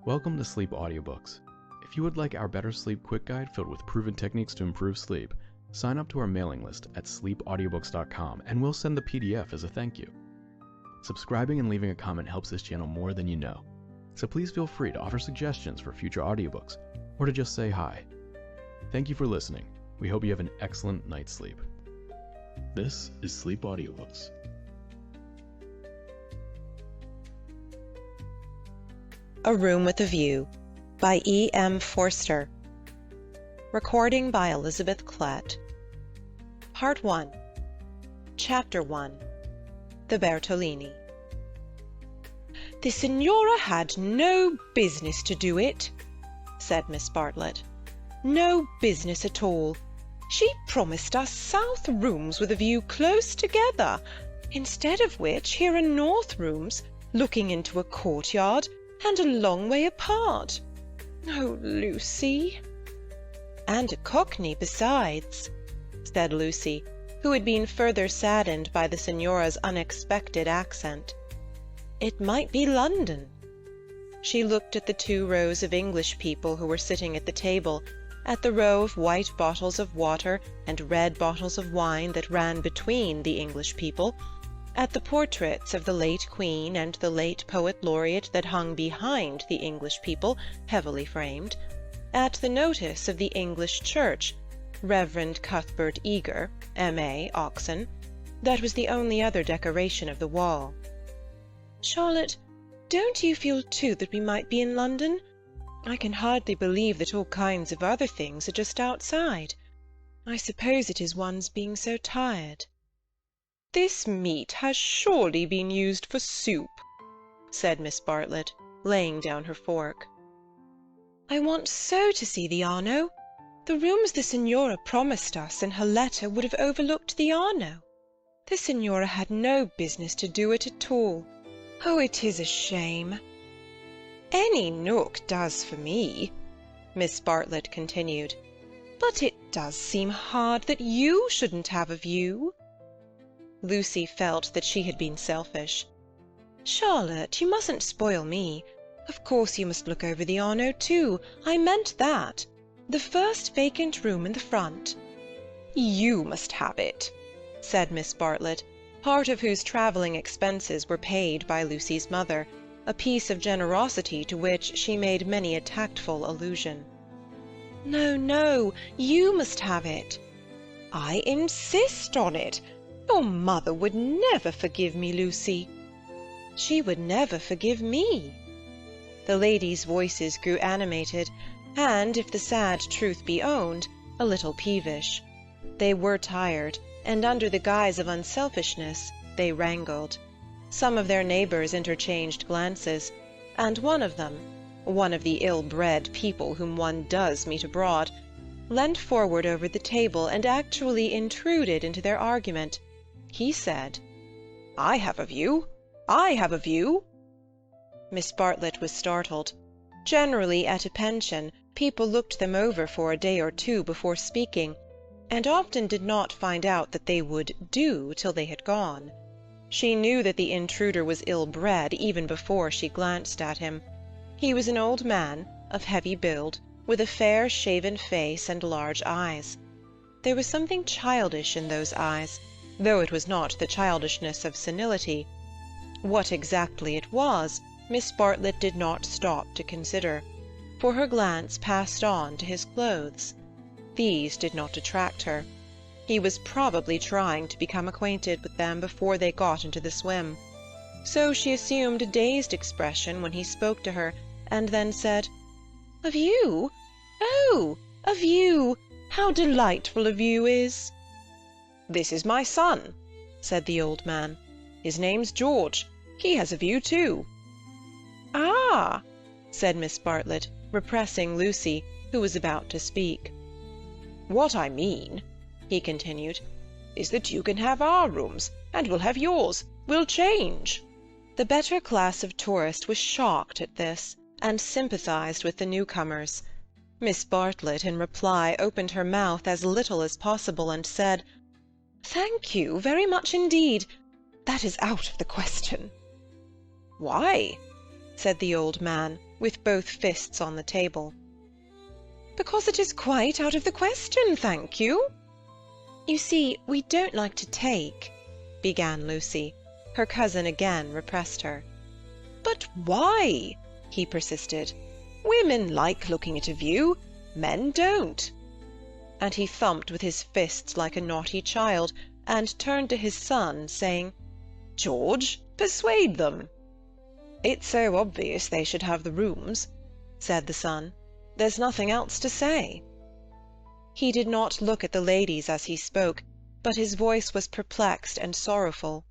Welcome to Sleep Audiobooks. If you would like our Better Sleep Quick Guide filled with proven techniques to improve sleep, sign up to our mailing list at sleepaudiobooks.com and we'll send the PDF as a thank you. Subscribing and leaving a comment helps this channel more than you know, so please feel free to offer suggestions for future audiobooks or to just say hi. Thank you for listening. We hope you have an excellent night's sleep. This is Sleep Audiobooks. A Room with a View by E.M. Forster. Recording by Elizabeth Klett. Part 1. Chapter 1. The Bertolini. "The Signora had no business to do it," said Miss Bartlett. "No business at all. She promised us south rooms with a view close together, instead of which here are north rooms looking into a courtyard and a long way apart. Oh, Lucy!" "And a cockney besides," said Lucy, who had been further saddened by the Signora's unexpected accent. "It might be London." She looked at the 2 rows of English people who were sitting at the table, at the row of white bottles of water and red bottles of wine that ran between the English people, at the portraits of the late Queen and the late Poet Laureate that hung behind the English people, heavily framed, at the notice of the English Church, Reverend Cuthbert Eager, M.A., Oxon, that was the only other decoration of the wall. "Charlotte, don't you feel too that we might be in London? I can hardly believe that all kinds of other things are just outside. I suppose it is one's being so tired." "This meat has surely been used for soup," said Miss Bartlett, laying down her fork. "I want so to see the Arno. The rooms the Signora promised us in her letter would have overlooked the Arno. The Signora had no business to do it at all. Oh, it is a shame." "Any nook does for me," Miss Bartlett continued. "But it does seem hard that you shouldn't have a view." Lucy felt that she had been selfish. "Charlotte, you mustn't spoil me. Of course you must look over the Arno too. I meant that. The first vacant room in the front." "You must have it," said Miss Bartlett, part of whose travelling expenses were paid by Lucy's mother, a piece of generosity to which she made many a tactful allusion. "No, no, you must have it." "I insist on it. Your mother would never forgive me, Lucy." "She would never forgive me." The ladies' voices grew animated, and, if the sad truth be owned, a little peevish. They were tired, and under the guise of unselfishness they wrangled. Some of their neighbours interchanged glances, and one of them, one of the ill-bred people whom one does meet abroad, leant forward over the table and actually intruded into their argument. He said, "I have a view. I have a view." Miss Bartlett was startled. Generally, at a pension, people looked them over for a day or 2 before speaking, and often did not find out that they would do till they had gone. She knew that the intruder was ill-bred even before she glanced at him. He was an old man, of heavy build, with a fair shaven face and large eyes. There was something childish in those eyes, though it was not the childishness of senility. What exactly it was, Miss Bartlett did not stop to consider, for her glance passed on to his clothes. These did not attract her. He was probably trying to become acquainted with them before they got into the swim. So she assumed a dazed expression when he spoke to her, and then said, "A view? Oh, a view! How delightful a view is!" "This is my son," said the old man. "His name's George. He has a view too." "Ah!" said Miss Bartlett, repressing Lucy, who was about to speak. "What I mean," he continued, "is that you can have our rooms, and we'll have yours. We'll change." The better class of tourist was shocked at this, and sympathized with the newcomers. Miss Bartlett, in reply, opened her mouth as little as possible, and said, "Thank you very much indeed. That is out of the question." "Why?" said the old man, with both fists on the table. "Because it is quite out of the question, thank you." "You see, we don't like to take—" began Lucy. Her cousin again repressed her. "But why?" he persisted. "Women like looking at a view, men don't." And he thumped with his fists like a naughty child, and turned to his son, saying, "George, persuade them." "It's so obvious they should have the rooms," said the son. "There's nothing else to say." He did not look at the ladies as he spoke, but his voice was perplexed and sorrowful.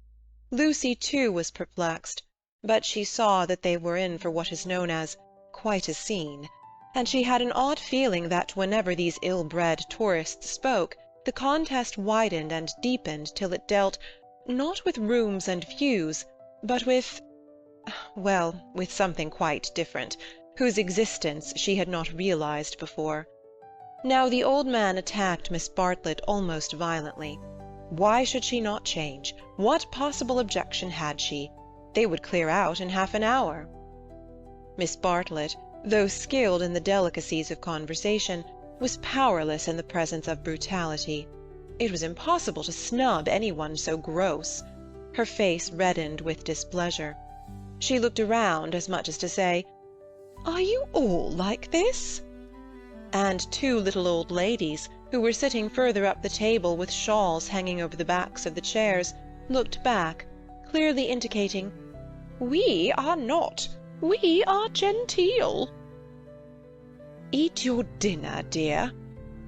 Lucy, too, was perplexed, but she saw that they were in for what is known as quite a scene, and she had an odd feeling that whenever these ill-bred tourists spoke, the contest widened and deepened till it dealt, not with rooms and views, but with—well, with something quite different, whose existence she had not realized before. Now the old man attacked Miss Bartlett almost violently. Why should she not change? What possible objection had she? They would clear out in half an hour. Miss Bartlett, though skilled in the delicacies of conversation, was powerless in the presence of brutality. It was impossible to snub anyone so gross. Her face reddened with displeasure. She looked around as much as to say, "Are you all like this?" And two little old ladies, who were sitting further up the table with shawls hanging over the backs of the chairs, looked back, clearly indicating, "We are not. We are genteel." "Eat your dinner, dear,"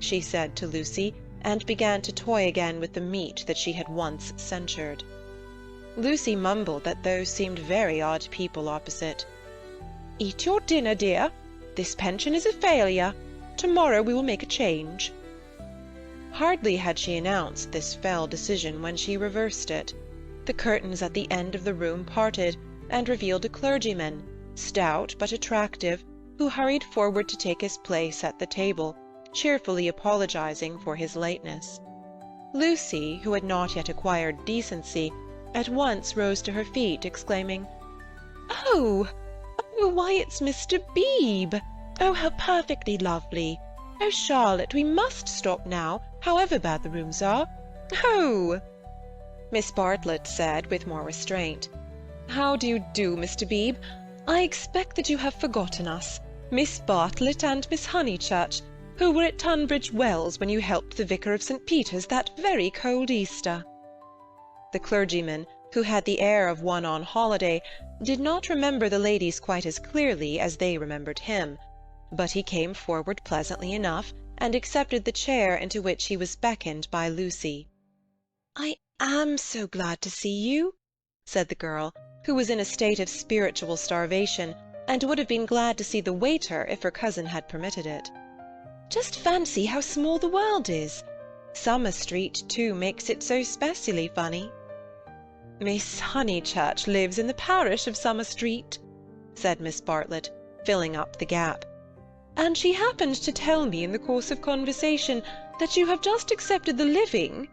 she said to Lucy, and began to toy again with the meat that she had once censured. Lucy mumbled that those seemed very odd people opposite. "Eat your dinner, dear. This pension is a failure. Tomorrow we will make a change." Hardly had she announced this fell decision when she reversed it. The curtains at the end of the room parted, and revealed a clergyman, stout but attractive, who hurried forward to take his place at the table, cheerfully apologizing for his lateness. Lucy, who had not yet acquired decency, at once rose to her feet, exclaiming, "Oh! Oh, why, it's Mr. Beebe! Oh, how perfectly lovely! Oh, Charlotte, we must stop now, however bad the rooms are. Oh!" Miss Bartlett said with more restraint, "How do you do, Mr. Beebe? I expect that you have forgotten us, Miss Bartlett and Miss Honeychurch, who were at Tunbridge Wells when you helped the vicar of St. Peter's that very cold Easter." The clergyman, who had the air of one on holiday, did not remember the ladies quite as clearly as they remembered him, but he came forward pleasantly enough, and accepted the chair into which he was beckoned by Lucy. "I am so glad to see you," said the girl, who was in a state of spiritual starvation, and would have been glad to see the waiter if her cousin had permitted it. "Just fancy how small the world is. Summer Street, too, makes it so specially funny." "Miss Honeychurch lives in the parish of Summer Street," said Miss Bartlett, filling up the gap. "And she happened to tell me in the course of conversation that you have just accepted the living."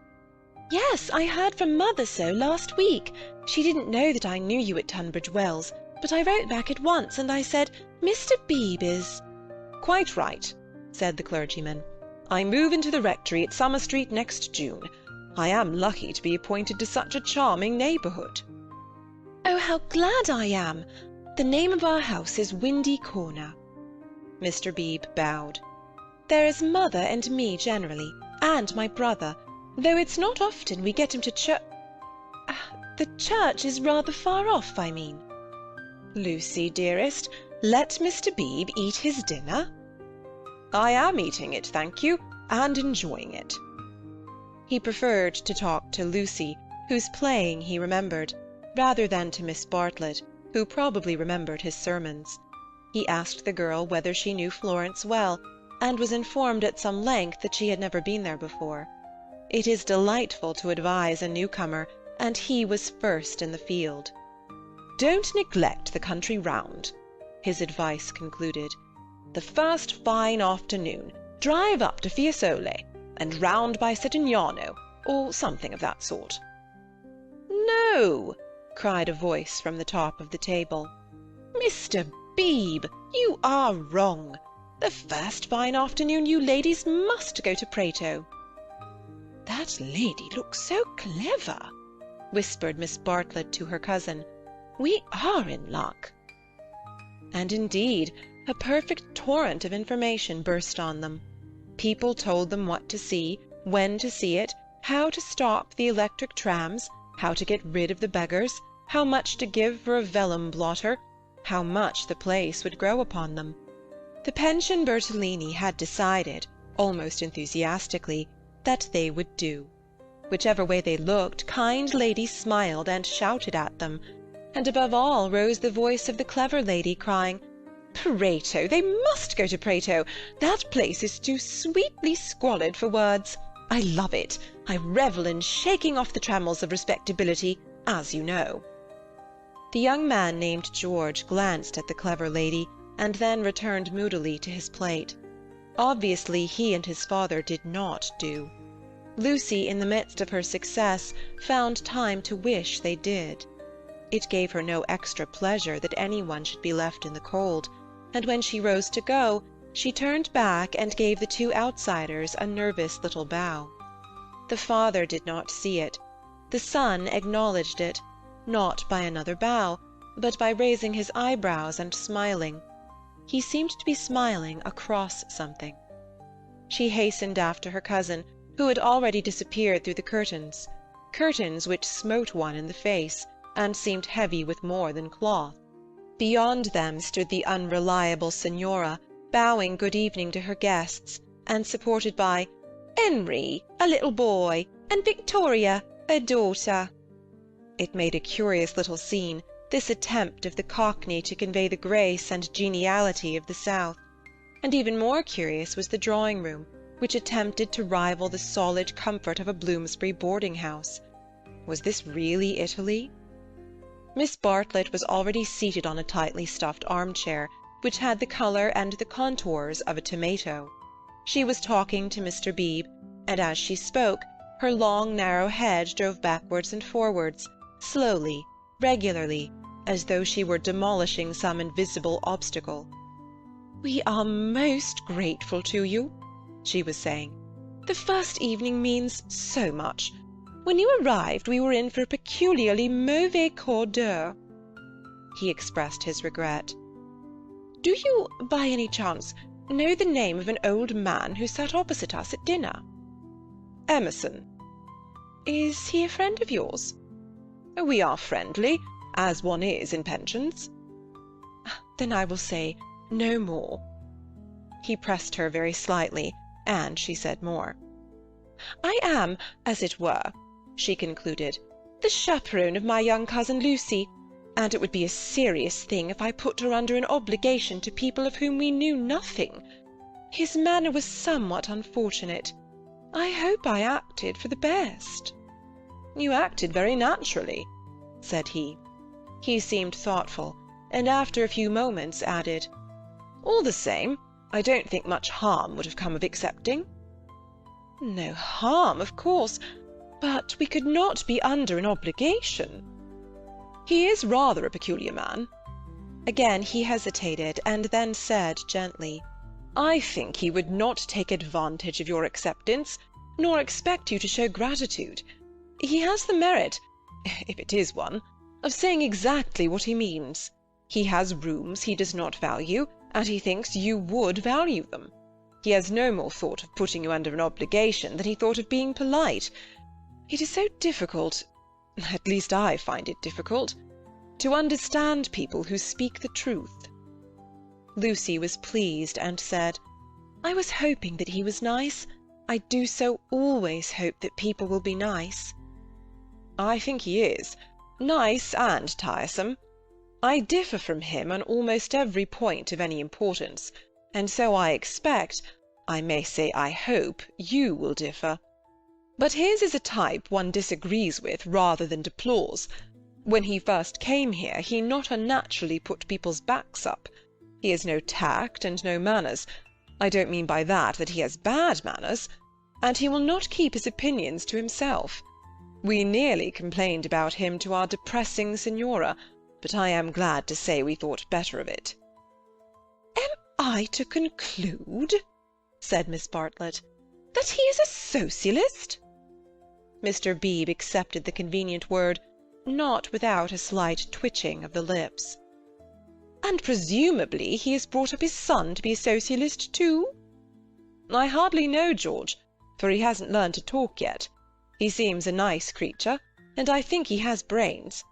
"Yes, I heard from mother so last week. She didn't know that I knew you at Tunbridge Wells, but I wrote back at once, and I said, 'Mr. Beebe is—'" "Quite right," said the clergyman. "I move into the rectory at Summer Street next June. I am lucky to be appointed to such a charming neighbourhood." "Oh, how glad I am! The name of our house is Windy Corner." Mr. Beebe bowed. "There is mother and me generally, and my brother, though it's not often we get him to the church is rather far off, I mean." "Lucy, dearest, let Mr. Beebe eat his dinner." "I am eating it, thank you, and enjoying it." He preferred to talk to Lucy, whose playing he remembered, rather than to Miss Bartlett, who probably remembered his sermons. He asked the girl whether she knew Florence well, and was informed at some length that she had never been there before. It is delightful to advise a newcomer, and he was first in the field. "Don't neglect the country round," his advice concluded. "The first fine afternoon, drive up to Fiesole, and round by Settignano, or something of that sort." "No!" cried a voice from the top of the table. "Mr. Beebe, You are wrong. The first fine afternoon you ladies must go to Prato." "That lady looks so clever," whispered Miss Bartlett to her cousin. "We are in luck." And indeed, a perfect torrent of information burst on them. People told them what to see, when to see it, how to stop the electric trams, how to get rid of the beggars, how much to give for a vellum blotter, how much the place would grow upon them. The Pension Bertolini had decided, almost enthusiastically, that they would do. Whichever way they looked, kind ladies smiled and shouted at them, and above all rose the voice of the clever lady, crying, "Prato! They must go to Prato! That place is too sweetly squalid for words. I love it. I revel in shaking off the trammels of respectability, as you know." The young man named George glanced at the clever lady, and then returned moodily to his plate. Obviously he and his father did not do. Lucy, in the midst of her success, found time to wish they did. It gave her no extra pleasure that anyone should be left in the cold, and when she rose to go, she turned back and gave the two outsiders a nervous little bow. The father did not see it. The son acknowledged it, not by another bow, but by raising his eyebrows and smiling. He seemed to be smiling across something. She hastened after her cousin, who had already disappeared through the curtains which smote one in the face, and seemed heavy with more than cloth. Beyond them stood the unreliable Signora, bowing good evening to her guests, and supported by "Henry, a little boy, and Victoria, a daughter." It made a curious little scene, this attempt of the Cockney to convey the grace and geniality of the South. And even more curious was the drawing-room, which attempted to rival the solid comfort of a Bloomsbury boarding-house. Was this really Italy? Miss Bartlett was already seated on a tightly stuffed armchair, which had the colour and the contours of a tomato. She was talking to Mr. Beebe, and as she spoke, her long narrow head drove backwards and forwards, slowly, regularly, as though she were demolishing some invisible obstacle. "We are most grateful to you," she was saying. "The first evening means so much. When you arrived we were in for a peculiarly mauvais quart d'heure." He expressed his regret. "Do you, by any chance, know the name of an old man who sat opposite us at dinner?" "Emerson." "Is he a friend of yours?" "We are friendly, as one is in pensions." "Then I will say no more." He pressed her very slightly, and she said more. "I am, as it were," she concluded, "the chaperone of my young cousin Lucy, and it would be a serious thing if I put her under an obligation to people of whom we knew nothing. His manner was somewhat unfortunate. I hope I acted for the best." "You acted very naturally," said he. He seemed thoughtful, and after a few moments added, "All the same, I don't think much harm would have come of accepting." "No harm, of course, but we could not be under an obligation." "He is rather a peculiar man." Again he hesitated, and then said gently, "I think he would not take advantage of your acceptance, nor expect you to show gratitude. He has the merit, if it is one, of saying exactly what he means. He has rooms he does not value, and he thinks you would value them. He has no more thought of putting you under an obligation than he thought of being polite. It is so difficult, at least I find it difficult, to understand people who speak the truth." Lucy was pleased, and said, "I was hoping that he was nice. I do so always hope that people will be nice." "I think he is, nice and tiresome. I differ from him on almost every point of any importance, and so I expect, I may say I hope, you will differ. But his is a type one disagrees with rather than deplores. When he first came here, he not unnaturally put people's backs up. He has no tact and no manners. I don't mean by that he has bad manners. And he will not keep his opinions to himself. We nearly complained about him to our depressing Signora, but I am glad to say we thought better of it." "Am I to conclude," said Miss Bartlett, "that he is a Socialist?" Mr. Beebe accepted the convenient word, not without a slight twitching of the lips. "And presumably he has brought up his son to be a Socialist too?" "I hardly know George, for he hasn't learned to talk yet. He seems a nice creature, and I think he has brains.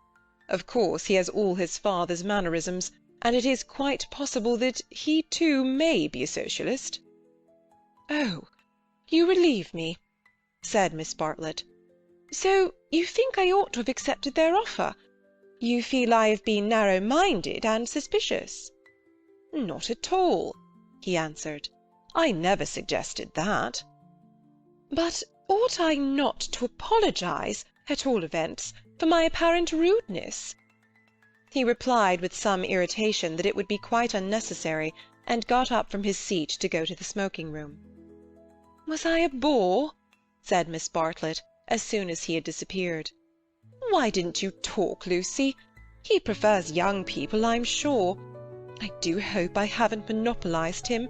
Of course he has all his father's mannerisms, and it is quite possible that he too may be a Socialist." "Oh, you relieve me," said Miss Bartlett. "So you think I ought to have accepted their offer? You feel I have been narrow-minded and suspicious?" "Not at all," he answered. "I never suggested that." "But ought I not to apologize, at all events, for my apparent rudeness?" He replied with some irritation that it would be quite unnecessary, and got up from his seat to go to the smoking-room. "Was I a bore?" said Miss Bartlett, as soon as he had disappeared. "Why didn't you talk, Lucy? He prefers young people, I'm sure. I do hope I haven't monopolized him.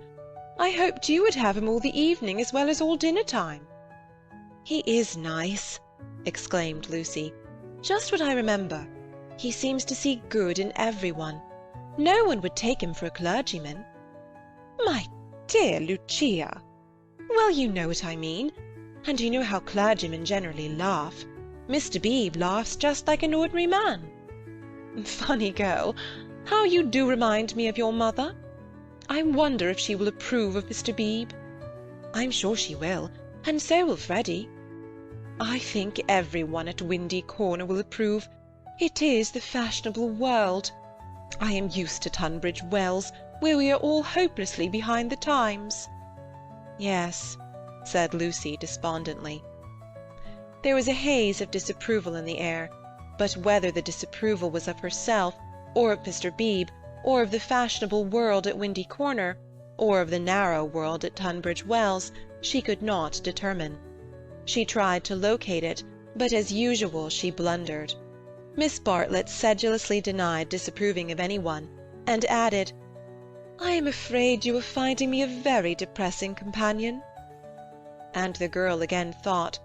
I hoped you would have him all the evening as well as all dinner-time." "He is nice," exclaimed Lucy. "Just what I remember. He seems to see good in everyone. No one would take him for a clergyman." "My dear Lucia!" "Well, you know what I mean. And you know how clergymen generally laugh. Mr. Beebe laughs just like an ordinary man." "Funny girl! How you do remind me of your mother! I wonder if she will approve of Mr. Beebe." "I'm sure she will, and so will Freddy." "I think every one at Windy Corner will approve. It is the fashionable world. I am used to Tunbridge Wells, where we are all hopelessly behind the times." "Yes," said Lucy despondently. There was a haze of disapproval in the air, but whether the disapproval was of herself, or of Mr. Beebe, or of the fashionable world at Windy Corner, or of the narrow world at Tunbridge Wells, she could not determine. She tried to locate it, but as usual she blundered. Miss Bartlett sedulously denied disapproving of anyone, and added, "I am afraid you are finding me a very depressing companion." And the girl again thought,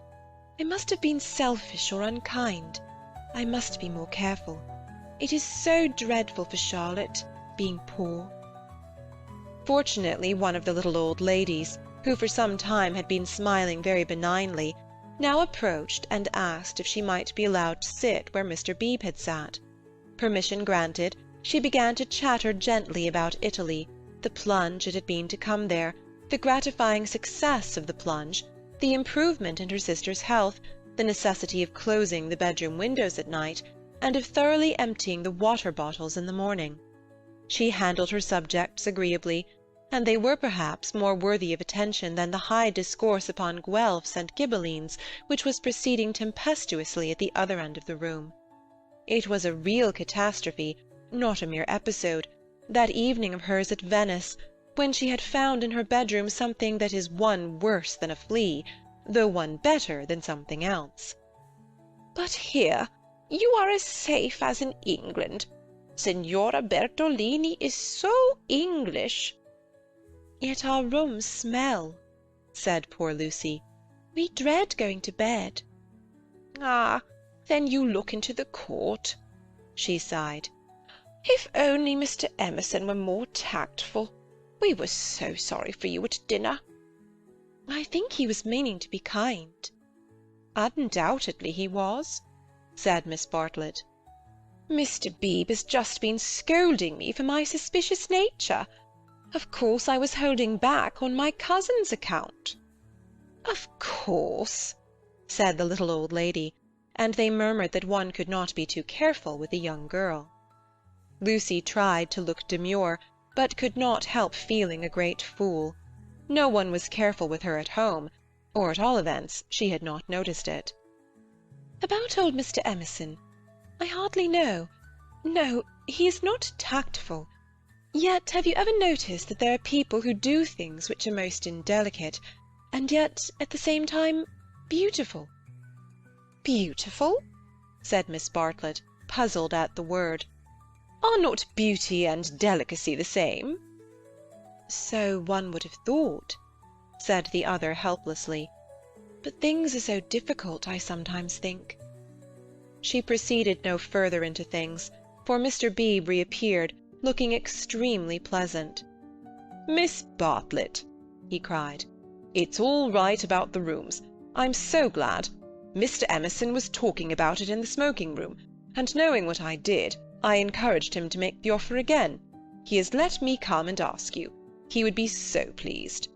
"I must have been selfish or unkind. I must be more careful. It is so dreadful for Charlotte, being poor." Fortunately, one of the little old ladies, who for some time had been smiling very benignly, now approached and asked if she might be allowed to sit where Mr. Beebe had sat. Permission granted, she began to chatter gently about Italy, the plunge it had been to come there, the gratifying success of the plunge, the improvement in her sister's health, the necessity of closing the bedroom windows at night, and of thoroughly emptying the water-bottles in the morning. She handled her subjects agreeably, and they were perhaps more worthy of attention than the high discourse upon Guelphs and Ghibellines which was proceeding tempestuously at the other end of the room. It was a real catastrophe, not a mere episode, that evening of hers at Venice, when she had found in her bedroom something that is one worse than a flea, though one better than something else. "But here you are as safe as in England. Signora Bertolini is so English." "Yet our rooms smell," said poor Lucy. "We dread going to bed." "Ah, then you look into the court," she sighed. "If only Mr. Emerson were more tactful. We were so sorry for you at dinner." "I think he was meaning to be kind." "Undoubtedly he was," said Miss Bartlett. "Mr. Beebe has just been scolding me for my suspicious nature. Of course I was holding back on my cousin's account." "Of course," said the little old lady, and they murmured that one could not be too careful with a young girl. Lucy tried to look demure, but could not help feeling a great fool. No one was careful with her at home, or at all events she had not noticed it. "About old Mr. Emerson, I hardly know. No, he is not tactful. Yet have you ever noticed that there are people who do things which are most indelicate, and yet, at the same time, beautiful?" "Beautiful?" said Miss Bartlett, puzzled at the word. "Are not beauty and delicacy the same?" "So one would have thought," said the other helplessly. "But things are so difficult, I sometimes think." She proceeded no further into things, for Mr. Beebe reappeared, looking extremely pleasant. "Miss Bartlett," he cried, "it's all right about the rooms. I'm so glad. Mr. Emerson was talking about it in the smoking-room, and knowing what I did, I encouraged him to make the offer again. He has let me come and ask you. He would be so pleased."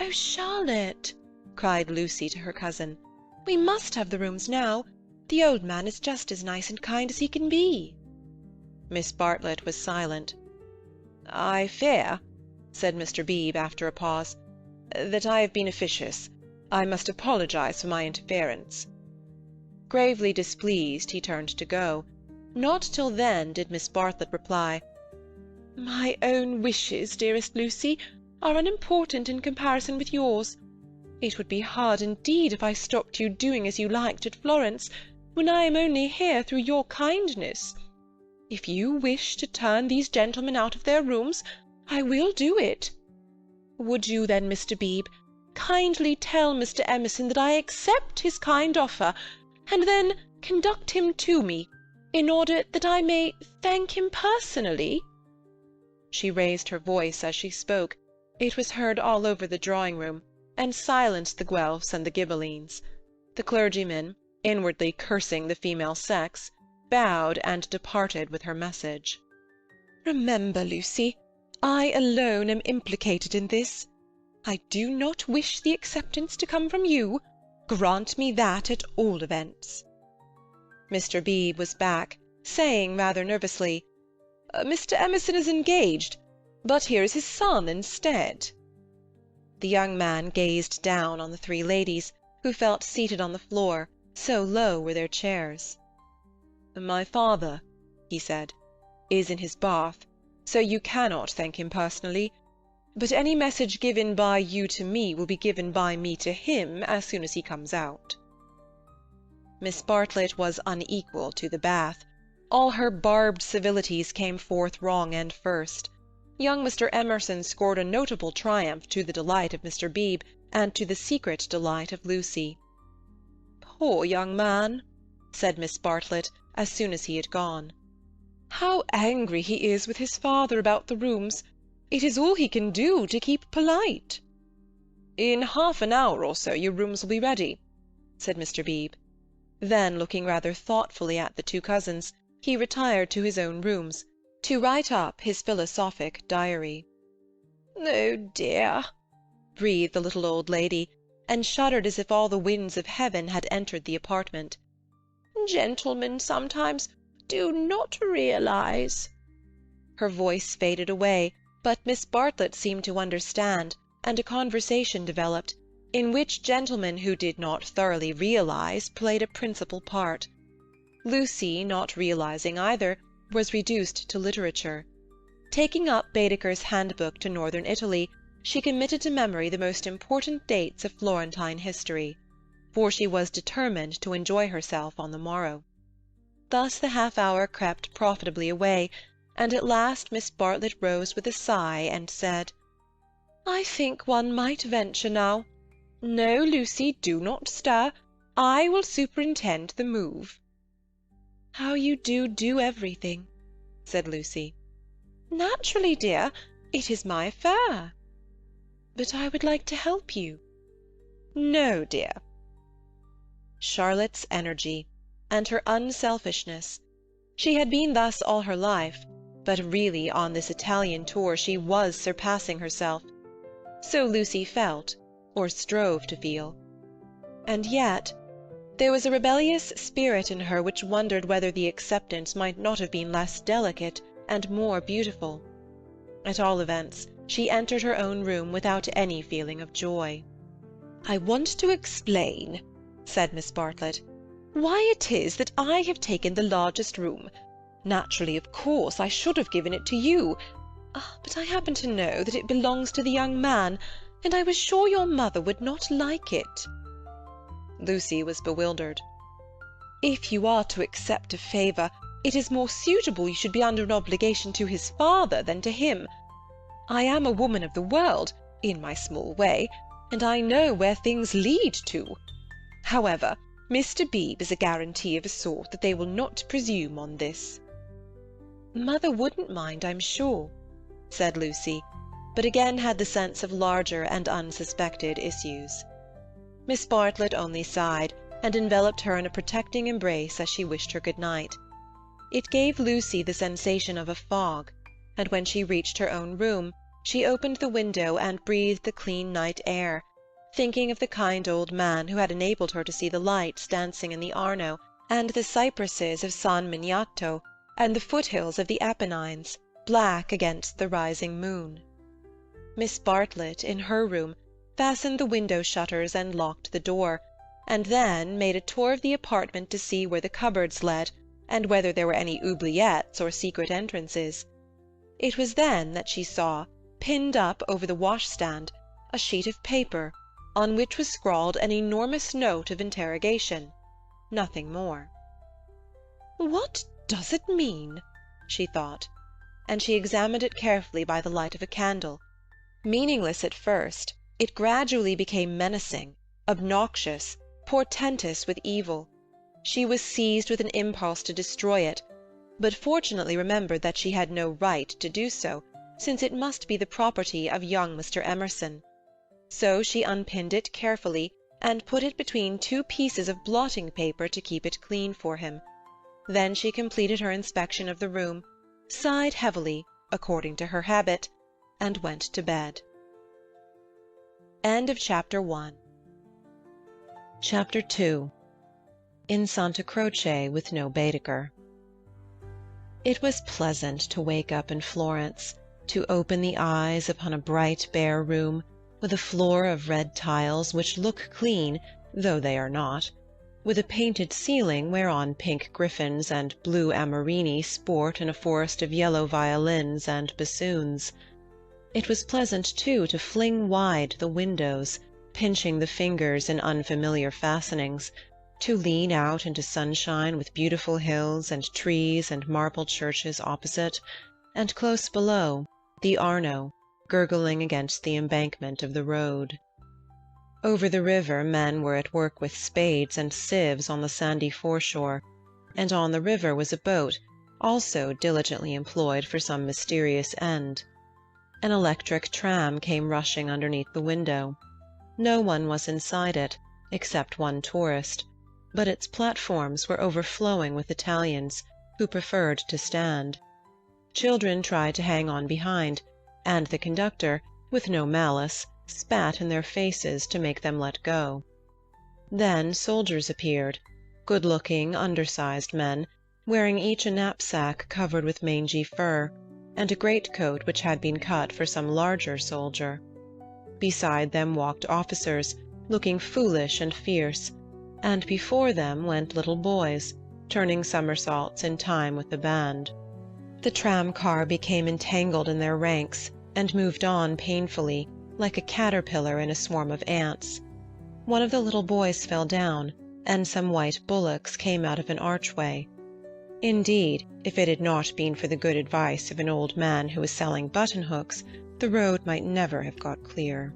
"Oh, Charlotte," cried Lucy to her cousin, "we must have the rooms now. The old man is just as nice and kind as he can be." Miss Bartlett was silent. "I fear," said Mr. Beebe after a pause, "that I have been officious. I must apologize for my interference." Gravely displeased, he turned to go. Not till then did Miss Bartlett reply, "My own wishes, dearest Lucy, are unimportant in comparison with yours. It would be hard indeed if I stopped you doing as you liked at Florence, when I am only here through your kindness. If you wish to turn these gentlemen out of their rooms, I will do it. Would you then, Mr. Beebe, kindly tell Mr. Emerson that I accept his kind offer, and then conduct him to me, in order that I may thank him personally?" She raised her voice as she spoke. It was heard all over the drawing-room, and silenced the Guelphs and the Ghibellines. The clergyman, inwardly cursing the female sex, bowed and departed with her message. "Remember, Lucy, I alone am implicated in this. I do not wish the acceptance to come from you. Grant me that at all events." Mr. Beebe was back, saying rather nervously, "Mr. Emerson is engaged, but here is his son instead." The young man gazed down on the three ladies, who felt seated on the floor, so low were their chairs. "My father," he said, "is in his bath, so you cannot thank him personally, but any message given by you to me will be given by me to him as soon as he comes out." Miss Bartlett was unequal to the bath. All her barbed civilities came forth wrong end first. Young Mr. Emerson scored a notable triumph to the delight of Mr. Beebe, and to the secret delight of Lucy. "Poor young man," said Miss Bartlett, as soon as he had gone. "How angry he is with his father about the rooms! It is all he can do to keep polite." "In half an hour or so your rooms will be ready," said Mr. Beebe. Then, looking rather thoughtfully at the two cousins, he retired to his own rooms, to write up his philosophic diary. "Oh dear!" breathed the little old lady, and shuddered as if all the winds of heaven had entered the apartment. "Gentlemen sometimes do not realize—" Her voice faded away, but Miss Bartlett seemed to understand, and a conversation developed, in which gentlemen who did not thoroughly realize played a principal part. Lucy, not realizing either, was reduced to literature. Taking up Baedeker's Handbook to Northern Italy, she committed to memory the most important dates of Florentine history, for she was determined to enjoy herself on the morrow. Thus the half-hour crept profitably away, and at last Miss Bartlett rose with a sigh and said, "I think one might venture now. No, Lucy, do not stir. I will superintend the move." "How you do everything," said Lucy. "Naturally, dear. It is my affair." "But I would like to help you." "No, dear." Charlotte's energy, and her unselfishness. She had been thus all her life, but really on this Italian tour she was surpassing herself. So Lucy felt, or strove to feel. And yet there was a rebellious spirit in her which wondered whether the acceptance might not have been less delicate and more beautiful. At all events, she entered her own room without any feeling of joy. "I want to explain," said Miss Bartlett, "why it is that I have taken the largest room. Naturally, of course, I should have given it to you, but I happen to know that it belongs to the young man, and I was sure your mother would not like it." Lucy was bewildered. "If you are to accept a favour, it is more suitable you should be under an obligation to his father than to him. I am a woman of the world, in my small way, and I know where things lead to. However, Mr. Beebe is a guarantee of a sort that they will not presume on this." "Mother wouldn't mind, I'm sure," said Lucy, but again had the sense of larger and unsuspected issues. Miss Bartlett only sighed, and enveloped her in a protecting embrace as she wished her good night. It gave Lucy the sensation of a fog, and when she reached her own room, she opened the window and breathed the clean night air, thinking of the kind old man who had enabled her to see the lights dancing in the Arno, and the cypresses of San Miniato, and the foothills of the Apennines, black against the rising moon. Miss Bartlett, in her room, fastened the window-shutters and locked the door, and then made a tour of the apartment to see where the cupboards led, and whether there were any oubliettes or secret entrances. It was then that she saw, pinned up over the washstand, a sheet of paper, on which was scrawled an enormous note of interrogation, nothing more. "What does it mean?" she thought, and she examined it carefully by the light of a candle. Meaningless at first, it gradually became menacing, obnoxious, portentous with evil. She was seized with an impulse to destroy it, but fortunately remembered that she had no right to do so, since it must be the property of young Mr. Emerson. So she unpinned it carefully, and put it between two pieces of blotting-paper to keep it clean for him. Then she completed her inspection of the room, sighed heavily, according to her habit, and went to bed. End of Chapter 1. Chapter 2. In Santa Croce with no Baedeker. It was pleasant to wake up in Florence, to open the eyes upon a bright bare room, with a floor of red tiles which look clean, though they are not, with a painted ceiling whereon pink griffins and blue amorini sport in a forest of yellow violins and bassoons. It was pleasant, too, to fling wide the windows, pinching the fingers in unfamiliar fastenings, to lean out into sunshine with beautiful hills and trees and marble churches opposite, and close below, the Arno, gurgling against the embankment of the road. Over the river men were at work with spades and sieves on the sandy foreshore, and on the river was a boat, also diligently employed for some mysterious end. An electric tram came rushing underneath the window. No one was inside it, except one tourist, but its platforms were overflowing with Italians, who preferred to stand. Children tried to hang on behind, and the conductor, with no malice, spat in their faces to make them let go. Then soldiers appeared, good-looking, undersized men, wearing each a knapsack covered with mangy fur, and a greatcoat which had been cut for some larger soldier. Beside them walked officers, looking foolish and fierce, and before them went little boys, turning somersaults in time with the band. The tram-car became entangled in their ranks, and moved on painfully, like a caterpillar in a swarm of ants. One of the little boys fell down, and some white bullocks came out of an archway. Indeed, if it had not been for the good advice of an old man who was selling button-hooks, the road might never have got clear.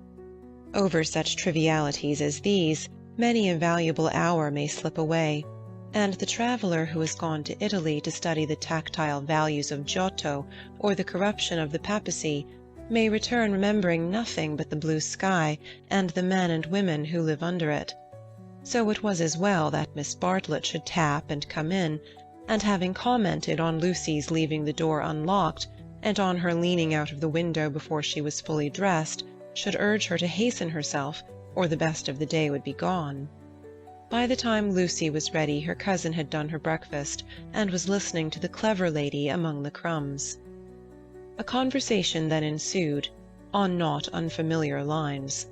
Over such trivialities as these, many a valuable hour may slip away, and the traveller who has gone to Italy to study the tactile values of Giotto or the corruption of the papacy may return remembering nothing but the blue sky and the men and women who live under it. So it was as well that Miss Bartlett should tap and come in, and having commented on Lucy's leaving the door unlocked, and on her leaning out of the window before she was fully dressed, should urge her to hasten herself, or the best of the day would be gone. By the time Lucy was ready, her cousin had done her breakfast, and was listening to the clever lady among the crumbs. A conversation then ensued, on not unfamiliar lines.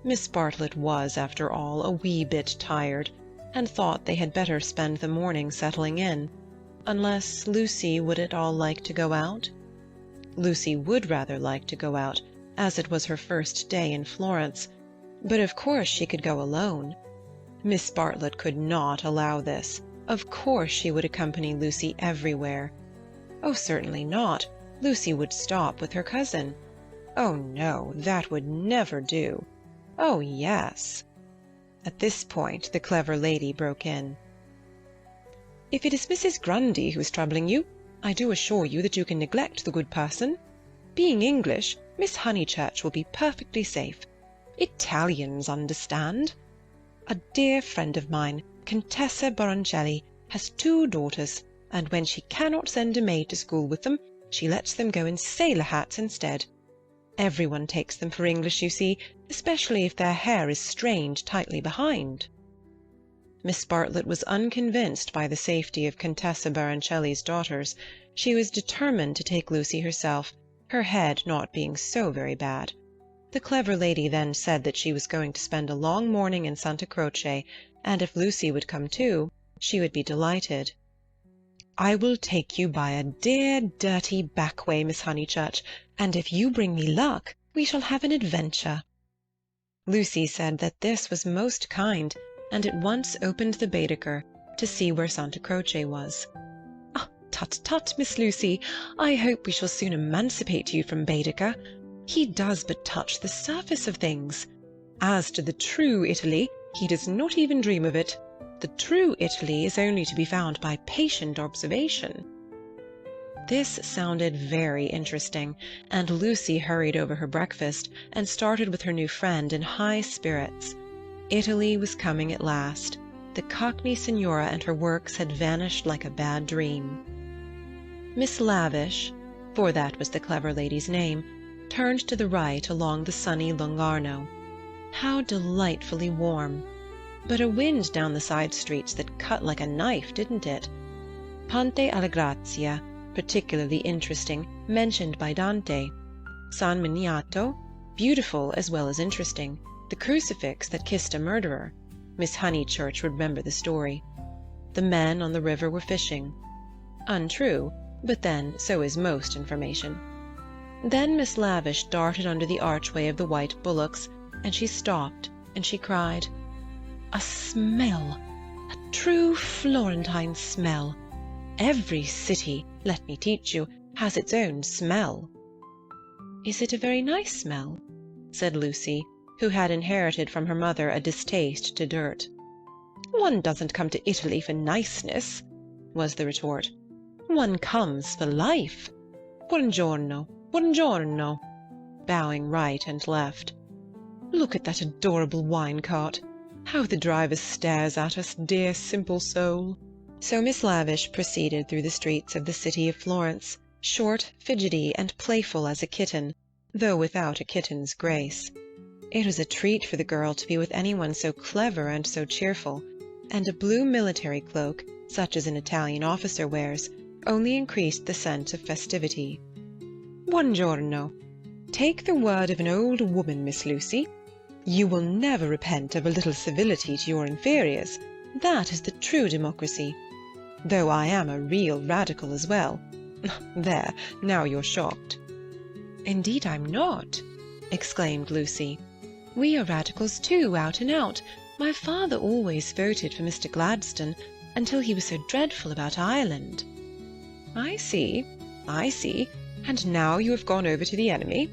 Miss Bartlett was, after all, a wee bit tired, and thought they had better spend the morning settling in, unless Lucy would at all like to go out? Lucy would rather like to go out, as it was her first day in Florence, but of course she could go alone. Miss Bartlett could not allow this. Of course she would accompany Lucy everywhere. Oh, certainly not. Lucy would stop with her cousin. "Oh, no, that would never do." "Oh, yes." At this point the clever lady broke in. "If it is Mrs. Grundy who is troubling you, I do assure you that you can neglect the good person. Being English, Miss Honeychurch will be perfectly safe. Italians understand. A dear friend of mine, Contessa Baroncelli, has 2 daughters, and when she cannot send a maid to school with them, she lets them go in sailor hats instead. Everyone takes them for English, you see, especially if their hair is strained tightly behind." Miss Bartlett was unconvinced by the safety of Contessa Baroncelli's daughters. She was determined to take Lucy herself, her head not being so very bad. The clever lady then said that she was going to spend a long morning in Santa Croce, and if Lucy would come too, she would be delighted. "I will take you by a dear, dirty back way, Miss Honeychurch, and if you bring me luck, we shall have an adventure." Lucy said that this was most kind, and at once opened the Baedeker to see where Santa Croce was. "Ah, tut, tut, Miss Lucy, I hope we shall soon emancipate you from Baedeker. He does but touch the surface of things. As to the true Italy, he does not even dream of it. The true Italy is only to be found by patient observation." This sounded very interesting, and Lucy hurried over her breakfast and started with her new friend in high spirits. Italy was coming at last. The Cockney Signora and her works had vanished like a bad dream. Miss Lavish, for that was the clever lady's name, turned to the right along the sunny Lungarno. How delightfully warm! But a wind down the side streets that cut like a knife, didn't it? Ponte alla Grazia, particularly interesting, mentioned by Dante. San Miniato, beautiful as well as interesting. The crucifix that kissed a murderer. Miss Honeychurch would remember the story. The men on the river were fishing. Untrue, but then so is most information. Then Miss Lavish darted under the archway of the White Bullocks, and she stopped, and she cried, "A smell! A true Florentine smell! Every city, let me teach you, has its own smell." "Is it a very nice smell?" said Lucy, who had inherited from her mother a distaste to dirt. "One doesn't come to Italy for niceness," was the retort. "One comes for life. Buongiorno, buongiorno," bowing right and left. "Look at that adorable wine-cart. How the driver stares at us, dear simple soul." So Miss Lavish proceeded through the streets of the city of Florence, short, fidgety, and playful as a kitten, though without a kitten's grace. It was a treat for the girl to be with anyone so clever and so cheerful, and a blue military cloak, such as an Italian officer wears, only increased the sense of festivity. "Buongiorno. Take the word of an old woman, Miss Lucy. You will never repent of a little civility to your inferiors. That is the true democracy. Though I am a real radical as well. There, now you're shocked." "Indeed I'm not," exclaimed Lucy. "We are radicals too, out and out. My father always voted for Mr. Gladstone, until he was so dreadful about Ireland." I see. And now you have gone over to the enemy?"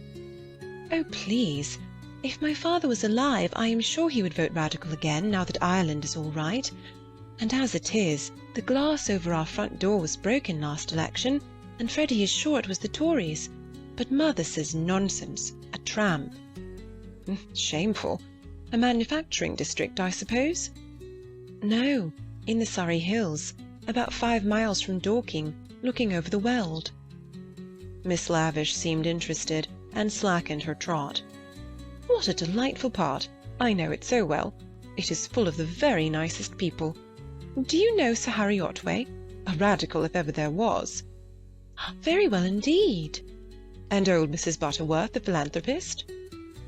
"Oh, please. If my father was alive, I am sure he would vote radical again, now that Ireland is all right. And as it is, the glass over our front door was broken last election, and Freddie is sure it was the Tories. But mother says nonsense, a tramp." "Shameful. A manufacturing district, I suppose?" "No, in the Surrey Hills, about 5 miles from Dorking, looking over the Weald." Miss Lavish seemed interested, and slackened her trot. "What a delightful part! I know it so well. It is full of the very nicest people. Do you know Sir Harry Otway? A radical if ever there was." "Very well indeed." "And old Mrs. Butterworth, the philanthropist?"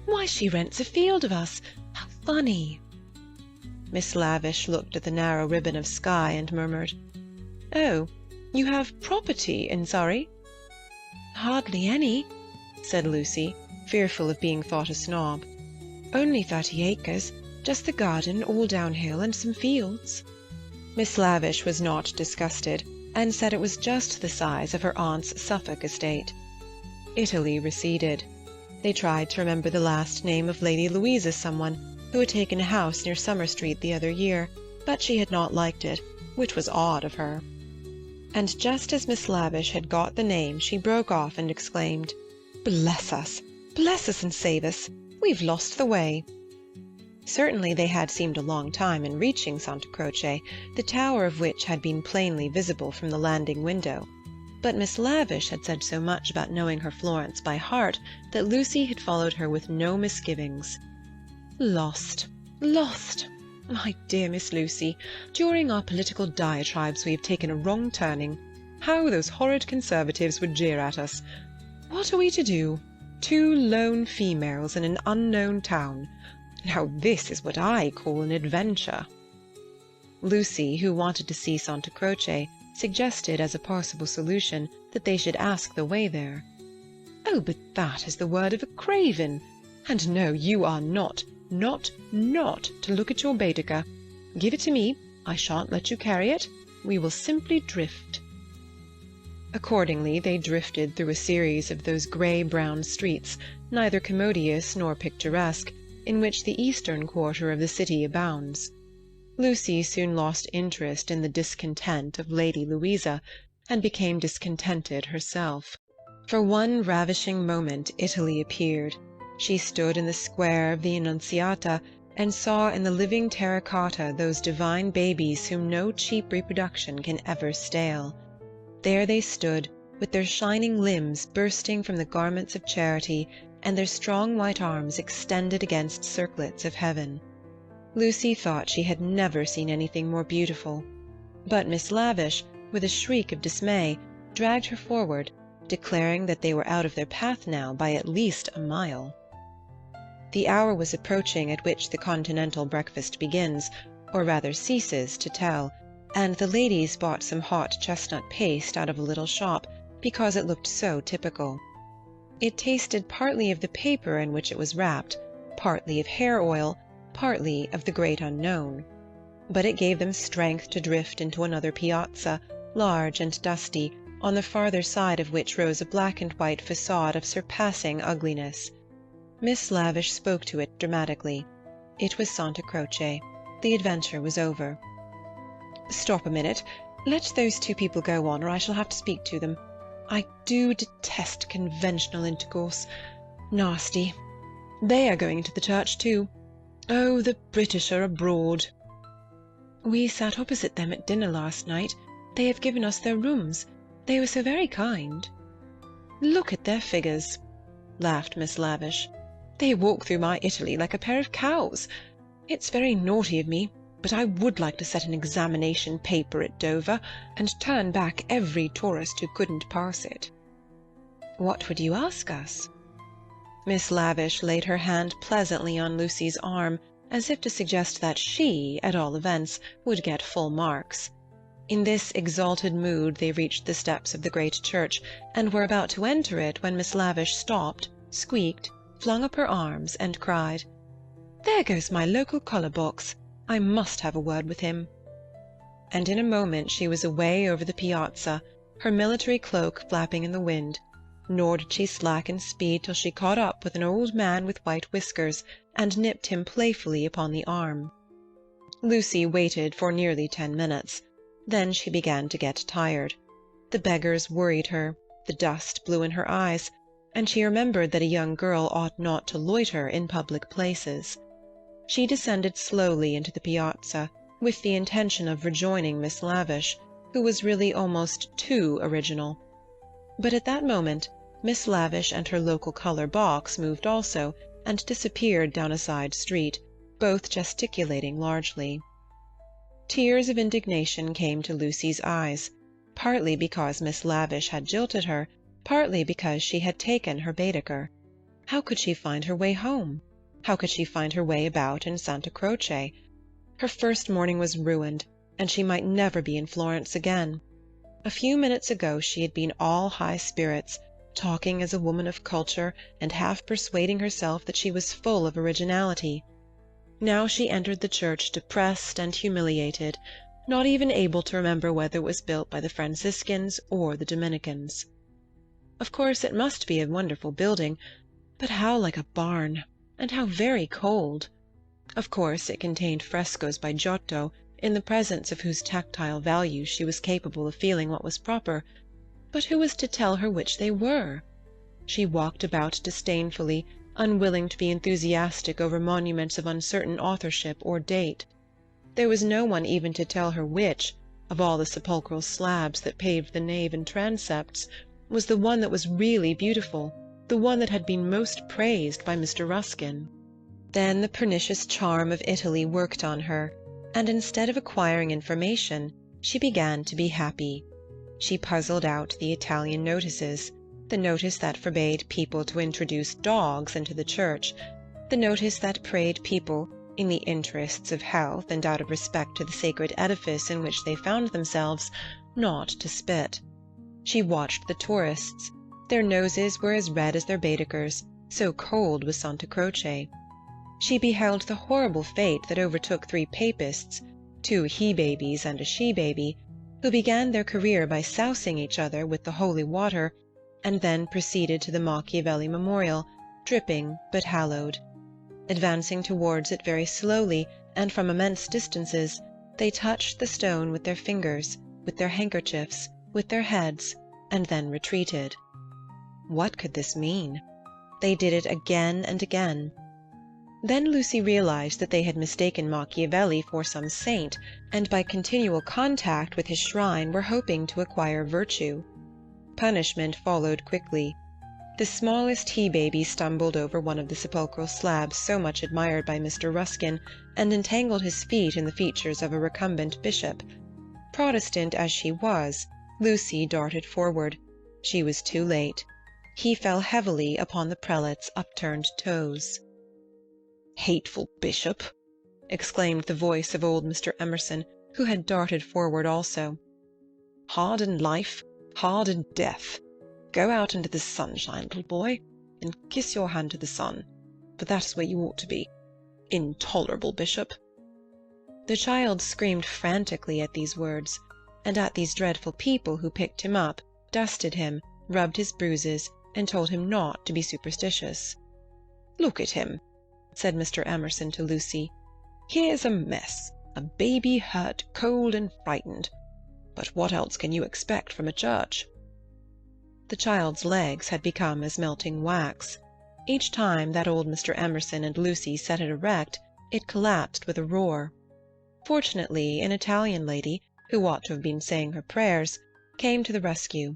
"Why, she rents a field of us. How funny!" Miss Lavish looked at the narrow ribbon of sky and murmured, "Oh, you have property in Surrey?" "Hardly any," said Lucy, fearful of being thought a snob. "Only 30 acres, just the garden, all downhill, and some fields." Miss Lavish was not disgusted, and said it was just the size of her aunt's Suffolk estate. Italy receded. They tried to remember the last name of Lady Louisa someone, who had taken a house near Summer Street the other year, but she had not liked it, which was odd of her. And just as Miss Lavish had got the name, she broke off and exclaimed, Bless us and save us! We've lost the way." Certainly they had seemed a long time in reaching Santa Croce, the tower of which had been plainly visible from the landing window. But Miss Lavish had said so much about knowing her Florence by heart that Lucy had followed her with no misgivings. Lost! My dear Miss Lucy, during our political diatribes we have taken a wrong turning. How those horrid Conservatives would jeer at us! What are we to do? 2 lone females in an unknown town. Now this is what I call an adventure." Lucy, who wanted to see Santa Croce, suggested as a possible solution that they should ask the way there. "Oh, but that is the word of a craven. And no, you are not to look at your Baedeker. Give it to me. I shan't let you carry it. We will simply drift." Accordingly they drifted through a series of those grey-brown streets, neither commodious nor picturesque, in which the eastern quarter of the city abounds. Lucy soon lost interest in the discontent of Lady Louisa, and became discontented herself. For one ravishing moment Italy appeared. She stood in the square of the Annunziata, and saw in the living terracotta those divine babies whom no cheap reproduction can ever stale. There they stood, with their shining limbs bursting from the garments of charity, and their strong white arms extended against circlets of heaven. Lucy thought she had never seen anything more beautiful. But Miss Lavish, with a shriek of dismay, dragged her forward, declaring that they were out of their path now by at least a mile. The hour was approaching at which the continental breakfast begins, or rather ceases to tell, and the ladies bought some hot chestnut paste out of a little shop, because it looked so typical. It tasted partly of the paper in which it was wrapped, partly of hair oil, partly of the great unknown. But it gave them strength to drift into another piazza, large and dusty, on the farther side of which rose a black and white facade of surpassing ugliness. Miss Lavish spoke to it dramatically. It was Santa Croce. The adventure was over. "Stop a minute. Let those 2 people go on, or I shall have to speak to them. I do detest conventional intercourse. Nasty. They are going into the church too. Oh, the British are abroad." "We sat opposite them at dinner last night. They have given us their rooms. They were so very kind." "Look at their figures," laughed Miss Lavish. "They walk through my Italy like a pair of cows. It's very naughty of me, but I would like to set an examination paper at Dover, and turn back every tourist who couldn't pass it." "What would you ask us?" Miss Lavish laid her hand pleasantly on Lucy's arm, as if to suggest that she, at all events, would get full marks. In this exalted mood they reached the steps of the great church, and were about to enter it when Miss Lavish stopped, squeaked, flung up her arms, and cried, "There goes my local colour-box. I must have a word with him." And in a moment she was away over the piazza, her military cloak flapping in the wind, nor did she slacken speed till she caught up with an old man with white whiskers, and nipped him playfully upon the arm. Lucy waited for nearly 10 minutes. Then she began to get tired. The beggars worried her, the dust blew in her eyes, and she remembered that a young girl ought not to loiter in public places. She descended slowly into the piazza, with the intention of rejoining Miss Lavish, who was really almost too original. But at that moment Miss Lavish and her local colour-box moved also, and disappeared down a side street, both gesticulating largely. Tears of indignation came to Lucy's eyes, partly because Miss Lavish had jilted her, partly because she had taken her Baedeker. How could she find her way home? How could she find her way about in Santa Croce? Her first morning was ruined, and she might never be in Florence again. A few minutes ago she had been all high spirits, talking as a woman of culture, and half persuading herself that she was full of originality. Now she entered the church depressed and humiliated, not even able to remember whether it was built by the Franciscans or the Dominicans. Of course it must be a wonderful building, but how like a barn, and how very cold! Of course it contained frescoes by Giotto, in the presence of whose tactile values she was capable of feeling what was proper, but who was to tell her which they were? She walked about disdainfully, unwilling to be enthusiastic over monuments of uncertain authorship or date. There was no one even to tell her which, of all the sepulchral slabs that paved the nave and transepts, was the one that was really beautiful, the one that had been most praised by Mr. Ruskin. Then the pernicious charm of Italy worked on her, and instead of acquiring information, she began to be happy. She puzzled out the Italian notices, the notice that forbade people to introduce dogs into the church, the notice that prayed people, in the interests of health and out of respect to the sacred edifice in which they found themselves, not to spit. She watched the tourists. Their noses were as red as their Baedekers, so cold was Santa Croce. She beheld the horrible fate that overtook 3 papists, 2 he-babies and a she-baby, who began their career by sousing each other with the holy water, and then proceeded to the Machiavelli memorial, dripping but hallowed. Advancing towards it very slowly, and from immense distances, they touched the stone with their fingers, with their handkerchiefs, with their heads, and then retreated. What could this mean? They did it again and again. Then Lucy realized that they had mistaken Machiavelli for some saint, and by continual contact with his shrine were hoping to acquire virtue. Punishment followed quickly. The smallest he-baby stumbled over one of the sepulchral slabs so much admired by Mr. Ruskin, and entangled his feet in the features of a recumbent bishop. Protestant as she was, Lucy darted forward. She was too late. He fell heavily upon the prelate's upturned toes. "Hateful bishop!" exclaimed the voice of old Mr. Emerson, who had darted forward also. "Hard in life, hard in death. Go out into the sunshine, little boy, and kiss your hand to the sun, for that is where you ought to be. Intolerable bishop!" The child screamed frantically at these words, and at these dreadful people who picked him up, dusted him, rubbed his bruises, and told him not to be superstitious. "Look at him," said Mr. Emerson to Lucy. "Here's a mess, a baby hurt, cold, and frightened. But what else can you expect from a church?" The child's legs had become as melting wax. Each time that old Mr. Emerson and Lucy set it erect, it collapsed with a roar. Fortunately, an Italian lady, who ought to have been saying her prayers, came to the rescue.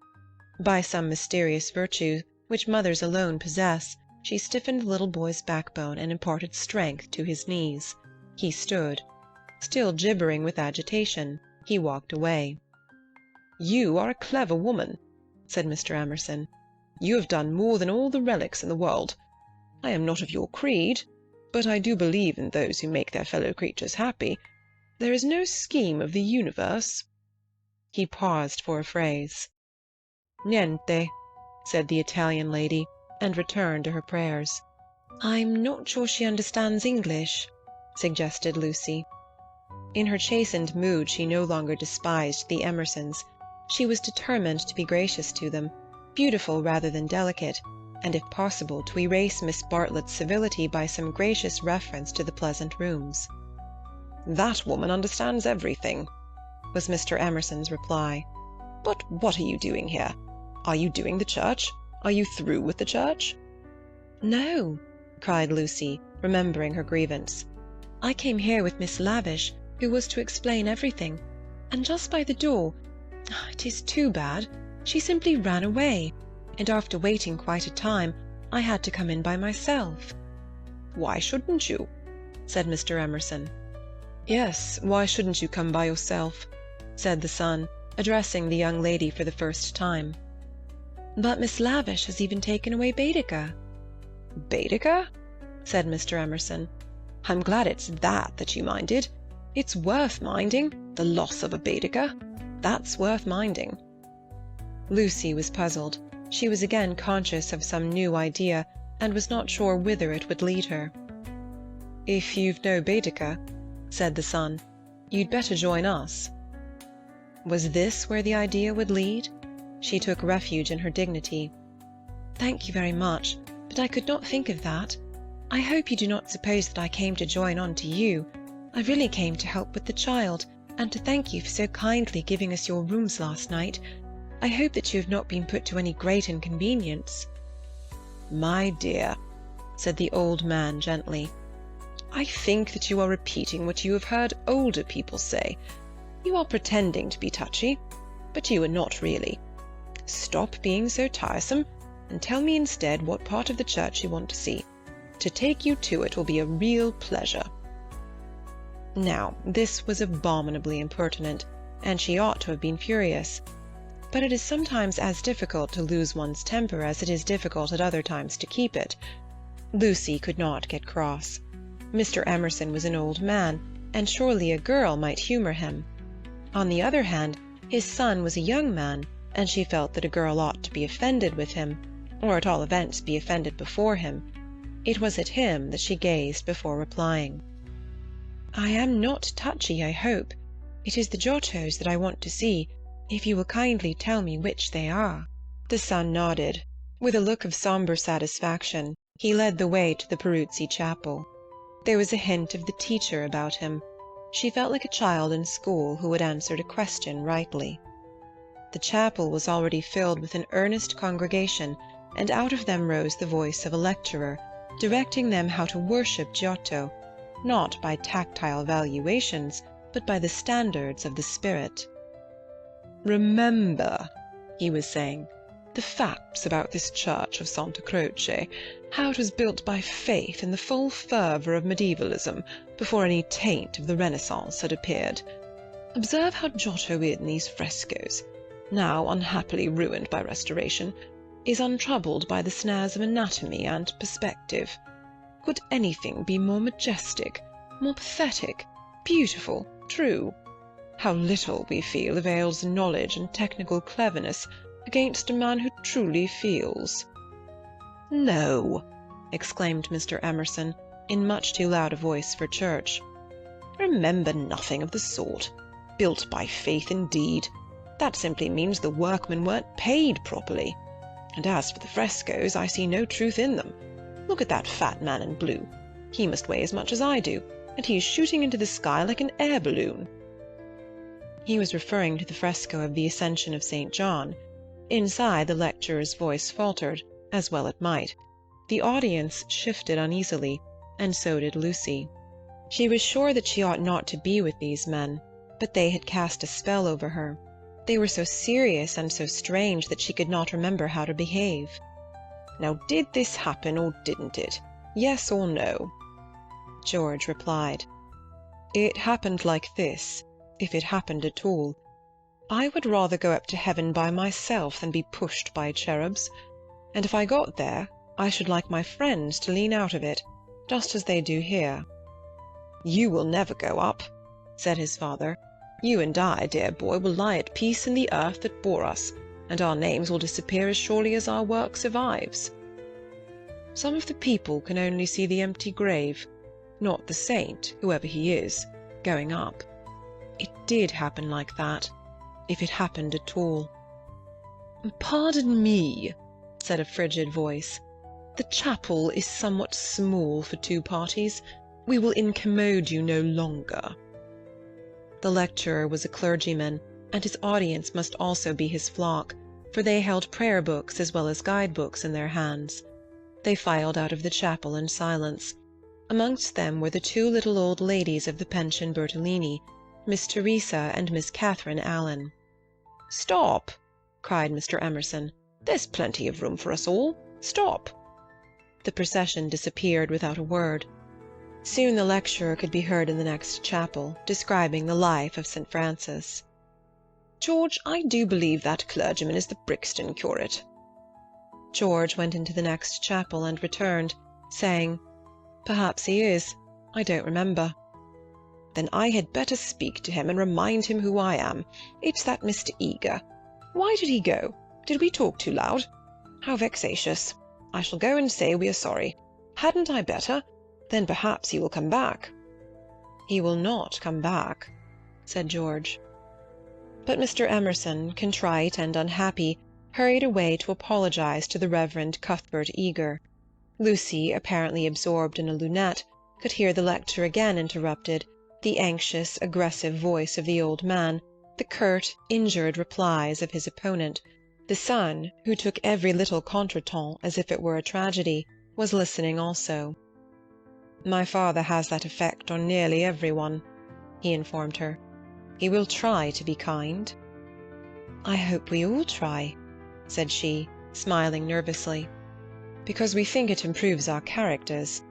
By some mysterious virtue, which mothers alone possess, she stiffened the little boy's backbone and imparted strength to his knees. He stood. Still gibbering with agitation, he walked away. "You are a clever woman," said Mr. Emerson. "You have done more than all the relics in the world. I am not of your creed, but I do believe in those who make their fellow creatures happy. There is no scheme of the universe—" He paused for a phrase. "Niente," said the Italian lady, and returned to her prayers. "I'm not sure she understands English," suggested Lucy. In her chastened mood she no longer despised the Emersons. She was determined to be gracious to them, beautiful rather than delicate, and if possible to erase Miss Bartlett's civility by some gracious reference to the pleasant rooms. "That woman understands everything," was Mr. Emerson's reply. "But what are you doing here? Are you doing the church? Are you through with the church?" "No," cried Lucy, remembering her grievance. "I came here with Miss Lavish, who was to explain everything, and just by the door, it is too bad, she simply ran away, and after waiting quite a time, I had to come in by myself." "Why shouldn't you?" said Mr. Emerson. "Yes, why shouldn't you come by yourself?" said the son, addressing the young lady for the first time. "But Miss Lavish has even taken away Baedeker." "Baedeker?" said Mr. Emerson. "I'm glad it's that you minded. It's worth minding, the loss of a Baedeker. That's worth minding." Lucy was puzzled. She was again conscious of some new idea, and was not sure whither it would lead her. "If you've no Baedeker," said the son, "you'd better join us." Was this where the idea would lead? She took refuge in her dignity. "Thank you very much, but but I could not think of that. I hope you do not suppose that I came to join on to you. I really came to help with the child, and to thank you for so kindly giving us your rooms last night. I hope that you have not been put to any great inconvenience." "My dear," said the old man gently, "I think that you are repeating what you have heard older people say. You are pretending to be touchy, but you are not really. Stop being so tiresome, and tell me instead what part of the church you want to see. To take you to it will be a real pleasure." Now, this was abominably impertinent, and she ought to have been furious. But it is sometimes as difficult to lose one's temper as it is difficult at other times to keep it. Lucy could not get cross. Mr. Emerson was an old man, and surely a girl might humour him. On the other hand, his son was a young man, and she felt that a girl ought to be offended with him, or at all events be offended before him. It was at him that she gazed before replying. "I am not touchy, I hope. It is the Giottos that I want to see, if you will kindly tell me which they are." The son nodded. With a look of sombre satisfaction, he led the way to the Peruzzi chapel. There was a hint of the teacher about him. She felt like a child in school who had answered a question rightly. The chapel was already filled with an earnest congregation, and out of them rose the voice of a lecturer, directing them how to worship Giotto, not by tactile valuations, but by the standards of the spirit. "Remember," he was saying, "the facts about this church of Santa Croce, how it was built by faith in the full fervour of medievalism, before any taint of the Renaissance had appeared. Observe how Giotto in these frescoes, now unhappily ruined by restoration, is untroubled by the snares of anatomy and perspective. Could anything be more majestic, more pathetic, beautiful, true? How little, we feel, avails knowledge and technical cleverness against a man who truly feels." "No," exclaimed Mr. Emerson, in much too loud a voice for church. "Remember nothing of the sort. Built by faith indeed. That simply means the workmen weren't paid properly. And as for the frescoes, I see no truth in them. Look at that fat man in blue. He must weigh as much as I do, and he is shooting into the sky like an air balloon." He was referring to the fresco of the Ascension of St. John. Inside, the lecturer's voice faltered, as well it might. The audience shifted uneasily, and so did Lucy. She was sure that she ought not to be with these men, but they had cast a spell over her. They were so serious and so strange that she could not remember how to behave. "Now, did this happen, or didn't it? Yes or no?" George replied, "It happened like this, if it happened at all. I would rather go up to heaven by myself than be pushed by cherubs, and if I got there, I should like my friends to lean out of it, just as they do here." "You will never go up," said his father. "You and I, dear boy, will lie at peace in the earth that bore us, and our names will disappear as surely as our work survives. Some of the people can only see the empty grave, not the saint, whoever he is, going up. It did happen like that, if it happened at all." "Pardon me," said a frigid voice. "The chapel is somewhat small for two parties. We will incommode you no longer." The lecturer was a clergyman, and his audience must also be his flock, for they held prayer books as well as guide-books in their hands. They filed out of the chapel in silence. Amongst them were the two little old ladies of the Pension Bertolini, Miss Teresa and Miss Catherine Allen. "Stop!" cried Mr. Emerson. "There's plenty of room for us all. Stop!" The procession disappeared without a word. Soon the lecturer could be heard in the next chapel, describing the life of St. Francis. "George, I do believe that clergyman is the Brixton curate." George went into the next chapel and returned, saying, "Perhaps he is. I don't remember." "Then I had better speak to him and remind him who I am. It's that Mr. Eager. Why did he go? Did we talk too loud? How vexatious. I shall go and say we are sorry. Hadn't I better? Then perhaps he will come back." "He will not come back," said George. But Mr. Emerson, contrite and unhappy, hurried away to apologize to the Reverend Cuthbert Eager. Lucy, apparently absorbed in a lunette, could hear the lecture again interrupted, the anxious, aggressive voice of the old man, the curt, injured replies of his opponent. The son, who took every little contretemps as if it were a tragedy, was listening also. "My father has that effect on nearly every one," he informed her. "He will try to be kind." "I hope we all try," said she, smiling nervously, "because we think it improves our characters.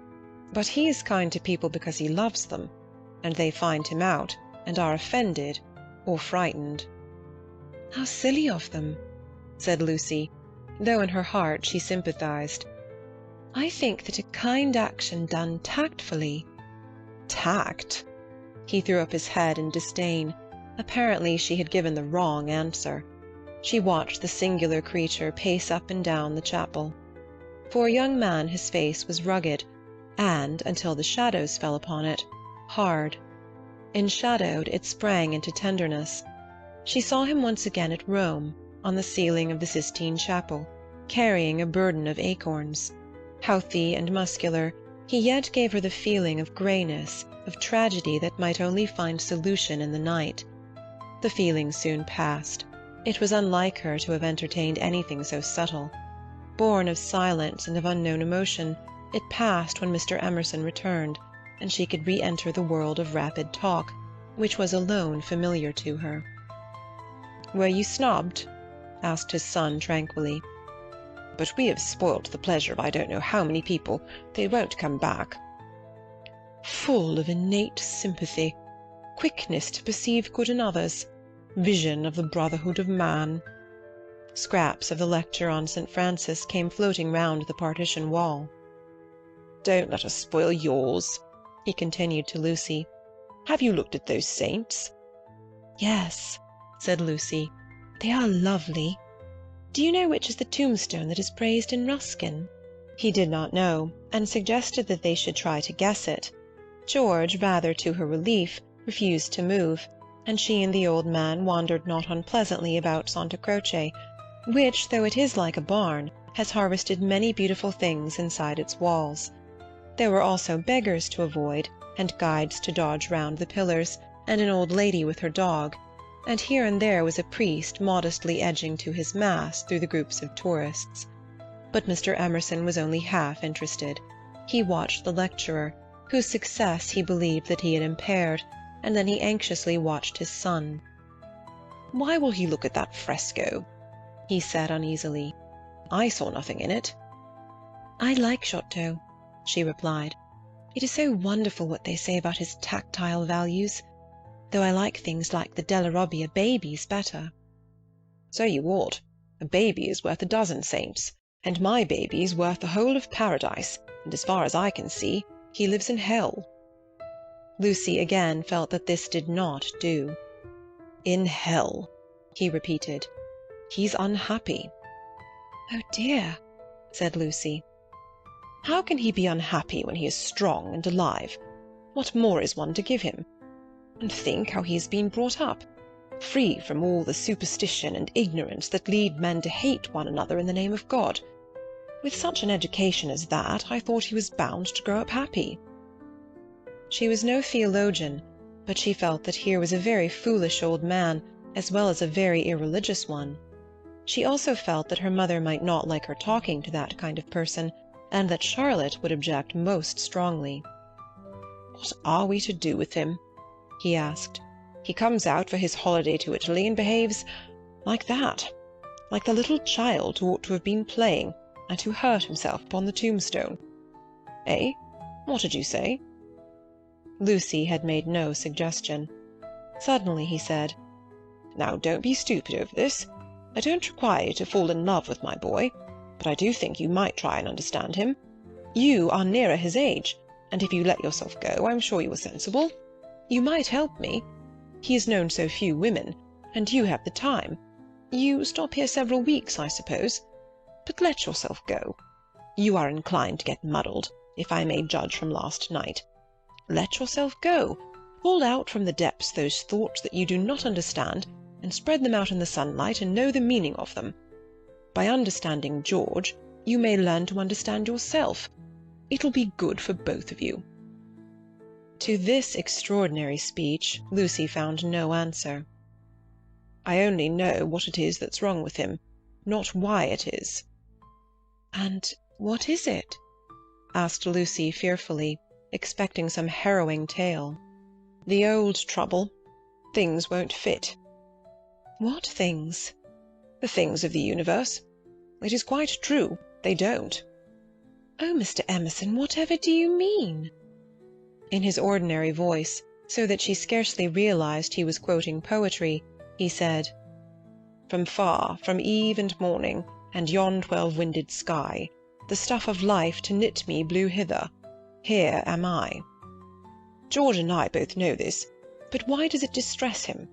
But he is kind to people because he loves them, and they find him out and are offended or frightened." "How silly of them," said Lucy, though in her heart she sympathized. "I think that a kind action done tactfully—" "Tact?" He threw up his head in disdain. Apparently she had given the wrong answer. She watched the singular creature pace up and down the chapel. For a young man his face was rugged, and, until the shadows fell upon it, hard. Enshadowed, it sprang into tenderness. She saw him once again at Rome, on the ceiling of the Sistine Chapel, carrying a burden of acorns. Healthy and muscular, he yet gave her the feeling of greyness, of tragedy that might only find solution in the night. The feeling soon passed. It was unlike her to have entertained anything so subtle. Born of silence and of unknown emotion, it passed when Mr. Emerson returned, and she could re-enter the world of rapid talk, which was alone familiar to her. "Were you snubbed?" asked his son tranquilly. "But we have spoilt the pleasure of I don't know how many people. They won't come back." "Full of innate sympathy, quickness to perceive good in others, vision of the brotherhood of man." Scraps of the lecture on St. Francis came floating round the partition wall. "Don't let us spoil yours," he continued to Lucy. "Have you looked at those saints?" "Yes," said Lucy. "They are lovely. Do you know which is the tombstone that is praised in Ruskin?" He did not know, and suggested that they should try to guess it. George, rather to her relief, refused to move, and she and the old man wandered not unpleasantly about Santa Croce, which, though it is like a barn, has harvested many beautiful things inside its walls. There were also beggars to avoid, and guides to dodge round the pillars, and an old lady with her dog, and here and there was a priest modestly edging to his mass through the groups of tourists. But Mr. Emerson was only half interested. He watched the lecturer, whose success he believed that he had impaired, and then he anxiously watched his son. "Why will he look at that fresco?" he said uneasily. "I saw nothing in it." "I like Giotto," she replied. "It is so wonderful what they say about his tactile values, though I like things like the Della Robbia babies better." "So you ought. A baby is worth a dozen saints, and my baby is worth the whole of paradise, and as far as I can see, he lives in hell." Lucy again felt that this did not do. "In hell," he repeated. "He's unhappy." "Oh dear," said Lucy. "How can he be unhappy when he is strong and alive? What more is one to give him? And think how he has been brought up, free from all the superstition and ignorance that lead men to hate one another in the name of God. With such an education as that, I thought he was bound to grow up happy." She was no theologian, but she felt that here was a very foolish old man, as well as a very irreligious one. She also felt that her mother might not like her talking to that kind of person, and that Charlotte would object most strongly. "What are we to do with him?" he asked. "He comes out for his holiday to Italy and behaves like that, like the little child who ought to have been playing, and who hurt himself upon the tombstone. Eh? What did you say?" Lucy had made no suggestion. Suddenly he said, "Now don't be stupid over this. I don't require you to fall in love with my boy, but I do think you might try and understand him. You are nearer his age, and if you let yourself go, I'm sure you are sensible. You might help me. He has known so few women, and you have the time. You stop here several weeks, I suppose. But let yourself go. You are inclined to get muddled, if I may judge from last night. Let yourself go. Pull out from the depths those thoughts that you do not understand, and spread them out in the sunlight and know the meaning of them. By understanding George, you may learn to understand yourself, It'll be good for both of you." To this extraordinary speech Lucy found no answer. "I only know what it is that's wrong with him, not why it is." "And what is it?" asked Lucy fearfully, expecting some harrowing tale. "The old trouble. Things won't fit." "What things?" "The things of the universe. It is quite true, they don't." "Oh, Mr. Emerson, whatever do you mean?" In his ordinary voice, so that she scarcely realized he was quoting poetry, he said, "From far, from eve and morning, and yon 12-winded sky, the stuff of life to knit me blew hither. Here am I." George and I both know this, but why does it distress him?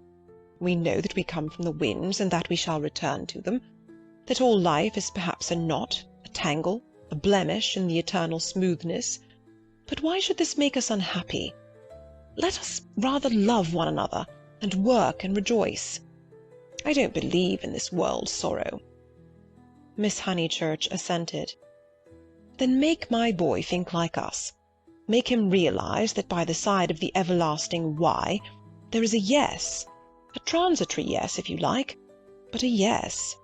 We know that we come from the winds, and that we shall return to them, that all life is perhaps a knot, a tangle, a blemish in the eternal smoothness. But why should this make us unhappy? Let us rather love one another, and work and rejoice. I don't believe in this world sorrow." Miss Honeychurch assented. "Then make my boy think like us. Make him realize that by the side of the everlasting why there is a yes, a transitory yes, if you like, but a yes."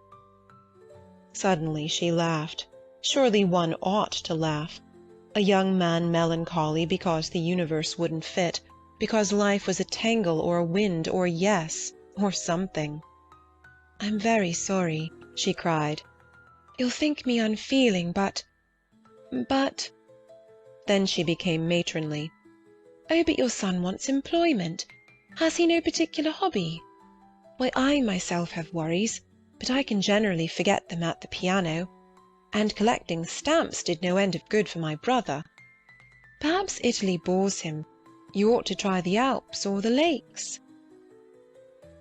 Suddenly she laughed. Surely one ought to laugh. A young man melancholy because the universe wouldn't fit, because life was a tangle or a wind or a yes, or something. "I'm very sorry," she cried. "You'll think me unfeeling, but— Then she became matronly. "Oh, but your son wants employment. Has he no particular hobby? Why, I myself have worries, but I can generally forget them at the piano. And collecting stamps did no end of good for my brother. Perhaps Italy bores him. You ought to try the Alps or the lakes."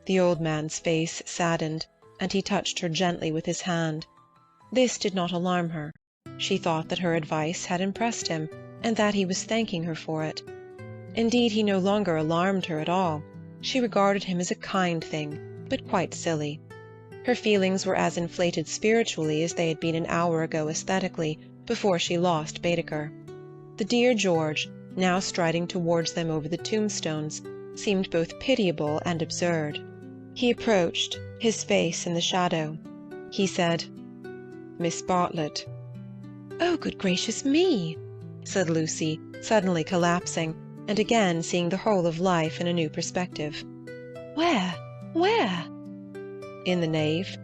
The old man's face saddened, and he touched her gently with his hand. This did not alarm her. She thought that her advice had impressed him, and that he was thanking her for it. Indeed, he no longer alarmed her at all. She regarded him as a kind thing, but quite silly. Her feelings were as inflated spiritually as they had been an hour ago aesthetically, before she lost Baedeker. The dear George, now striding towards them over the tombstones, seemed both pitiable and absurd. He approached, his face in the shadow. He said, "Miss Bartlett." "Oh, good gracious me!" said Lucy, suddenly collapsing, and again seeing the whole of life in a new perspective. "Where? Where?" "In the nave."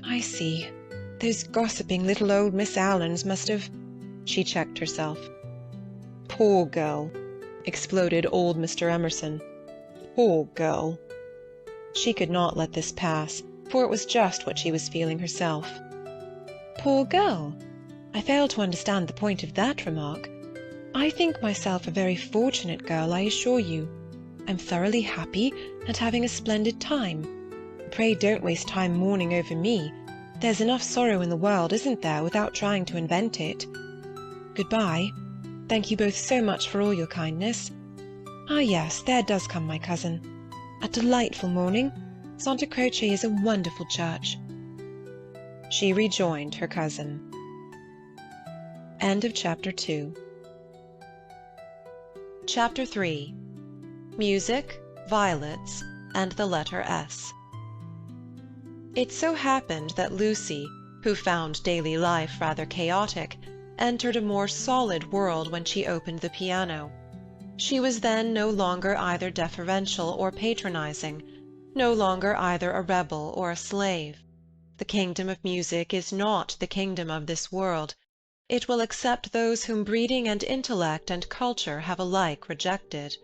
"I see. Those gossiping little old Miss Allens must have—" She checked herself. "Poor girl!" exploded old Mr. Emerson. "Poor girl!" She could not let this pass, for it was just what she was feeling herself. "Poor girl? I fail to understand the point of that remark. I think myself a very fortunate girl, I assure you. I'm thoroughly happy, and having a splendid time. Pray don't waste time mourning over me. There's enough sorrow in the world, isn't there, without trying to invent it? Good-bye. Thank you both so much for all your kindness. Ah, yes, there does come my cousin. A delightful morning. Santa Croce is a wonderful church." She rejoined her cousin. End of Chapter 2. Chapter 3. Music, Violets, and the Letter S. It so happened that Lucy, who found daily life rather chaotic, entered a more solid world when she opened the piano. She was then no longer either deferential or patronizing, no longer either a rebel or a slave. The kingdom of music is not the kingdom of this world. It will accept those whom breeding and intellect and culture have alike rejected.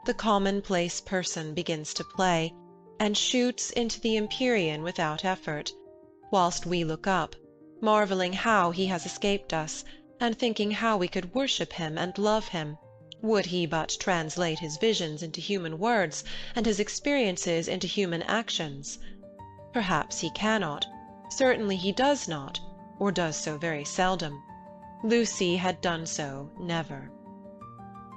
The commonplace person begins to play, and shoots into the empyrean without effort, whilst we look up, marvelling how he has escaped us, and thinking how we could worship him and love him, would he but translate his visions into human words, and his experiences into human actions. Perhaps he cannot, certainly he does not, or does so very seldom. Lucy had done so never.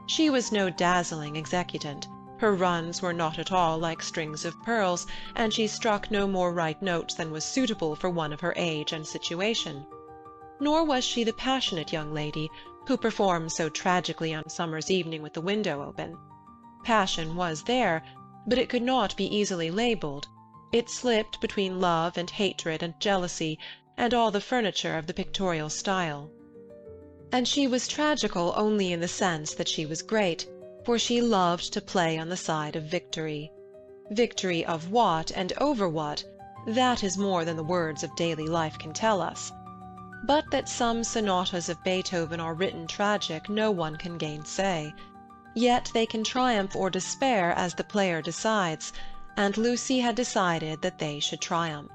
She was no dazzling executant. Her runs were not at all like strings of pearls, and she struck no more right notes than was suitable for one of her age and situation. Nor was she the passionate young lady who performs so tragically on a summer's evening with the window open. Passion was there, but it could not be easily labelled. It slipped between love and hatred and jealousy and all the furniture of the pictorial style. And she was tragical only in the sense that she was great, for she loved to play on the side of victory. Victory of what and over what, that is more than the words of daily life can tell us. But that some sonatas of Beethoven are written tragic no one can gainsay. Yet they can triumph or despair as the player decides, and Lucy had decided that they should triumph.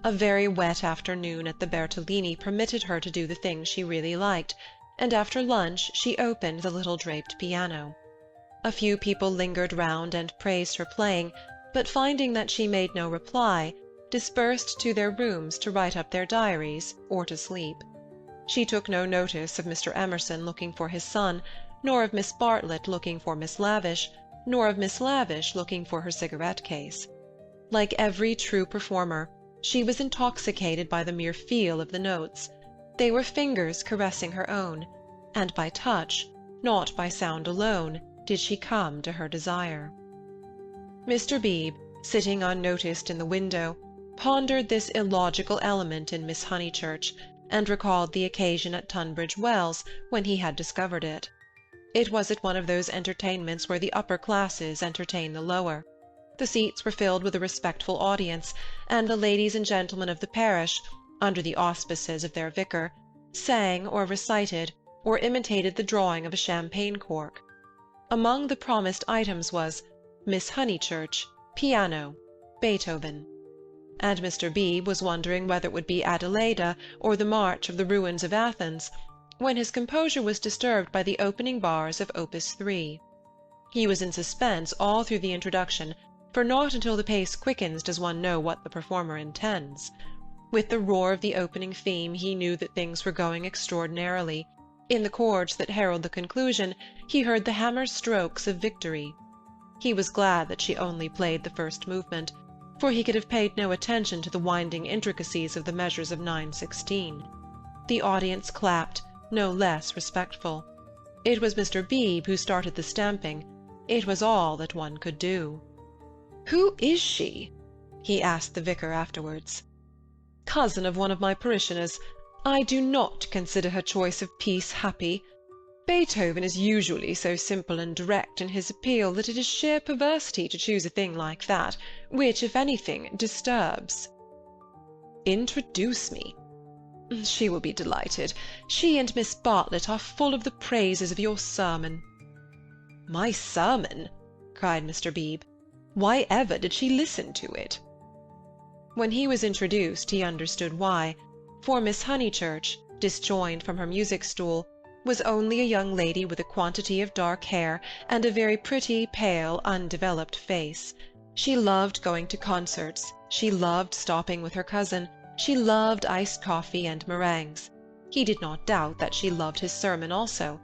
A very wet afternoon at the Bertolini permitted her to do the things she really liked, and after lunch she opened the little draped piano. A few people lingered round and praised her playing, but finding that she made no reply, dispersed to their rooms to write up their diaries or to sleep. She took no notice of Mr. Emerson looking for his son, nor of Miss Bartlett looking for Miss Lavish, nor of Miss Lavish looking for her cigarette-case. Like every true performer, she was intoxicated by the mere feel of the notes. They were fingers caressing her own, and by touch, not by sound alone, did she come to her desire. Mr. Beebe, sitting unnoticed in the window, pondered this illogical element in Miss Honeychurch, and recalled the occasion at Tunbridge Wells when he had discovered it. It was at one of those entertainments where the upper classes entertain the lower. The seats were filled with a respectful audience, and the ladies and gentlemen of the parish, under the auspices of their vicar, sang or recited or imitated the drawing of a champagne cork. Among the promised items was Miss Honeychurch, piano, Beethoven. And Mr. Beebe was wondering whether it would be Adelaida or the March of the Ruins of Athens, when his composure was disturbed by the opening bars of Opus 3. He was in suspense all through the introduction, for not until the pace quickens does one know what the performer intends. With the roar of the opening theme he knew that things were going extraordinarily. In the chords that herald the conclusion he heard the hammer strokes of victory. He was glad that she only played the first movement, for he could have paid no attention to the winding intricacies of the measures of 9/16. The audience clapped, no less respectful. It was Mr. Beebe who started the stamping. It was all that one could do. "Who is she?" he asked the vicar afterwards. "Cousin of one of my parishioners. I do not consider her choice of piece happy. Beethoven is usually so simple and direct in his appeal that it is sheer perversity to choose a thing like that, which, if anything, disturbs." "Introduce me." "She will be delighted. She and Miss Bartlett are full of the praises of your sermon." "My sermon?" cried Mr. Beebe. "Why ever did she listen to it?" When he was introduced he understood why, for Miss Honeychurch, disjoined from her music-stool, was only a young lady with a quantity of dark hair and a very pretty, pale, undeveloped face. She loved going to concerts, she loved stopping with her cousin, she loved iced coffee and meringues. He did not doubt that she loved his sermon also.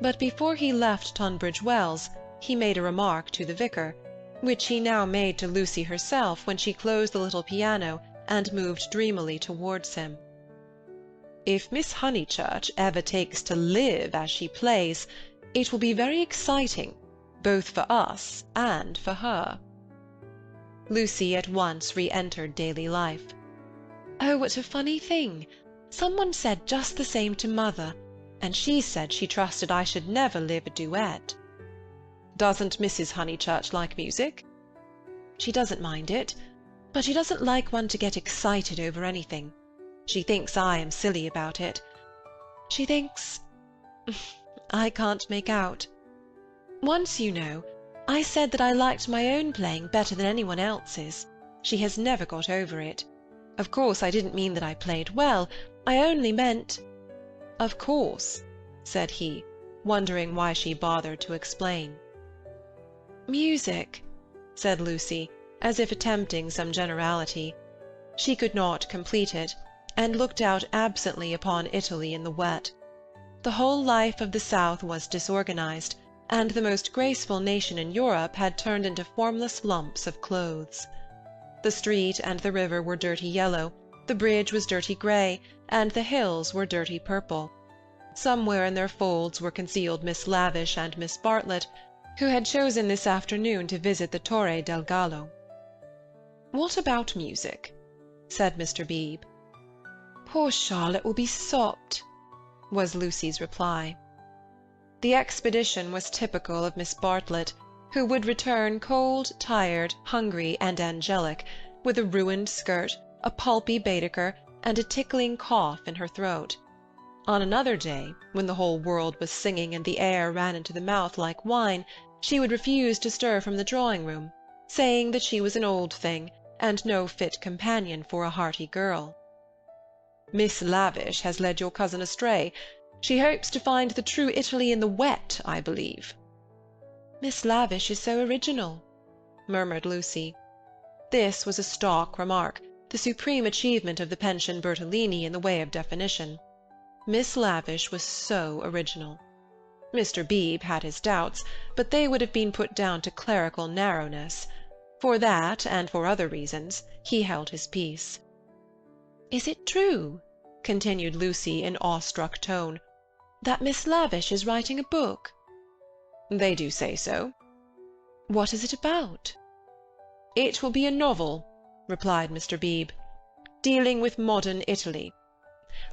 But before he left Tunbridge Wells he made a remark to the vicar, which he now made to Lucy herself when she closed the little piano and moved dreamily towards him. "If Miss Honeychurch ever takes to live as she plays, it will be very exciting, both for us and for her." Lucy at once re-entered daily life. "Oh, what a funny thing! Someone said just the same to mother, and she said she trusted I should never live a duet." "Doesn't Mrs. Honeychurch like music?" "She doesn't mind it, but she doesn't like one to get excited over anything. She thinks I am silly about it. She thinks I can't make out. Once, you know, I said that I liked my own playing better than anyone else's. She has never got over it. Of course I didn't mean that I played well, I only meant—" "Of course," said he, wondering why she bothered to explain. "Music," said Lucy, as if attempting some generality. She could not complete it, and looked out absently upon Italy in the wet. The whole life of the South was disorganized, and the most graceful nation in Europe had turned into formless lumps of clothes. The street and the river were dirty yellow, the bridge was dirty grey, and the hills were dirty purple. Somewhere in their folds were concealed Miss Lavish and Miss Bartlett, who had chosen this afternoon to visit the Torre del Gallo. "What about music?" said Mr. Beebe. "Poor Charlotte will be sopped," was Lucy's reply. The expedition was typical of Miss Bartlett, who would return cold, tired, hungry, and angelic, with a ruined skirt, a pulpy Baedeker, and a tickling cough in her throat. On another day, when the whole world was singing and the air ran into the mouth like wine, she would refuse to stir from the drawing-room, saying that she was an old thing, and no fit companion for a hearty girl. "Miss Lavish has led your cousin astray. She hopes to find the true Italy in the wet, I believe." "Miss Lavish is so original," murmured Lucy. This was a stock remark, the supreme achievement of the Pension Bertolini in the way of definition. Miss Lavish was so original. Mr. Beebe had his doubts, but they would have been put down to clerical narrowness. For that, and for other reasons, he held his peace. "Is it true," continued Lucy in awestruck tone, "that Miss Lavish is writing a book?" "They do say so." "What is it about?" "It will be a novel," replied Mr. Beebe, "dealing with modern Italy.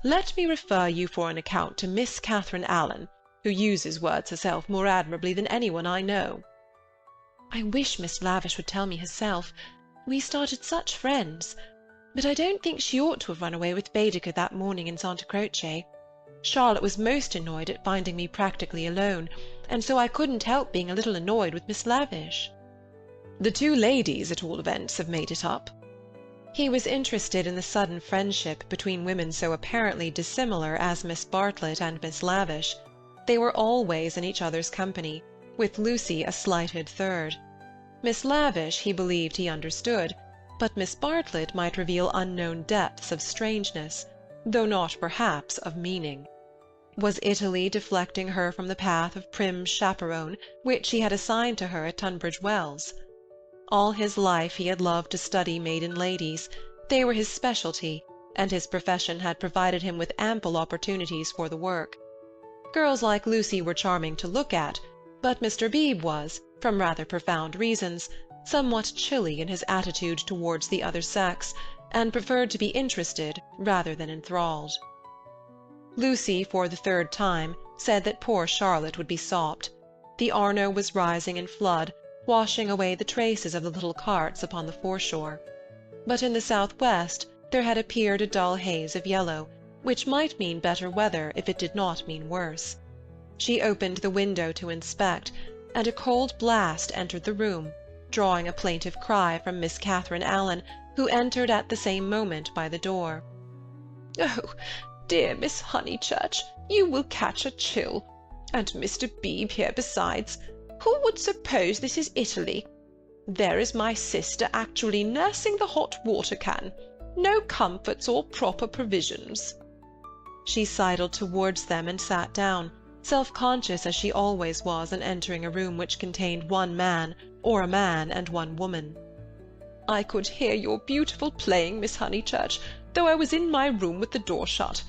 Let me refer you for an account to Miss Catherine Allen, who uses words herself more admirably than anyone I know." "I wish Miss Lavish would tell me herself. We started such friends. But I don't think she ought to have run away with Baedeker that morning in Santa Croce. Charlotte was most annoyed at finding me practically alone, and so I couldn't help being a little annoyed with Miss Lavish." "The two ladies, at all events, have made it up." He was interested in the sudden friendship between women so apparently dissimilar as Miss Bartlett and Miss Lavish. They were always in each other's company, with Lucy a slighted third. Miss Lavish he believed he understood, but Miss Bartlett might reveal unknown depths of strangeness, though not perhaps of meaning. Was Italy deflecting her from the path of prim chaperone which he had assigned to her at Tunbridge Wells? All his life he had loved to study maiden ladies. They were his specialty, and his profession had provided him with ample opportunities for the work. Girls like Lucy were charming to look at, but Mr. Beebe was, from rather profound reasons, somewhat chilly in his attitude towards the other sex, and preferred to be interested rather than enthralled. Lucy, for the third time, said that poor Charlotte would be sopped. The Arno was rising in flood, washing away the traces of the little carts upon the foreshore. But in the south-west there had appeared a dull haze of yellow, which might mean better weather if it did not mean worse. She opened the window to inspect, and a cold blast entered the room, drawing a plaintive cry from Miss Catherine Allen, who entered at the same moment by the door. "Oh, dear Miss Honeychurch, you will catch a chill. And Mr. Beebe here besides. Who would suppose this is Italy? There is my sister actually nursing the hot water can. No comforts or proper provisions." She sidled towards them and sat down, self-conscious as she always was on entering a room which contained one man, or a man and one woman. "I could hear your beautiful playing, Miss Honeychurch, though I was in my room with the door shut.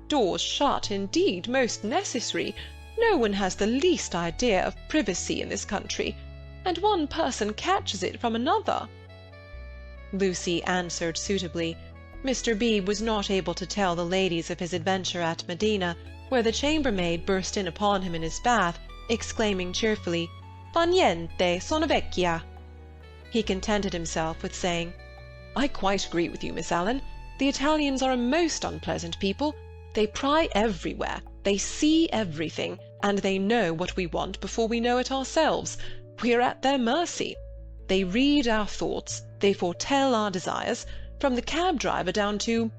Doors shut, indeed, most necessary. No one has the least idea of privacy in this country, and one person catches it from another." Lucy answered suitably. Mr. Beebe was not able to tell the ladies of his adventure at Medina, where the chambermaid burst in upon him in his bath, exclaiming cheerfully, "Fa niente, sono vecchia." He contented himself with saying, "I quite agree with you, Miss Allen. The Italians are a most unpleasant people. They pry everywhere, they see everything, and they know what we want before we know it ourselves. We are at their mercy. They read our thoughts, they foretell our desires. From the cab-driver down to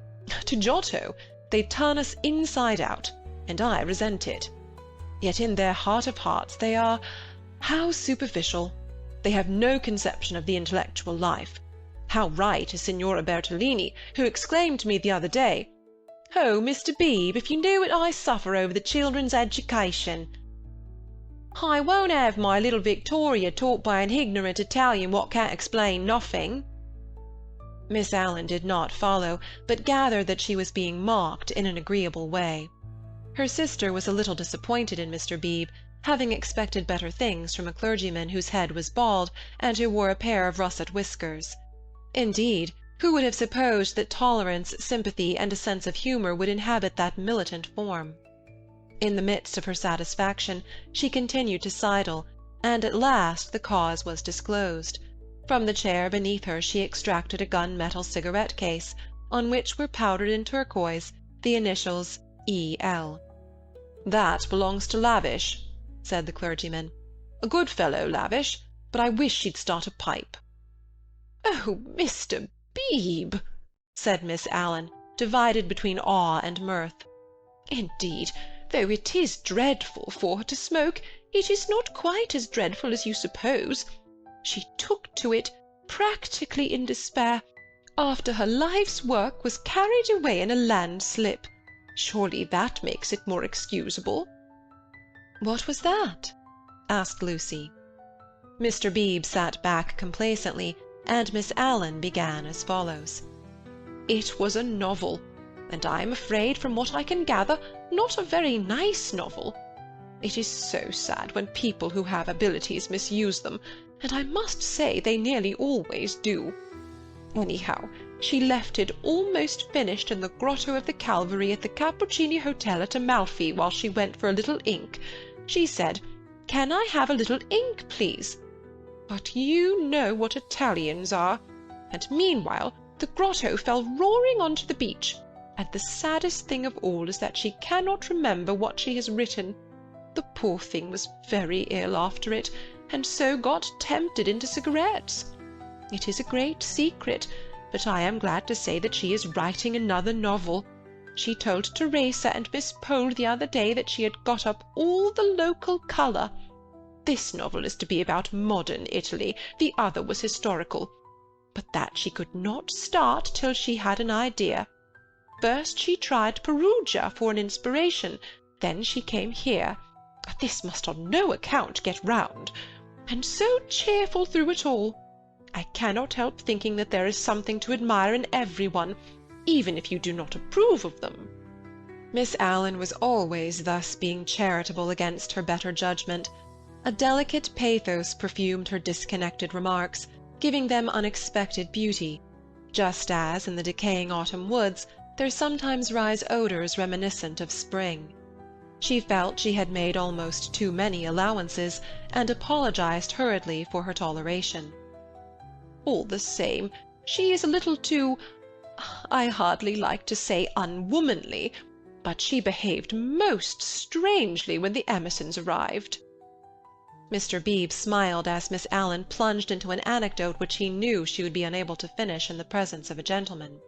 Giotto, they turn us inside out, and I resent it. Yet in their heart of hearts they are, how superficial! They have no conception of the intellectual life. How right is Signora Bertolini, who exclaimed to me the other day, 'Oh, Mr. Beebe, if you knew what I suffer over the children's education!' I won't have my little Victoria taught by an ignorant Italian what can't explain nothing." Miss Allen did not follow, but gathered that she was being mocked in an agreeable way. Her sister was a little disappointed in Mr. Beebe, having expected better things from a clergyman whose head was bald and who wore a pair of russet whiskers. Indeed, who would have supposed that tolerance, sympathy, and a sense of humour would inhabit that militant form? In the midst of her satisfaction, she continued to sidle, and at last the cause was disclosed. From the chair beneath her she extracted a gun-metal cigarette-case, on which were powdered in turquoise the initials E.L. "That belongs to Lavish," said the clergyman. "A good fellow, Lavish, but I wish she'd start a pipe." "Oh, Mr. Beebe!" said Miss Allen, divided between awe and mirth. "Indeed, though it is dreadful for her to smoke, it is not quite as dreadful as you suppose. She took to it, practically in despair, after her life's work was carried away in a landslip. Surely that makes it more excusable." "What was that?" asked Lucy. Mr. Beebe sat back complacently, and Miss Allen began as follows. "It was a novel, and I am afraid, from what I can gather, not a very nice novel. It is so sad when people who have abilities misuse them, and I must say they nearly always do. Anyhow, she left it almost finished in the grotto of the Calvary at the Cappuccini Hotel at Amalfi while she went for a little ink. She said, 'Can I have a little ink, please?' But you know what Italians are. And meanwhile the grotto fell roaring on to the beach, and the saddest thing of all is that she cannot remember what she has written. The poor thing was very ill after it, and so got tempted into cigarettes. It is a great secret, but I am glad to say that she is writing another novel. She told Teresa and Miss Pole the other day that she had got up all the local colour. This novel is to be about modern Italy, the other was historical. But that she could not start till she had an idea. First she tried Perugia for an inspiration, then she came here. This must on no account get round. And so cheerful through it all. I cannot help thinking that there is something to admire in everyone, even if you do not approve of them." Miss Allen was always thus being charitable against her better judgment. A delicate pathos perfumed her disconnected remarks, giving them unexpected beauty, just as in the decaying autumn woods there sometimes rise odours reminiscent of spring. She felt she had made almost too many allowances, and apologized hurriedly for her toleration. "All the same, she is a little too, I hardly like to say unwomanly, but she behaved most strangely when the Emersons arrived." Mr. Beebe smiled as Miss Allen plunged into an anecdote which he knew she would be unable to finish in the presence of a gentleman.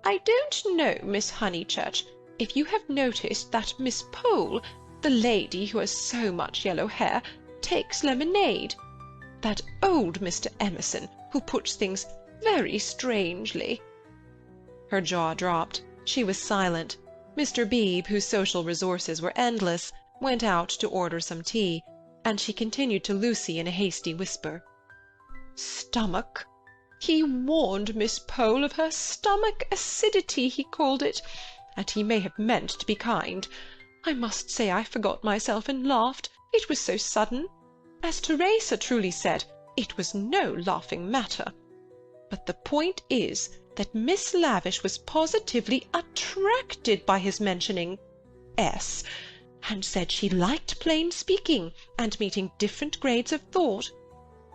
"I don't know, Miss Honeychurch, if you have noticed that Miss Pole, the lady who has so much yellow hair, takes lemonade. That old Mr. Emerson, who puts things very strangely." Her jaw dropped. She was silent. Mr. Beebe, whose social resources were endless, went out to order some tea, and she continued to Lucy in a hasty whisper. "Stomach! He warned Miss Pole of her stomach acidity, he called it, and he may have meant to be kind. I must say I forgot myself and laughed. It was so sudden. As Teresa truly said, it was no laughing matter. But the point is that Miss Lavish was positively attracted by his mentioning S, and said she liked plain speaking and meeting different grades of thought.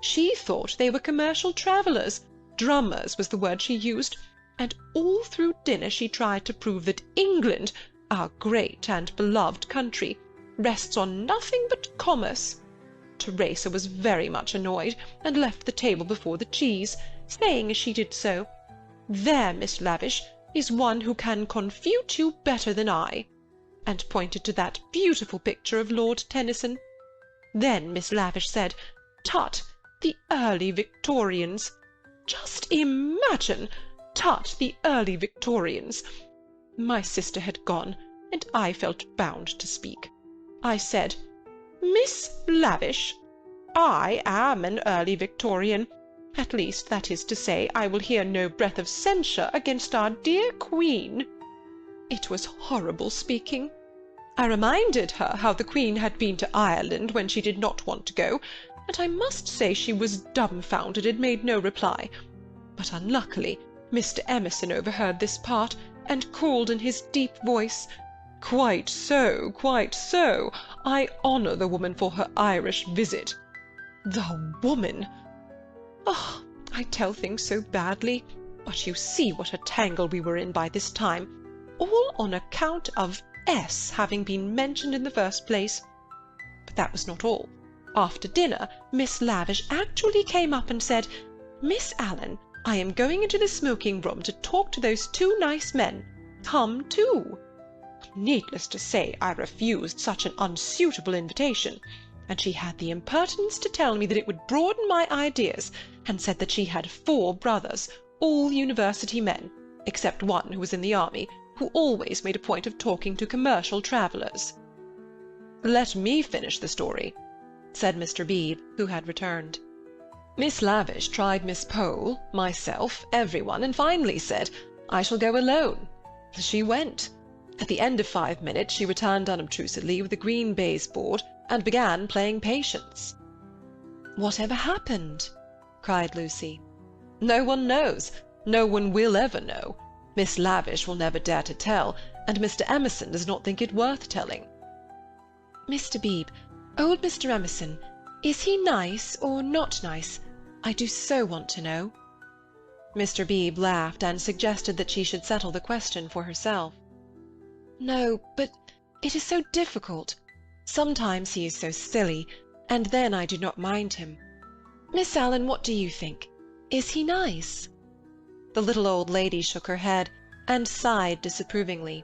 She thought they were commercial travellers, drummers was the word she used, and all through dinner she tried to prove that England, our great and beloved country, rests on nothing but commerce. Teresa was very much annoyed, and left the table before the cheese, saying as she did so, 'There, Miss Lavish, is one who can confute you better than I,' and pointed to that beautiful picture of Lord Tennyson. Then Miss Lavish said, 'Tut, the early Victorians!' Just imagine! Tut, the early Victorians! My sister had gone, and I felt bound to speak. I said, 'Miss Lavish, I am an early Victorian. At least, that is to say, I will hear no breath of censure against our dear Queen.' It was horrible speaking. I reminded her how the Queen had been to Ireland when she did not want to go, and I must say she was dumbfounded and made no reply. But unluckily Mr. Emerson overheard this part, and called in his deep voice, 'Quite so, quite so. I honour the woman for her Irish visit.' The woman! Oh, I tell things so badly, but you see what a tangle we were in by this time, all on account of S having been mentioned in the first place. But that was not all. After dinner, Miss Lavish actually came up and said, 'Miss Allen, I am going into the smoking-room to talk to those two nice men. Come too.' Needless to say, I refused such an unsuitable invitation, and she had the impertinence to tell me that it would broaden my ideas, and said that she had 4 brothers, all university men, except one who was in the army, who always made a point of talking to commercial travellers." "Let me finish the story," said Mr. Beebe, who had returned. "Miss Lavish tried Miss Pole, myself, everyone, and finally said, 'I shall go alone.' She went. At the end of 5 minutes she returned unobtrusively with a green baize board and began playing Patience." "Whatever happened?" cried Lucy. "No one knows. No one will ever know. Miss Lavish will never dare to tell, and Mr. Emerson does not think it worth telling." "Mr. Beebe, old Mr. Emerson, is he nice or not nice? I do so want to know." Mr. Beebe laughed and suggested that she should settle the question for herself. "No, but it is so difficult. Sometimes he is so silly, and then I do not mind him. Miss Allen, what do you think? Is he nice?" The little old lady shook her head, and sighed disapprovingly.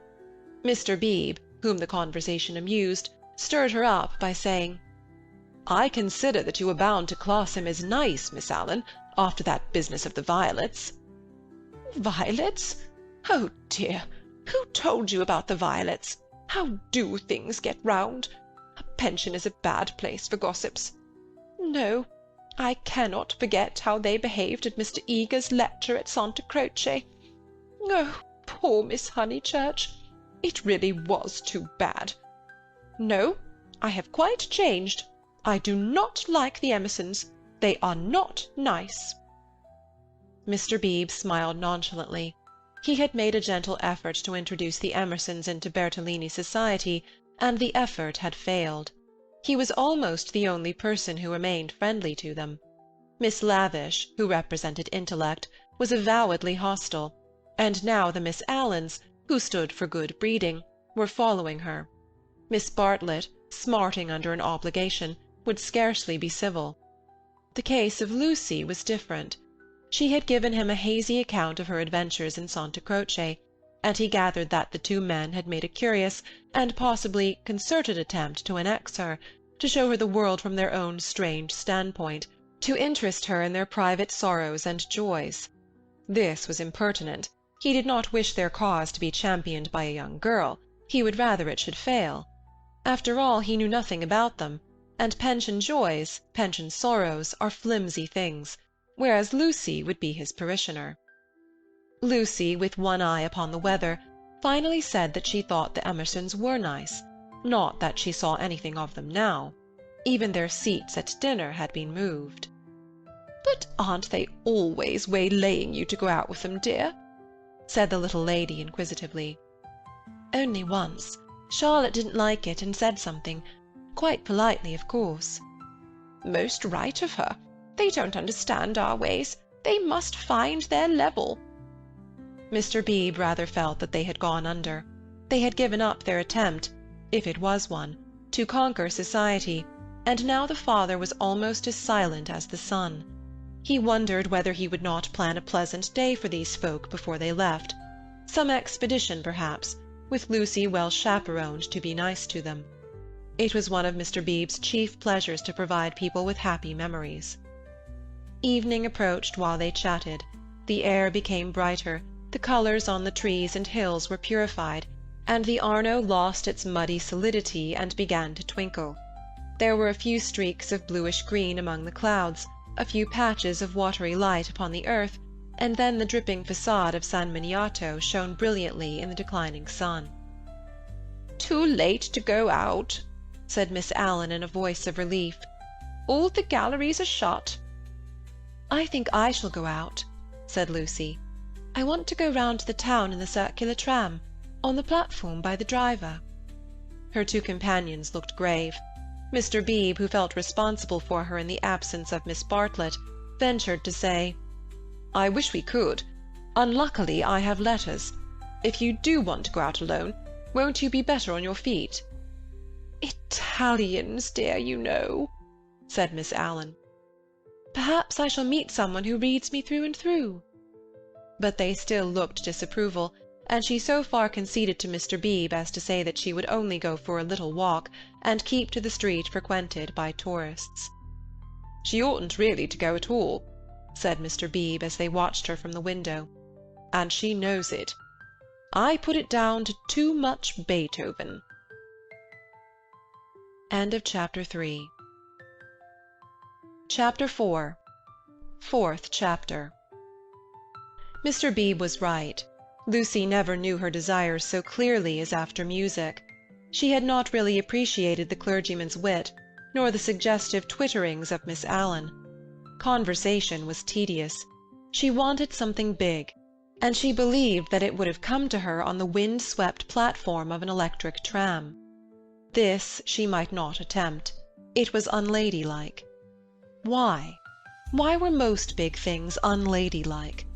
Mr. Beebe, whom the conversation amused, stirred her up by saying, "I consider that you were bound to class him as nice, Miss Allen, after that business of the violets." "Violets? Oh dear! Who told you about the violets? How do things get round? A pension is a bad place for gossips. No, I cannot forget how they behaved at Mr. Eager's lecture at Santa Croce. Oh, poor Miss Honeychurch! It really was too bad. No, I have quite changed. I do not like the Emersons. They are not nice." Mr. Beebe smiled nonchalantly. He had made a gentle effort to introduce the Emersons into Bertolini society, and the effort had failed. He was almost the only person who remained friendly to them. Miss Lavish, who represented intellect, was avowedly hostile, and now the Miss Allens, who stood for good breeding, were following her. Miss Bartlett, smarting under an obligation, would scarcely be civil. The case of Lucy was different. She had given him a hazy account of her adventures in Santa Croce, and he gathered that the 2 men had made a curious, and possibly concerted attempt to annex her, to show her the world from their own strange standpoint, to interest her in their private sorrows and joys. This was impertinent. He did not wish their cause to be championed by a young girl. He would rather it should fail. After all, he knew nothing about them, and pension joys, pension sorrows, are flimsy things, whereas Lucy would be his parishioner. Lucy, with one eye upon the weather, finally said that she thought the Emersons were nice, not that she saw anything of them now. Even their seats at dinner had been moved. "But aren't they always waylaying you to go out with them, dear?" said the little lady inquisitively. "Only once. Charlotte didn't like it and said something. Quite politely, of course." "Most right of her. They don't understand our ways. They must find their level." Mr. Beebe rather felt that they had gone under. They had given up their attempt, if it was one, to conquer society, and now the father was almost as silent as the son. He wondered whether he would not plan a pleasant day for these folk before they left. Some expedition, perhaps, with Lucy well chaperoned to be nice to them. It was one of Mr. Beebe's chief pleasures to provide people with happy memories. Evening approached while they chatted. The air became brighter, the colours on the trees and hills were purified, and the Arno lost its muddy solidity and began to twinkle. There were a few streaks of bluish-green among the clouds, a few patches of watery light upon the earth, and then the dripping façade of San Miniato shone brilliantly in the declining sun. too late to go out," said Miss Allen in a voice of relief. "All the galleries are shut." "I think I shall go out," said Lucy. "I want to go round to the town in the circular tram, on the platform by the driver." Her two companions looked grave. Mr. Beebe, who felt responsible for her in the absence of Miss Bartlett, ventured to say, "I wish we could. Unluckily I have letters. If you do want to go out alone, won't you be better on your feet?" "Italians, dear, you know," said Miss Allen. "Perhaps I shall meet someone who reads me through and through." But they still looked disapproval, and she so far conceded to Mr. Beebe as to say that she would only go for a little walk, and keep to the street frequented by tourists. "She oughtn't really to go at all," said Mr. Beebe as they watched her from the window, "and she knows it. I put it down to too much Beethoven." End of Chapter 3. Chapter 4. Fourth Chapter. Mr. Beebe was right. Lucy never knew her desires so clearly as after music. She had not really appreciated the clergyman's wit, nor the suggestive twitterings of Miss Allen. Conversation was tedious. She wanted something big, and she believed that it would have come to her on the wind-swept platform of an electric tram. This she might not attempt. It was unladylike. Why? Why were most big things unladylike?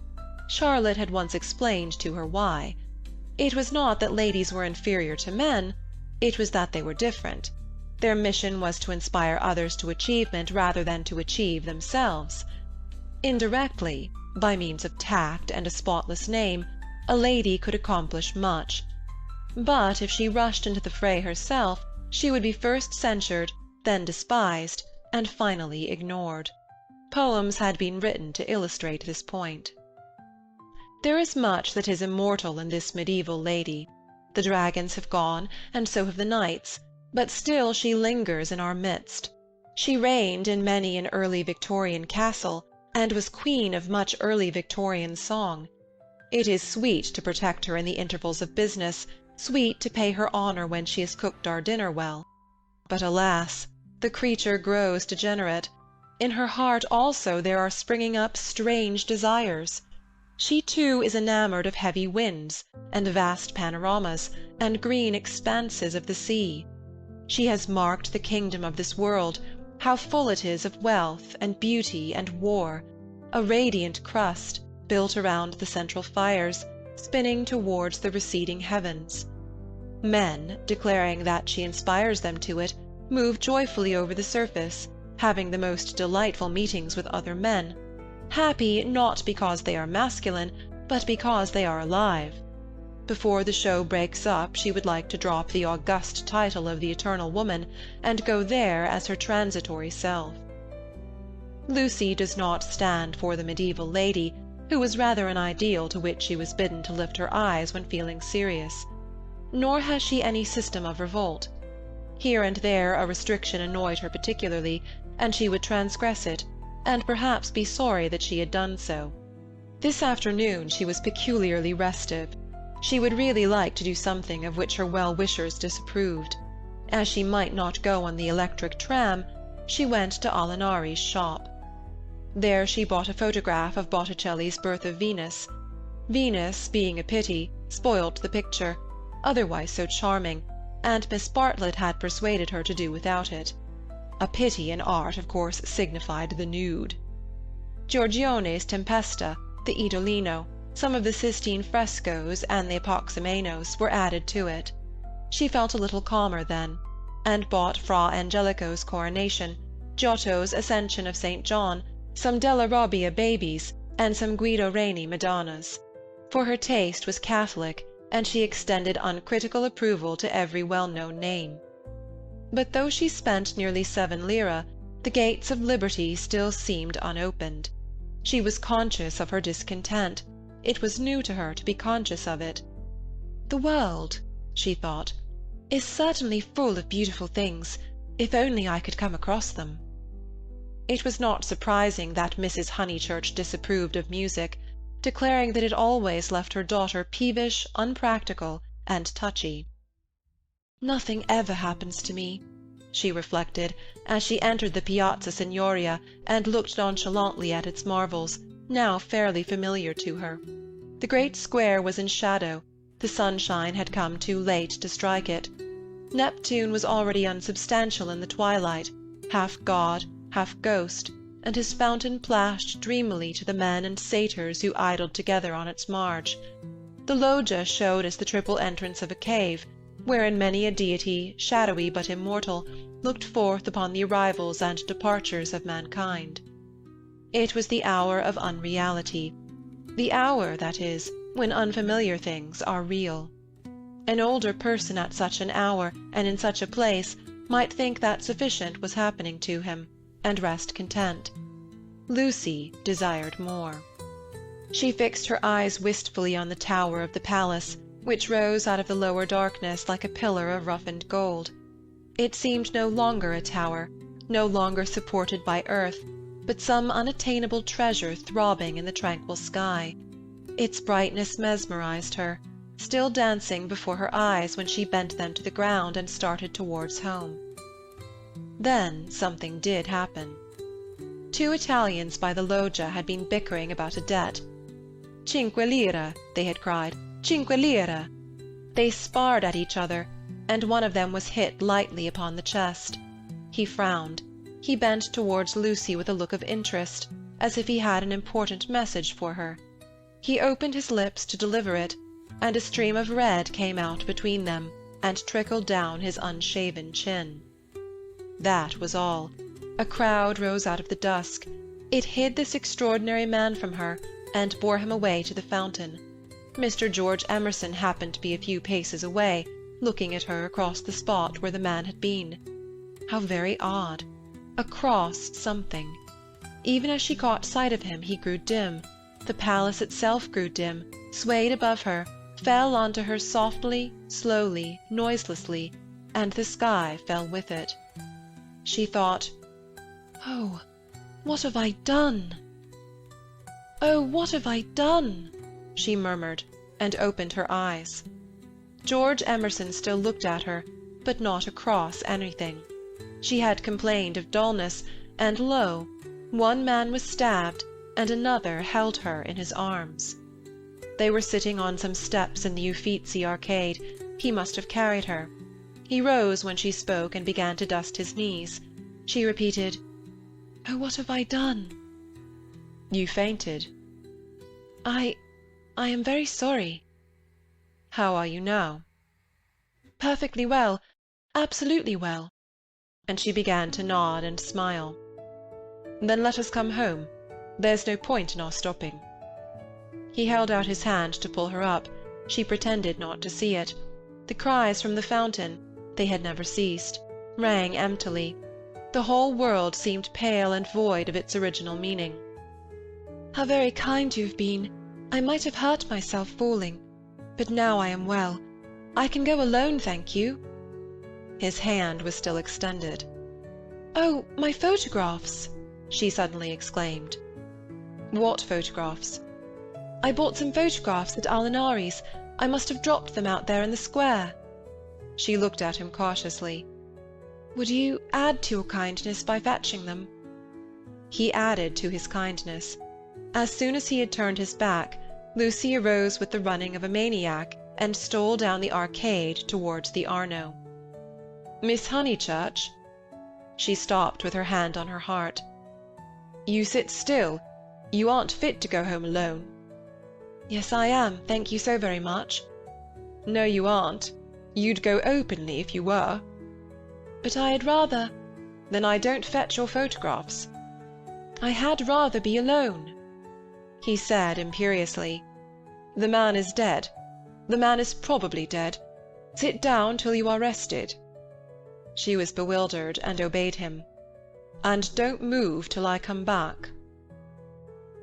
Charlotte had once explained to her why. It was not that ladies were inferior to men, it was that they were different. Their mission was to inspire others to achievement rather than to achieve themselves. Indirectly, by means of tact and a spotless name, a lady could accomplish much. But if she rushed into the fray herself, she would be first censured, then despised, and finally ignored. Poems had been written to illustrate this point. There is much that is immortal in this medieval lady. The dragons have gone, and so have the knights, but still she lingers in our midst. She reigned in many an early Victorian castle, and was queen of much early Victorian song. It is sweet to protect her in the intervals of business, sweet to pay her honour when she has cooked our dinner well. But alas, the creature grows degenerate. In her heart also there are springing up strange desires. She too is enamoured of heavy winds, and vast panoramas, and green expanses of the sea. She has marked the kingdom of this world, how full it is of wealth, and beauty, and war, a radiant crust, built around the central fires, spinning towards the receding heavens. Men, declaring that she inspires them to it, move joyfully over the surface, having the most delightful meetings with other men, happy not because they are masculine, but because they are alive. Before the show breaks up she would like to drop the august title of the Eternal Woman, and go there as her transitory self. Lucy does not stand for the medieval lady, who was rather an ideal to which she was bidden to lift her eyes when feeling serious. Nor has she any system of revolt. Here and there a restriction annoyed her particularly, and she would transgress it, and perhaps be sorry that she had done so. This afternoon she was peculiarly restive. She would really like to do something of which her well-wishers disapproved. As she might not go on the electric tram, she went to Alinari's shop. There she bought a photograph of Botticelli's Birth of Venus. Venus, being a pity, spoilt the picture, otherwise so charming, and Miss Bartlett had persuaded her to do without it. A pity in art of course signified the nude. Giorgione's Tempesta, the Idolino, some of the Sistine frescoes, and the Apoxymenos were added to it. She felt a little calmer then, and bought Fra Angelico's Coronation, Giotto's Ascension of St. John, some Della Robbia babies, and some Guido Reni Madonnas. For her taste was Catholic, and she extended uncritical approval to every well-known name. But though she spent nearly 7 lire, the gates of liberty still seemed unopened. She was conscious of her discontent. It was new to her to be conscious of it. "The world," she thought, "is certainly full of beautiful things, if only I could come across them." It was not surprising that Mrs. Honeychurch disapproved of music, declaring that it always left her daughter peevish, unpractical, and touchy. Nothing ever happens to me, she reflected, as she entered the Piazza Signoria and looked nonchalantly at its marvels, now fairly familiar to her. The great square was in shadow, the sunshine had come too late to strike it. Neptune was already unsubstantial in the twilight, half god, half ghost, and his fountain plashed dreamily to the men and satyrs who idled together on its marge. The loggia showed as the triple entrance of a cave, wherein many a deity, shadowy but immortal, looked forth upon the arrivals and departures of mankind. It was the hour of unreality, the hour, that is, when unfamiliar things are real. An older person at such an hour and in such a place might think that sufficient was happening to him, and rest content. Lucy desired more. She fixed her eyes wistfully on the tower of the palace, which rose out of the lower darkness like a pillar of roughened gold. It seemed no longer a tower, no longer supported by earth, but some unattainable treasure throbbing in the tranquil sky. Its brightness mesmerized her, still dancing before her eyes when she bent them to the ground and started towards home. Then something did happen. 2 Italians by the loggia had been bickering about a debt. "Cinque lire," they had cried, "cinque lire." They sparred at each other, and one of them was hit lightly upon the chest. He frowned. He bent towards Lucy with a look of interest, as if he had an important message for her. He opened his lips to deliver it, and a stream of red came out between them, and trickled down his unshaven chin. That was all. A crowd rose out of the dusk. It hid this extraordinary man from her, and bore him away to the fountain. Mr. George Emerson happened to be a few paces away, looking at her across the spot where the man had been. How very odd! Across something. Even as she caught sight of him, he grew dim. The palace itself grew dim, swayed above her, fell onto her softly, slowly, noiselessly, and the sky fell with it. She thought, "Oh, what have I done? Oh, what have I done?" she murmured, and opened her eyes. George Emerson still looked at her, but not across anything. She had complained of dullness, and lo, one man was stabbed, and another held her in his arms. They were sitting on some steps in the Uffizi arcade. He must have carried her. He rose when she spoke and began to dust his knees. She repeated, "Oh, what have I done?" "You fainted." I am very sorry." "How are you now?" "Perfectly well, absolutely well." And she began to nod and smile. "Then let us come home. There's no point in our stopping." He held out his hand to pull her up. She pretended not to see it. The cries from the fountain, they had never ceased, rang emptily. The whole world seemed pale and void of its original meaning. "How very kind you have been. I might have hurt myself falling. But now I am well. I can go alone, thank you." His hand was still extended. "Oh, my photographs!" she suddenly exclaimed. "What photographs?" "I bought some photographs at Alinari's. I must have dropped them out there in the square." She looked at him cautiously. "Would you add to your kindness by fetching them?" He added to his kindness. As soon as he had turned his back, Lucy arose with the running of a maniac and stole down the arcade towards the Arno. "Miss Honeychurch?" She stopped with her hand on her heart. "You sit still. You aren't fit to go home alone." "Yes, I am, thank you so very much." "No, you aren't. You'd go openly if you were." "But I had rather—" "Then I don't fetch your photographs." "I had rather be alone." He said imperiously, "The man is dead. The man is probably dead. Sit down till you are rested." She was bewildered and obeyed him. "And don't move till I come back."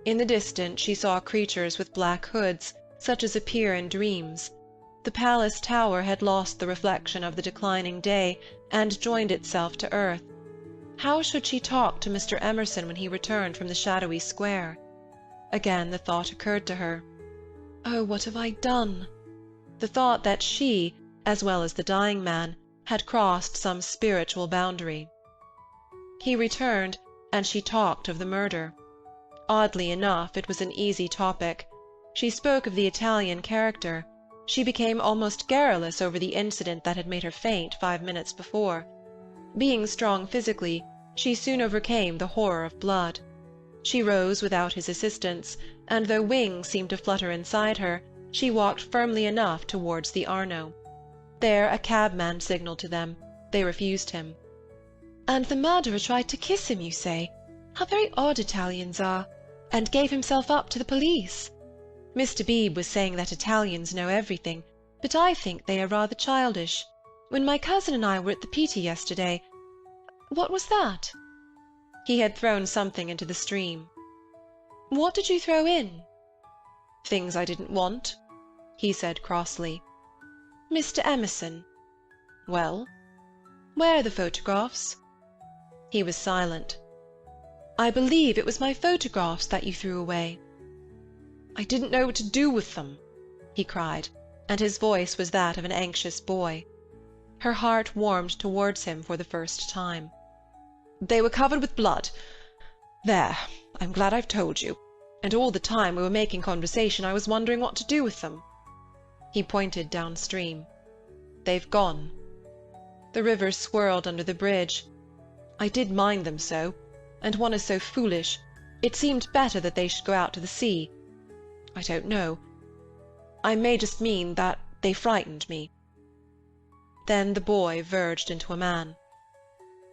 In the distance she saw creatures with black hoods, such as appear in dreams. The palace tower had lost the reflection of the declining day, and joined itself to earth. How should she talk to Mr. Emerson when he returned from the shadowy square? Again the thought occurred to her. Oh, what have I done? The thought that she, as well as the dying man, had crossed some spiritual boundary. He returned, and she talked of the murder. Oddly enough, it was an easy topic. She spoke of the Italian character. She became almost garrulous over the incident that had made her faint 5 minutes before. Being strong physically, she soon overcame the horror of blood. She rose without his assistance, and though wings seemed to flutter inside her, she walked firmly enough towards the Arno. There a cabman signalled to them. They refused him. "And the murderer tried to kiss him, you say? How very odd Italians are! And gave himself up to the police. Mr. Beebe was saying that Italians know everything, but I think they are rather childish. When my cousin and I were at the Pitti yesterday— What was that?" He had thrown something into the stream. "What did you throw in?" "Things I didn't want," he said crossly. "Mr. Emerson." "Well?" "Where are the photographs?" He was silent. "I believe it was my photographs that you threw away." "I didn't know what to do with them," he cried, and his voice was that of an anxious boy. Her heart warmed towards him for the first time. "They were covered with blood. There, I'm glad I've told you. And all the time we were making conversation I was wondering what to do with them." He pointed downstream. "They've gone." The river swirled under the bridge. "I did mind them so, and one is so foolish. It seemed better that they should go out to the sea. I don't know. I may just mean that they frightened me." Then the boy verged into a man.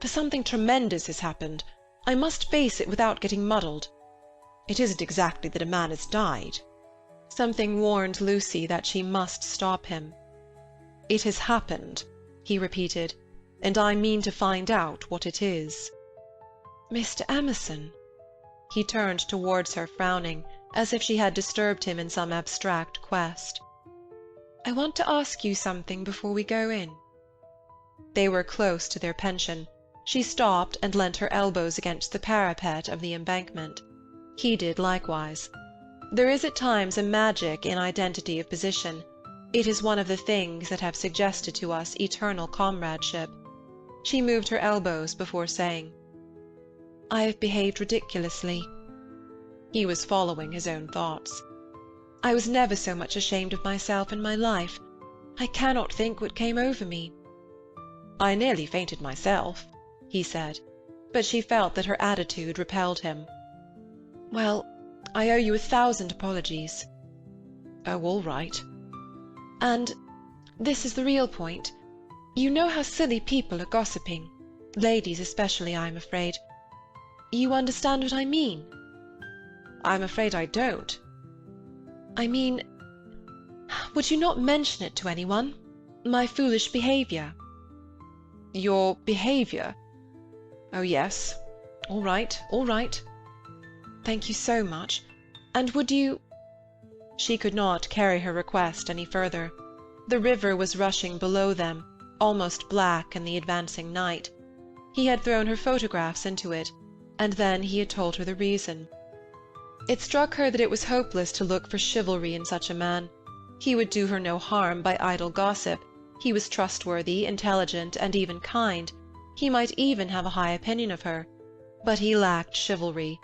"For something tremendous has happened. I must face it without getting muddled. It isn't exactly that a man has died." Something warned Lucy that she must stop him. "It has happened," he repeated, "and I mean to find out what it is." "Mr. Emerson." He turned towards her, frowning, as if she had disturbed him in some abstract quest. "I want to ask you something before we go in." They were close to their pension. She stopped and leant her elbows against the parapet of the embankment. He did likewise. There is at times a magic in identity of position. It is one of the things that have suggested to us eternal comradeship. She moved her elbows before saying, "I have behaved ridiculously." He was following his own thoughts. "I was never so much ashamed of myself in my life. I cannot think what came over me." "I nearly fainted myself," he said, but she felt that her attitude repelled him. "Well, I owe you 1,000 apologies." "Oh, all right." "And this is the real point. You know how silly people are gossiping, ladies especially, I am afraid. You understand what I mean?" "I'm afraid I don't." "I mean, would you not mention it to anyone? My foolish behaviour?" "Your behaviour? Oh, yes. All right, all right." "Thank you so much. And would you—" She could not carry her request any further. The river was rushing below them, almost black in the advancing night. He had thrown her photographs into it, and then he had told her the reason. It struck her that it was hopeless to look for chivalry in such a man. He would do her no harm by idle gossip. He was trustworthy, intelligent, and even kind. He might even have a high opinion of her. But he lacked chivalry.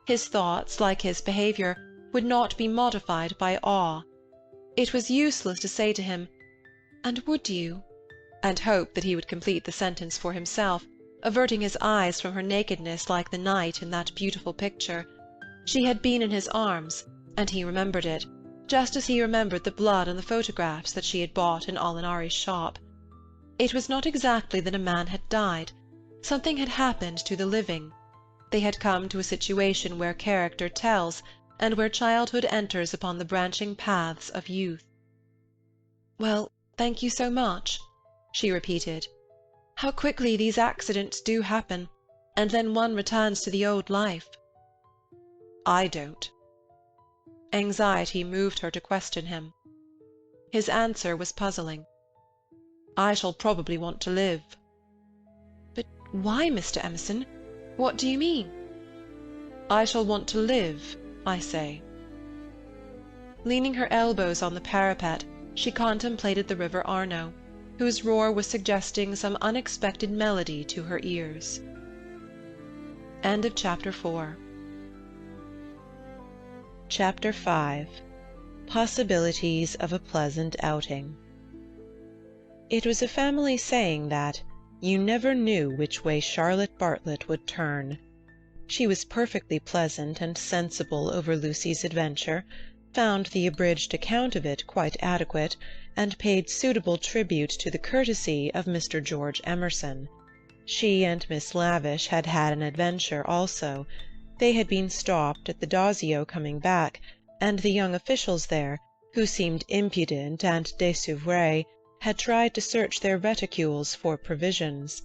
His thoughts, like his behaviour, would not be modified by awe. It was useless to say to him, "And would you?" and hope that he would complete the sentence for himself, averting his eyes from her nakedness like the night in that beautiful picture. She had been in his arms, and he remembered it, just as he remembered the blood on the photographs that she had bought in Alinari's shop. It was not exactly that a man had died. Something had happened to the living. They had come to a situation where character tells, and where childhood enters upon the branching paths of youth. "Well, thank you so much," she repeated. "How quickly these accidents do happen, and then one returns to the old life." "I don't." Anxiety moved her to question him. His answer was puzzling. "I shall probably want to live." "But why, Mr. Emerson? What do you mean?" "I shall want to live, I say." Leaning her elbows on the parapet, she contemplated the river Arno. whose roar was suggesting some unexpected melody to her ears. End of Chapter 4. Chapter 5. Possibilities of a Pleasant Outing. It was a family saying that you never knew which way Charlotte Bartlett would turn. She was perfectly pleasant and sensible over Lucy's adventure, found the abridged account of it quite adequate, and paid suitable tribute to the courtesy of Mr. George Emerson. She and Miss Lavish had had an adventure also. They had been stopped at the Dazio coming back, and the young officials there, who seemed impudent and désoeuvré, had tried to search their reticules for provisions.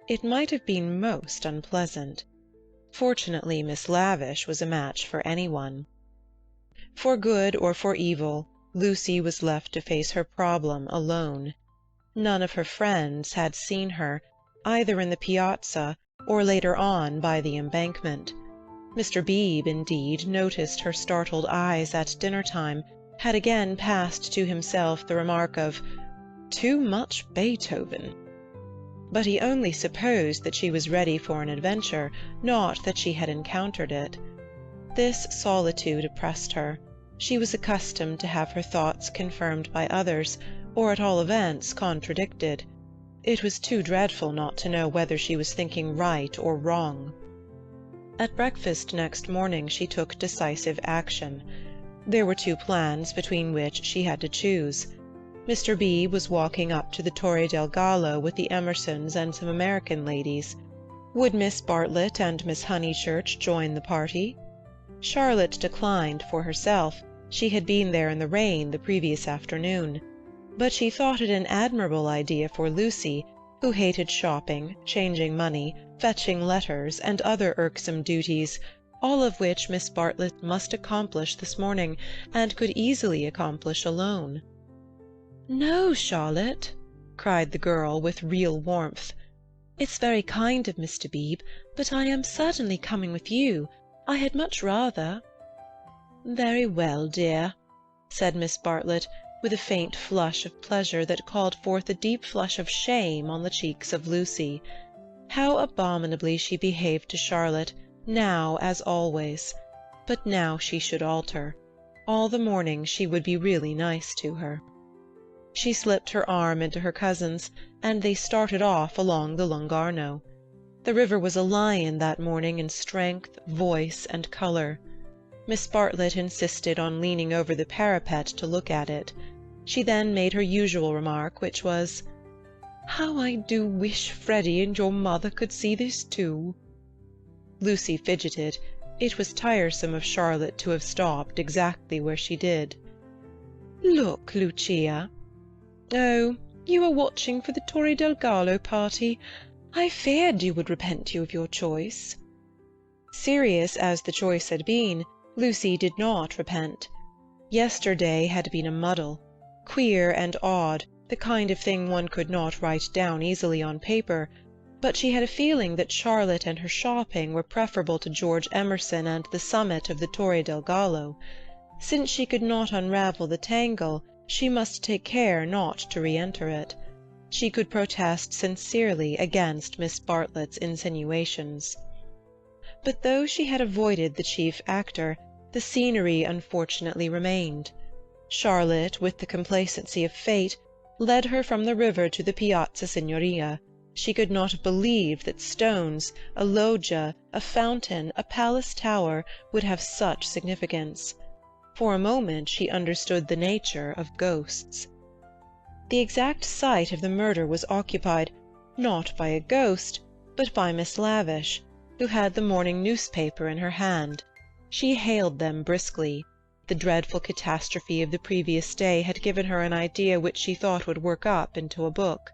It might have been most unpleasant. Fortunately, Miss Lavish was a match for anyone. For good or for evil, Lucy was left to face her problem alone. None of her friends had seen her, either in the piazza or later on by the Embankment. Mr. Beebe, indeed, noticed her startled eyes at dinner-time, had again passed to himself the remark of "too much Beethoven." But he only supposed that she was ready for an adventure, not that she had encountered it. This solitude oppressed her. She was accustomed to have her thoughts confirmed by others, or at all events contradicted. It was too dreadful not to know whether she was thinking right or wrong. At breakfast next morning she took decisive action. There were two plans between which she had to choose. Mr. B. was walking up to the Torre del Gallo with the Emersons and some American ladies. Would Miss Bartlett and Miss Honeychurch join the party? Charlotte declined for herself. She had been there in the rain the previous afternoon. But she thought it an admirable idea for Lucy, who hated shopping, changing money, fetching letters, and other irksome duties, all of which Miss Bartlett must accomplish this morning, and could easily accomplish alone. "No, Charlotte," cried the girl with real warmth. "It's very kind of Mr. Beebe, but I am certainly coming with you. I had much rather." "Very well, dear," said Miss Bartlett, with a faint flush of pleasure that called forth a deep flush of shame on the cheeks of Lucy. How abominably she behaved to Charlotte, now as always. But now she should alter. All the morning she would be really nice to her. She slipped her arm into her cousin's, and they started off along the Lungarno. The river was a lion that morning in strength, voice, and colour. Miss Bartlett insisted on leaning over the parapet to look at it. She then made her usual remark, which was, "How I do wish Freddy and your mother could see this too." Lucy fidgeted. It was tiresome of Charlotte to have stopped exactly where she did. "Look, Lucia." "Oh, you are watching for the Torre del Gallo party. I feared you would repent you of your choice." Serious as the choice had been, Lucy did not repent. Yesterday had been a muddle, queer and odd, the kind of thing one could not write down easily on paper, but she had a feeling that Charlotte and her shopping were preferable to George Emerson and the summit of the Torre del Gallo. Since she could not unravel the tangle, she must take care not to re-enter it. She could protest sincerely against Miss Bartlett's insinuations. But though she had avoided the chief actor, the scenery unfortunately remained. Charlotte, with the complacency of fate, led her from the river to the Piazza Signoria. She could not have believed that stones, a loggia, a fountain, a palace tower would have such significance. For a moment she understood the nature of ghosts. The exact site of the murder was occupied, not by a ghost, but by Miss Lavish, who had the morning newspaper in her hand. She hailed them briskly. The dreadful catastrophe of the previous day had given her an idea which she thought would work up into a book.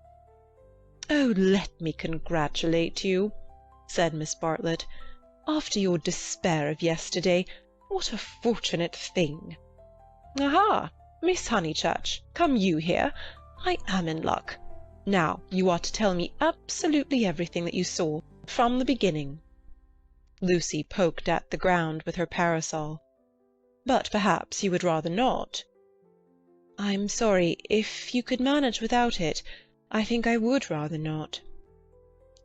"Oh, let me congratulate you," said Miss Bartlett. "After your despair of yesterday, what a fortunate thing! Aha! Miss Honeychurch, come you here. I am in luck. Now you are to tell me absolutely everything that you saw, from the beginning." Lucy poked at the ground with her parasol. "But perhaps you would rather not." "I'm sorry. If you could manage without it, I think I would rather not."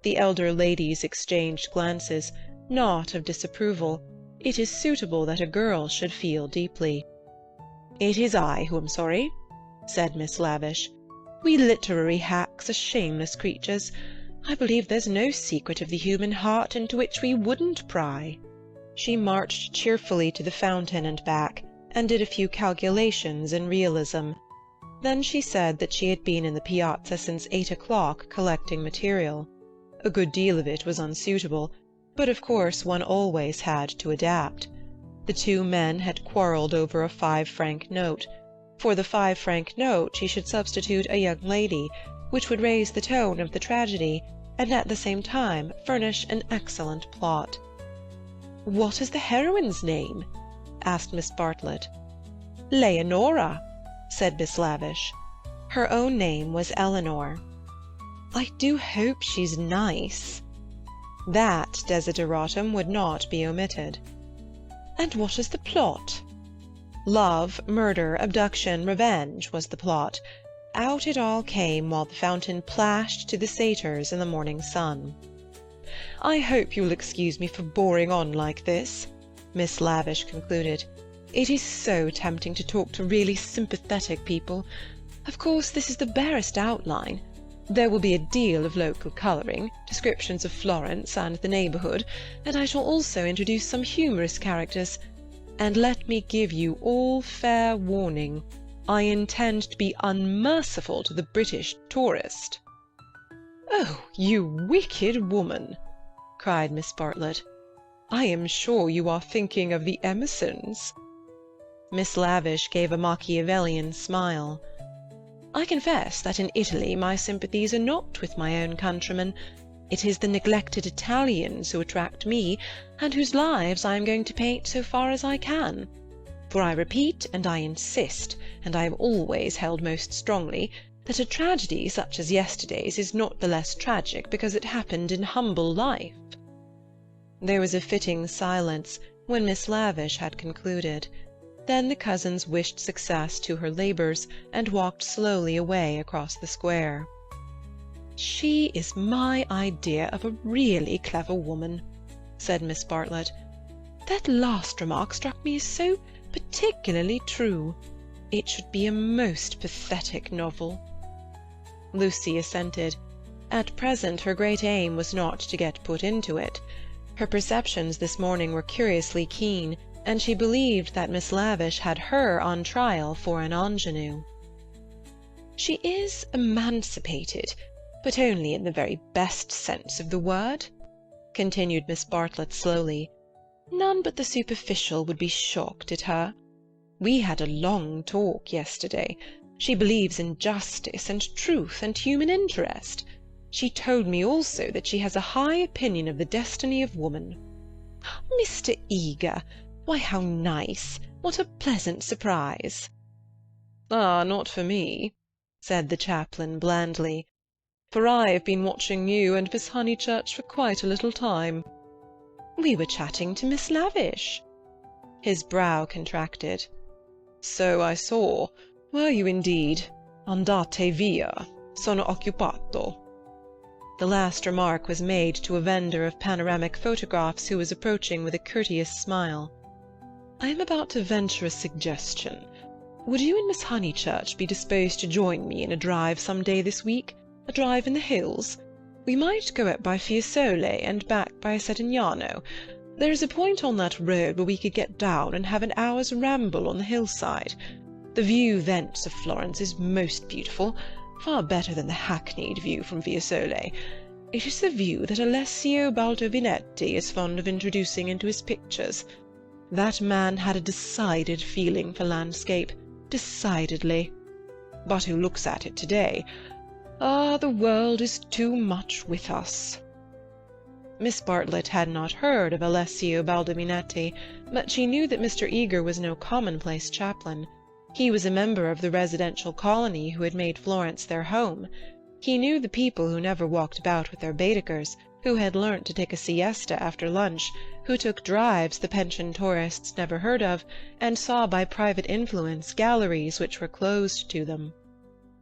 The elder ladies exchanged glances, not of disapproval. It is suitable that a girl should feel deeply. "It is I who am sorry," said Miss Lavish. "We literary hacks are shameless creatures. I believe there's no secret of the human heart into which we wouldn't pry." She marched cheerfully to the fountain and back, and did a few calculations in realism. Then she said that she had been in the piazza since 8 o'clock collecting material. A good deal of it was unsuitable, but of course one always had to adapt. The two men had quarrelled over a 5-franc note. For the 5-franc note she should substitute a young lady, which would raise the tone of the tragedy, and at the same time furnish an excellent plot. "What is the heroine's name?" asked Miss Bartlett. "Leonora," said Miss Lavish. Her own name was Eleanor. "I do hope she's nice." That desideratum would not be omitted. "And what is the plot?" Love, murder, abduction, revenge was the plot. Out it all came while the fountain plashed to the satyrs in the morning sun. "I hope you'll excuse me for boring on like this," Miss Lavish concluded. "It is so tempting to talk to really sympathetic people. Of course, this is the barest outline. There will be a deal of local colouring, descriptions of Florence and the neighbourhood, and I shall also introduce some humorous characters. And let me give you all fair warning. I intend to be unmerciful to the British tourist." "Oh, you wicked woman!" cried Miss Bartlett. "I am sure you are thinking of the Emersons." Miss Lavish gave a Machiavellian smile. "I confess that in Italy my sympathies are not with my own countrymen. It is the neglected Italians who attract me, and whose lives I am going to paint so far as I can. For I repeat, and I insist, and I have always held most strongly, that a tragedy such as yesterday's is not the less tragic because it happened in humble life." There was a fitting silence when Miss Lavish had concluded. Then the cousins wished success to her labours, and walked slowly away across the square. "She is my idea of a really clever woman," said Miss Bartlett. "That last remark struck me as so particularly true. It should be a most pathetic novel." Lucy assented. At present her great aim was not to get put into it. Her perceptions this morning were curiously keen, and she believed that Miss Lavish had her on trial for an ingenue. "She is emancipated, but only in the very best sense of the word," continued Miss Bartlett slowly. "None but the superficial would be shocked at her. We had a long talk yesterday. She believes in justice and truth and human interest. She told me also that she has a high opinion of the destiny of woman." "Mr. Eager! Why, how nice! What a pleasant surprise!" "Ah, not for me," said the chaplain blandly, "for I have been watching you and Miss Honeychurch for quite a little time." "We were chatting to Miss Lavish." His brow contracted. "So I saw. Were you indeed? Andate via. Sono occupato." The last remark was made to a vendor of panoramic photographs who was approaching with a courteous smile. "I am about to venture a suggestion. Would you and Miss Honeychurch be disposed to join me in a drive some day this week? A drive in the hills? We might go up by Fiesole and back by Settignano. There is a point on that road where we could get down and have an hour's ramble on the hillside. The view thence of Florence is most beautiful, far better than the hackneyed view from Fiesole. It is the view that Alessio Baldovinetti is fond of introducing into his pictures. That man had a decided feeling for landscape, decidedly. But who looks at it today? Ah, the world is too much with us." Miss Bartlett had not heard of Alessio Baldovinetti, but she knew that Mr. Eager was no commonplace chaplain. He was a member of the residential colony who had made Florence their home. He knew the people who never walked about with their Baedekers, who had learnt to take a siesta after lunch, who took drives the pensioned tourists never heard of, and saw by private influence galleries which were closed to them.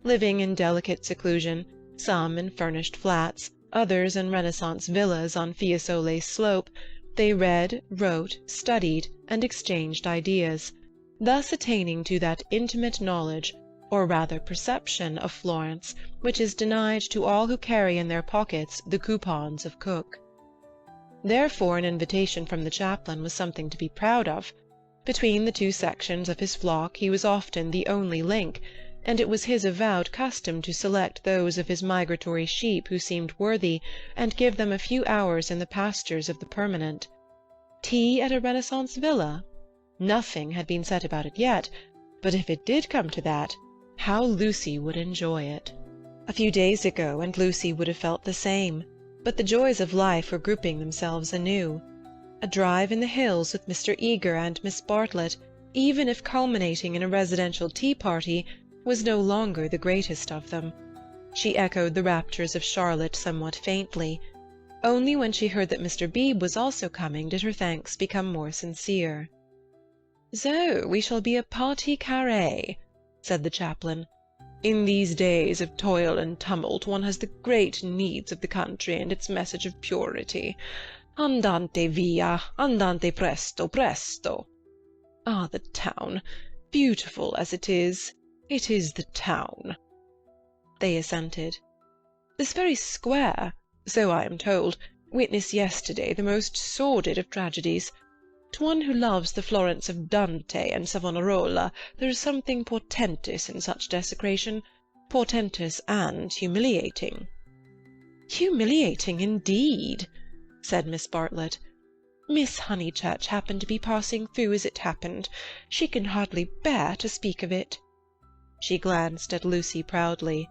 Living in delicate seclusion, some in furnished flats, others in Renaissance villas on Fiesole Slope, they read, wrote, studied, and exchanged ideas, thus attaining to that intimate knowledge, or rather perception, of Florence, which is denied to all who carry in their pockets the coupons of Cook. Therefore an invitation from the chaplain was something to be proud of. Between the two sections of his flock he was often the only link, and it was his avowed custom to select those of his migratory sheep who seemed worthy, and give them a few hours in the pastures of the permanent. Tea at a Renaissance villa? Nothing had been said about it yet, but if it did come to that, how Lucy would enjoy it! A few days ago, and Lucy would have felt the same, but the joys of life were grouping themselves anew. A drive in the hills with Mr. Eager and Miss Bartlett, even if culminating in a residential tea-party, was no longer the greatest of them. She echoed the raptures of Charlotte somewhat faintly. Only when she heard that Mr. Beebe was also coming did her thanks become more sincere. "So we shall be a partie carrée," said the chaplain. "In these days of toil and tumult one has the great needs of the country and its message of purity. Andante via, andante presto, presto. Ah, the town! Beautiful as it is the town." They assented. "This very square, so I am told, witnessed yesterday the most sordid of tragedies. To one who loves the Florence of Dante and Savonarola, there is something portentous in such desecration, portentous and humiliating." "Humiliating indeed," said Miss Bartlett. "Miss Honeychurch happened to be passing through as it happened. She can hardly bear to speak of it." She glanced at Lucy proudly.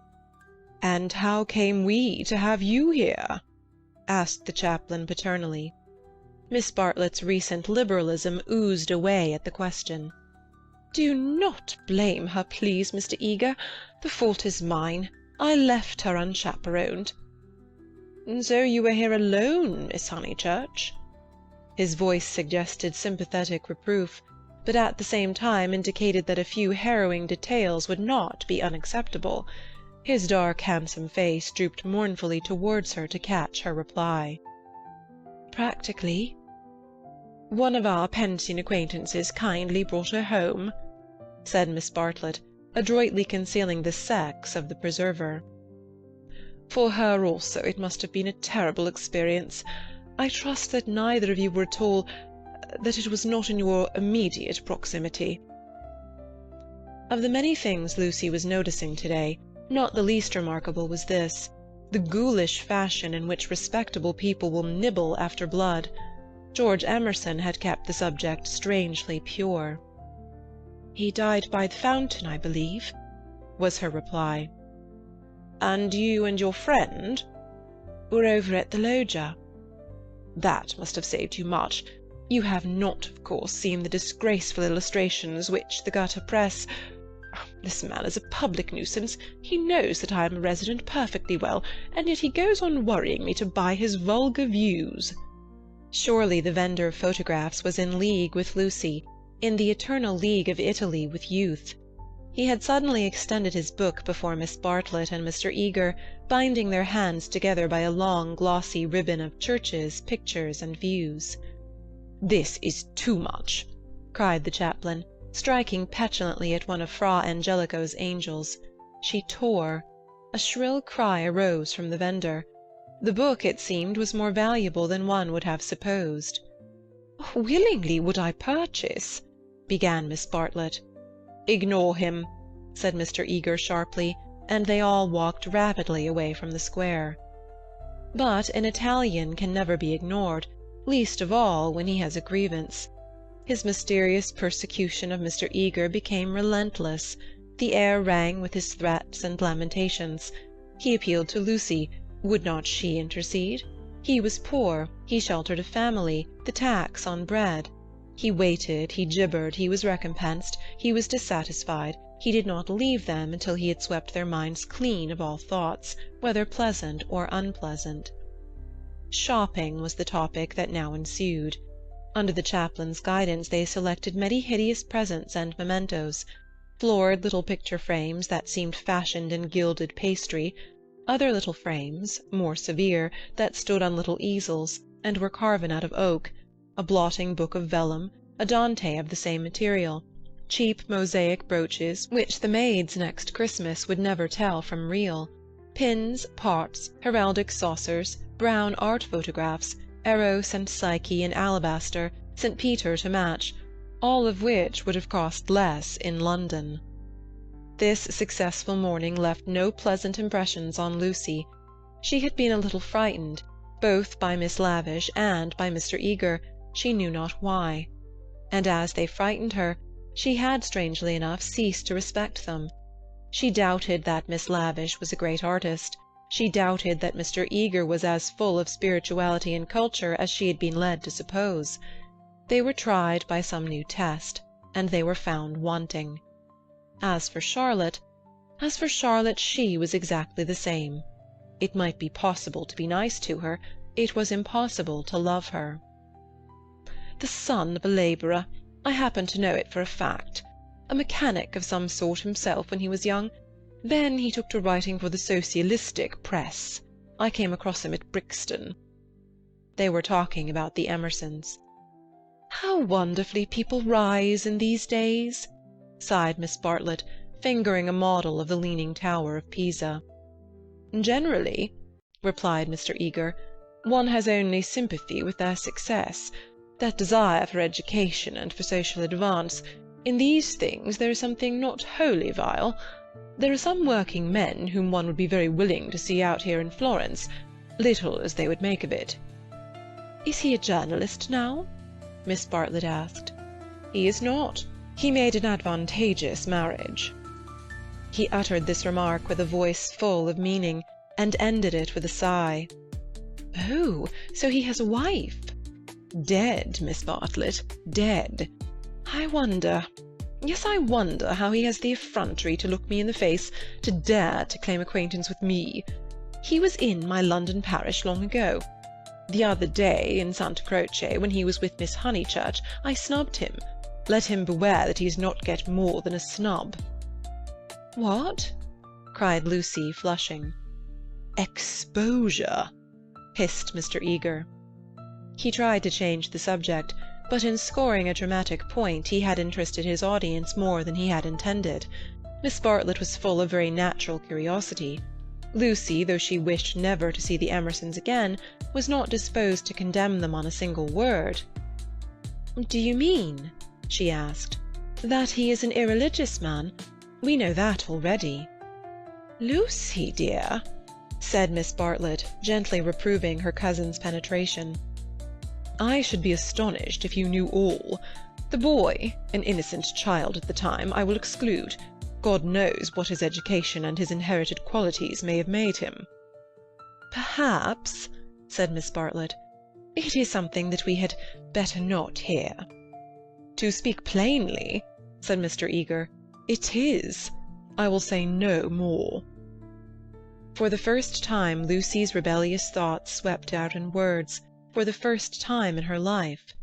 "And how came we to have you here?" asked the chaplain paternally. Miss Bartlett's recent liberalism oozed away at the question. "Do not blame her, please, Mr. Eager. The fault is mine. I left her unchaperoned." "So you were here alone, Miss Honeychurch?" His voice suggested sympathetic reproof, but at the same time indicated that a few harrowing details would not be unacceptable. His dark, handsome face drooped mournfully towards her to catch her reply. "Practically. One of our Pensian acquaintances kindly brought her home," said Miss Bartlett, adroitly concealing the sex of the preserver. "For her also it must have been a terrible experience. I trust that neither of you were at all—that it was not in your immediate proximity." Of the many things Lucy was noticing today, not the least remarkable was this: the ghoulish fashion in which respectable people will nibble after blood. George Emerson had kept the subject strangely pure. "He died by the fountain, I believe," was her reply. "And you and your friend?" "Were over at the loggia." "That must have saved you much. You have not, of course, seen the disgraceful illustrations which the gutter press. This man is a public nuisance. He knows that I am a resident perfectly well, and yet he goes on worrying me to buy his vulgar views." Surely the vendor of photographs was in league with Lucy, in the eternal league of Italy with youth. He had suddenly extended his book before Miss Bartlett and Mr. Eager, binding their hands together by a long, glossy ribbon of churches, pictures, and views. "This is too much!" cried the chaplain, striking petulantly at one of Fra Angelico's angels. She tore. A shrill cry arose from the vendor. The book, it seemed, was more valuable than one would have supposed. "Willingly would I purchase—" began Miss Bartlett. "Ignore him," said Mr. Eager sharply, and they all walked rapidly away from the square. But an Italian can never be ignored, least of all when he has a grievance. His mysterious persecution of Mr. Eager became relentless. The air rang with his threats and lamentations. He appealed to Lucy. Would not she intercede? He was poor, he sheltered a family, the tax on bread. He waited, he gibbered, he was recompensed, he was dissatisfied, he did not leave them until he had swept their minds clean of all thoughts, whether pleasant or unpleasant. Shopping was the topic that now ensued. Under the chaplain's guidance they selected many hideous presents and mementos, florid little picture frames that seemed fashioned in gilded pastry, other little frames, more severe, that stood on little easels, and were carven out of oak, a blotting-book of vellum, a Dante of the same material, cheap mosaic brooches which the maids next Christmas would never tell from real, pins, pots, heraldic saucers, brown art photographs, Eros and Psyche in alabaster, St. Peter to match, all of which would have cost less in London. This successful morning left no pleasant impressions on Lucy. She had been a little frightened, both by Miss Lavish and by Mr. Eager, she knew not why. And as they frightened her, she had, strangely enough, ceased to respect them. She doubted that Miss Lavish was a great artist. She doubted that Mr. Eager was as full of spirituality and culture as she had been led to suppose. They were tried by some new test, and they were found wanting. As for Charlotte, she was exactly the same. It might be possible to be nice to her, it was impossible to love her. The son of a labourer, I happen to know it for a fact. A mechanic of some sort himself when he was young. Then he took to writing for the socialistic press. I came across him at Brixton. They were talking about the Emersons. "How wonderfully people rise in these days!" sighed Miss Bartlett, fingering a model of the Leaning Tower of Pisa. "Generally," replied Mr. Eager, "one has only sympathy with their success, that desire for education and for social advance. In these things there is something not wholly vile. There are some working men whom one would be very willing to see out here in Florence, little as they would make of it." "Is he a journalist now?" Miss Bartlett asked. "He is not. He made an advantageous marriage." He uttered this remark with a voice full of meaning, and ended it with a sigh. "Oh, so he has a wife?" "Dead, Miss Bartlett, dead. I wonder how he has the effrontery to look me in the face, to dare to claim acquaintance with me. He was in my London parish long ago. The other day, in Santa Croce, when he was with Miss Honeychurch, I snubbed him. Let him beware that he does not get more than a snub." "What?" cried Lucy, flushing. "Exposure," hissed Mr. Eager. He tried to change the subject, but in scoring a dramatic point he had interested his audience more than he had intended. Miss Bartlett was full of very natural curiosity. Lucy, though she wished never to see the Emersons again, was not disposed to condemn them on a single word. "Do you mean," she asked, "that he is an irreligious man? We know that already." "Lucy, dear," said Miss Bartlett, gently reproving her cousin's penetration, "I should be astonished if you knew all. The boy, an innocent child at the time, I will exclude. God knows what his education and his inherited qualities may have made him." "Perhaps," said Miss Bartlett, "it is something that we had better not hear." "To speak plainly," said Mr. Eager, "it is. I will say no more." For the first time Lucy's rebellious thoughts swept out in words, for the first time in her life.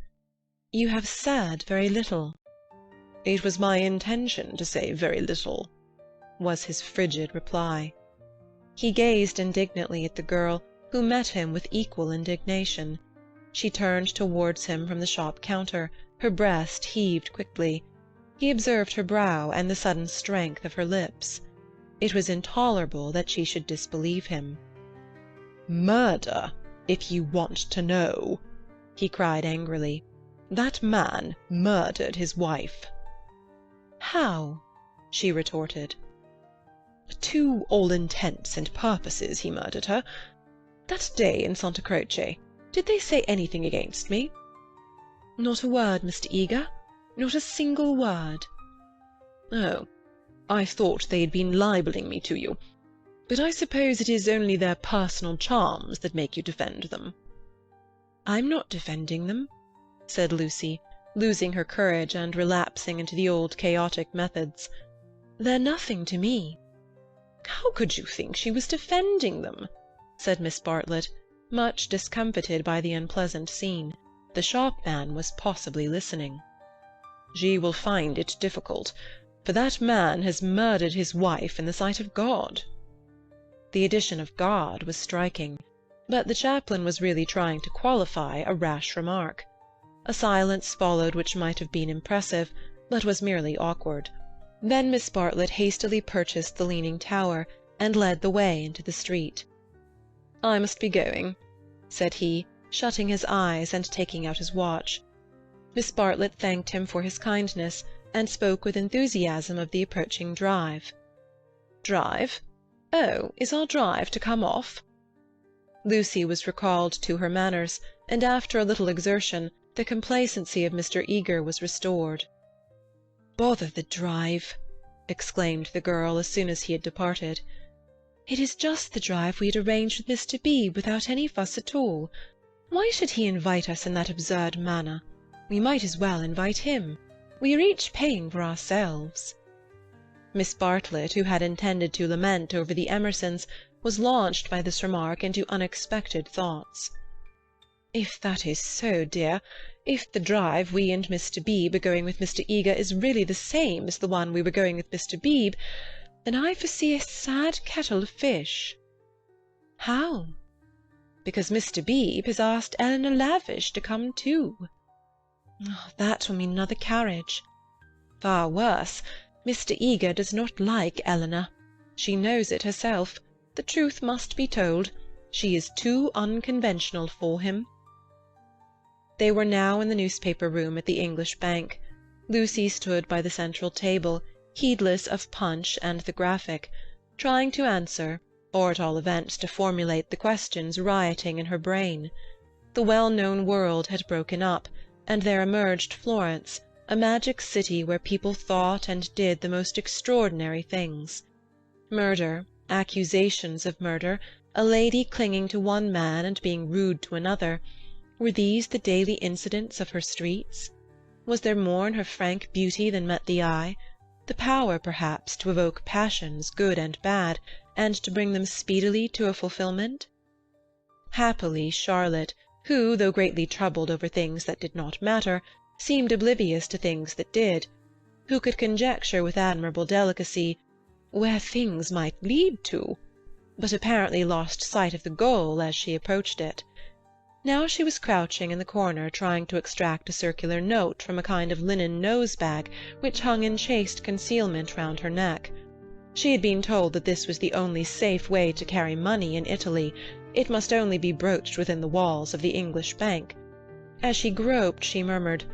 "You have said very little." "It was my intention to say very little," was his frigid reply. He gazed indignantly at the girl, who met him with equal indignation. She turned towards him from the shop counter, her breast heaved quickly. He observed her brow and the sudden strength of her lips. It was intolerable that she should disbelieve him. "Murder, if you want to know," he cried angrily. "That man murdered his wife." "How?" she retorted. "To all intents and purposes he murdered her. That day in Santa Croce, did they say anything against me?" "Not a word, Mr. Eager, not a single word." "Oh, I thought they had been libelling me to you. But I suppose it is only their personal charms that make you defend them." "I'm not defending them," said Lucy, losing her courage and relapsing into the old chaotic methods. "They're nothing to me." "How could you think she was defending them?" said Miss Bartlett, much discomfited by the unpleasant scene. The shopman was possibly listening. "She will find it difficult, for that man has murdered his wife in the sight of God." The addition of God was striking, but the chaplain was really trying to qualify a rash remark. A silence followed which might have been impressive, but was merely awkward. Then Miss Bartlett hastily purchased the Leaning Tower, and led the way into the street. "I must be going," said he, shutting his eyes and taking out his watch. Miss Bartlett thanked him for his kindness, and spoke with enthusiasm of the approaching drive. "Drive? Oh, is our drive to come off?" Lucy was recalled to her manners, and after a little exertion the complacency of Mr. Eager was restored. "Bother the drive!" exclaimed the girl as soon as he had departed. "It is just the drive we had arranged with Mr. Beebe without any fuss at all. Why should he invite us in that absurd manner? We might as well invite him. We are each paying for ourselves." Miss Bartlett, who had intended to lament over the Emersons, was launched by this remark into unexpected thoughts. "If that is so, dear, if the drive we and Mr. Beebe are going with Mr. Eager is really the same as the one we were going with Mr. Beebe, then I foresee a sad kettle of fish." "How?" "Because Mr. Beebe has asked Eleanor Lavish to come too." "That will mean another carriage." "Far worse. Mr. Eager does not like Eleanor. She knows it herself. The truth must be told. She is too unconventional for him." They were now in the newspaper room at the English Bank. Lucy stood by the central table, heedless of Punch and the Graphic, trying to answer, or at all events to formulate the questions rioting in her brain. The well-known world had broken up, and there emerged Florence, a magic city where people thought and did the most extraordinary things. Murder, accusations of murder, a lady clinging to one man and being rude to another, were these the daily incidents of her streets? Was there more in her frank beauty than met the eye? The power, perhaps, to evoke passions, good and bad, and to bring them speedily to a fulfilment? Happily Charlotte, who, though greatly troubled over things that did not matter, seemed oblivious to things that did, who could conjecture with admirable delicacy where things might lead to, but apparently lost sight of the goal as she approached it. Now she was crouching in the corner trying to extract a circular note from a kind of linen nose-bag which hung in chaste concealment round her neck. She had been told that this was the only safe way to carry money in Italy. It must only be broached within the walls of the English Bank. As she groped, she murmured,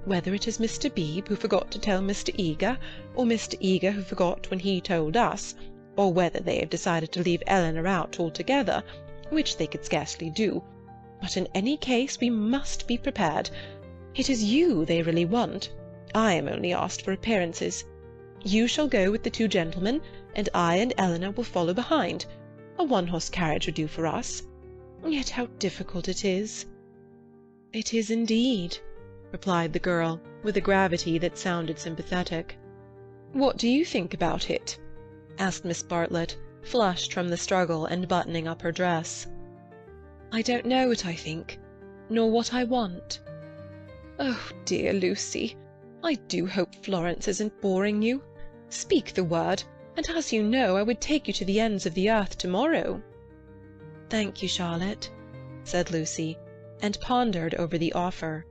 "Whether it is Mr. Beebe who forgot to tell Mr. Eager, or Mr. Eager who forgot when he told us, or whether they have decided to leave Eleanor out altogether, which they could scarcely do, but in any case we must be prepared. It is you they really want. I am only asked for appearances. You shall go with the two gentlemen, and I and Eleanor will follow behind. A one-horse carriage would do for us. Yet how difficult it is." "It is indeed," replied the girl, with a gravity that sounded sympathetic. "What do you think about it?" asked Miss Bartlett, flushed from the struggle and buttoning up her dress. "I don't know what I think, nor what I want." "Oh, dear Lucy, I do hope Florence isn't boring you. Speak the word, and as you know, I would take you to the ends of the earth tomorrow." "Thank you, Charlotte," said Lucy, and pondered over the offer.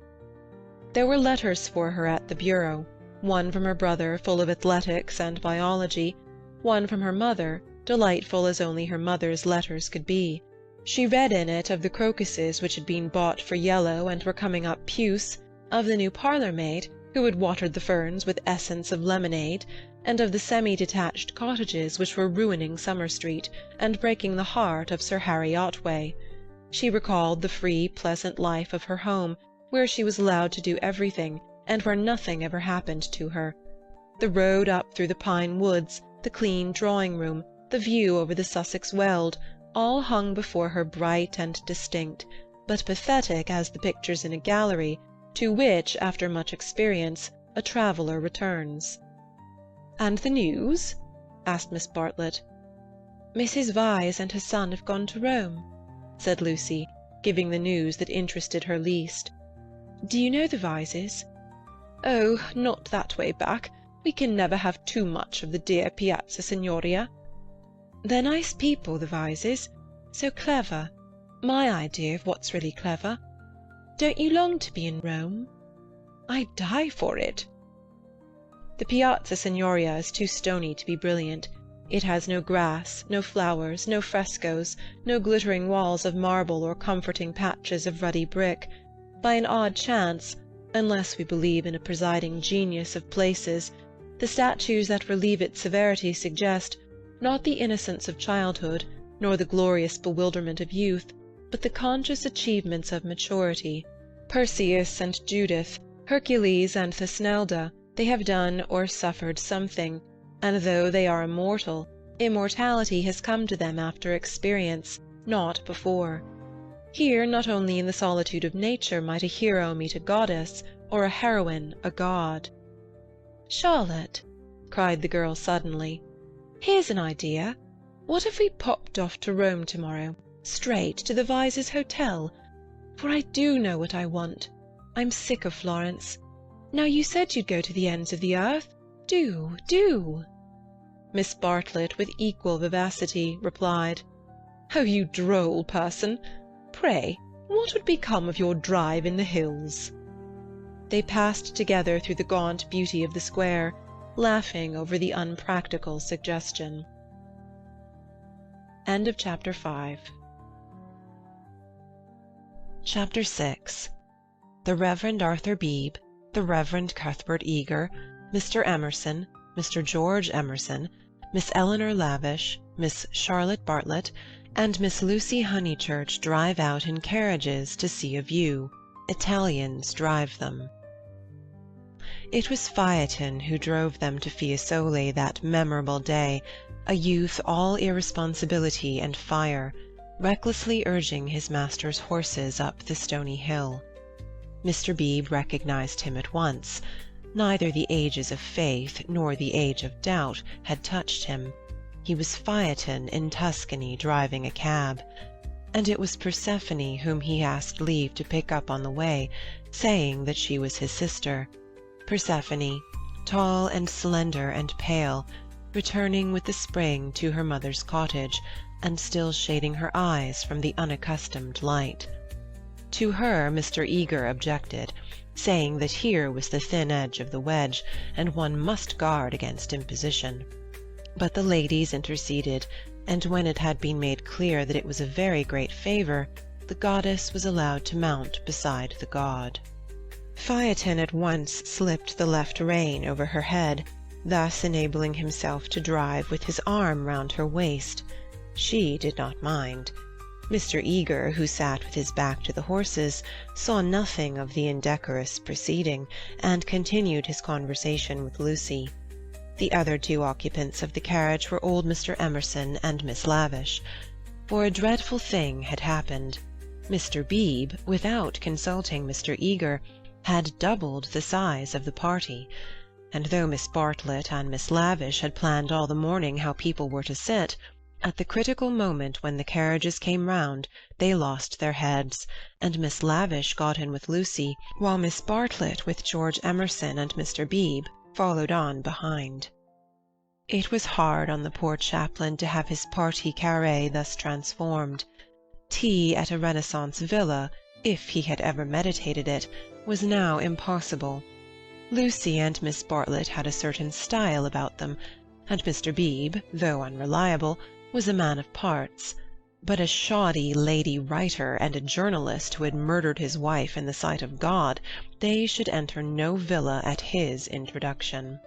There were letters for her at the bureau, one from her brother full of athletics and biology, one from her mother, delightful as only her mother's letters could be. She read in it of the crocuses which had been bought for yellow and were coming up puce, of the new parlour-maid, who had watered the ferns with essence of lemonade, and of the semi-detached cottages which were ruining Summer Street, and breaking the heart of Sir Harry Otway. She recalled the free, pleasant life of her home, where she was allowed to do everything, and where nothing ever happened to her. The road up through the pine woods, the clean drawing-room, the view over the Sussex Weald, all hung before her bright and distinct, but pathetic as the pictures in a gallery, to which, after much experience, a traveller returns. "And the news?" asked Miss Bartlett. "Mrs. Vyse and her son have gone to Rome," said Lucy, giving the news that interested her least. "Do you know the Vyses?" "Oh, not that way back. We can never have too much of the dear Piazza Signoria." They're nice people, the Vyses. So clever. My idea of what's really clever. Don't you long to be in Rome? I'd die for it. The Piazza Signoria is too stony to be brilliant. It has no grass, no flowers, no frescoes, no glittering walls of marble or comforting patches of ruddy brick. By an odd chance, unless we believe in a presiding genius of places, the statues that relieve its severity suggest, not the innocence of childhood, nor the glorious bewilderment of youth, but the conscious achievements of maturity. Perseus and Judith, Hercules and Thusnelda, they have done or suffered something, and though they are immortal, immortality has come to them after experience, not before. Here, not only in the solitude of nature might a hero meet a goddess, or a heroine a god. "Charlotte," cried the girl suddenly, "here's an idea. What if we popped off to Rome tomorrow, straight to the Vyses' hotel? For I do know what I want. I'm sick of Florence. Now you said you'd go to the ends of the earth. Do. Miss Bartlett, with equal vivacity, replied, "Oh, you droll person! Pray, what would become of your drive in the hills?" They passed together through the gaunt beauty of the square, laughing over the unpractical suggestion. End of Chapter 5. Chapter 6. The Reverend Arthur Beebe, the Reverend Cuthbert Eager, Mr. Emerson, Mr. George Emerson, Miss Eleanor Lavish, Miss Charlotte Bartlett, and Miss Lucy Honeychurch drive out in carriages to see a view. Italians drive them. It was Phaeton who drove them to Fiesole that memorable day, a youth all irresponsibility and fire, recklessly urging his master's horses up the stony hill. Mr. Beebe recognized him at once. Neither the ages of faith nor the age of doubt had touched him. He was Phaeton in Tuscany driving a cab, and it was Persephone whom he asked leave to pick up on the way, saying that she was his sister. Persephone, tall and slender and pale, returning with the spring to her mother's cottage, and still shading her eyes from the unaccustomed light. To her Mr. Eager objected, saying that here was the thin edge of the wedge, and one must guard against imposition. But the ladies interceded, and when it had been made clear that it was a very great favour, the goddess was allowed to mount beside the god. Phaeton at once slipped the left rein over her head, thus enabling himself to drive with his arm round her waist. She did not mind. Mr. Eager, who sat with his back to the horses, saw nothing of the indecorous proceeding, and continued his conversation with Lucy. The other two occupants of the carriage were old Mr. Emerson and Miss Lavish. For a dreadful thing had happened. Mr. Beebe, without consulting Mr. Eager, had doubled the size of the party, and though Miss Bartlett and Miss Lavish had planned all the morning how people were to sit, at the critical moment when the carriages came round, they lost their heads, and Miss Lavish got in with Lucy, while Miss Bartlett with George Emerson and Mr. Beebe followed on behind. It was hard on the poor chaplain to have his partie carrée thus transformed. Tea at a Renaissance villa, if he had ever meditated it, was now impossible. Lucy and Miss Bartlett had a certain style about them, and Mr. Beebe, though unreliable, was a man of parts, but a shoddy lady writer and a journalist who had murdered his wife in the sight of God, they should enter no villa at his introduction.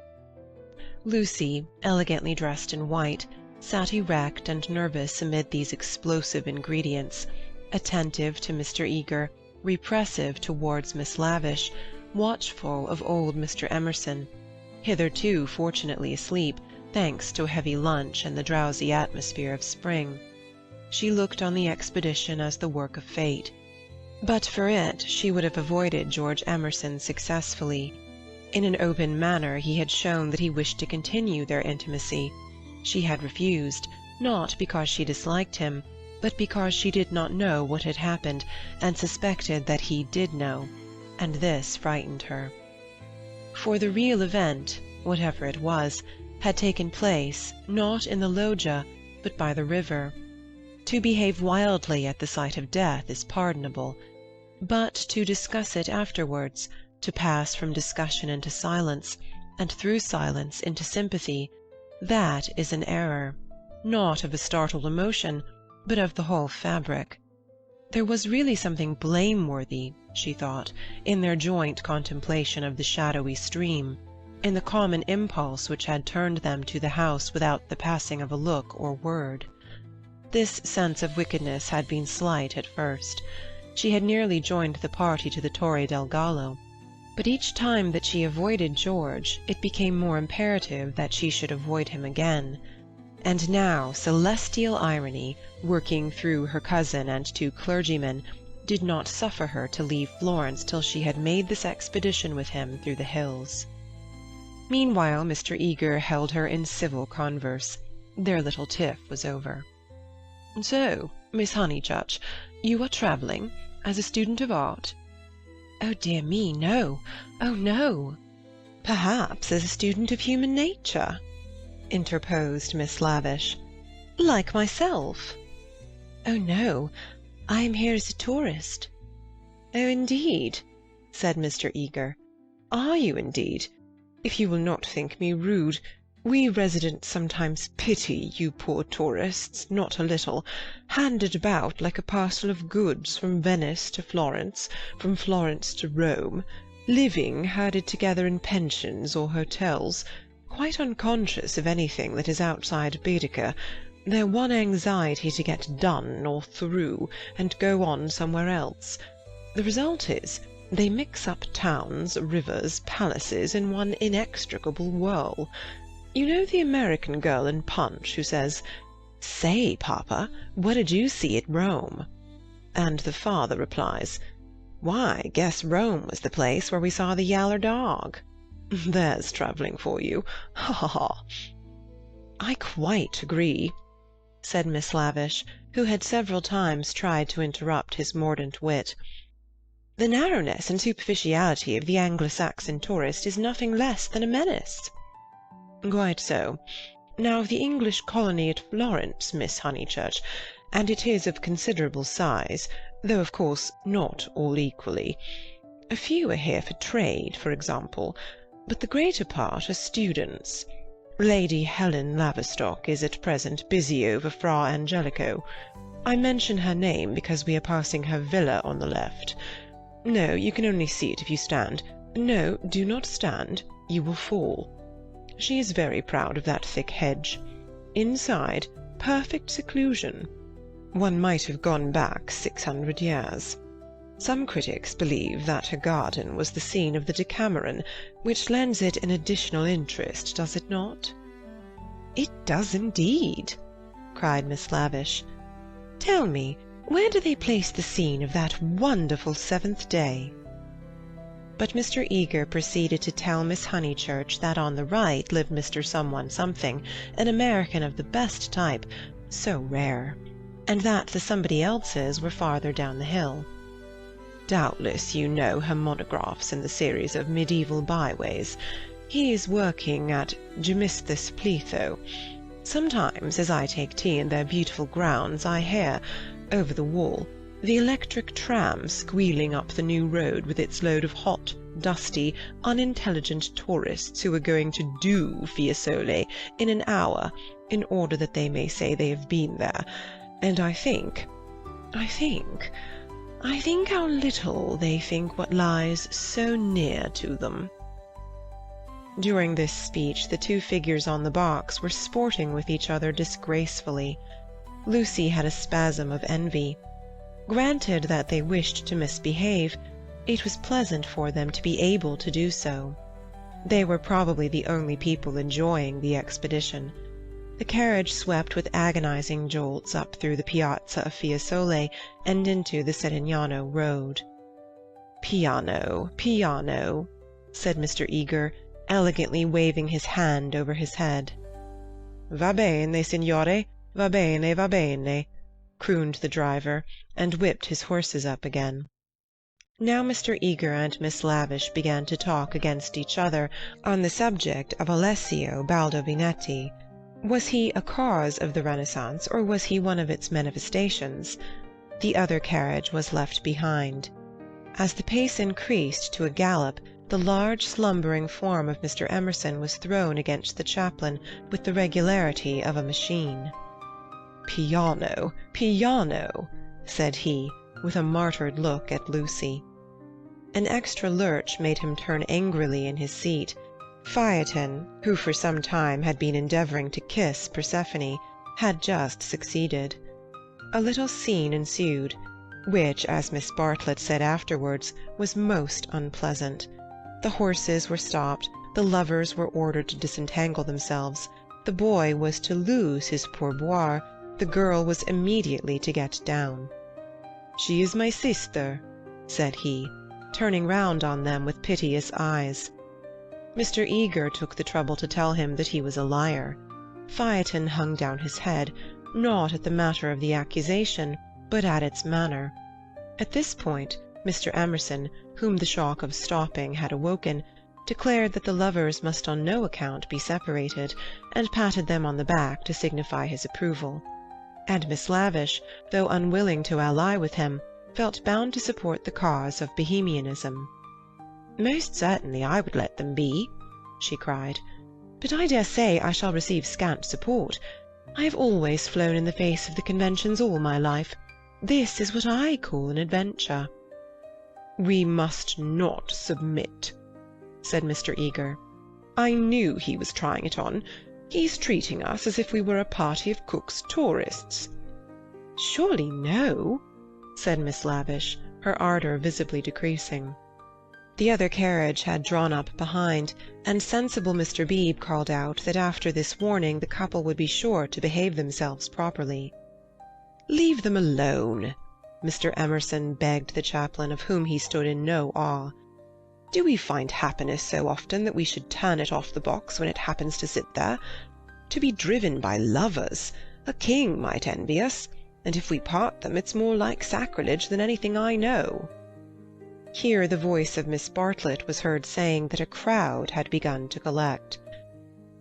Lucy, elegantly dressed in white, sat erect and nervous amid these explosive ingredients, attentive to Mr. Eager, repressive towards Miss Lavish, watchful of old Mr. Emerson, hitherto fortunately asleep, thanks to a heavy lunch and the drowsy atmosphere of spring. She looked on the expedition as the work of fate. But for it she would have avoided George Emerson successfully. In an open manner he had shown that he wished to continue their intimacy. She had refused, not because she disliked him, but because she did not know what had happened, and suspected that he did know, and this frightened her. For the real event, whatever it was, had taken place, not in the loggia, but by the river. To behave wildly at the sight of death is pardonable, but to discuss it afterwards, to pass from discussion into silence, and through silence into sympathy, that is an error, not of a startled emotion, but of the whole fabric. There was really something blameworthy, she thought, in their joint contemplation of the shadowy stream, in the common impulse which had turned them to the house without the passing of a look or word. This sense of wickedness had been slight at first. She had nearly joined the party to the Torre del Gallo, but each time that she avoided George it became more imperative that she should avoid him again. And now celestial irony, working through her cousin and two clergymen, did not suffer her to leave Florence till she had made this expedition with him through the hills. Meanwhile Mr. Eager held her in civil converse. Their little tiff was over. "So, Miss Honeychurch, you are travelling as a student of art?" "Oh, dear me, no. Oh, no." "Perhaps as a student of human nature?" interposed Miss Lavish. "Like myself?" "Oh, no. I am here as a tourist." "Oh, indeed," said Mr. Eager. "Are you, indeed? If you will not think me rude, we residents sometimes pity you poor tourists, not a little, handed about like a parcel of goods from Venice to Florence, from Florence to Rome, living herded together in pensions or hotels, quite unconscious of anything that is outside Baedeker, their one anxiety to get done or through and go on somewhere else. The result is, they mix up towns, rivers, palaces in one inextricable whirl. You know the American girl in Punch who says, 'Say, Papa, what did you see at Rome?' And the father replies, 'Why, guess Rome was the place where we saw the yaller dog.' There's travelling for you. Ha ha ha!" "I quite agree," said Miss Lavish, who had several times tried to interrupt his mordant wit. "The narrowness and superficiality of the Anglo-Saxon tourist is nothing less than a menace." "Quite so. Now of the English colony at Florence, Miss Honeychurch, and it is of considerable size, though of course not all equally. A few are here for trade, for example, but the greater part are students. Lady Helen Laverstock is at present busy over Fra Angelico. I mention her name because we are passing her villa on the left. No, you can only see it if you stand. No, do not stand. You will fall. She is very proud of that thick hedge. Inside, perfect seclusion. One might have gone back 600 years. Some critics believe that her garden was the scene of the Decameron, which lends it an additional interest, does it not?" "It does indeed," cried Miss Lavish. "Tell me, where do they place the scene of that wonderful seventh day?" But Mr. Eager proceeded to tell Miss Honeychurch that on the right lived Mr. Someone-something, an American of the best type, so rare, and that the somebody else's were farther down the hill. Doubtless you know her monographs in the series of medieval byways. He is working at Gemistus Pletho. Sometimes, as I take tea in their beautiful grounds, I hear, over the wall, the electric tram squealing up the new road with its load of hot, dusty, unintelligent tourists who are going to do Fiesole in an hour in order that they may say they have been there, and I think how little they think what lies so near to them." During this speech the two figures on the box were sporting with each other disgracefully. Lucy had a spasm of envy. Granted that they wished to misbehave, it was pleasant for them to be able to do so. They were probably the only people enjoying the expedition. The carriage swept with agonizing jolts up through the piazza of Fiesole and into the Settignano road. "Piano, piano," said Mr. Eager, elegantly waving his hand over his head. "Va bene, signore, va bene, va bene," crooned the driver, and whipped his horses up again. Now Mr. Eager and Miss Lavish began to talk against each other on the subject of Alessio Baldovinetti, Was he a cause of the Renaissance, or was he one of its manifestations? The other carriage was left behind. As the pace increased to a gallop, the large slumbering form of Mr. Emerson was thrown against the chaplain with the regularity of a machine. "Piano, piano," said he, with a martyred look at Lucy. An extra lurch made him turn angrily in his seat. Phaeton, who for some time had been endeavouring to kiss Persephone, had just succeeded. A little scene ensued, which, as Miss Bartlett said afterwards, was most unpleasant. The horses were stopped, the lovers were ordered to disentangle themselves, the boy was to lose his pourboire, the girl was immediately to get down. "She is my sister," said he, turning round on them with piteous eyes. Mr. Eager took the trouble to tell him that he was a liar. Phaeton hung down his head, not at the matter of the accusation, but at its manner. At this point, Mr. Emerson, whom the shock of stopping had awoken, declared that the lovers must on no account be separated, and patted them on the back to signify his approval. And Miss Lavish, though unwilling to ally with him, felt bound to support the cause of Bohemianism. "Most certainly I would let them be," she cried. "But I dare say I shall receive scant support. I have always flown in the face of the conventions all my life. This is what I call an adventure." "We must not submit," said Mr. Eager. "I knew he was trying it on. He's treating us as if we were a party of Cook's tourists." "Surely no," said Miss Lavish, her ardour visibly decreasing. The other carriage had drawn up behind, and sensible Mr. Beebe called out that after this warning the couple would be sure to behave themselves properly. "Leave them alone," Mr. Emerson begged the chaplain, of whom he stood in no awe. "Do we find happiness so often that we should turn it off the box when it happens to sit there? To be driven by lovers! A king might envy us, and if we part them it's more like sacrilege than anything I know." Here the voice of Miss Bartlett was heard saying that a crowd had begun to collect.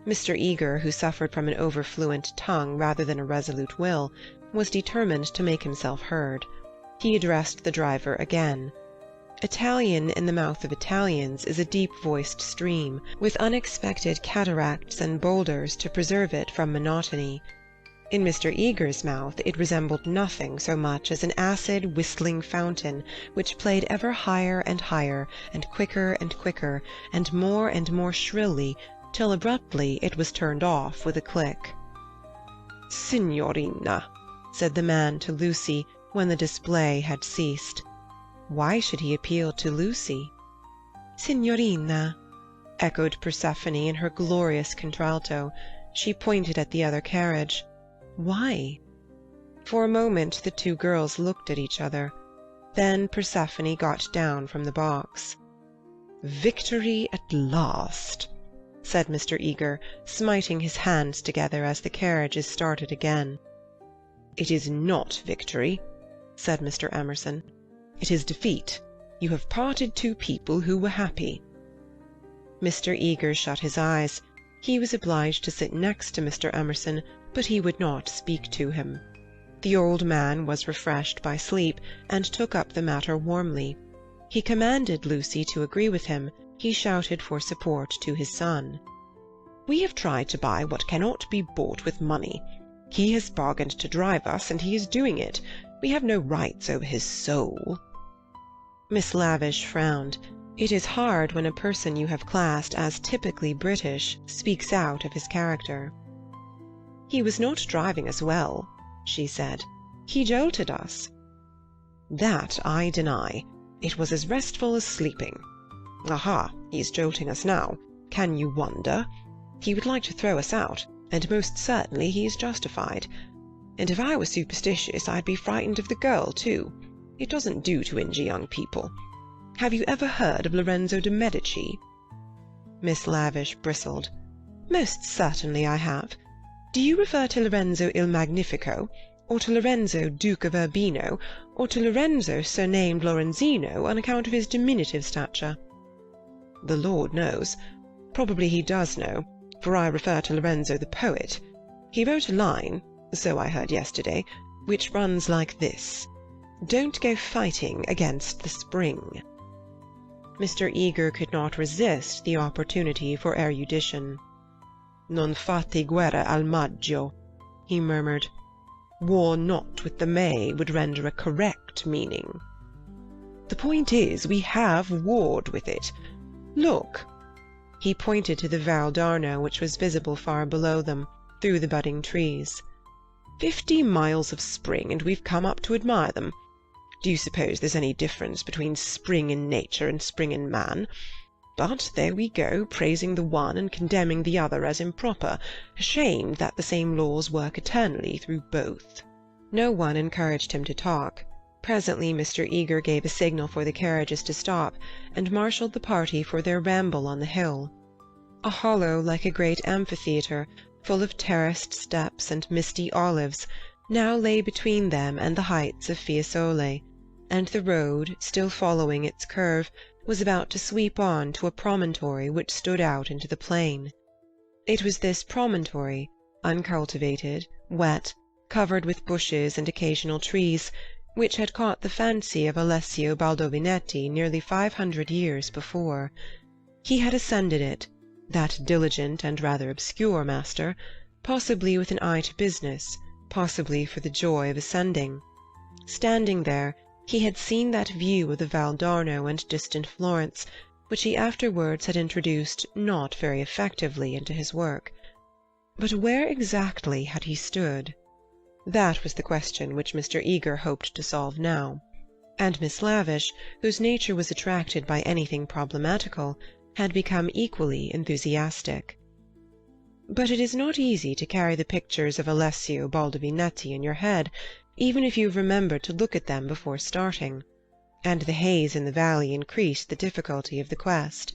Mr. Eager, who suffered from an overfluent tongue rather than a resolute will, was determined to make himself heard. He addressed the driver again. Italian in the mouth of Italians is a deep-voiced stream, with unexpected cataracts and boulders to preserve it from monotony. In Mr. Eager's mouth it resembled nothing so much as an acid whistling fountain, which played ever higher and higher, and quicker, and more shrilly, till abruptly it was turned off with a click. "Signorina," said the man to Lucy, when the display had ceased. Why should he appeal to Lucy? "Signorina," echoed Persephone in her glorious contralto. She pointed at the other carriage. Why? For a moment the two girls looked at each other. Then Persephone got down from the box. "Victory at last," said Mr. Eager, smiting his hands together as the carriages started again. "It is not victory," said Mr. Emerson. "It is defeat. You have parted two people who were happy." Mr. Eager shut his eyes. He was obliged to sit next to Mr. Emerson, but he would not speak to him. The old man was refreshed by sleep, and took up the matter warmly. He commanded Lucy to agree with him. He shouted for support to his son. "We have tried to buy what cannot be bought with money. He has bargained to drive us, and he is doing it. We have no rights over his soul." Miss Lavish frowned. It is hard when a person you have classed as typically British speaks out of his character. "He was not driving us well," she said. "He jolted us." "That I deny. It was as restful as sleeping. Aha, he is jolting us now. Can you wonder? He would like to throw us out, and most certainly he is justified. And if I were superstitious I'd be frightened of the girl too. It doesn't do to injure young people. Have you ever heard of Lorenzo de Medici?" Miss Lavish bristled. "Most certainly I have. Do you refer to Lorenzo il Magnifico, or to Lorenzo, Duke of Urbino, or to Lorenzo surnamed Lorenzino on account of his diminutive stature?" "The Lord knows. Probably he does know, for I refer to Lorenzo the poet. He wrote a line, so I heard yesterday, which runs like this: "Don't go fighting against the spring." Mr. Eager could not resist the opportunity for erudition. "Non fate guerra al maggio," he murmured. "War not with the May would render a correct meaning. The point is, we have warred with it. Look." He pointed to the Val d'Arno, which was visible far below them, through the budding trees. 50 miles of spring, and we've come up to admire them. Do you suppose there's any difference between spring in nature and spring in man? But there we go, praising the one and condemning the other as improper, ashamed that the same laws work eternally through both. No one encouraged him to talk. Presently Mr. Eager gave a signal for the carriages to stop, and marshalled the party for their ramble on the hill. A hollow like a great amphitheatre, full of terraced steps and misty olives, now lay between them and the heights of Fiesole, and the road, still following its curve, was about to sweep on to a promontory which stood out into the plain. It was this promontory, uncultivated, wet, covered with bushes and occasional trees, which had caught the fancy of Alessio Baldovinetti nearly 500 years before. He had ascended it, that diligent and rather obscure master, possibly with an eye to business, possibly for the joy of ascending. Standing there, he had seen that view of the Val d'Arno and distant Florence, which he afterwards had introduced not very effectively into his work. But where exactly had he stood? That was the question which Mr. Eager hoped to solve now, and Miss Lavish, whose nature was attracted by anything problematical, had become equally enthusiastic. But it is not easy to carry the pictures of Alessio Baldovinetti in your head, even if you've remembered to look at them before starting, and the haze in the valley increased the difficulty of the quest.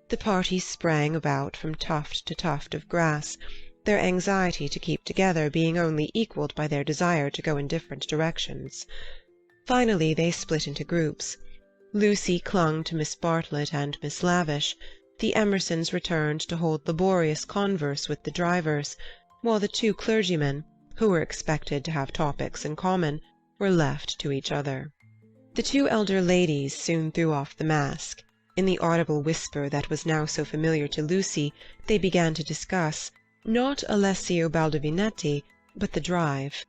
The party sprang about from tuft to tuft of grass, their anxiety to keep together being only equalled by their desire to go in different directions. Finally they split into groups. Lucy clung to Miss Bartlett and Miss Lavish, the Emersons returned to hold laborious converse with the drivers, while the two clergymen, who were expected to have topics in common, were left to each other. The two elder ladies soon threw off the mask. In the audible whisper that was now so familiar to Lucy, they began to discuss, not Alessio Baldovinetti, but the drive.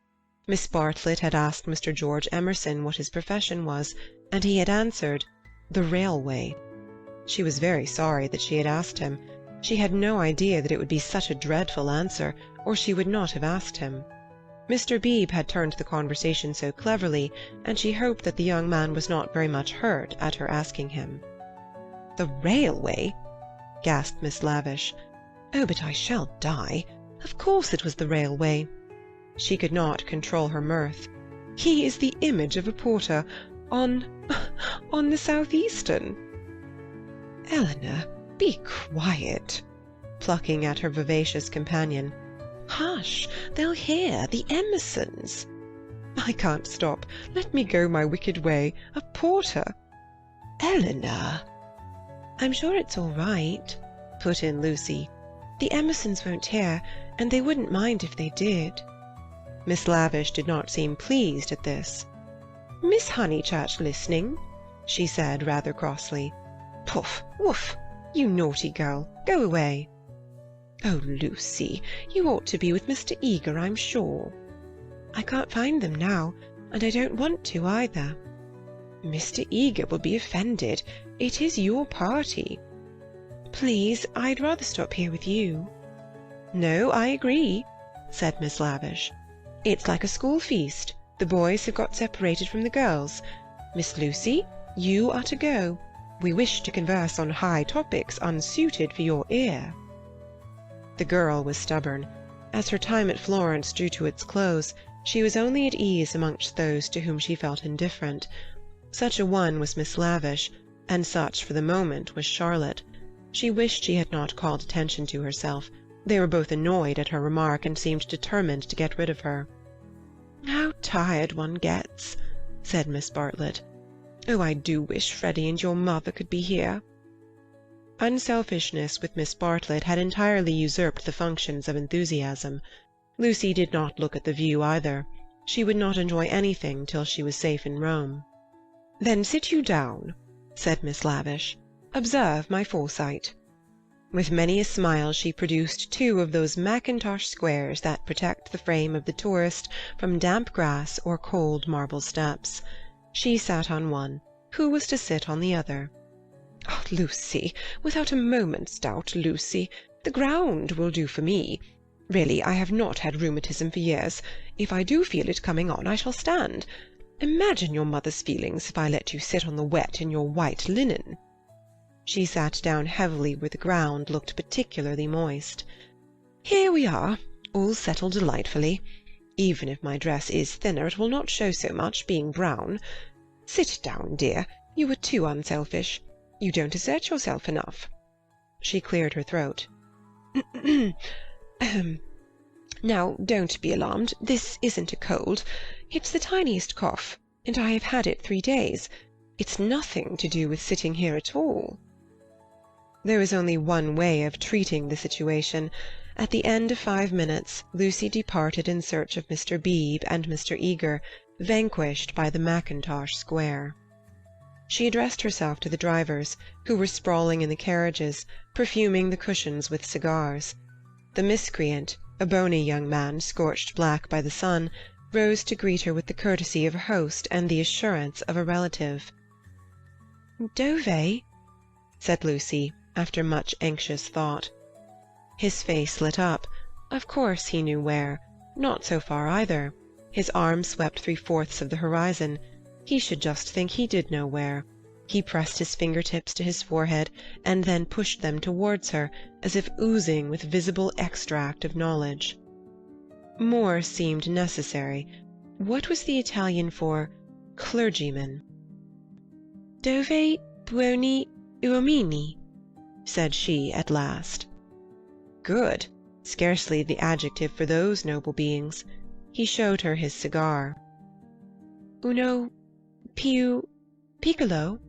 Miss Bartlett had asked Mr. George Emerson what his profession was, and he had answered, "The railway." She was very sorry that she had asked him. She had no idea that it would be such a dreadful answer, or she would not have asked him. Mr. Beebe had turned the conversation so cleverly, and she hoped that the young man was not very much hurt at her asking him. "The railway?" gasped Miss Lavish. "Oh, but I shall die. Of course it was the railway." She could not control her mirth. "He is the image of a porter on the Southeastern." "Eleanor, be quiet," plucking at her vivacious companion. "Hush, they'll hear, the Emersons." "I can't stop. Let me go my wicked way. A porter." "Eleanor." "I'm sure it's all right," put in Lucy. "The Emersons won't hear, and they wouldn't mind if they did." Miss Lavish did not seem pleased at this. "Miss Honeychurch listening?" she said rather crossly. "Puff, woof, you naughty girl, go away." "Oh, Lucy, you ought to be with Mr. Eager, I'm sure." "I can't find them now, and I don't want to either." "Mr. Eager will be offended. It is your party." "Please, I'd rather stop here with you." "No, I agree," said Miss Lavish. "It's like a school feast. The boys have got separated from the girls. Miss Lucy, you are to go. We wish to converse on high topics unsuited for your ear." The girl was stubborn. As her time at Florence drew to its close, she was only at ease amongst those to whom she felt indifferent. Such a one was Miss Lavish, and such for the moment was Charlotte. She wished she had not called attention to herself. They were both annoyed at her remark and seemed determined to get rid of her. "How tired one gets," said Miss Bartlett. "Oh, I do wish Freddie and your mother could be here." Unselfishness with Miss Bartlett had entirely usurped the functions of enthusiasm. Lucy did not look at the view either. She would not enjoy anything till she was safe in Rome. "Then sit you down," said Miss Lavish. "Observe my foresight." With many a smile she produced 2 of those mackintosh squares that protect the frame of the tourist from damp grass or cold marble steps. She sat on one. Who was to sit on the other? "Oh, Lucy, without a moment's doubt, Lucy. The ground will do for me. Really, I have not had rheumatism for years. If I do feel it coming on, I shall stand. Imagine your mother's feelings if I let you sit on the wet in your white linen." She sat down heavily where the ground looked particularly moist. "Here we are, all settled delightfully. Even if my dress is thinner, it will not show so much, being brown. Sit down, dear. You are too unselfish. You don't assert yourself enough." She cleared her throat. "Now, don't be alarmed. This isn't a cold. It's the tiniest cough, and I have had it 3 days. It's nothing to do with sitting here at all." There was only one way of treating the situation. At the end of 5 minutes, Lucy departed in search of Mr. Beebe and Mr. Eager, vanquished by the mackintosh square. She addressed herself to the drivers, who were sprawling in the carriages, perfuming the cushions with cigars. The miscreant, a bony young man scorched black by the sun, rose to greet her with the courtesy of a host and the assurance of a relative. "Dove?" said Lucy, after much anxious thought. His face lit up. Of course he knew where. Not so far either. His arm swept 3/4 of the horizon. He should just think he did know where. He pressed his fingertips to his forehead, and then pushed them towards her, as if oozing with visible extract of knowledge. More seemed necessary. What was the Italian for clergyman? "Dove buoni uomini?" said she at last. Good. Scarcely the adjective for those noble beings. He showed her his cigar. "Uno più piccolo?"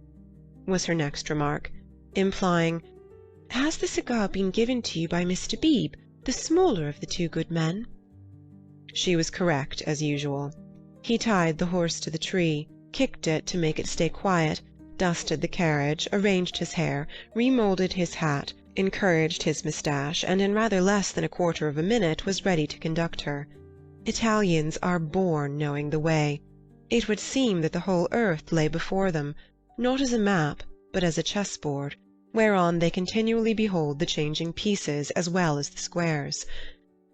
was her next remark, implying, "Has the cigar been given to you by Mr. Beebe, the smaller of the 2 good men?" She was correct, as usual. He tied the horse to the tree, kicked it to make it stay quiet, dusted the carriage, arranged his hair, remoulded his hat, encouraged his moustache, and in rather less than 1/4 of a minute was ready to conduct her. Italians are born knowing the way. It would seem that the whole earth lay before them, not as a map, but as a chessboard, whereon they continually behold the changing pieces as well as the squares.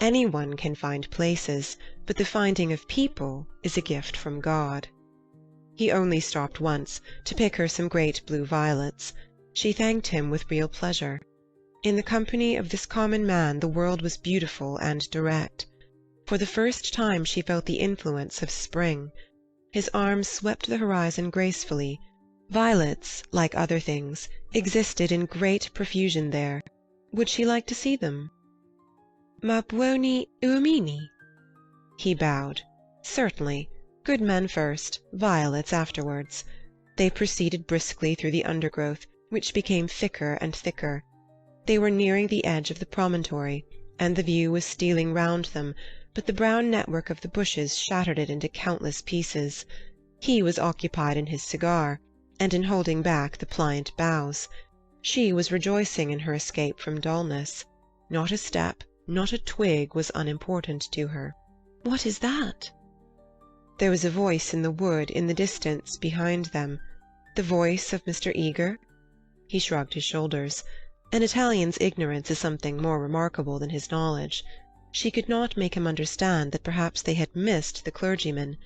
Any one can find places, but the finding of people is a gift from God. He only stopped once, to pick her some great blue violets. She thanked him with real pleasure. In the company of this common man the world was beautiful and direct. For the first time she felt the influence of spring. His arm swept the horizon gracefully. Violets, like other things, existed in great profusion there. Would she like to see them? "Ma buoni uomini?" He bowed. Certainly. Good men first, violets afterwards. They proceeded briskly through the undergrowth, which became thicker and thicker. They were nearing the edge of the promontory, and the view was stealing round them, but the brown network of the bushes shattered it into countless pieces. He was occupied in his cigar, and in holding back the pliant boughs. She was rejoicing in her escape from dullness. Not a step, not a twig was unimportant to her. "What is that?" There was a voice in the wood in the distance behind them. The voice of Mr. Eager? He shrugged his shoulders. An Italian's ignorance is something more remarkable than his knowledge. She could not make him understand that perhaps they had missed the clergyman.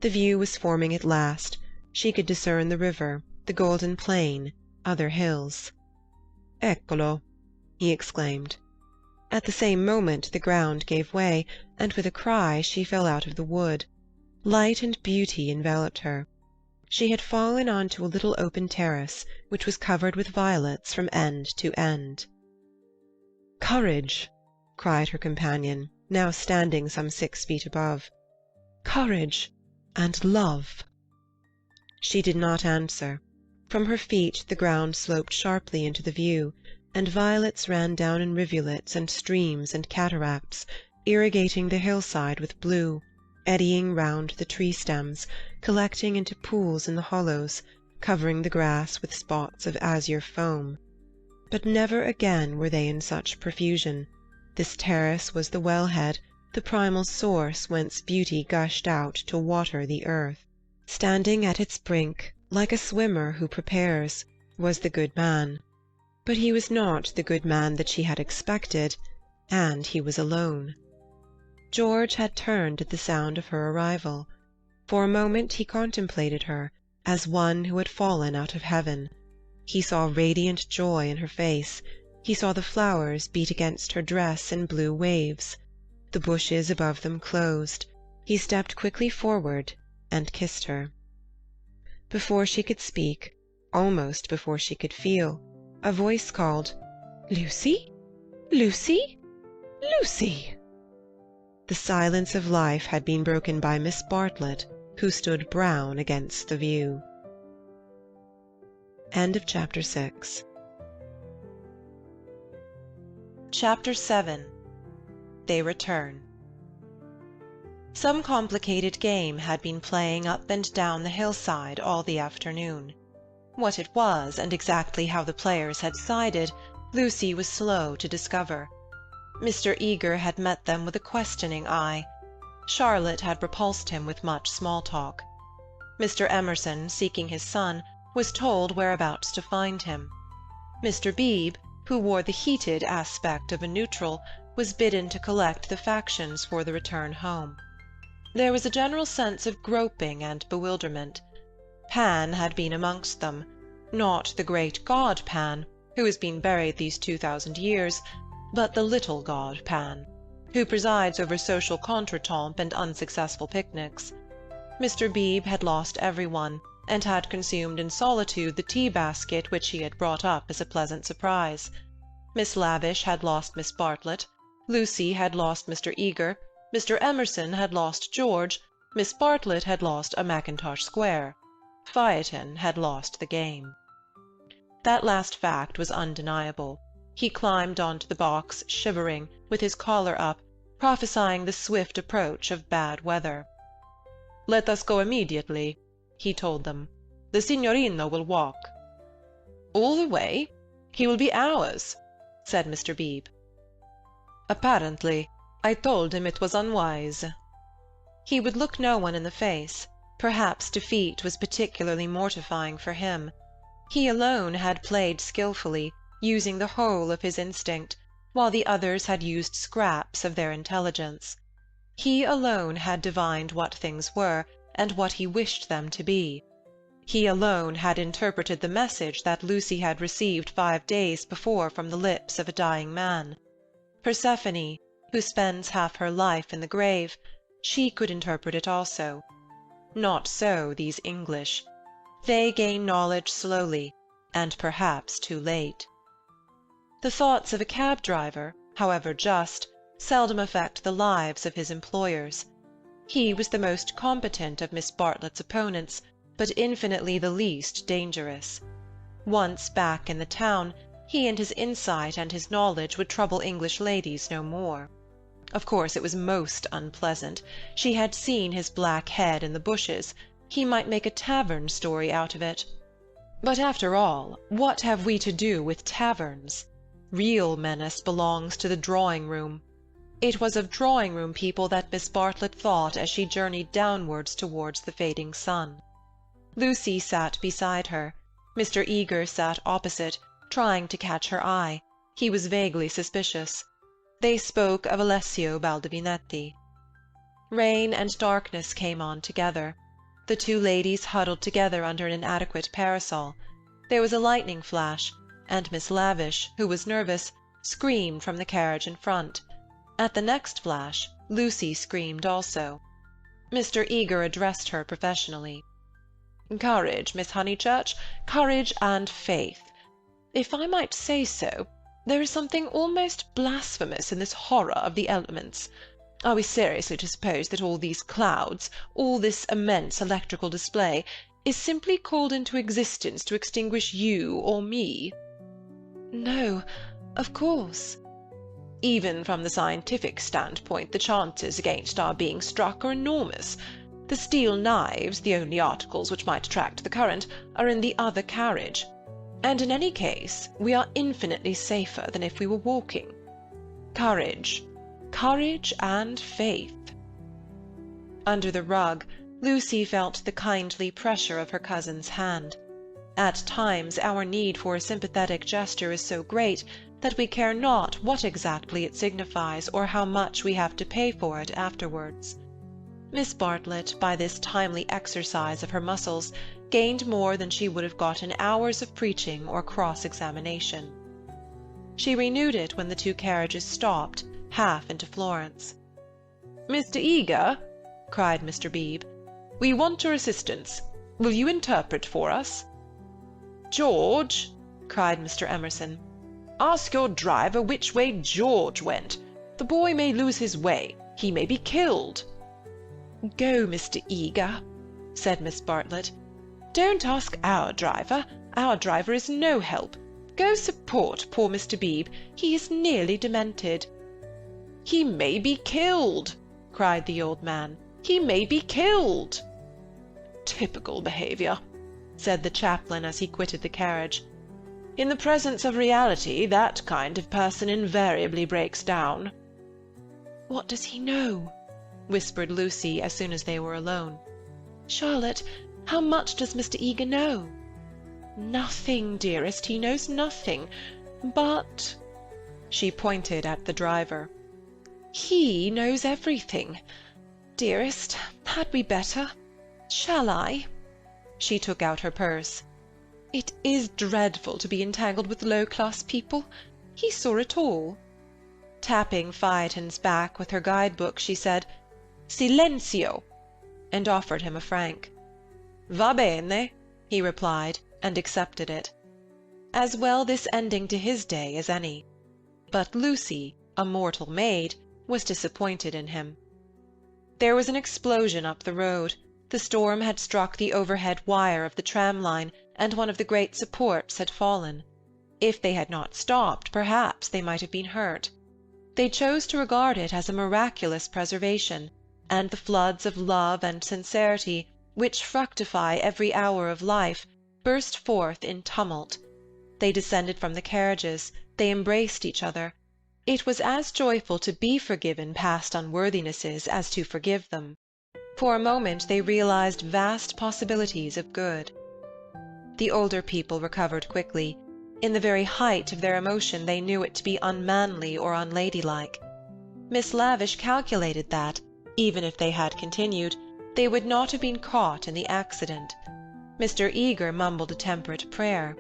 The view was forming at last. She could discern the river, the golden plain, other hills. "Eccolo!" he exclaimed. At the same moment the ground gave way, and with a cry she fell out of the wood. Light and beauty enveloped her. She had fallen on to a little open terrace, which was covered with violets from end to end. "Courage!" cried her companion, now standing some 6 feet above. "Courage and love!" She did not answer. From her feet the ground sloped sharply into the view, and violets ran down in rivulets and streams and cataracts, irrigating the hillside with blue, eddying round the tree stems, collecting into pools in the hollows, covering the grass with spots of azure foam. But never again were they in such profusion. This terrace was the wellhead, the primal source whence beauty gushed out to water the earth. Standing at its brink, like a swimmer who prepares, was the good man. But he was not the good man that she had expected, and he was alone. George had turned at the sound of her arrival. For a moment he contemplated her, as one who had fallen out of heaven. He saw radiant joy in her face. He saw the flowers beat against her dress in blue waves. The bushes above them closed. He stepped quickly forward and kissed her. Before she could speak, almost before she could feel, a voice called, "Lucy? Lucy? Lucy!" The silence of life had been broken by Miss Bartlett, who stood brown against the view. End of Chapter 6. Chapter 7. They Return. Some complicated game had been playing up and down the hillside all the afternoon. What it was, and exactly how the players had sided, Lucy was slow to discover. Mr. Eager had met them with a questioning eye. Charlotte had repulsed him with much small talk. Mr. Emerson, seeking his son, was told whereabouts to find him. Mr. Beebe, who wore the heated aspect of a neutral, was bidden to collect the factions for the return home. There was a general sense of groping and bewilderment. Pan had been amongst them, not the great god Pan, who has been buried these 2,000 years, but the little god Pan, who presides over social contretemps and unsuccessful picnics. Mr. Beebe had lost everyone, and had consumed in solitude the tea-basket which he had brought up as a pleasant surprise. Miss Lavish had lost Miss Bartlett, Lucy had lost Mr. Eager, Mr. Emerson had lost George, Miss Bartlett had lost a Mackintosh square. Phaeton had lost the game. That last fact was undeniable. He climbed onto the box, shivering, with his collar up, prophesying the swift approach of bad weather. "Let us go immediately," he told them. "The signorino will walk." "All the way? He will be ours," said Mr. Beebe. "Apparently. I told him it was unwise." He would look no one in the face. Perhaps defeat was particularly mortifying for him. He alone had played skilfully, using the whole of his instinct, while the others had used scraps of their intelligence. He alone had divined what things were, and what he wished them to be. He alone had interpreted the message that Lucy had received 5 days before from the lips of a dying man. Persephone, who spends half her life in the grave, she could interpret it also. Not so these English. They gain knowledge slowly, and perhaps too late. The thoughts of a cab-driver, however just, seldom affect the lives of his employers. He was the most competent of Miss Bartlett's opponents, but infinitely the least dangerous. Once back in the town, he and his insight and his knowledge would trouble English ladies no more. Of course it was most unpleasant. She had seen his black head in the bushes. He might make a tavern story out of it. But after all, what have we to do with taverns? Real menace belongs to the drawing-room. It was of drawing-room people that Miss Bartlett thought as she journeyed downwards towards the fading sun. Lucy sat beside her. Mr. Eager sat opposite, trying to catch her eye. He was vaguely suspicious. They spoke of Alessio Baldovinetti. Rain and darkness came on together. The two ladies huddled together under an inadequate parasol. There was a lightning flash, and Miss Lavish, who was nervous, screamed from the carriage in front. At the next flash, Lucy screamed also. Mr. Eager addressed her professionally. "Courage, Miss Honeychurch, courage and faith. If I might say so, there is something almost blasphemous in this horror of the elements. Are we seriously to suppose that all these clouds, all this immense electrical display, is simply called into existence to extinguish you or me?" "No, of course." Even from the scientific standpoint, the chances against our being struck are enormous. The steel knives, the only articles which might attract the current, are in the other carriage, and in any case we are infinitely safer than if we were walking. Courage, courage and faith." Under the rug, Lucy felt the kindly pressure of her cousin's hand. At times our need for a sympathetic gesture is so great that we care not what exactly it signifies or how much we have to pay for it afterwards. Miss Bartlett, by this timely exercise of her muscles, gained more than she would have got in hours of preaching or cross-examination. She renewed it when the two carriages stopped, half into Florence. "Mr. Eager," cried Mr. Beebe, "we want your assistance. Will you interpret for us?" "George," cried Mr. Emerson, "ask your driver which way George went. The boy may lose his way. He may be killed." "Go, Mr. Eager," said Miss Bartlett. "Don't ask our driver. Our driver is no help. Go support poor Mr. Beebe. He is nearly demented." "He may be killed," cried the old man. "He may be killed." "Typical behaviour," said the chaplain as he quitted the carriage. "In the presence of reality, that kind of person invariably breaks down." "What does he know?" whispered Lucy as soon as they were alone. "Charlotte, how much does Mr. Eager know?" "Nothing, dearest, he knows nothing. But—" she pointed at the driver. "He knows everything. Dearest, had we better? Shall I?" She took out her purse. "It is dreadful to be entangled with low-class people. He saw it all." Tapping Phaeton's back with her guide-book, she said, "Silenzio!" and offered him a franc. "Va bene," he replied, and accepted it. As well this ending to his day as any. But Lucy, a mortal maid, was disappointed in him. There was an explosion up the road. The storm had struck the overhead wire of the tram line, and one of the great supports had fallen. If they had not stopped, perhaps they might have been hurt. They chose to regard it as a miraculous preservation, and the floods of love and sincerity, which fructify every hour of life, burst forth in tumult. They descended from the carriages, they embraced each other. It was as joyful to be forgiven past unworthinesses as to forgive them. For a moment they realized vast possibilities of good. The older people recovered quickly. In the very height of their emotion they knew it to be unmanly or unladylike. Miss Lavish calculated that, even if they had continued, they would not have been caught in the accident. Mr. Eager mumbled a temperate prayer.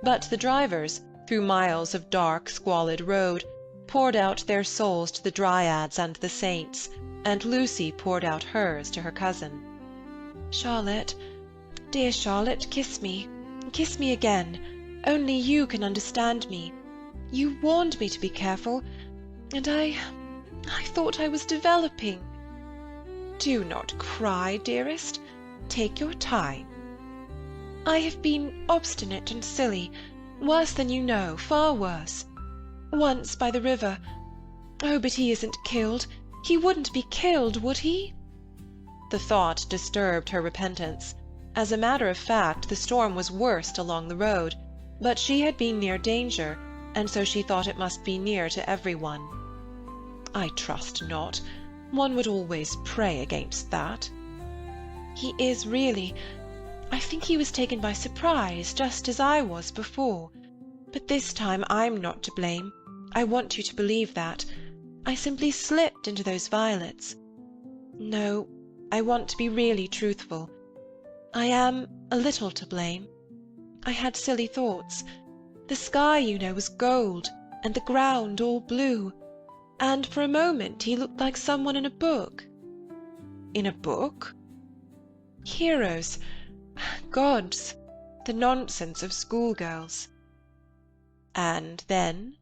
But the drivers, through miles of dark, squalid road, poured out their souls to the dryads and the saints, and Lucy poured out hers to her cousin. "Charlotte, dear Charlotte, kiss me again. Only you can understand me. You warned me to be careful, and I thought I was developing." "Do not cry, dearest. Take your time." "I have been obstinate and silly, worse than you know, far worse. Once by the river. Oh, but he isn't killed. He wouldn't be killed, would he?" The thought disturbed her repentance. As a matter of fact, the storm was worst along the road, but she had been near danger, and so she thought it must be near to everyone. "I trust not. One would always pray against that." "He is really. I think he was taken by surprise, just as I was before. But this time I'm not to blame. I want you to believe that. I simply slipped into those violets. No, I want to be really truthful. I am a little to blame. I had silly thoughts. The sky, you know, was gold, and the ground all blue, and for a moment he looked like someone in a book." "In a book?" "Heroes, gods, the nonsense of schoolgirls." "And then?"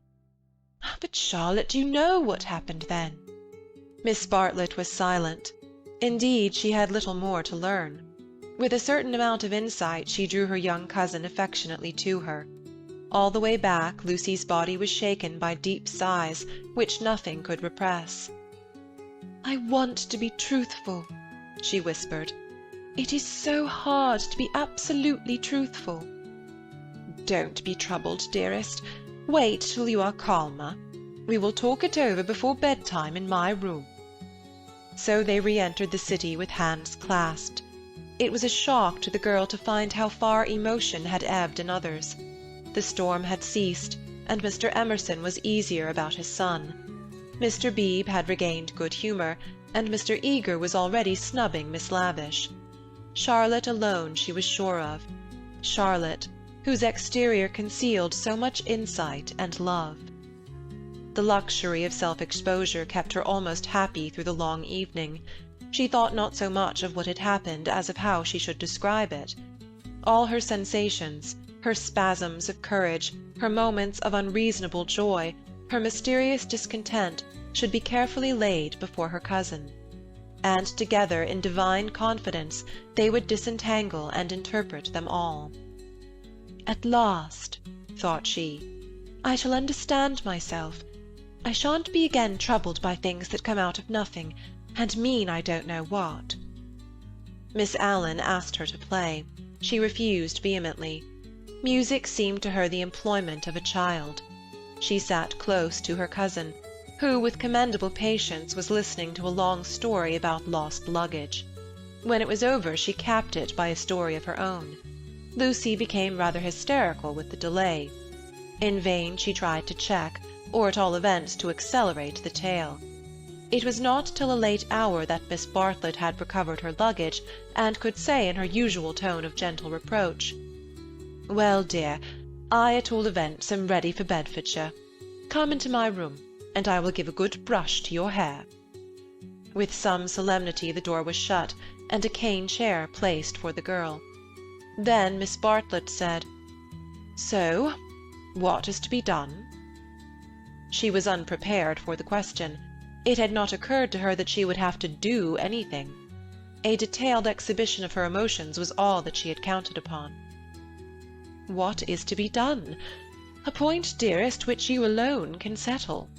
"But, Charlotte, you know what happened then." Miss Bartlett was silent. Indeed, she had little more to learn. With a certain amount of insight she drew her young cousin affectionately to her. All the way back, Lucy's body was shaken by deep sighs, which nothing could repress. "I want to be truthful," she whispered. "It is so hard to be absolutely truthful." "Don't be troubled, dearest. Wait till you are calmer. We will talk it over before bedtime in my room." So they re-entered the city with hands clasped. It was a shock to the girl to find how far emotion had ebbed in others. The storm had ceased, and Mr. Emerson was easier about his son. Mr. Beebe had regained good humour, and Mr. Eager was already snubbing Miss Lavish. Charlotte alone she was sure of. Charlotte, whose exterior concealed so much insight and love. The luxury of self-exposure kept her almost happy through the long evening. She thought not so much of what had happened as of how she should describe it. All her sensations, her spasms of courage, her moments of unreasonable joy, her mysterious discontent, should be carefully laid before her cousin. And together, in divine confidence, they would disentangle and interpret them all. "At last," thought she, "I shall understand myself. I shan't be again troubled by things that come out of nothing, and mean I don't know what." Miss Allen asked her to play. She refused vehemently. Music seemed to her the employment of a child. She sat close to her cousin, who with commendable patience was listening to a long story about lost luggage. When it was over she capped it by a story of her own. Lucy became rather hysterical with the delay. In vain she tried to check, or at all events to accelerate the tale. It was not till a late hour that Miss Bartlett had recovered her luggage, and could say in her usual tone of gentle reproach, "Well, dear, I at all events am ready for Bedfordshire. Come into my room, and I will give a good brush to your hair." With some solemnity the door was shut, and a cane chair placed for the girl. Then Miss Bartlett said, "So, what is to be done?" She was unprepared for the question. It had not occurred to her that she would have to do anything. A detailed exhibition of her emotions was all that she had counted upon. "What is to be done? A point, dearest, which you alone can settle."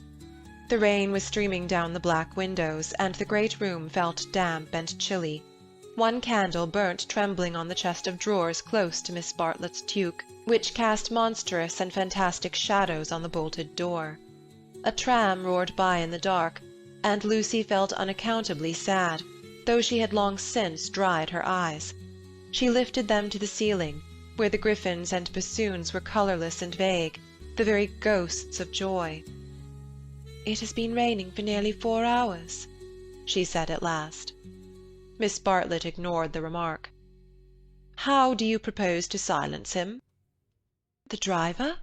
The rain was streaming down the black windows, and the great room felt damp and chilly. One candle burnt trembling on the chest of drawers close to Miss Bartlett's toque, which cast monstrous and fantastic shadows on the bolted door. A tram roared by in the dark, and Lucy felt unaccountably sad, though she had long since dried her eyes. She lifted them to the ceiling, where the griffins and bassoons were colourless and vague, the very ghosts of joy. "It has been raining for nearly 4 hours," she said at last. Miss Bartlett ignored the remark. "How do you propose to silence him?" "The driver?"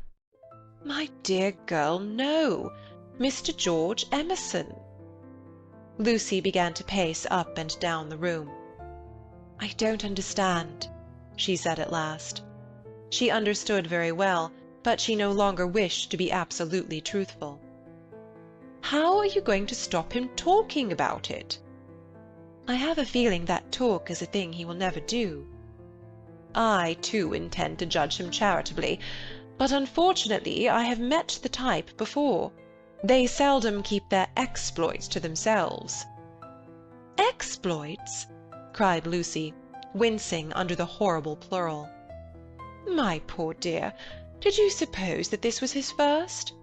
"My dear girl, no. Mr. George Emerson." Lucy began to pace up and down the room. "I don't understand," she said at last. She understood very well, but she no longer wished to be absolutely truthful. "How are you going to stop him talking about it?" "I have a feeling that talk is a thing he will never do." "I, too, intend to judge him charitably, but unfortunately I have met the type before. They seldom keep their exploits to themselves." "Exploits?" cried Lucy, wincing under the horrible plural. "My poor dear, did you suppose that this was his first?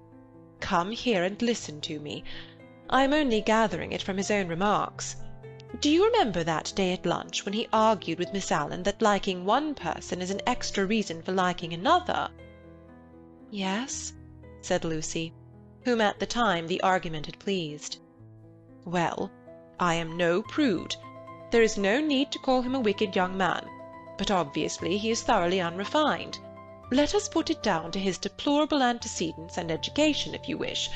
Come here and listen to me. I am only gathering it from his own remarks. Do you remember that day at lunch when he argued with Miss Allen that liking one person is an extra reason for liking another?" "Yes," said Lucy, whom at the time the argument had pleased. "Well, I am no prude. There is no need to call him a wicked young man, but obviously he is thoroughly unrefined. Let us put it down to his deplorable antecedents and education, if you wish.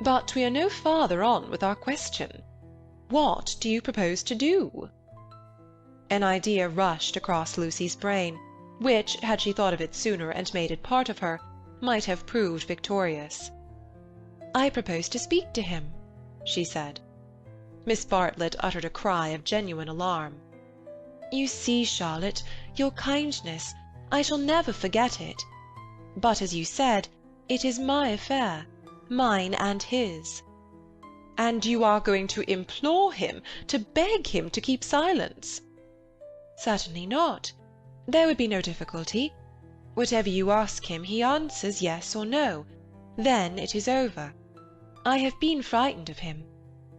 But we are no farther on with our question. What do you propose to do?" An idea rushed across Lucy's brain, which, had she thought of it sooner and made it part of her, might have proved victorious. "I propose to speak to him," she said. Miss Bartlett uttered a cry of genuine alarm. "You see, Charlotte, your kindness, I shall never forget it. But, as you said, it is my affair, mine and his." "And you are going to implore him, to beg him to keep silence?" "Certainly not. There would be no difficulty. Whatever you ask him, he answers yes or no. Then it is over. I have been frightened of him,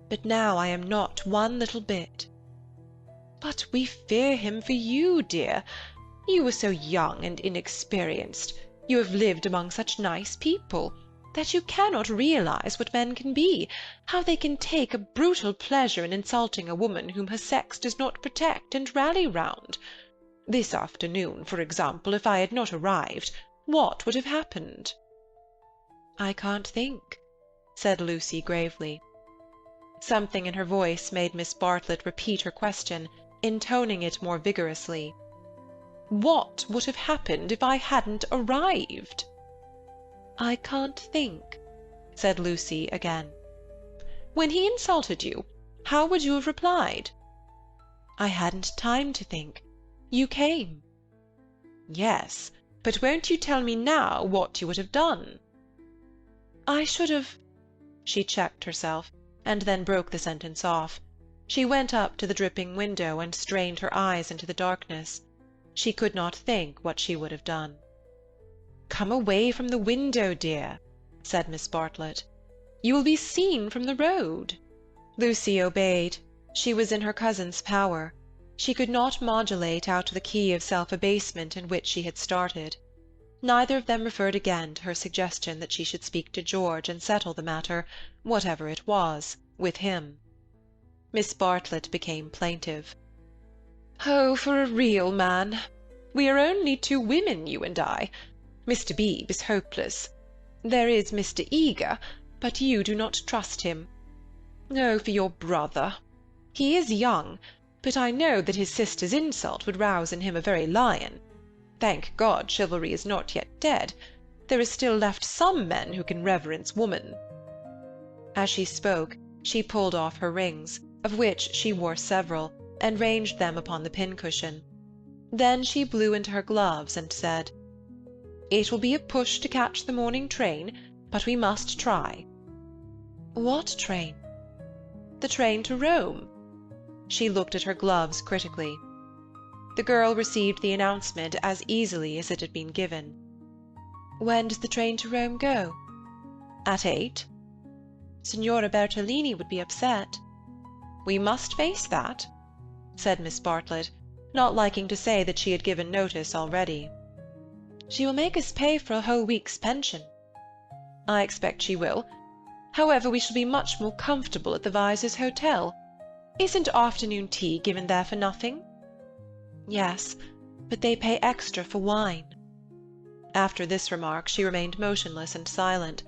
but now I am not one little bit." "But we fear him for you, dear. You were so young and inexperienced, you have lived among such nice people, that you cannot realize what men can be, how they can take a brutal pleasure in insulting a woman whom her sex does not protect and rally round. This afternoon, for example, if I had not arrived, what would have happened?" "I can't think," said Lucy gravely. Something in her voice made Miss Bartlett repeat her question, intoning it more vigorously. "What would have happened if I hadn't arrived?" "I can't think," said Lucy again. "When he insulted you, how would you have replied?" "I hadn't time to think. You came." "Yes, but won't you tell me now what you would have done?" "I should have—" She checked herself, and then broke the sentence off. She went up to the dripping window and strained her eyes into the darkness. She could not think what she would have done. "Come away from the window, dear," said Miss Bartlett. "You will be seen from the road." Lucy obeyed. She was in her cousin's power. She could not modulate out the key of self-abasement in which she had started. Neither of them referred again to her suggestion that she should speak to George and settle the matter, whatever it was, with him. Miss Bartlett became plaintive. "Oh, for a real man! We are only two women, you and I. Mr. Beebe is hopeless. There is Mr. Eager, but you do not trust him. Oh, for your brother! He is young, but I know that his sister's insult would rouse in him a very lion. Thank God, chivalry is not yet dead. There is still left some men who can reverence woman." As she spoke, she pulled off her rings, of which she wore several, and ranged them upon the pincushion. Then she blew into her gloves and said, "It will be a push to catch the morning train, but we must try." "What train?" "The train to Rome." She looked at her gloves critically. The girl received the announcement as easily as it had been given. "When does the train to Rome go?" "At 8. "Signora Bertolini would be upset." "We must face that," said Miss Bartlett, not liking to say that she had given notice already. "She will make us pay for a whole week's pension." "I expect she will. However, we shall be much more comfortable at the Vyses' hotel. Isn't afternoon tea given there for nothing?" "Yes, but they pay extra for wine." After this remark she remained motionless and silent.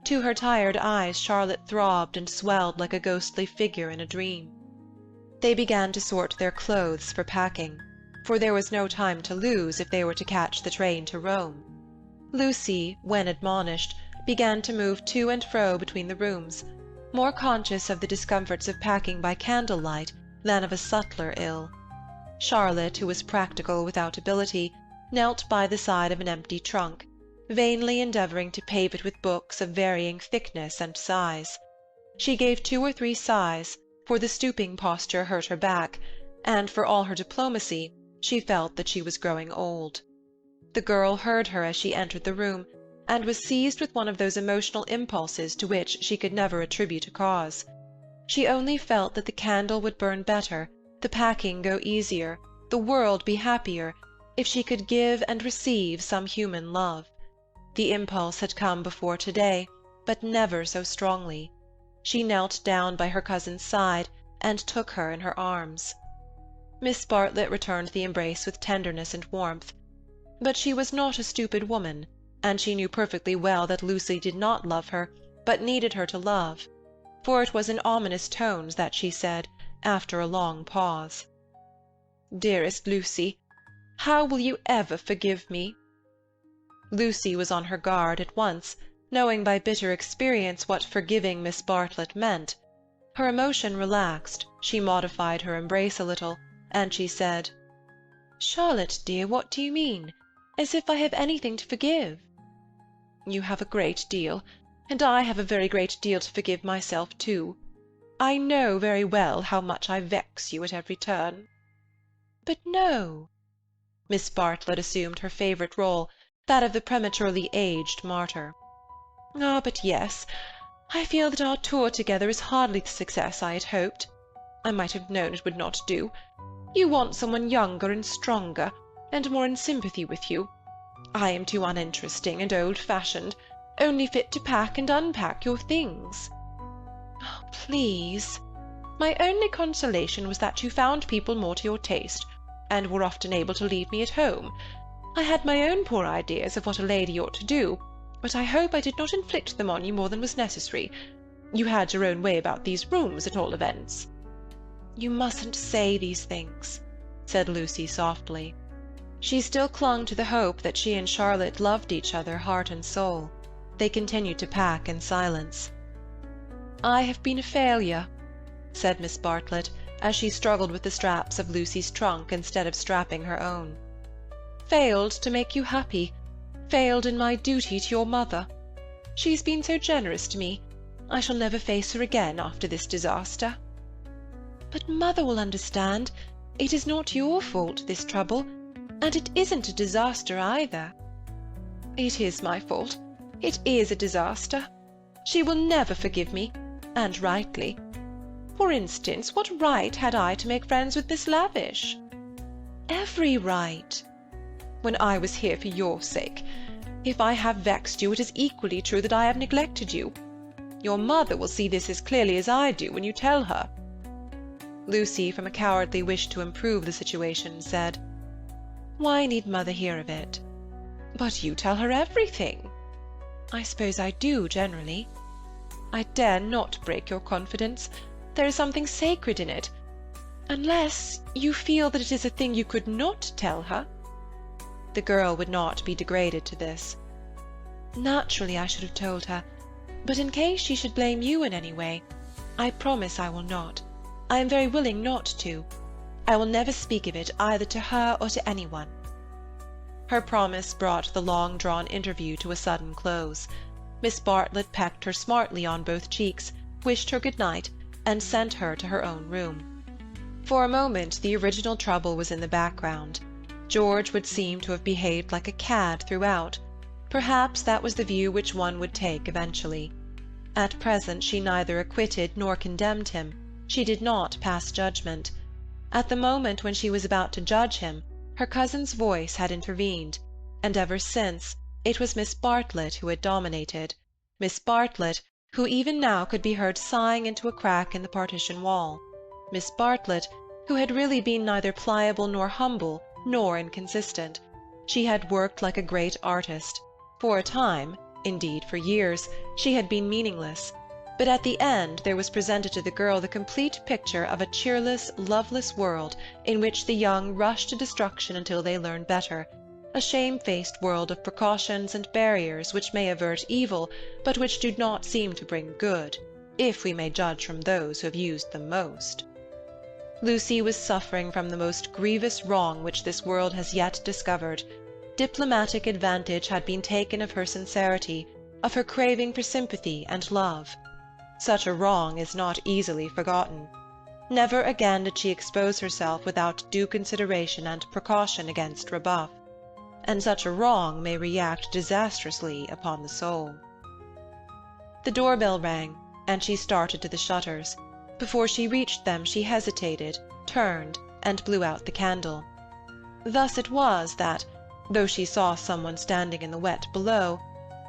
To her tired eyes Charlotte throbbed and swelled like a ghostly figure in a dream. They began to sort their clothes for packing, for there was no time to lose if they were to catch the train to Rome. Lucy, when admonished, began to move to and fro between the rooms, more conscious of the discomforts of packing by candlelight than of a subtler ill. Charlotte, who was practical without ability, knelt by the side of an empty trunk, vainly endeavouring to pave it with books of varying thickness and size. She gave 2 or 3 sighs, for the stooping posture hurt her back, and for all her diplomacy, she felt that she was growing old. The girl heard her as she entered the room, and was seized with one of those emotional impulses to which she could never attribute a cause. She only felt that the candle would burn better, the packing go easier, the world be happier, if she could give and receive some human love. The impulse had come before to-day, but never so strongly. She knelt down by her cousin's side and took her in her arms. Miss Bartlett returned the embrace with tenderness and warmth. But she was not a stupid woman, and she knew perfectly well that Lucy did not love her, but needed her to love. For it was in ominous tones that she said, after a long pause, "Dearest Lucy, how will you ever forgive me?" Lucy was on her guard at once, knowing by bitter experience what forgiving Miss Bartlett meant. Her emotion relaxed, she modified her embrace a little, and she said, "Charlotte, dear, what do you mean? As if I have anything to forgive." You have a great deal, and I have a very great deal to forgive myself too. I know very well how much I vex you at every turn." "But no." Miss Bartlett assumed her favourite role, that of the prematurely aged martyr. "Ah, but yes, I feel that our tour together is hardly the success I had hoped. I might have known it would not do. You want someone younger and stronger, and more in sympathy with you. I am too uninteresting and old-fashioned, only fit to pack and unpack your things." "Oh, please." "My only consolation was that you found people more to your taste, and were often able to leave me at home. I had my own poor ideas of what a lady ought to do, but I hope I did not inflict them on you more than was necessary. You had your own way about these rooms, at all events." "You mustn't say these things," said Lucy softly. She still clung to the hope that she and Charlotte loved each other heart and soul. They continued to pack in silence. "I have been a failure," said Miss Bartlett, as she struggled with the straps of Lucy's trunk instead of strapping her own. "Failed to make you happy, failed in my duty to your mother. She's been so generous to me. I shall never face her again after this disaster." "But mother will understand. It is not your fault, this trouble, and it isn't a disaster either." "It is my fault. It is a disaster. She will never forgive me, and rightly. For instance, what right had I to make friends with Miss Lavish?" "Every right." "When I was here for your sake. If I have vexed you, it is equally true that I have neglected you. Your mother will see this as clearly as I do when you tell her." Lucy, from a cowardly wish to improve the situation, said, "Why need mother hear of it?" "But you tell her everything." "I suppose I do, generally." "I dare not break your confidence. There is something sacred in it. Unless you feel that it is a thing you could not tell her." The girl would not be degraded to this. "Naturally I should have told her, but in case she should blame you in any way, I promise I will not. I am very willing not to. I will never speak of it either to her or to anyone." Her promise brought the long-drawn interview to a sudden close. Miss Bartlett pecked her smartly on both cheeks, wished her good night, and sent her to her own room. For a moment the original trouble was in the background. George would seem to have behaved like a cad throughout. Perhaps that was the view which one would take eventually. At present she neither acquitted nor condemned him. She did not pass judgment. At the moment when she was about to judge him, her cousin's voice had intervened, and ever since it was Miss Bartlett who had dominated, Miss Bartlett, who even now could be heard sighing into a crack in the partition wall, Miss Bartlett, who had really been neither pliable nor humble nor inconsistent. She had worked like a great artist. For a time, indeed for years, she had been meaningless, but at the end there was presented to the girl the complete picture of a cheerless, loveless world in which the young rush to destruction until they learn better, a shamefaced world of precautions and barriers which may avert evil, but which do not seem to bring good, if we may judge from those who have used them most. Lucy was suffering from the most grievous wrong which this world has yet discovered. Diplomatic advantage had been taken of her sincerity, of her craving for sympathy and love. Such a wrong is not easily forgotten. Never again did she expose herself without due consideration and precaution against rebuff, and such a wrong may react disastrously upon the soul. The doorbell rang, and she started to the shutters. Before she reached them she hesitated, turned, and blew out the candle. Thus it was that, though she saw someone standing in the wet below,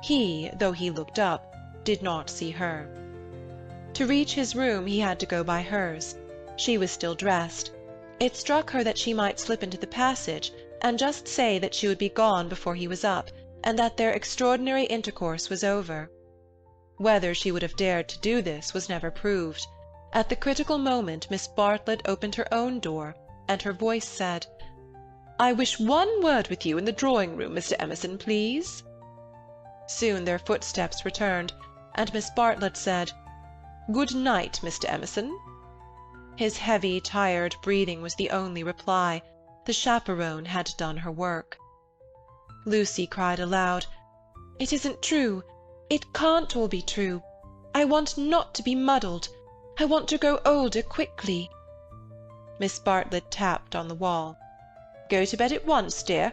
he, though he looked up, did not see her. To reach his room he had to go by hers. She was still dressed. It struck her that she might slip into the passage and just say that she would be gone before he was up, and that their extraordinary intercourse was over. Whether she would have dared to do this was never proved. At the critical moment Miss Bartlett opened her own door, and her voice said, "I wish one word with you in the drawing-room, Mr. Emerson, please." Soon their footsteps returned, and Miss Bartlett said, "Good night, Mr. Emerson." His heavy, tired breathing was the only reply. The chaperone had done her work. Lucy cried aloud, It isn't true. It can't all be true. I want not to be muddled. I want to grow older quickly." Miss Bartlett tapped on the wall. "Go to bed at once, dear.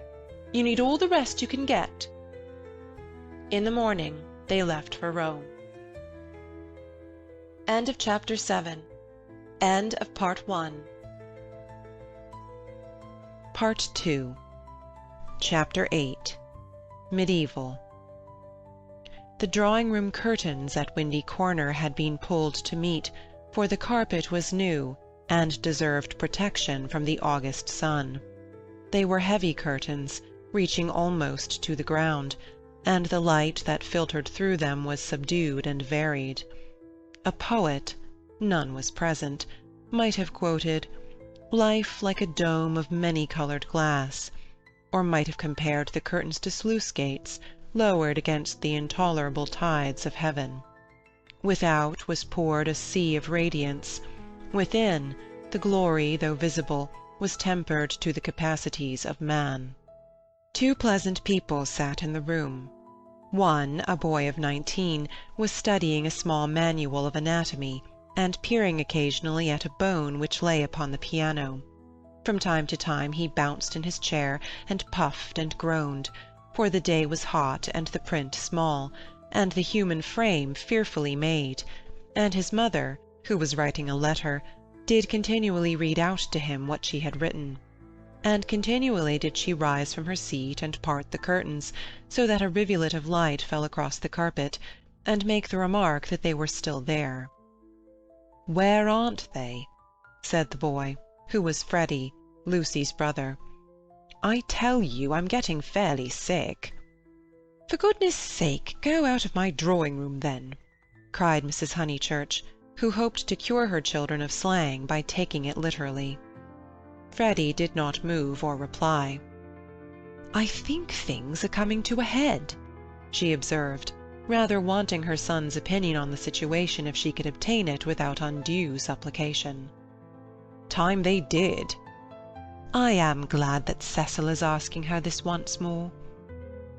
You need all the rest you can get." In the morning they left for Rome. End of chapter 7. End of part 1. Part 2. Chapter 8. Medieval. The drawing-room curtains at Windy Corner had been pulled to meet, for the carpet was new and deserved protection from the August sun. They were heavy curtains, reaching almost to the ground, and the light that filtered through them was subdued and varied. A poet, none was present, might have quoted, "Life like a dome of many-coloured glass," or might have compared the curtains to sluice-gates, lowered against the intolerable tides of heaven. Without was poured a sea of radiance. Within, the glory, though visible, was tempered to the capacities of man. 2 pleasant people sat in the room. One, a boy of 19, was studying a small manual of anatomy, and peering occasionally at a bone which lay upon the piano. From time to time he bounced in his chair, and puffed and groaned, for the day was hot and the print small, and the human frame fearfully made, and his mother, who was writing a letter, did continually read out to him what she had written. And continually did she rise from her seat and part the curtains, so that a rivulet of light fell across the carpet, and make the remark that they were still there. "Where aren't they?" said the boy, who was Freddy, Lucy's brother. "I tell you I'm getting fairly sick." "For goodness' sake, go out of my drawing-room, then," cried Mrs. Honeychurch, who hoped to cure her children of slang by taking it literally. Freddy did not move or reply. "I think things are coming to a head," she observed, rather wanting her son's opinion on the situation if she could obtain it without undue supplication. "Time they did." "I am glad that Cecil is asking her this once more."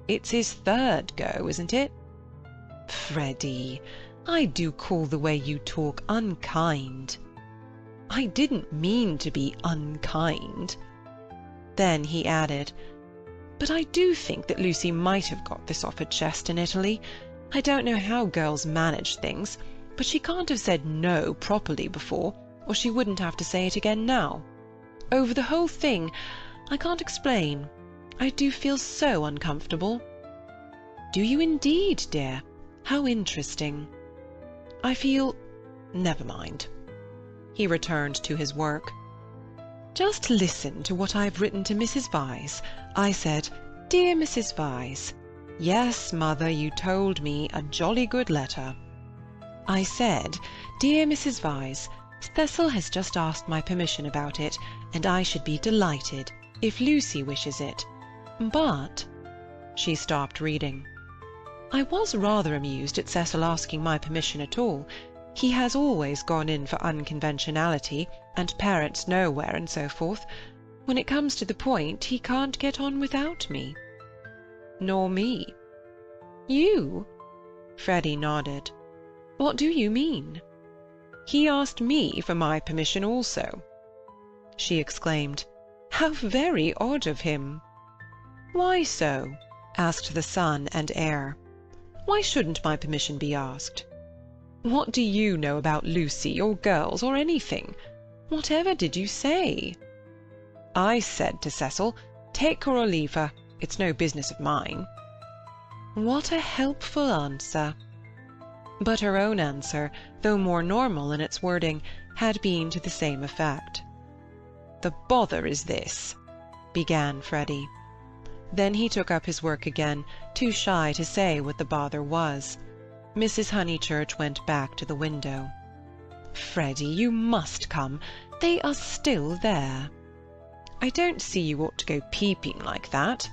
"It's his 3rd go, isn't it?" "Freddy, I do call the way you talk unkind." "I didn't mean to be unkind." Then he added, "But I do think that Lucy might have got this off her chest in Italy. I don't know how girls manage things, but she can't have said no properly before, or she wouldn't have to say it again now. Over the whole thing, I can't explain. I do feel so uncomfortable." "Do you indeed, dear? How interesting." "I feel— never mind." He returned to his work. "Just listen to what I've written to Mrs. Vyse. I said, 'Dear Mrs. Vyse.' Yes, mother, you told me, a jolly good letter. I said, 'Dear Mrs. Vyse, Cecil has just asked my permission about it, and I should be delighted, if Lucy wishes it. But—' She stopped reading. I was rather amused at Cecil asking my permission at all. He has always gone in for unconventionality, and parents nowhere, and so forth. When it comes to the point, he can't get on without me." "Nor me." "You?" Freddy nodded. "What do you mean?" "He asked me for my permission also." She exclaimed, "How very odd of him!" "Why so?" asked the son and heir. "Why shouldn't my permission be asked?" "What do you know about Lucy, or girls, or anything? Whatever did you say?" "I said to Cecil, 'Take her or leave her. It's no business of mine.'" What a helpful answer! But her own answer, though more normal in its wording, had been to the same effect. "The bother is this," began Freddy. Then he took up his work again, too shy to say what the bother was. Mrs. Honeychurch went back to the window. "Freddy, you must come. They are still there." "I don't see you ought to go peeping like that."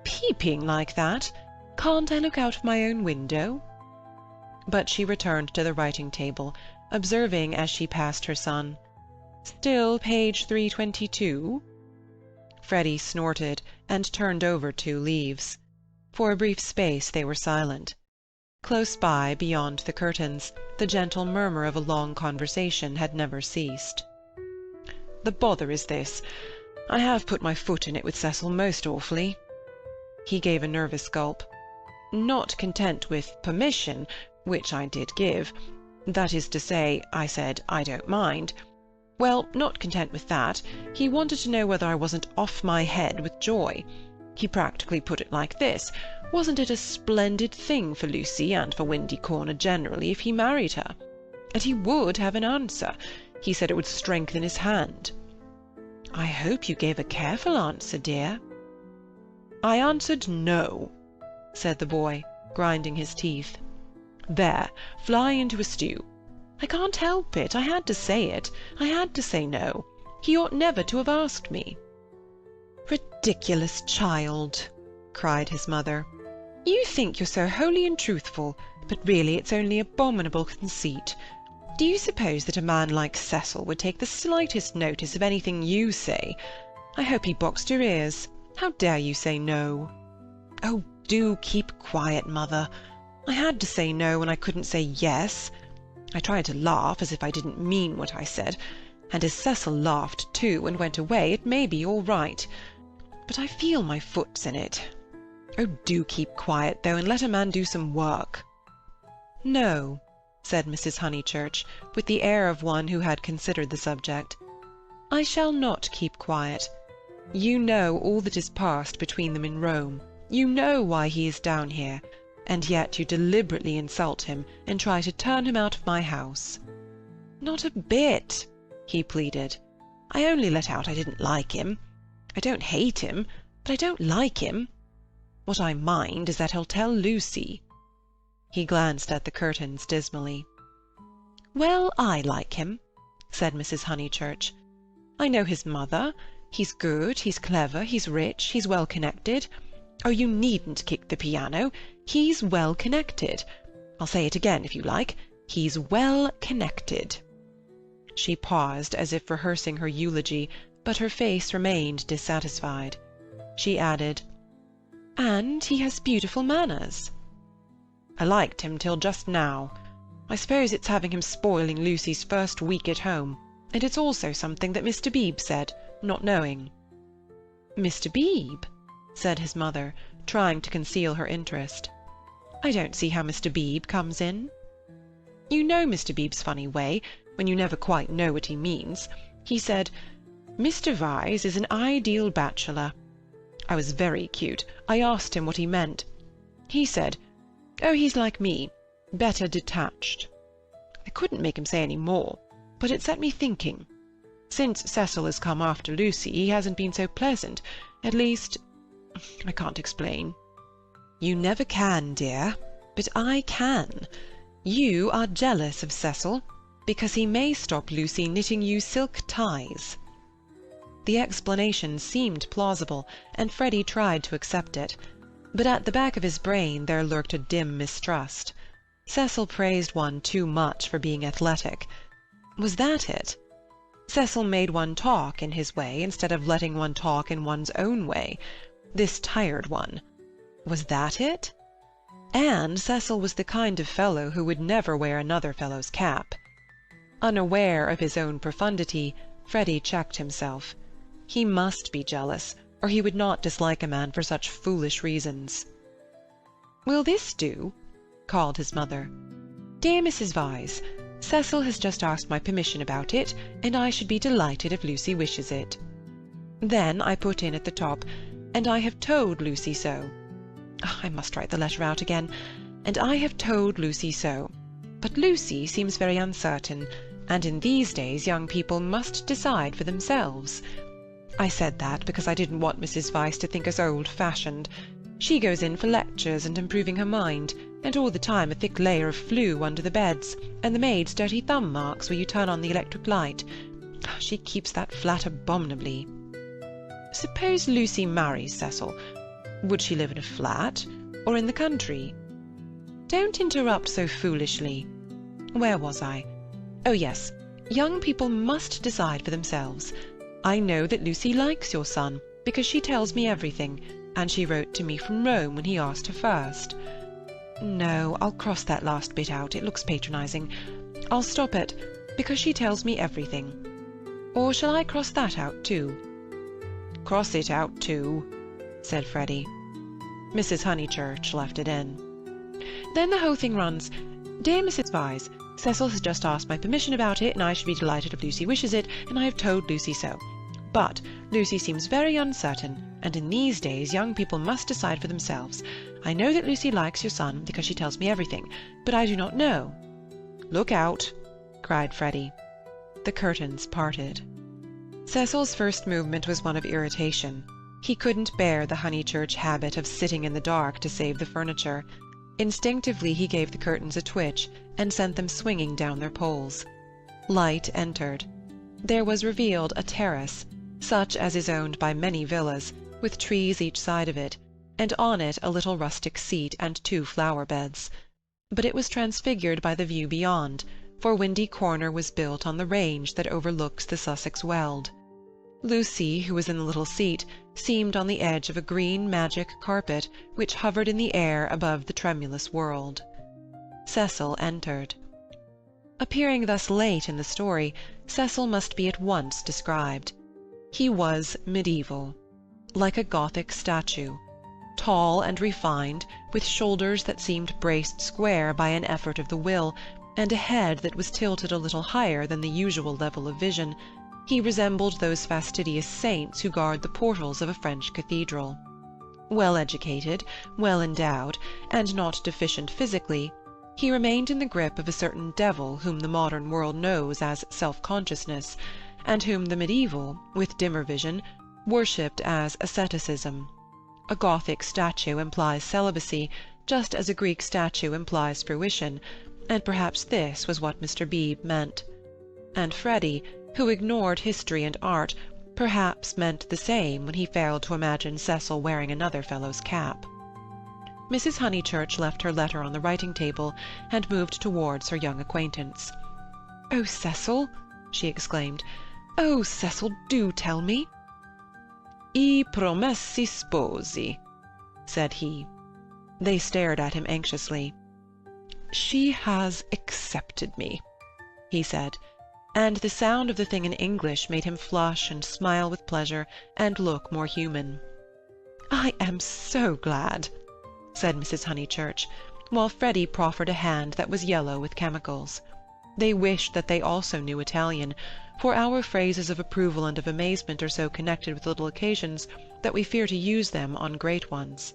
"Peeping like that? Can't I look out of my own window?" But she returned to the writing-table, observing as she passed her son, "Still page 322?" Freddy snorted, and turned over 2 leaves. For a brief space they were silent. Close by, beyond the curtains, the gentle murmur of a long conversation had never ceased. "The bother is this. I have put my foot in it with Cecil most awfully." He gave a nervous gulp. "Not content with permission, which I did give. That is to say, I said, I don't mind. Well, not content with that, he wanted to know whether I wasn't off my head with joy. He practically put it like this: wasn't it a splendid thing for Lucy and for Windy Corner generally if he married her? And he would have an answer. He said it would strengthen his hand." "I hope you gave a careful answer, dear." "I answered no," said the boy, grinding his teeth. "There, fly into a stew. I can't help it. I had to say it. I had to say no. He ought never to have asked me." "Ridiculous child!" cried his mother. "You think you're so holy and truthful, but really it's only abominable conceit. Do you suppose that a man like Cecil would take the slightest notice of anything you say? I hope he boxed your ears. How dare you say no?" "Oh, do keep quiet, mother. I had to say no when I couldn't say yes. I tried to laugh as if I didn't mean what I said, and as Cecil laughed too and went away, it may be all right. But I feel my foot's in it. Oh, do keep quiet, though, and let a man do some work." "No," said Mrs. Honeychurch, with the air of one who had considered the subject. "I shall not keep quiet. You know all that has passed between them in Rome. You know why he is down here, and yet you deliberately insult him and try to turn him out of my house." "Not a bit," he pleaded. "I only let out I didn't like him. I don't hate him, but I don't like him. What I mind is that he'll tell Lucy." He glanced at the curtains dismally. "Well, I like him," said Mrs. Honeychurch. "I know his mother. He's good, he's clever, he's rich, he's well-connected. Oh, you needn't kick the piano. He's well-connected. I'll say it again if you like. He's well-connected." She paused as if rehearsing her eulogy, but her face remained dissatisfied. She added, "And he has beautiful manners." "I liked him till just now. I suppose it's having him spoiling Lucy's first week at home, and it's also something that Mr. Beebe said, not knowing." "Mr. Beebe?" said his mother, trying to conceal her interest. "I don't see how Mr. Beebe comes in." "You know Mr. Beebe's funny way, when you never quite know what he means. He said, 'Mr. Vyse is an ideal bachelor.' I was very cute. I asked him what he meant. He said, 'Oh, he's like me, better detached.' I couldn't make him say any more, but it set me thinking. Since Cecil has come after Lucy, he hasn't been so pleasant. At least, I can't explain." "You never can, dear, but I can. You are jealous of Cecil, because he may stop Lucy knitting you silk ties." The explanation seemed plausible, and Freddy tried to accept it, but at the back of his brain there lurked a dim mistrust. Cecil praised one too much for being athletic. Was that it? Cecil made one talk in his way instead of letting one talk in one's own way. This tired one. Was that it? And Cecil was the kind of fellow who would never wear another fellow's cap. Unaware of his own profundity, Freddy checked himself. He must be jealous, or he would not dislike a man for such foolish reasons. "Will this do?" called his mother. "Dear Mrs. Vyse, Cecil has just asked my permission about it, and I should be delighted if Lucy wishes it." Then I put in at the top, "and I have told Lucy so." I must write the letter out again. "And I have told Lucy so. But Lucy seems very uncertain, and in these days young people must decide for themselves." I said that because I didn't want Mrs. Vyse to think us old-fashioned. She goes in for lectures and improving her mind, and all the time a thick layer of flue under the beds, and the maid's dirty thumb marks where you turn on the electric light. She keeps that flat abominably. Suppose Lucy marries Cecil. Would she live in a flat, or in the country? Don't interrupt so foolishly. Where was I? Oh, yes. Young people must decide for themselves. I know that Lucy likes your son, because she tells me everything, and she wrote to me from Rome when he asked her first. No, I'll cross that last bit out. It looks patronising. I'll stop at because she tells me everything. Or shall I cross that out too? Cross it out too, said Freddy. Mrs. Honeychurch left it in. Then the whole thing runs, Dear Mrs. Vyse, Cecil has just asked my permission about it, and I should be delighted if Lucy wishes it, and I have told Lucy so. But Lucy seems very uncertain, and in these days young people must decide for themselves. I know that Lucy likes your son because she tells me everything, but I do not know. Look out, cried Freddy. The curtains parted. Cecil's first movement was one of irritation. He couldn't bear the Honeychurch habit of sitting in the dark to save the furniture. Instinctively he gave the curtains a twitch and sent them swinging down their poles. Light entered. There was revealed a terrace, such as is owned by many villas, with trees each side of it, and on it a little rustic seat and 2 flower-beds. But it was transfigured by the view beyond, for Windy Corner was built on the range that overlooks the Sussex Weald. Lucy, who was in the little seat, seemed on the edge of a green magic carpet which hovered in the air above the tremulous world. Cecil entered. Appearing thus late in the story, Cecil must be at once described. He was medieval, like a Gothic statue, tall and refined, with shoulders that seemed braced square by an effort of the will, and a head that was tilted a little higher than the usual level of vision. He resembled those fastidious saints who guard the portals of a French cathedral. Well educated, well endowed, and not deficient physically, he remained in the grip of a certain devil whom the modern world knows as self-consciousness, and whom the medieval, with dimmer vision, worshipped as asceticism. A Gothic statue implies celibacy, just as a Greek statue implies fruition, and perhaps this was what Mr. Beebe meant. And Freddy, who ignored history and art, perhaps meant the same when he failed to imagine Cecil wearing another fellow's cap. Mrs. Honeychurch left her letter on the writing-table and moved towards her young acquaintance. "Oh, Cecil!" she exclaimed. "Oh, Cecil, do tell me!" "I promessi sposi," said he. They stared at him anxiously. "She has accepted me," he said, and the sound of the thing in English made him flush and smile with pleasure and look more human. "I am so glad," said Mrs. Honeychurch, while Freddy proffered a hand that was yellow with chemicals. They wished that they also knew Italian, for our phrases of approval and of amazement are so connected with little occasions that we fear to use them on great ones.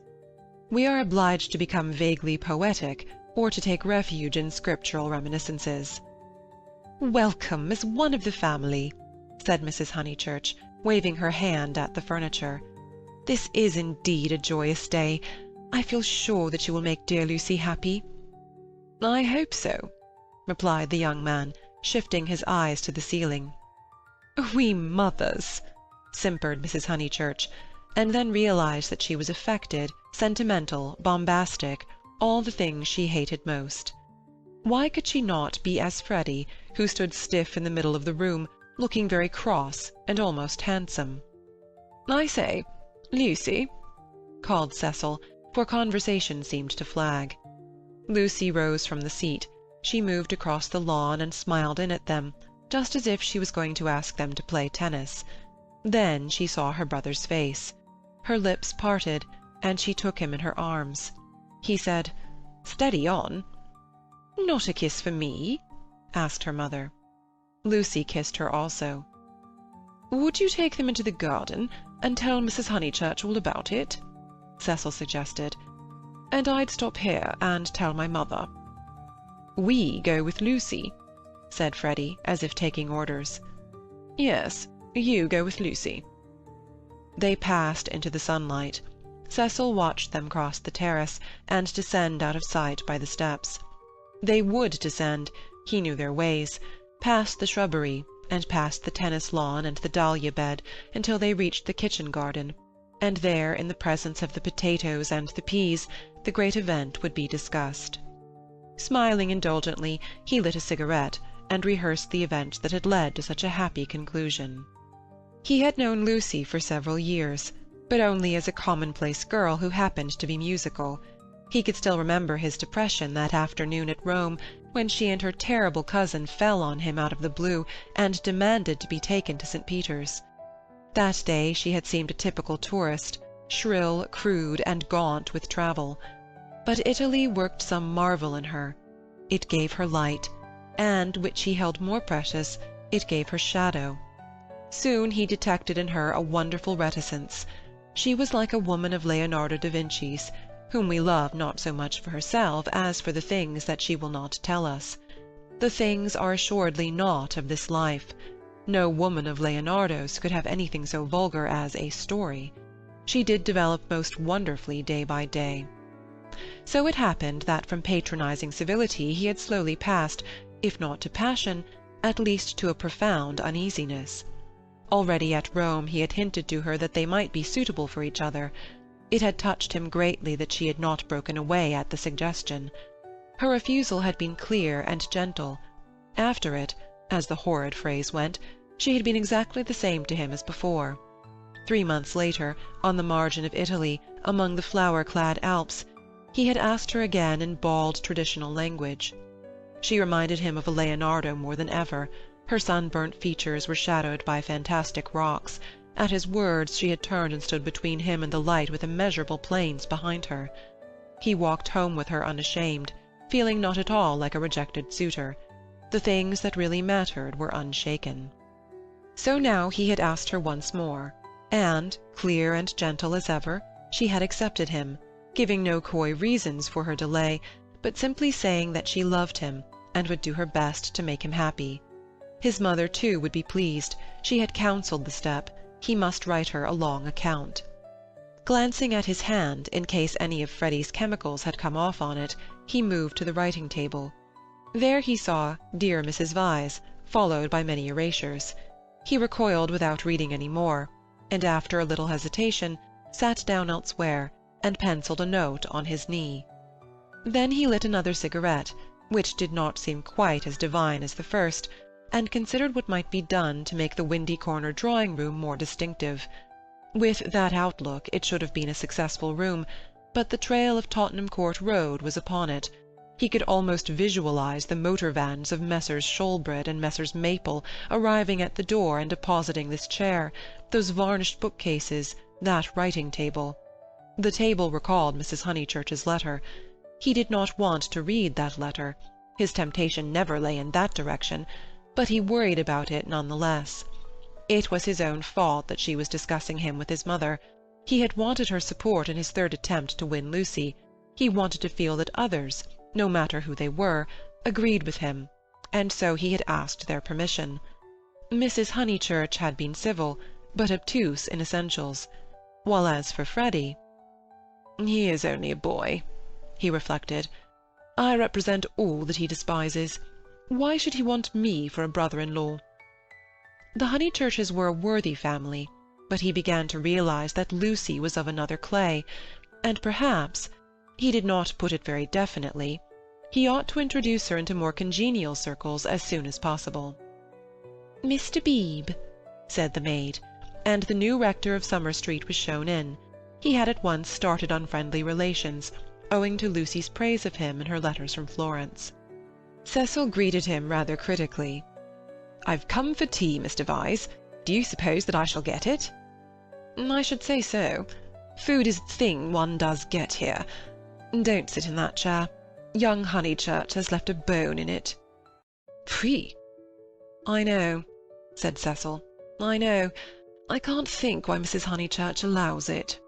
We are obliged to become vaguely poetic or to take refuge in scriptural reminiscences. "Welcome as one of the family," said Mrs. Honeychurch, waving her hand at the furniture. "This is indeed a joyous day. I feel sure that you will make dear Lucy happy." "I hope so," replied the young man, shifting his eyes to the ceiling. "We mothers," simpered Mrs. Honeychurch, and then realized that she was affected, sentimental, bombastic, all the things she hated most. Why could she not be as Freddy, who stood stiff in the middle of the room, looking very cross and almost handsome? "I say, Lucy," called Cecil, for conversation seemed to flag. Lucy rose from the seat. She moved across the lawn and smiled in at them, just as if she was going to ask them to play tennis. Then she saw her brother's face. Her lips parted, and she took him in her arms. He said, "Steady on." "Not a kiss for me?" asked her mother. Lucy kissed her also. "Would you take them into the garden and tell Mrs. Honeychurch all about it?" Cecil suggested. "And I'd stop here and tell my mother." "We go with Lucy," said Freddy, as if taking orders. "Yes, you go with Lucy." They passed into the sunlight. Cecil watched them cross the terrace and descend out of sight by the steps. They would descend, he knew their ways, past the shrubbery, and past the tennis lawn and the dahlia bed, until they reached the kitchen garden, and there, in the presence of the potatoes and the peas, the great event would be discussed. Smiling indulgently, he lit a cigarette, and rehearsed the events that had led to such a happy conclusion. He had known Lucy for several years. but only as a commonplace girl who happened to be musical. He could still remember his depression that afternoon at Rome, when she and her terrible cousin fell on him out of the blue and demanded to be taken to St. Peter's. That day she had seemed a typical tourist, shrill, crude, and gaunt with travel. But Italy worked some marvel in her. It gave her light, and, which he held more precious, it gave her shadow. Soon he detected in her a wonderful reticence. She was like a woman of Leonardo da Vinci's, whom we love not so much for herself as for the things that she will not tell us. The things are assuredly not of this life. No woman of Leonardo's could have anything so vulgar as a story. She did develop most wonderfully day by day. So it happened that from patronizing civility he had slowly passed, if not to passion, at least to a profound uneasiness. Already at Rome he had hinted to her that they might be suitable for each other. It had touched him greatly that she had not broken away at the suggestion. Her refusal had been clear and gentle. After it, as the horrid phrase went, she had been exactly the same to him as before. 3 months later, on the margin of Italy, among the flower-clad Alps, he had asked her again in bald traditional language. She reminded him of a Leonardo more than ever. Her sunburnt features were shadowed by fantastic rocks. At his words she had turned and stood between him and the light with immeasurable plains behind her. He walked home with her unashamed, feeling not at all like a rejected suitor. The things that really mattered were unshaken. So now he had asked her once more, and, clear and gentle as ever, she had accepted him, giving no coy reasons for her delay, but simply saying that she loved him and would do her best to make him happy. His mother, too, would be pleased. She had counselled the step. He must write her a long account. Glancing at his hand, in case any of Freddy's chemicals had come off on it, he moved to the writing-table. There he saw "Dear Mrs. Vyse," followed by many erasures. He recoiled without reading any more, and after a little hesitation sat down elsewhere and pencilled a note on his knee. Then he lit another cigarette, which did not seem quite as divine as the first, and considered what might be done to make the Windy Corner drawing-room more distinctive. With that outlook it should have been a successful room, but the trail of Tottenham Court Road was upon it. He could almost visualize the motor vans of Messrs. Shoolbred and Messrs. Maple arriving at the door and depositing this chair, those varnished bookcases, that writing-table. The table recalled Mrs. Honeychurch's letter. He did not want to read that letter. His temptation never lay in that direction, but he worried about it none the less. It was his own fault that she was discussing him with his mother. He had wanted her support in his third attempt to win Lucy. He wanted to feel that others, no matter who they were, agreed with him, and so he had asked their permission. Mrs. Honeychurch had been civil, but obtuse in essentials, while as for Freddy— "He is only a boy," he reflected. "I represent all that he despises. Why should he want me for a brother-in-law?" The Honeychurches were a worthy family, but he began to realize that Lucy was of another clay, and perhaps—he did not put it very definitely—he ought to introduce her into more congenial circles as soon as possible. "Mr. Beebe," said the maid, and the new rector of Summer Street was shown in. He had at once started on friendly relations, owing to Lucy's praise of him in her letters from Florence. Cecil greeted him rather critically. "I've come for tea, Mr. Vyse. Do you suppose that I shall get it?" "I should say so. Food is the thing one does get here. Don't sit in that chair. Young Honeychurch has left a bone in it." "Pfui!" "I know," said Cecil. "I know. I can't think why Mrs. Honeychurch allows it."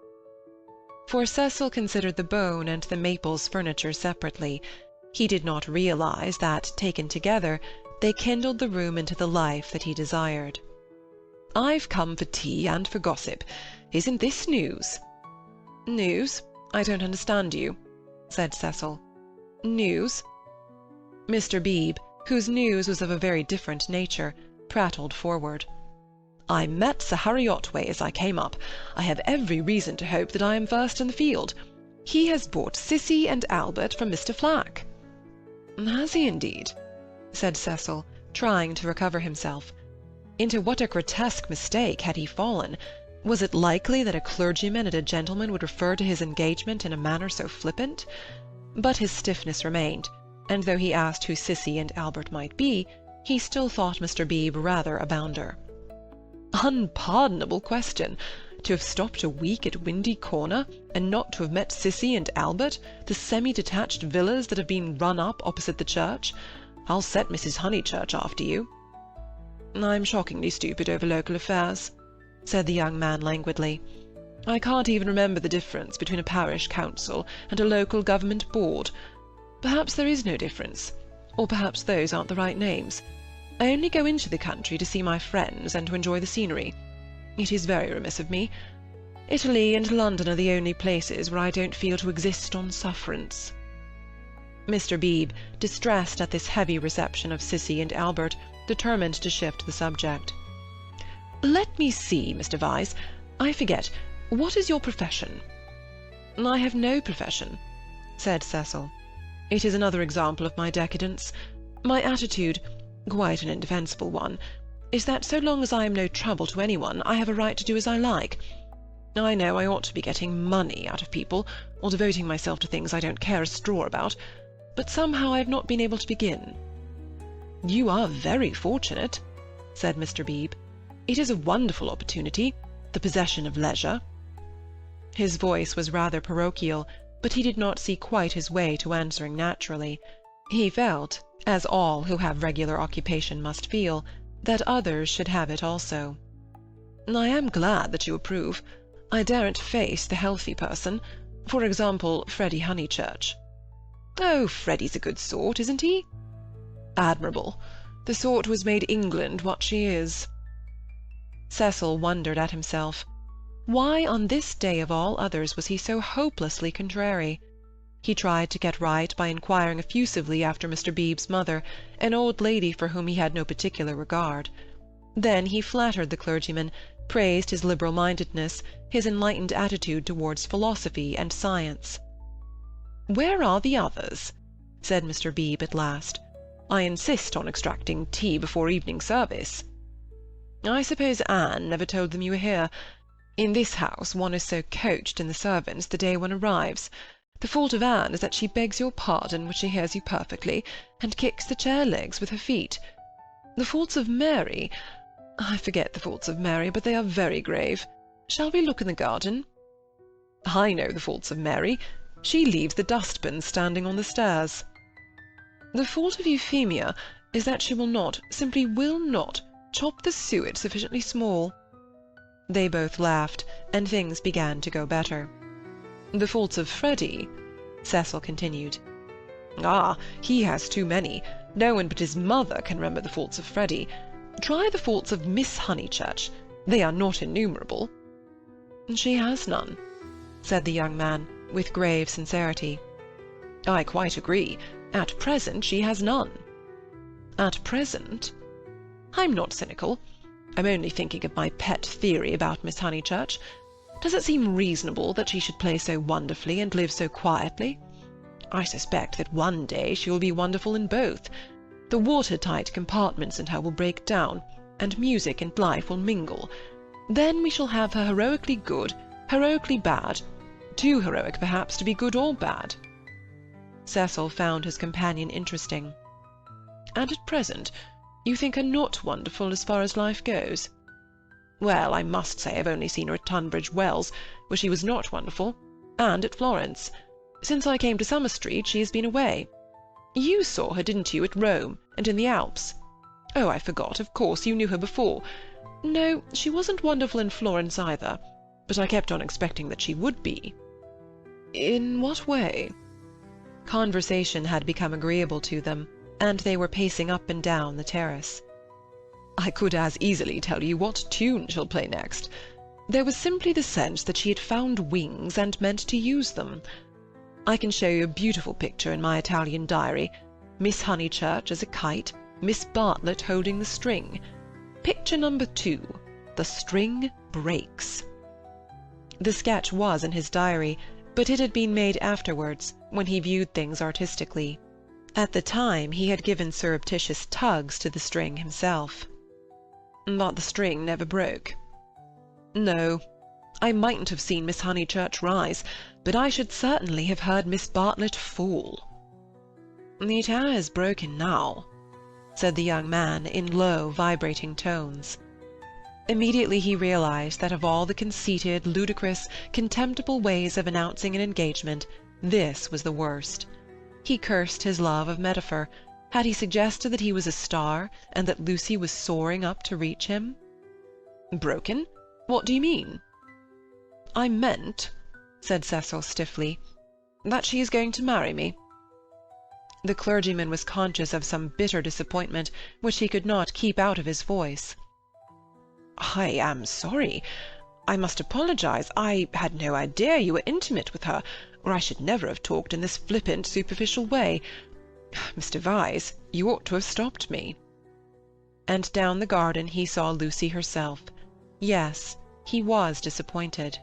For Cecil considered the bone and the Maples furniture separately. He did not realize that, taken together, they kindled the room into the life that he desired. "I've come for tea and for gossip. Isn't this news?" "News? I don't understand you," said Cecil. "News?" Mr. Beebe, whose news was of a very different nature, prattled forward. "I met Sir Harry Otway as I came up. I have every reason to hope that I am first in the field. He has bought Cissy and Albert from Mr. Flack." "Has he indeed?" said Cecil, trying to recover himself. Into what a grotesque mistake had he fallen! Was it likely that a clergyman and a gentleman would refer to his engagement in a manner so flippant? But his stiffness remained, and though he asked who Cissy and Albert might be, he still thought Mr. Beebe rather a bounder. Unpardonable question! To have stopped a week at Windy Corner, and not to have met Cissy and Albert, the semi-detached villas that have been run up opposite the church. I'll set Mrs. Honeychurch after you. I'm shockingly stupid over local affairs, said the young man languidly. I can't even remember the difference between a parish council and a local government board. Perhaps there is no difference, or perhaps those aren't the right names. I only go into the country to see my friends and to enjoy the scenery. It is very remiss of me. Italy and London are the only places where I don't feel to exist on sufferance. Mr. Beebe, distressed at this heavy reception of Cissy and Albert, determined to shift the subject. Let me see, Mr. Vyse. I forget. What is your profession? I have no profession, said Cecil. It is another example of my decadence. My attitude, quite an indefensible one, is that so long as I am no trouble to anyone, I have a right to do as I like. I know I ought to be getting money out of people, or devoting myself to things I don't care a straw about, but somehow I have not been able to begin. You are very fortunate, said Mr. Beebe. It is a wonderful opportunity, the possession of leisure. His voice was rather parochial, but he did not see quite his way to answering naturally. He felt, as all who have regular occupation must feel, that others should have it also. I am glad that you approve. I daren't face the healthy person. For example, Freddie Honeychurch. Oh, Freddie's a good sort, isn't he? Admirable. The sort who has made England what she is. Cecil wondered at himself. Why on this day of all others was he so hopelessly contrary? He tried to get right by inquiring effusively after Mr. Beebe's mother, an old lady for whom he had no particular regard. Then he flattered the clergyman, praised his liberal-mindedness, his enlightened attitude towards philosophy and science. "Where are the others?" said Mr. Beebe at last. "I insist on extracting tea before evening service." "I suppose Anne never told them you were here. In this house one is so coached in the servants the day one arrives. The fault of Anne is that she begs your pardon when she hears you perfectly, and kicks the chair-legs with her feet. The faults of Mary— I forget the faults of Mary, but they are very grave. Shall we look in the garden?" "I know the faults of Mary. She leaves the dustbin standing on the stairs." "The fault of Euphemia is that she will not, simply will not, chop the suet sufficiently small." They both laughed, and things began to go better. "The faults of Freddie," Cecil continued. "Ah, he has too many. No one but his mother can remember the faults of Freddie. Try the faults of Miss Honeychurch. They are not innumerable." "She has none," said the young man, with grave sincerity. "I quite agree. At present she has none." "At present?" "I'm not cynical. I'm only thinking of my pet theory about Miss Honeychurch. Does it seem reasonable that she should play so wonderfully and live so quietly? I suspect that one day she will be wonderful in both. The watertight compartments in her will break down, and music and life will mingle. Then we shall have her heroically good, heroically bad, too heroic perhaps to be good or bad." Cecil found his companion interesting. "And at present you think her not wonderful as far as life goes?" "Well, I must say I've only seen her at Tunbridge Wells, where she was not wonderful, and at Florence. Since I came to Summer Street she has been away. You saw her, didn't you, at Rome and in the Alps? Oh, I forgot, of course, you knew her before. No, she wasn't wonderful in Florence either, but I kept on expecting that she would be." "In what way?" Conversation had become agreeable to them, and they were pacing up and down the terrace. "I could as easily tell you what tune she'll play next. There was simply the sense that she had found wings and meant to use them. I can show you a beautiful picture in my Italian diary. Miss Honeychurch as a kite, Miss Bartlett holding the string. Picture number 2, the string breaks." The sketch was in his diary, but it had been made afterwards, when he viewed things artistically. At the time he had given surreptitious tugs to the string himself. "But the string never broke." No, I mightn't have seen Miss Honeychurch rise, but I should certainly have heard Miss Bartlett fall." "It has broken now," said the young man in low, vibrating tones. Immediately he realized that of all the conceited, ludicrous, contemptible ways of announcing an engagement, this was the worst. He cursed his love of metaphor. Had he suggested that he was a star, and that Lucy was soaring up to reach him? "Broken? What do you mean?" "I meant," said Cecil stiffly, "that she is going to marry me." The clergyman was conscious of some bitter disappointment which he could not keep out of his voice. "I am sorry. I must apologize. I had no idea you were intimate with her, or I should never have talked in this flippant, superficial way. Mr. Vyse, you ought to have stopped me." And down the garden he saw Lucy herself. Yes, he was disappointed.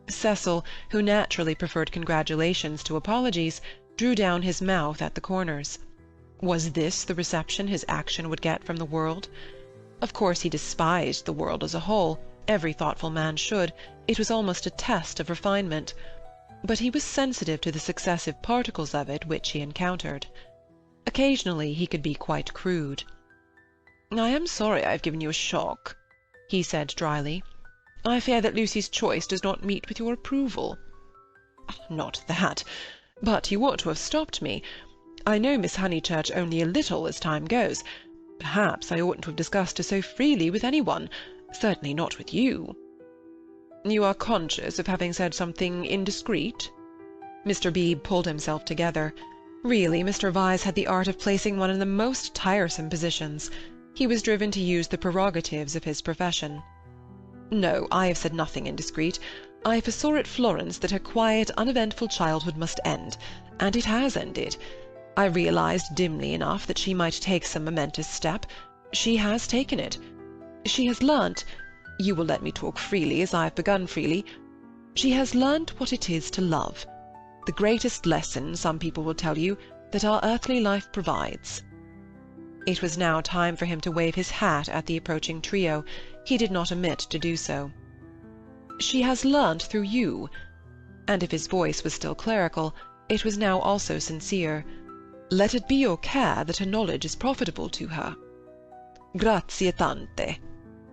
Cecil, who naturally preferred congratulations to apologies, drew down his mouth at the corners. Was this the reception his action would get from the world? Of course he despised the world as a whole. Every thoughtful man should. It was almost a test of refinement. But he was sensitive to the successive particles of it which he encountered. Occasionally he could be quite crude. "I am sorry I have given you a shock," he said dryly. "I fear that Lucy's choice does not meet with your approval." "Not that. But you ought to have stopped me. I know Miss Honeychurch only a little as time goes. Perhaps I oughtn't to have discussed her so freely with any one, certainly not with you." "You are conscious of having said something indiscreet?" Mr. Beebe pulled himself together. Really, Mr. Vyse had the art of placing one in the most tiresome positions. He was driven to use the prerogatives of his profession. "No, I have said nothing indiscreet. I foresaw at Florence that her quiet, uneventful childhood must end, and it has ended. I realized dimly enough that she might take some momentous step. She has taken it. She has learnt—you will let me talk freely as I have begun freely—she has learnt what it is to love. The greatest lesson, some people will tell you, that our earthly life provides." It was now time for him to wave his hat at the approaching trio. He did not omit to do so. "She has learnt through you." And if his voice was still clerical, it was now also sincere. "Let it be your care that her knowledge is profitable to her." "Grazie tante,"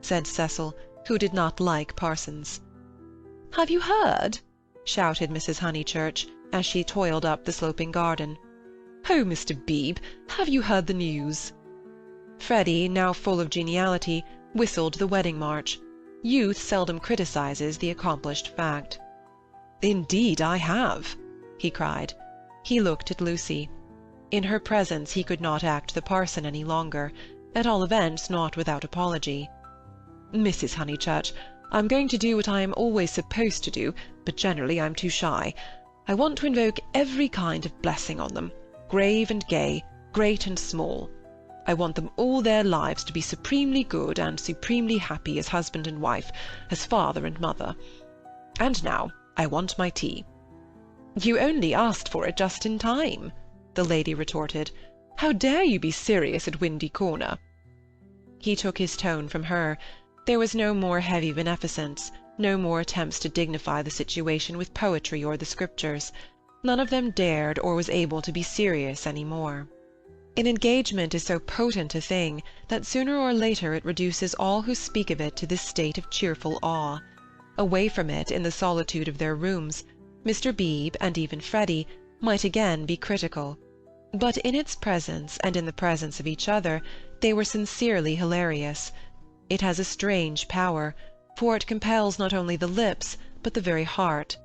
said Cecil, who did not like parsons. "Have you heard?" shouted Mrs. Honeychurch, as she toiled up the sloping garden. "Oh, Mr. Beebe, have you heard the news?" Freddy, now full of geniality, whistled the wedding march. Youth seldom criticizes the accomplished fact. "Indeed I have," he cried. He looked at Lucy. In her presence he could not act the parson any longer, at all events not without apology. "Mrs. Honeychurch, I'm going to do what I am always supposed to do, but generally I'm too shy. I want to invoke every kind of blessing on them, grave and gay, great and small. I want them all their lives to be supremely good and supremely happy as husband and wife, as father and mother. And now I want my tea." "You only asked for it just in time," the lady retorted. "How dare you be serious at Windy Corner?" He took his tone from her. There was no more heavy beneficence, no more attempts to dignify the situation with poetry or the Scriptures. None of them dared or was able to be serious any more. An engagement is so potent a thing that sooner or later it reduces all who speak of it to this state of cheerful awe. Away from it, in the solitude of their rooms, Mr. Beebe, and even Freddy, might again be critical. But in its presence, and in the presence of each other, they were sincerely hilarious. It has a strange power, for it compels not only the lips, but the very heart.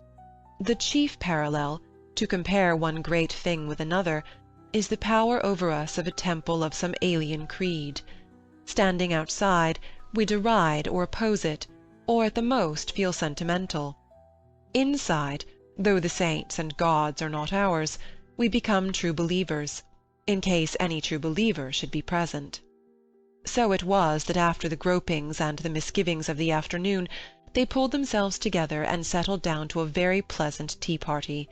The chief parallel, to compare one great thing with another, is the power over us of a temple of some alien creed. Standing outside, we deride or oppose it, or at the most feel sentimental. Inside, though the saints and gods are not ours, we become true believers, in case any true believer should be present. So it was that after the gropings and the misgivings of the afternoon, they pulled themselves together and settled down to a very pleasant tea-party.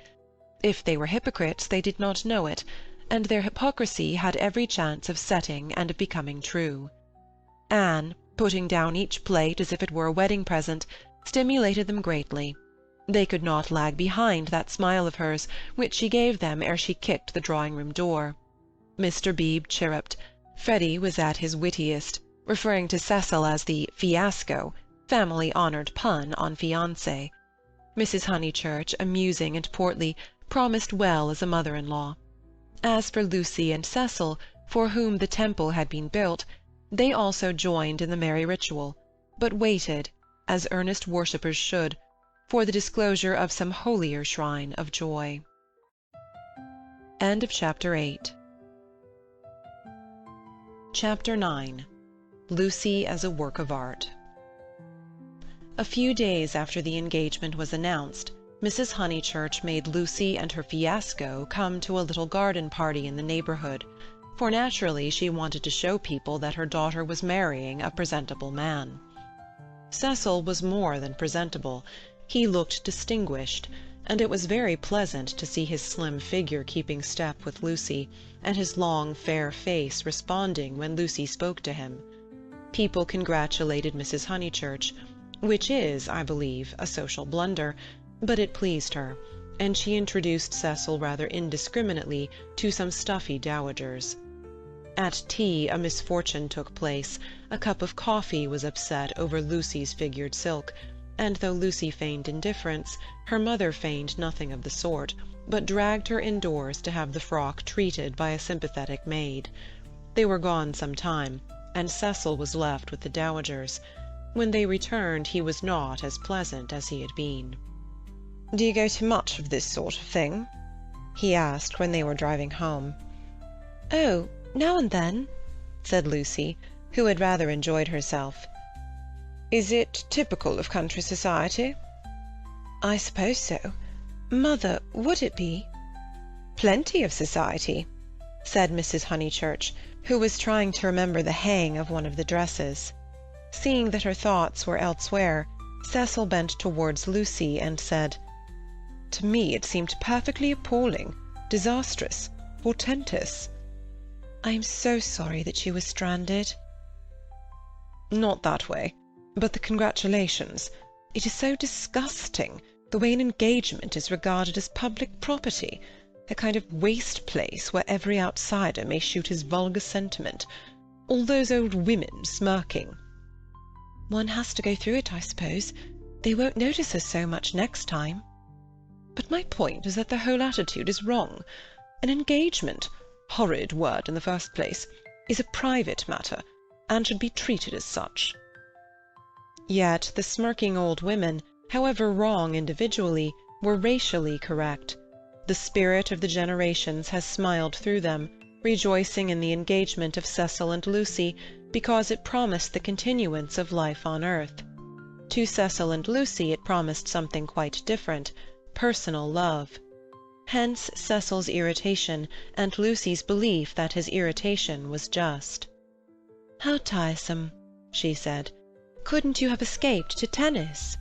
If they were hypocrites, they did not know it, and their hypocrisy had every chance of setting and of becoming true. Anne, putting down each plate as if it were a wedding present, stimulated them greatly. They could not lag behind that smile of hers, which she gave them ere she kicked the drawing-room door. Mr. Beebe chirruped. Freddy was at his wittiest, referring to Cecil as the fiasco, family-honoured pun on fiance. Mrs. Honeychurch, amusing and portly, promised well as a mother-in-law. As for Lucy and Cecil, for whom the temple had been built, they also joined in the merry ritual, but waited, as earnest worshippers should, for the disclosure of some holier shrine of joy. End of Chapter 8. Chapter 9. Lucy as a Work of Art. A few days after the engagement was announced, Mrs. Honeychurch made Lucy and her fiasco come to a little garden party in the neighbourhood, for naturally she wanted to show people that her daughter was marrying a presentable man. Cecil was more than presentable. He looked distinguished, and it was very pleasant to see his slim figure keeping step with Lucy, and his long, fair face responding when Lucy spoke to him. People congratulated Mrs. Honeychurch, which is, I believe, a social blunder, but it pleased her, and she introduced Cecil rather indiscriminately to some stuffy dowagers. At tea a misfortune took place. A cup of coffee was upset over Lucy's figured silk, and though Lucy feigned indifference, her mother feigned nothing of the sort, but dragged her indoors to have the frock treated by a sympathetic maid. They were gone some time, and Cecil was left with the dowagers. When they returned he was not as pleasant as he had been. "Do you go to much of this sort of thing?" he asked when they were driving home. "Oh, now and then," said Lucy, who had rather enjoyed herself. "Is it typical of country society?" "I suppose so. Mother, would it be?" "Plenty of society," said Mrs. Honeychurch, who was trying to remember the hang of one of the dresses. Seeing that her thoughts were elsewhere, Cecil bent towards Lucy and said, "To me it seemed perfectly appalling, disastrous, portentous." "I am so sorry that she was stranded." "Not that way, but the congratulations. It is so disgusting, the way an engagement is regarded as public property, a kind of waste place where every outsider may shoot his vulgar sentiment. All those old women smirking." "One has to go through it, I suppose. They won't notice us so much next time." "But my point is that the whole attitude is wrong. An engagement, horrid word in the first place, is a private matter, and should be treated as such." Yet the smirking old women, however wrong individually, were racially correct. The spirit of the generations has smiled through them, rejoicing in the engagement of Cecil and Lucy, because it promised the continuance of life on earth. To Cecil and Lucy it promised something quite different, personal love. Hence Cecil's irritation, and Lucy's belief that his irritation was just. "How tiresome," she said. "Couldn't you have escaped to tennis?"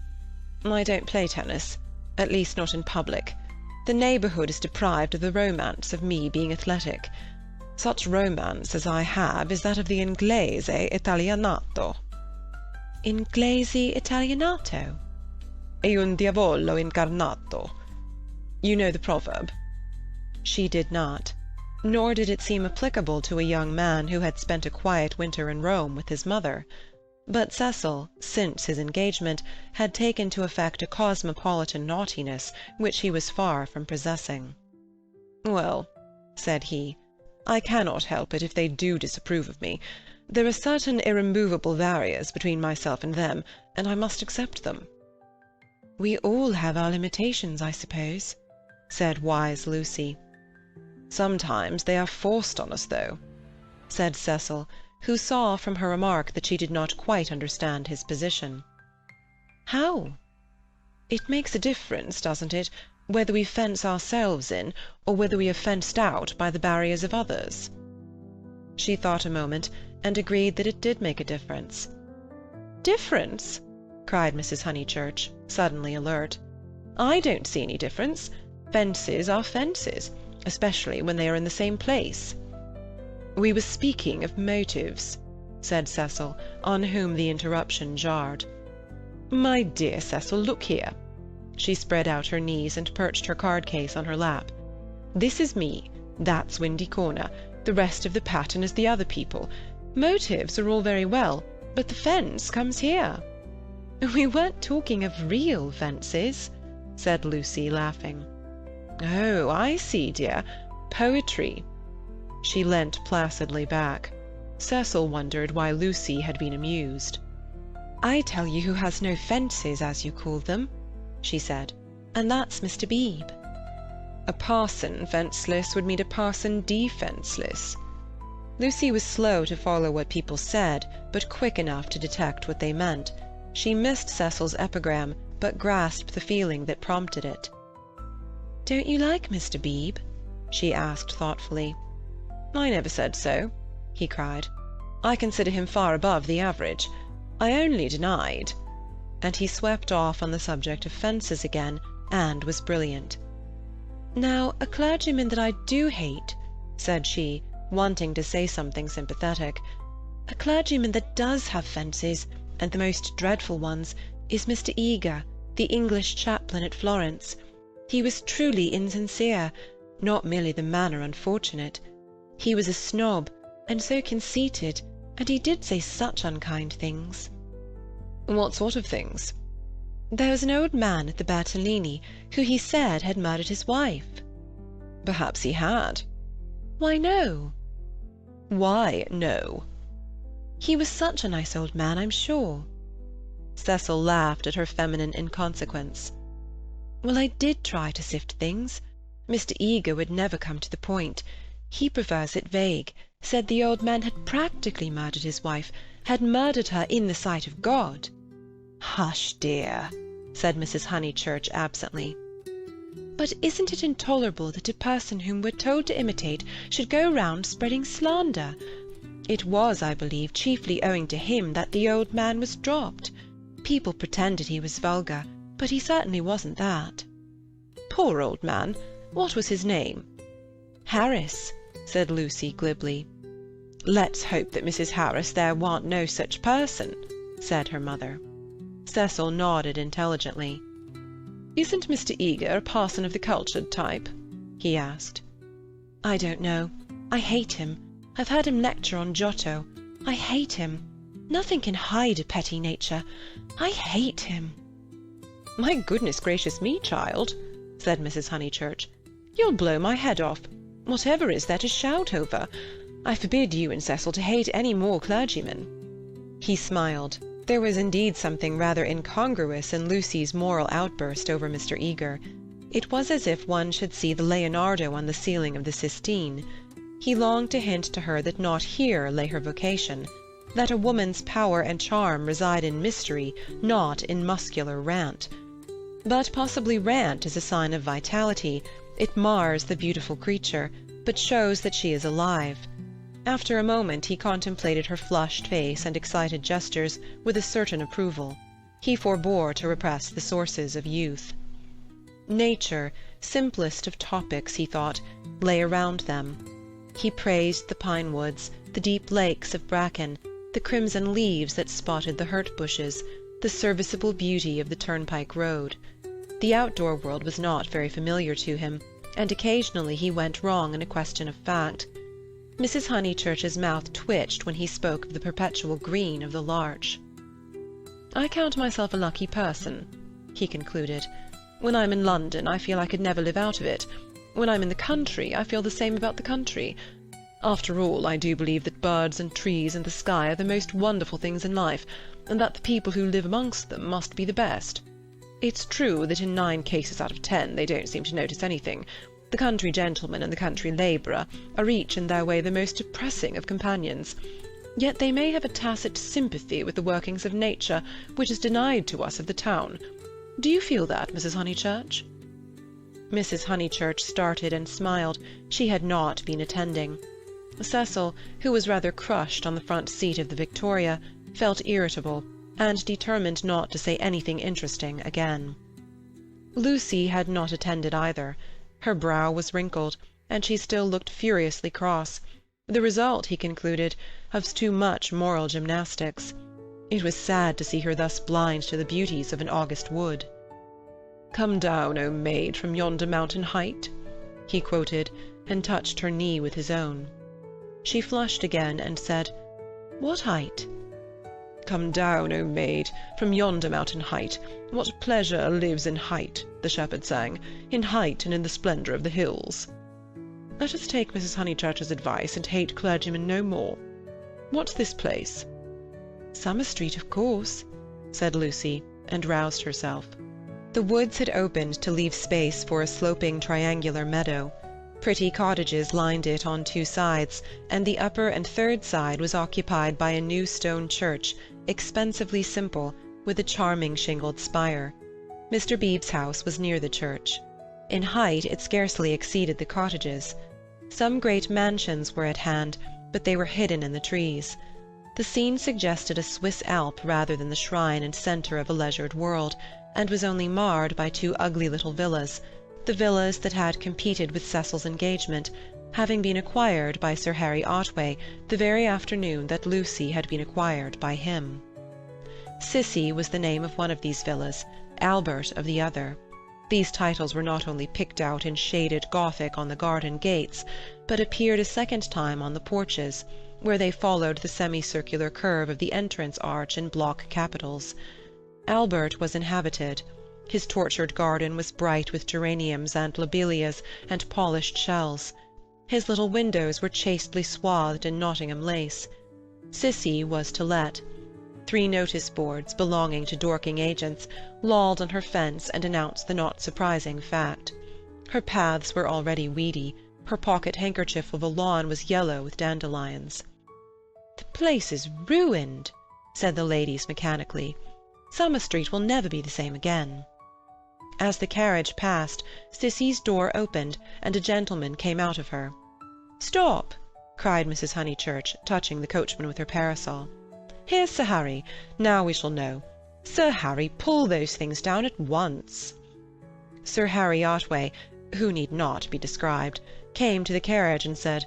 "I don't play tennis, at least not in public. The neighbourhood is deprived of the romance of me being athletic. Such romance as I have is that of the Inglese Italianato." "Inglese Italianato?" "E un diavolo incarnato. You know the proverb?" She did not, nor did it seem applicable to a young man who had spent a quiet winter in Rome with his mother. But Cecil, since his engagement, had taken to affect a cosmopolitan naughtiness which he was far from possessing. "Well," said he, "I cannot help it if they do disapprove of me. There are certain irremovable barriers between myself and them, and I must accept them." "We all have our limitations, I suppose," said wise Lucy. "Sometimes they are forced on us, though," said Cecil, who saw from her remark that she did not quite understand his position. "How?" "It makes a difference, doesn't it, whether we fence ourselves in, or whether we are fenced out by the barriers of others?" She thought a moment, and agreed that it did make a difference. "Difference?" cried Mrs. Honeychurch, suddenly alert. "I don't see any difference. Fences are fences, especially when they are in the same place." "We were speaking of motives," said Cecil, on whom the interruption jarred. "My dear Cecil, look here." She spread out her knees and perched her card-case on her lap. "This is me. That's Windy Corner. The rest of the pattern is the other people. Motives are all very well, but the fence comes here." "We weren't talking of real fences," said Lucy, laughing. "Oh, I see, dear. Poetry." She leant placidly back. Cecil wondered why Lucy had been amused. "I tell you who has no fences, as you call them," she said, "and that's Mr. Beebe." "A parson fenceless would mean a parson defenceless." Lucy was slow to follow what people said, but quick enough to detect what they meant. She missed Cecil's epigram, but grasped the feeling that prompted it. "Don't you like Mr. Beebe?" she asked thoughtfully. "I never said so," he cried. "I consider him far above the average. I only denied—" And he swept off on the subject of fences again, and was brilliant. "Now, a clergyman that I do hate," said she, wanting to say something sympathetic, "a clergyman that does have fences, and the most dreadful ones, is Mr. Eager, the English chaplain at Florence. He was truly insincere, not merely the manner unfortunate. He was a snob, and so conceited, and he did say such unkind things." "What sort of things?" "There was an old man at the Bertolini who he said had murdered his wife." "Perhaps he had." "Why, no." "Why, no?" "He was such a nice old man, I'm sure." Cecil laughed at her feminine inconsequence. "Well, I did try to sift things. Mr. Eager would never come to the point. He prefers it vague, said the old man had practically murdered his wife, had murdered her in the sight of God." "Hush, dear," said Mrs. Honeychurch absently. "But isn't it intolerable that a person whom we're told to imitate should go round spreading slander? It was, I believe, chiefly owing to him that the old man was dropped. People pretended he was vulgar, but he certainly wasn't that." "Poor old man! What was his name?" "Harris," said Lucy glibly. "Let's hope that Mrs. Harris there warn't no such person," said her mother. Cecil nodded intelligently. "Isn't Mr. Eager a parson of the cultured type?" he asked. "I don't know. I hate him. I've heard him lecture on Giotto. I hate him. Nothing can hide a petty nature. I hate him." "My goodness gracious me, child," said Mrs. Honeychurch. "You'll blow my head off. Whatever is there to shout over? I forbid you and Cecil to hate any more clergymen." He smiled. There was indeed something rather incongruous in Lucy's moral outburst over Mr. Eager. It was as if one should see the Leonardo on the ceiling of the Sistine. He longed to hint to her that not here lay her vocation, that a woman's power and charm reside in mystery, not in muscular rant. But possibly rant is a sign of vitality. It mars the beautiful creature, but shows that she is alive. After a moment he contemplated her flushed face and excited gestures with a certain approval. He forbore to repress the sources of youth. Nature, simplest of topics, he thought, lay around them. He praised the pine woods, the deep lakes of bracken, the crimson leaves that spotted the hurt bushes, the serviceable beauty of the turnpike road. The outdoor world was not very familiar to him, and occasionally he went wrong in a question of fact. Mrs. Honeychurch's mouth twitched when he spoke of the perpetual green of the larch. "I count myself a lucky person," he concluded. "When I'm in London I feel I could never live out of it. When I'm in the country I feel the same about the country. After all, I do believe that birds and trees and the sky are the most wonderful things in life, and that the people who live amongst them must be the best. It's true that in 9 cases out of 10 they don't seem to notice anything. The country gentleman and the country labourer are each in their way the most depressing of companions. Yet they may have a tacit sympathy with the workings of nature which is denied to us of the town. Do you feel that, Mrs. Honeychurch?" Mrs. Honeychurch started and smiled. She had not been attending. Cecil, who was rather crushed on the front seat of the Victoria, felt irritable, and determined not to say anything interesting again. Lucy had not attended either. Her brow was wrinkled, and she still looked furiously cross. the result, he concluded, of too much moral gymnastics. It was sad to see her thus blind to the beauties of an August wood. "Come down, O maid, from yonder mountain height," he quoted, and touched her knee with his own. She flushed again and said, "What height?" "Come down, O maid, from yonder mountain height. What pleasure lives in height," the shepherd sang, "in height and in the splendour of the hills." "Let us take Mrs. Honeychurch's advice and hate clergymen no more. What's this place?" "Summer Street, of course," said Lucy, and roused herself. The woods had opened to leave space for a sloping triangular meadow. Pretty cottages lined it on two sides, and the upper and third side was occupied by a new stone church, expensively simple, with a charming shingled spire. Mr. Beebe's house was near the church. In height it scarcely exceeded the cottages. Some great mansions were at hand, but they were hidden in the trees. The scene suggested a Swiss Alp rather than the shrine and centre of a leisured world, and was only marred by two ugly little villas, the villas that had competed with Cecil's engagement, having been acquired by Sir Harry Otway the very afternoon that Lucy had been acquired by him. Cissy was the name of one of these villas, Albert of the other. These titles were not only picked out in shaded Gothic on the garden gates, but appeared a second time on the porches, where they followed the semicircular curve of the entrance arch in block capitals. Albert was inhabited. His tortured garden was bright with geraniums and lobelias and polished shells. His little windows were chastely swathed in Nottingham lace. Cissy was to let. 3 notice boards, belonging to Dorking agents, lolled on her fence and announced the not surprising fact. Her paths were already weedy. Her pocket-handkerchief of a lawn was yellow with dandelions. "The place is ruined," said the ladies mechanically. "Summer Street will never be the same again." As the carriage passed, Cissy's door opened, and a gentleman came out of her. "Stop!" cried Mrs. Honeychurch, touching the coachman with her parasol. "Here's Sir Harry. Now we shall know. Sir Harry, pull those things down at once." Sir Harry Otway, who need not be described, came to the carriage and said,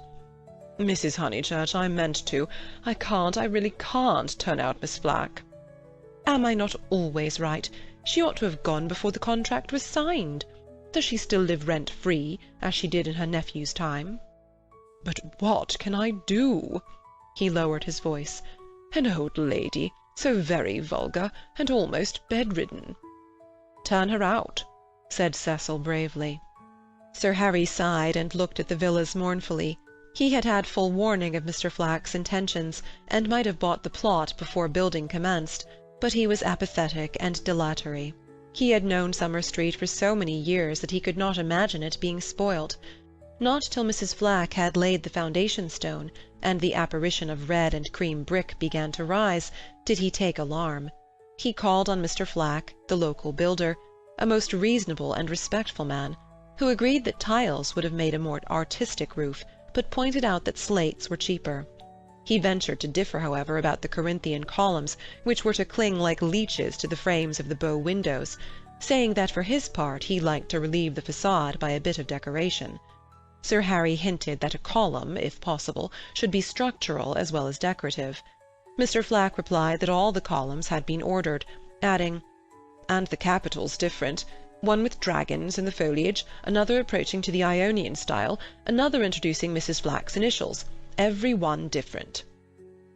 "Mrs. Honeychurch, I meant to. I really can't turn out Miss Flack." "Am I not always right? She ought to have gone before the contract was signed. Does she still live rent-free, as she did in her nephew's time?" "But what can I do?" He lowered his voice. "An old lady, so very vulgar, and almost bedridden." "Turn her out," said Cecil bravely. Sir Harry sighed and looked at the villas mournfully. He had had full warning of Mr. Flack's intentions, and might have bought the plot before building commenced, but he was apathetic and dilatory. He had known Summer Street for so many years that he could not imagine it being spoilt. Not till Mrs. Flack had laid the foundation stone, and the apparition of red and cream brick began to rise, did he take alarm. He called on Mr. Flack, the local builder, a most reasonable and respectful man, who agreed that tiles would have made a more artistic roof, but pointed out that slates were cheaper. He ventured to differ, however, about the Corinthian columns, which were to cling like leeches to the frames of the bow windows, saying that for his part he liked to relieve the façade by a bit of decoration. Sir Harry hinted that a column, if possible, should be structural as well as decorative. Mr. Flack replied that all the columns had been ordered, adding, "And the capitals different. One with dragons in the foliage, another approaching to the Ionian style, another introducing Mrs. Flack's initials, every one different."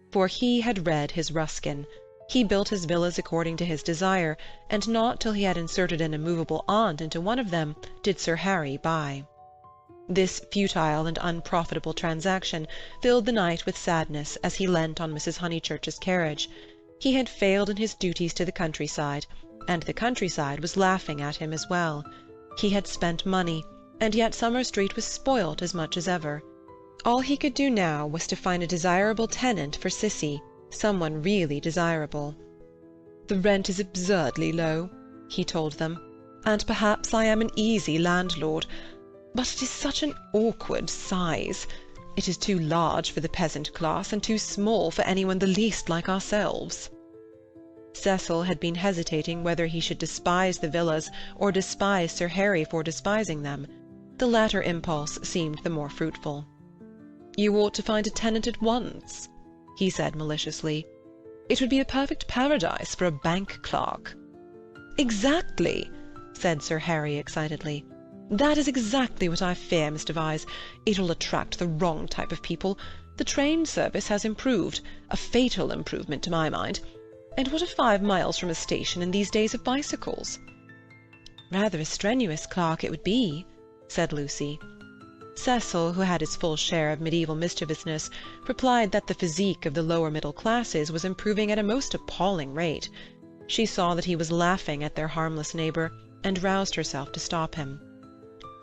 For he had read his Ruskin. He built his villas according to his desire, and not till he had inserted an immovable aunt into one of them did Sir Harry buy. This futile and unprofitable transaction filled the night with sadness as he leant on Mrs. Honeychurch's carriage. He had failed in his duties to the countryside, and the countryside was laughing at him as well. He had spent money, and yet Summer Street was spoilt as much as ever. All he could do now was to find a desirable tenant for Cissy, someone really desirable. "The rent is absurdly low," he told them, "and perhaps I am an easy landlord, but it is such an awkward size. It is too large for the peasant class, and too small for anyone the least like ourselves." Cecil had been hesitating whether he should despise the villas or despise Sir Harry for despising them. The latter impulse seemed the more fruitful. You ought to find a tenant at once," he said maliciously. "It would be a perfect paradise for a bank clerk." "Exactly," said Sir Harry excitedly. "That is exactly what I fear, Mr. Vyse. It'll attract the wrong type of people. The train service has improved, a fatal improvement to my mind. And what are 5 miles from a station in these days of bicycles?" "Rather a strenuous clerk it would be," said Lucy. Cecil, who had his full share of medieval mischievousness, replied that the physique of the lower middle classes was improving at a most appalling rate. She saw that he was laughing at their harmless neighbour, and roused herself to stop him.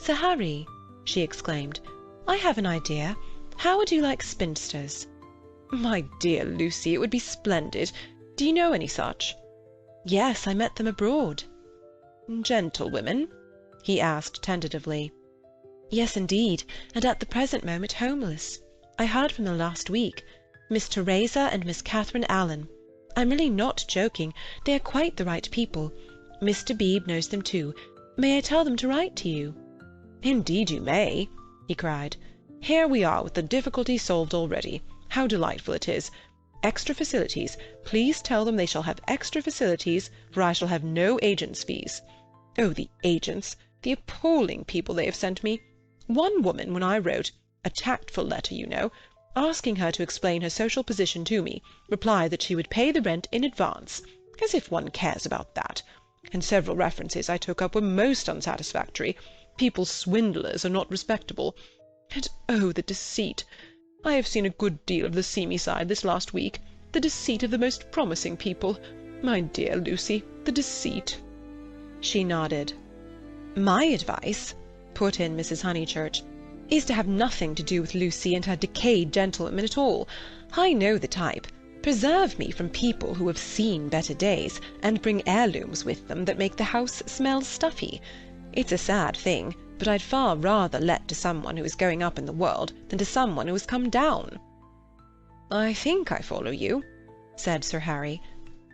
"Sir Harry," she exclaimed, "I have an idea. How would you like spinsters?" "My dear Lucy, it would be splendid. Do you know any such?" "Yes, I met them abroad." "Gentlewomen?" he asked tentatively. "Yes, indeed, and at the present moment homeless. I heard from them last week. Miss Teresa and Miss Catherine Allen. I'm really not joking. They are quite the right people. Mr. Beebe knows them too. May I tell them to write to you?" "Indeed you may," he cried. "Here we are with the difficulty solved already. How delightful it is! Extra facilities. Please tell them they shall have extra facilities, for I shall have no agents' fees. Oh, the agents! The appalling people they have sent me! One woman, when I wrote, a tactful letter, you know, asking her to explain her social position to me, replied that she would pay the rent in advance. As if one cares about that! And several references I took up were most unsatisfactory. People swindlers are not respectable. And oh, the deceit! I have seen a good deal of the seamy side this last week. The deceit of the most promising people. My dear Lucy, the deceit." She nodded. "My advice," put in Mrs. Honeychurch, "is to have nothing to do with Lucy and her decayed gentlewomen at all. I know the type. Preserve me from people who have seen better days, and bring heirlooms with them that make the house smell stuffy. It's a sad thing, but I'd far rather let to someone who is going up in the world than to someone who has come down." "I think I follow you," said Sir Harry.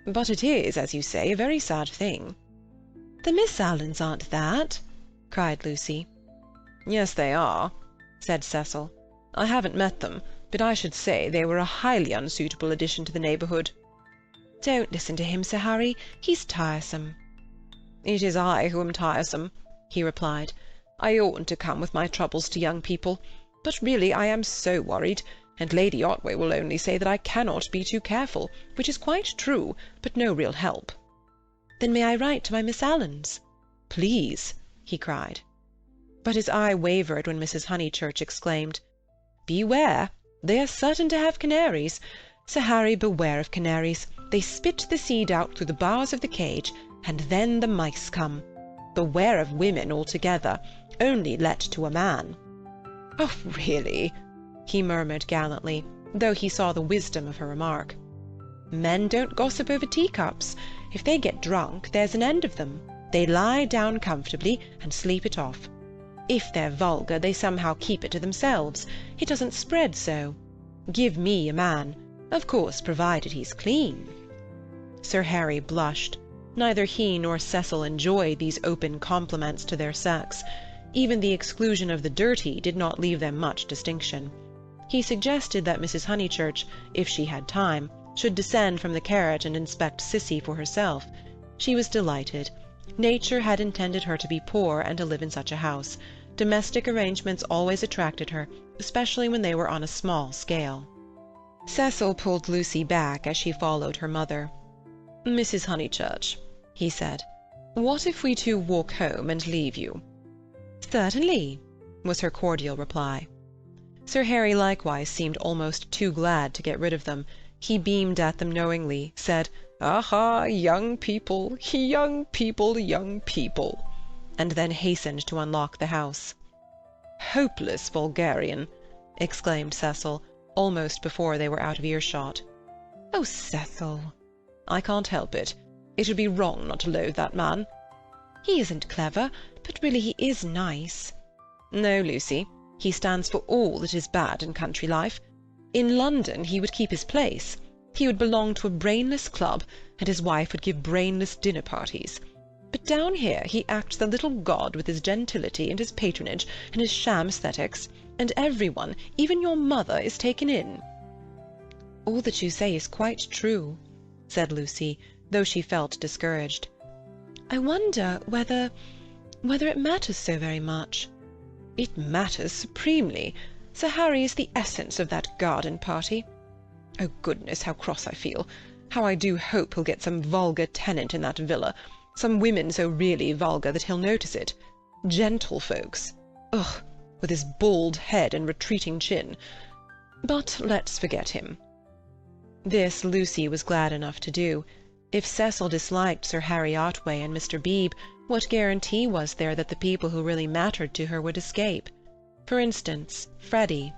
"But it is, as you say, a very sad thing." "The Miss Allens aren't that," cried Lucy. "Yes, they are," said Cecil. "I haven't met them, but I should say they were a highly unsuitable addition to the neighbourhood." "Don't listen to him, Sir Harry. He's tiresome." "It is I who am tiresome," he replied. "I oughtn't to come with my troubles to young people, but really I am so worried, and Lady Otway will only say that I cannot be too careful, which is quite true, but no real help." "Then may I write to my Miss Allens?" "Please," he cried. But his eye wavered when Mrs. Honeychurch exclaimed, "Beware! They are certain to have canaries. Sir Harry, beware of canaries. They spit the seed out through the bars of the cage, and then the mice come. Beware of women altogether, only let to a man." "Oh, really?" he murmured gallantly, though he saw the wisdom of her remark. "Men don't gossip over teacups. If they get drunk, there's an end of them. They lie down comfortably and sleep it off. If they're vulgar, they somehow keep it to themselves. It doesn't spread so. Give me a man, of course provided he's clean." Sir Harry blushed. Neither he nor Cecil enjoyed these open compliments to their sex. Even the exclusion of the dirty did not leave them much distinction. He suggested that Mrs. Honeychurch, if she had time, should descend from the carriage and inspect Cissy for herself. She was delighted. Nature had intended her to be poor and to live in such a house. Domestic arrangements always attracted her, especially when they were on a small scale. Cecil pulled Lucy back as she followed her mother. "Mrs. Honeychurch," he said, "what if we two walk home and leave you?" "Certainly," was her cordial reply. Sir Harry likewise seemed almost too glad to get rid of them. He beamed at them knowingly, said, "Aha, young people, young people, young people," and then hastened to unlock the house. "Hopeless vulgarian!" exclaimed Cecil, almost before they were out of earshot. "Oh, Cecil!" "I can't help it. It would be wrong not to loathe that man." "He isn't clever, but really he is nice." "No, Lucy. He stands for all that is bad in country life. In London he would keep his place. He would belong to a brainless club, and his wife would give brainless dinner parties. But down here he acts the little god with his gentility and his patronage and his sham aesthetics. and everyone, even your mother, is taken in." "All that you say is quite true," said Lucy, though she felt discouraged. "I wonder whether it matters so very much." "It matters supremely. Sir Harry is the essence of that garden party. Oh, goodness, how cross I feel! How I do hope he'll get some vulgar tenant in that villa, some women so really vulgar that he'll notice it. Gentlefolks! Ugh! With his bald head and retreating chin. But let's forget him." This Lucy was glad enough to do. If Cecil disliked Sir Harry Otway and Mr. Beebe, what guarantee was there that the people who really mattered to her would escape? For instance, Freddy.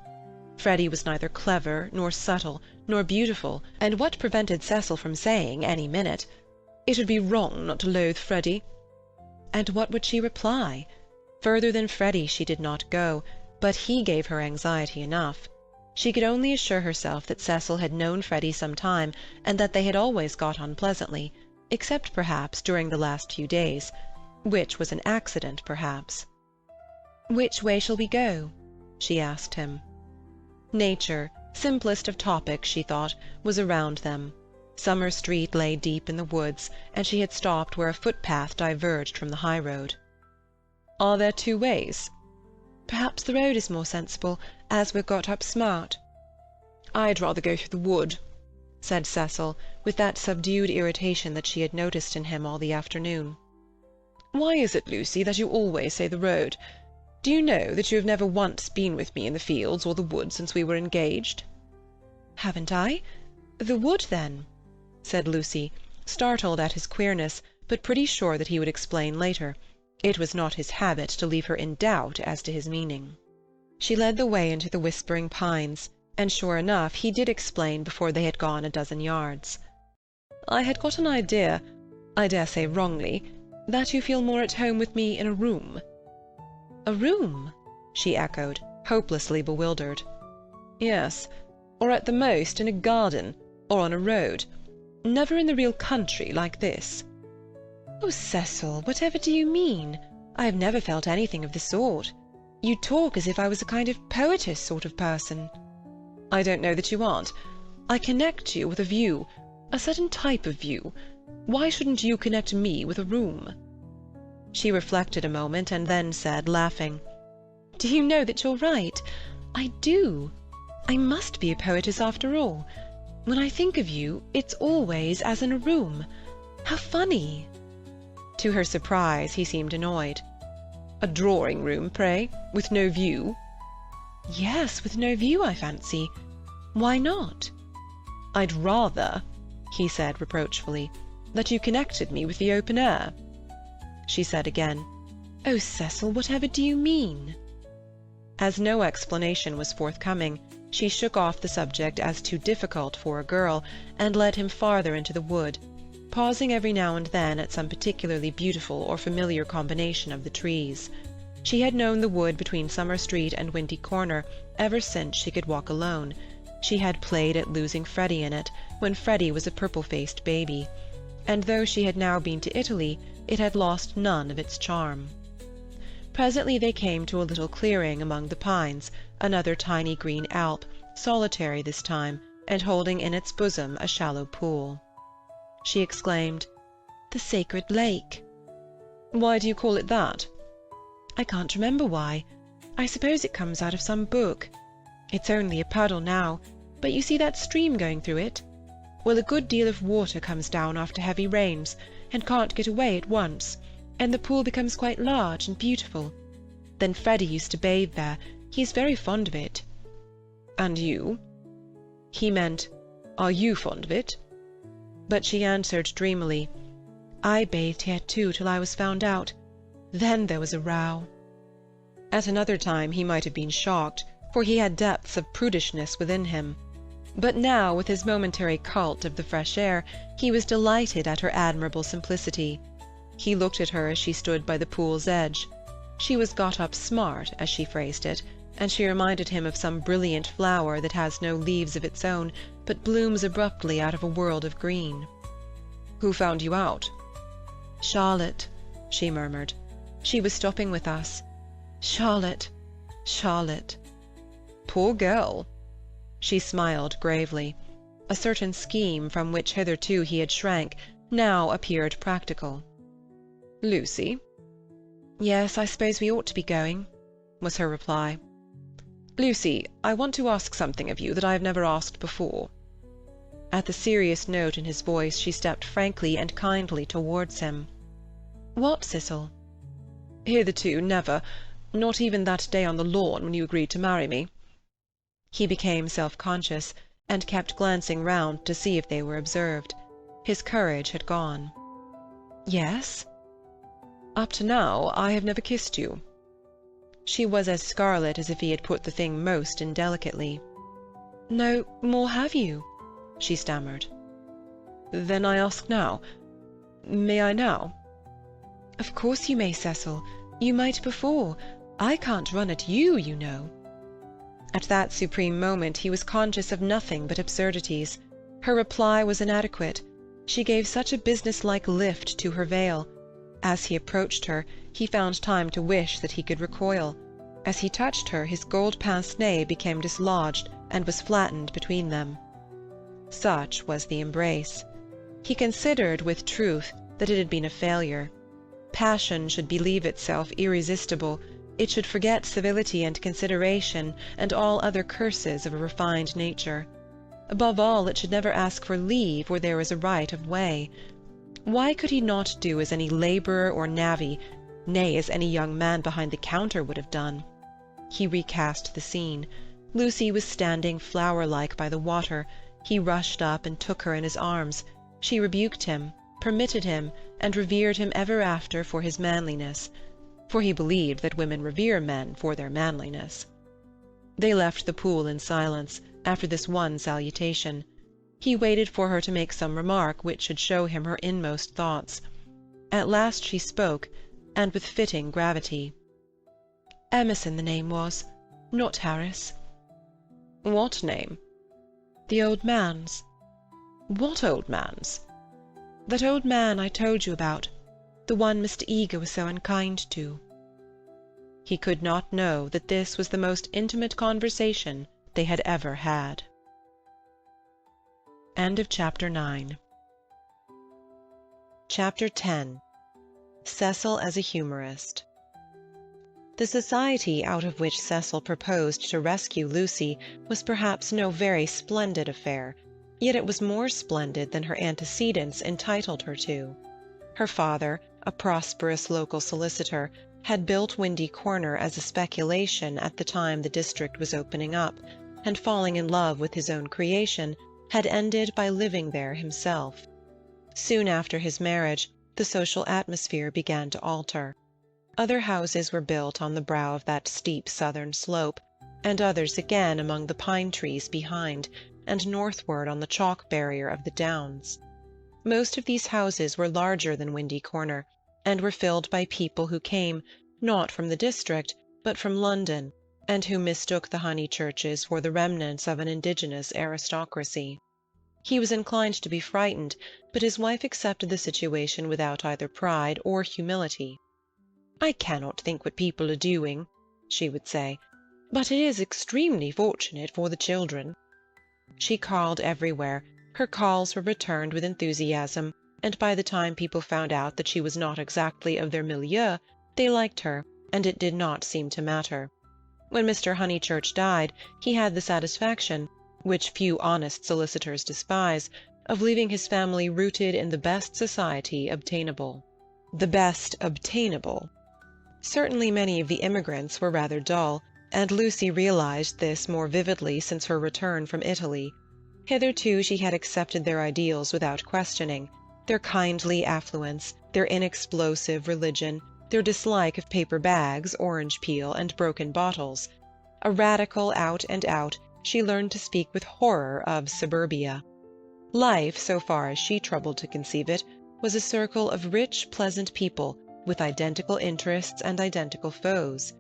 Freddy was neither clever, nor subtle, nor beautiful, and what prevented Cecil from saying, any minute, "It would be wrong not to loathe Freddy"? And what would she reply? Further than Freddy she did not go, but he gave her anxiety enough. She could only assure herself that Cecil had known Freddy some time, and that they had always got on pleasantly, except perhaps during the last few days, which was an accident, perhaps. "Which way shall we go?" she asked him. Nature, simplest of topics, she thought, was around them. Summer Street lay deep in the woods, and she had stopped where a footpath diverged from the high road. "Are there two ways?" "Perhaps the road is more sensible, as we're got up smart." "I'd rather go through the wood," said Cecil, with that subdued irritation that she had noticed in him all the afternoon. "Why is it, Lucy, that you always say the road? Do you know that you have never once been with me in the fields or the wood since we were engaged?" "Haven't I? The wood, then?" said Lucy, startled at his queerness, but pretty sure that he would explain later. It was not his habit to leave her in doubt as to his meaning. She led the way into the whispering pines, and sure enough he did explain before they had gone a dozen yards. "I had got an idea, I dare say wrongly, that you feel more at home with me in a room." "A room?" she echoed, hopelessly bewildered. "Yes, or at the most in a garden, or on a road. Never in the real country like this." "Oh, Cecil, whatever do you mean? I have never felt anything of the sort. You talk as if I was a kind of poetess sort of person." "I don't know that you aren't. I connect you with a view, a certain type of view. Why shouldn't you connect me with a room?" She reflected a moment, and then said, laughing, "Do you know that you're right? I do. I must be a poetess after all. When I think of you, it's always as in a room. How funny!" To her surprise, he seemed annoyed. "A drawing-room, pray, with no view?" "Yes, with no view, I fancy. Why not?" "I'd rather," he said reproachfully, "that you connected me with the open air." She said again, "Oh, Cecil, whatever do you mean?" As no explanation was forthcoming, she shook off the subject as too difficult for a girl, and led him farther into the wood, pausing every now and then at some particularly beautiful or familiar combination of the trees. She had known the wood between Summer Street and Windy Corner ever since she could walk alone. She had played at losing Freddy in it, when Freddy was a purple-faced baby, and though she had now been to Italy, it had lost none of its charm. Presently they came to a little clearing among the pines, another tiny green alp, solitary this time, and holding in its bosom a shallow pool. She exclaimed, "The Sacred Lake!" "Why do you call it that?" "I can't remember why. I suppose it comes out of some book. It's only a puddle now, but you see that stream going through it? Well, a good deal of water comes down after heavy rains, and can't get away at once, and the pool becomes quite large and beautiful. Then Freddy used to bathe there. He is very fond of it." "And you?" He meant, "Are you fond of it?" But she answered dreamily, "I bathed here too till I was found out. Then there was a row." At another time he might have been shocked, for he had depths of prudishness within him. But now, with his momentary cult of the fresh air, he was delighted at her admirable simplicity. He looked at her as she stood by the pool's edge. She was got up smart, as she phrased it, and she reminded him of some brilliant flower that has no leaves of its own, but blooms abruptly out of a world of green. "Who found you out?" "Charlotte," she murmured. "She was stopping with us. Charlotte, Charlotte." Poor girl." She smiled gravely. A certain scheme from which hitherto he had shrank now appeared practical. "Lucy?" "Yes, I suppose we ought to be going," was her reply. "Lucy, I want to ask something of you that I have never asked before." At the serious note in his voice she stepped frankly and kindly towards him. "What, Cecil?" "Hitherto never, not even that day on the lawn when you agreed to marry me." He became self-conscious, and kept glancing round to see if they were observed. His courage had gone. "Yes?" "Up to now I have never kissed you." She was as scarlet as if he had put the thing most indelicately. "No more have you?" she stammered. "Then I ask now. May I now?" "Of course you may, Cecil. You might before. I can't run at you, you know." At that supreme moment he was conscious of nothing but absurdities. Her reply was inadequate. She gave such a business-like lift to her veil. As he approached her, he found time to wish that he could recoil. As he touched her, his gold pince-nez became dislodged and was flattened between them. Such was the embrace. He considered, with truth, that it had been a failure. Passion should believe itself irresistible. It should forget civility and consideration and all other curses of a refined nature. Above all, it should never ask for leave where there was a right of way. Why could he not do as any labourer or navvy, nay, as any young man behind the counter would have done? He recast the scene. Lucy was standing flower-like by the water. He rushed up and took her in his arms. She rebuked him, permitted him, and revered him ever after for his manliness. For he believed that women revere men for their manliness. They left the pool in silence, after this one salutation. He waited for her to make some remark which should show him her inmost thoughts. At last she spoke, and with fitting gravity. "Emerson the name was, not Harris." "What name?" "The old man's." "What old man's?" "That old man I told you about, the one Mr. Eager was so unkind to." He could not know that this was the most intimate conversation they had ever had. End of Chapter 9. Chapter 10. Cecil as a Humorist. The society out of which Cecil proposed to rescue Lucy was perhaps no very splendid affair, yet it was more splendid than her antecedents entitled her to. Her father, a prosperous local solicitor, had built Windy Corner as a speculation at the time the district was opening up, and falling in love with his own creation, had ended by living there himself. Soon after his marriage, the social atmosphere began to alter. Other houses were built on the brow of that steep southern slope, and others again among the pine trees behind, and northward on the chalk barrier of the downs. Most of these houses were larger than Windy Corner, and were filled by people who came, not from the district, but from London, and who mistook the Honeychurches for the remnants of an indigenous aristocracy. He was inclined to be frightened, but his wife accepted the situation without either pride or humility. "I cannot think what people are doing," she would say, "but it is extremely fortunate for the children." She called everywhere. Her calls were returned with enthusiasm, and by the time people found out that she was not exactly of their milieu, they liked her, and it did not seem to matter. When Mr. Honeychurch died, he had the satisfaction, which few honest solicitors despise, of leaving his family rooted in the best society obtainable. The best obtainable. Certainly many of the immigrants were rather dull, and Lucy realized this more vividly since her return from Italy. Hitherto she had accepted their ideals without questioning, their kindly affluence, their inexplosive religion, their dislike of paper bags, orange peel, and broken bottles. A radical out and out, she learned to speak with horror of suburbia. Life, so far as she troubled to conceive it, was a circle of rich, pleasant people, with identical interests and identical foes.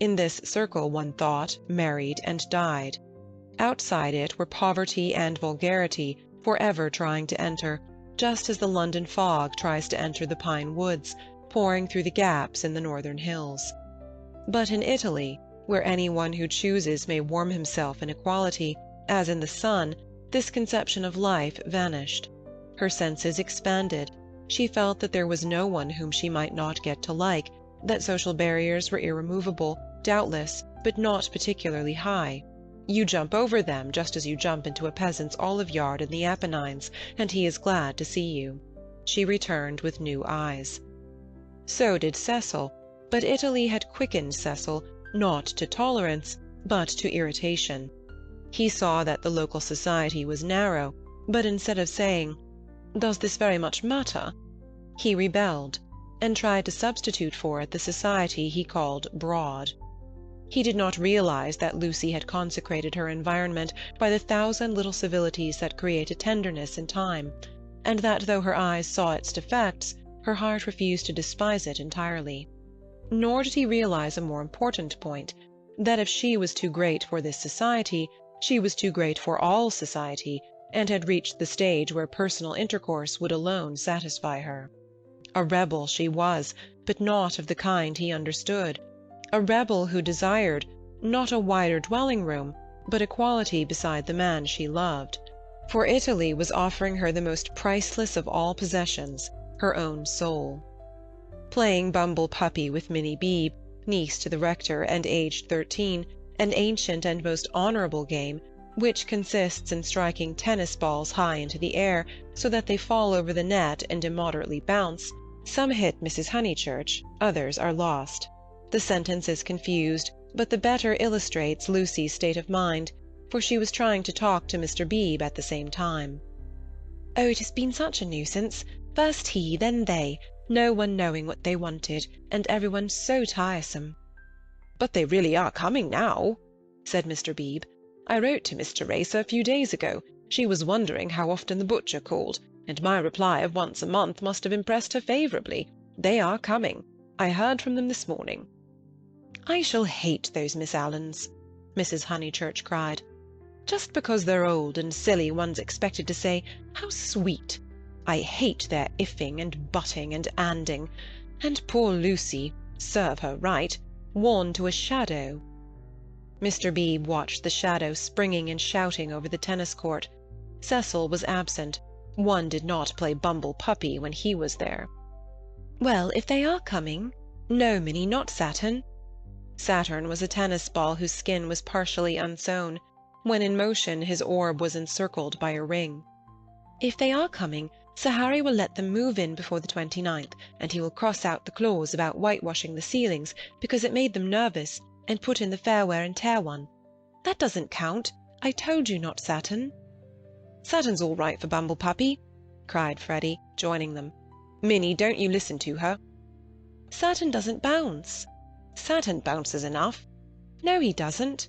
In this circle one thought, married, and died. Outside it were poverty and vulgarity, forever trying to enter, just as the London fog tries to enter the pine woods, pouring through the gaps in the northern hills. But in Italy, Where any one who chooses may warm himself in equality, as in the sun, this conception of life vanished. Her senses expanded. She felt that there was no one whom she might not get to like, that social barriers were irremovable, doubtless, but not particularly high. You jump over them just as you jump into a peasant's olive yard in the Apennines, and he is glad to see you. She returned with new eyes. So did Cecil, but Italy had quickened Cecil, not to tolerance, but to irritation. He saw that the local society was narrow, but instead of saying, "Does this very much matter?" he rebelled, and tried to substitute for it the society he called broad. He did not realize that Lucy had consecrated her environment by the 1,000 little civilities that create a tenderness in time, and that though her eyes saw its defects, her heart refused to despise it entirely. Nor did he realize a more important point, that if she was too great for this society, she was too great for all society, and had reached the stage where personal intercourse would alone satisfy her. A rebel she was, but not of the kind he understood. A rebel who desired, not a wider dwelling-room, but equality beside the man she loved. For Italy was offering her the most priceless of all possessions, her own soul. Playing bumble-puppy with Minnie Beebe, niece to the rector and aged 13, an ancient and most honourable game, which consists in striking tennis balls high into the air so that they fall over the net and immoderately bounce. Some hit Mrs. Honeychurch, others are lost. The sentence is confused, but the better illustrates Lucy's state of mind, for she was trying to talk to Mr. Beebe at the same time. "Oh, it has been such a nuisance. First he, then they, no one knowing what they wanted, and everyone so tiresome." "But they really are coming now," said Mr. Beebe. "I wrote to Miss Teresa a few days ago. She was wondering how often the butcher called, and my reply of once a month must have impressed her favourably. They are coming. I heard from them this morning." "I shall hate those Miss Allens," Mrs. Honeychurch cried. "Just because they're old and silly one's expected to say, 'How sweet!' I hate their ifing and butting and anding. And poor Lucy, serve her right, worn to a shadow." Mr. Beebe watched the shadow springing and shouting over the tennis-court. Cecil was absent. One did not play bumble-puppy when he was there. "Well, if they are coming—" "No, Minnie, not Saturn." Saturn was a tennis ball whose skin was partially unsewn. When in motion his orb was encircled by a ring. "If they are coming, Sir Harry will let them move in before the 29th, and he will cross out the clause about whitewashing the ceilings, because it made them nervous, and put in the fair wear and tear one. That doesn't count. I told you not Saturn." "Saturn's all right for bumble-puppy," cried Freddie, joining them. "Minnie, don't you listen to her." "Saturn doesn't bounce." "Saturn bounces enough." "No, he doesn't."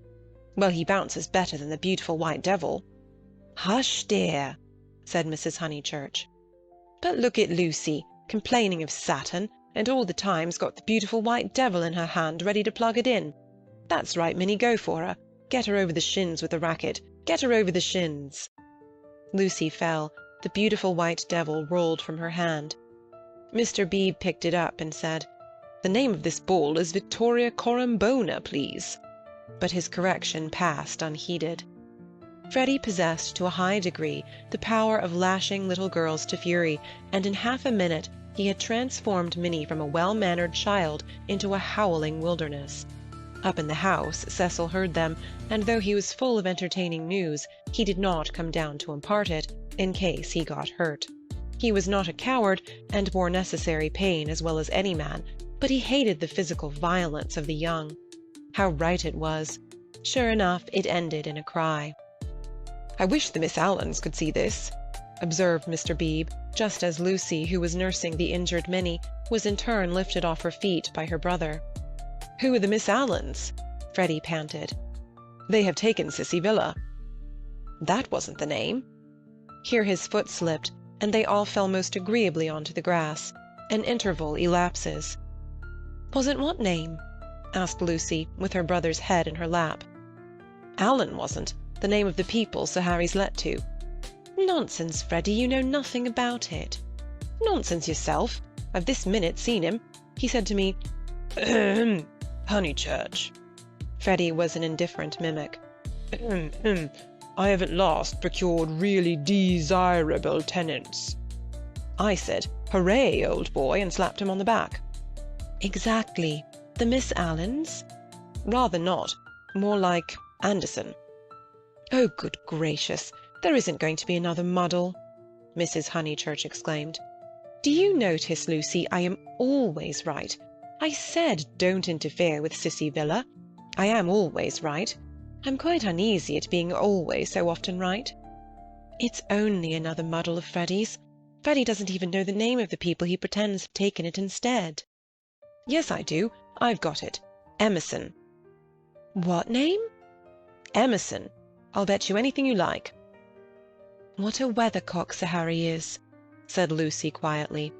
"Well, he bounces better than the beautiful white devil." "Hush, dear," said Mrs. Honeychurch. "But look at Lucy, complaining of Saturn, and all the time's got the beautiful white devil in her hand ready to plug it in. That's right, Minnie, go for her. Get her over the shins with the racket. Get her over the shins." Lucy fell. The beautiful white devil rolled from her hand. Mr. Beebe picked it up and said, "The name of this ball is Victoria Corombona, please." But his correction passed unheeded. Freddie possessed to a high degree the power of lashing little girls to fury, and in half a minute he had transformed Minnie from a well-mannered child into a howling wilderness. Up in the house Cecil heard them, and though he was full of entertaining news, he did not come down to impart it, in case he got hurt. He was not a coward, and bore necessary pain as well as any man, but he hated the physical violence of the young. How right it was! Sure enough, it ended in a cry. "I wish the Miss Allens could see this," observed Mr. Beebe, just as Lucy, who was nursing the injured Minnie, was in turn lifted off her feet by her brother. "Who are the Miss Allens?" Freddie panted. "They have taken Sissy Villa." "That wasn't the name." Here his foot slipped, and they all fell most agreeably onto the grass. An interval elapses. "Wasn't what name?" asked Lucy, with her brother's head in her lap. "Allen wasn't. The name of the people Sir Harry's let to." "Nonsense, Freddie, you know nothing about it." "Nonsense yourself. I've this minute seen him. He said to me, 'Honeychurch.'" Freddie was an indifferent mimic. I have at last procured really desirable tenants. I said, "Hooray, old boy," and slapped him on the back. Exactly. The Miss Allens? Rather not. More like Anderson. Oh, good gracious, there isn't going to be another muddle, Mrs. Honeychurch exclaimed. Do you notice, Lucy, I am always right. I said don't interfere with Sissy Villa. I am always right. I'm quite uneasy at being always so often right. It's only another muddle of Freddie's. Freddie doesn't even know the name of the people he pretends have taken it instead. Yes, I do. I've got it. Emerson. What name? Emerson. I'll bet you anything you like. What a weathercock Sir Harry is, said Lucy quietly.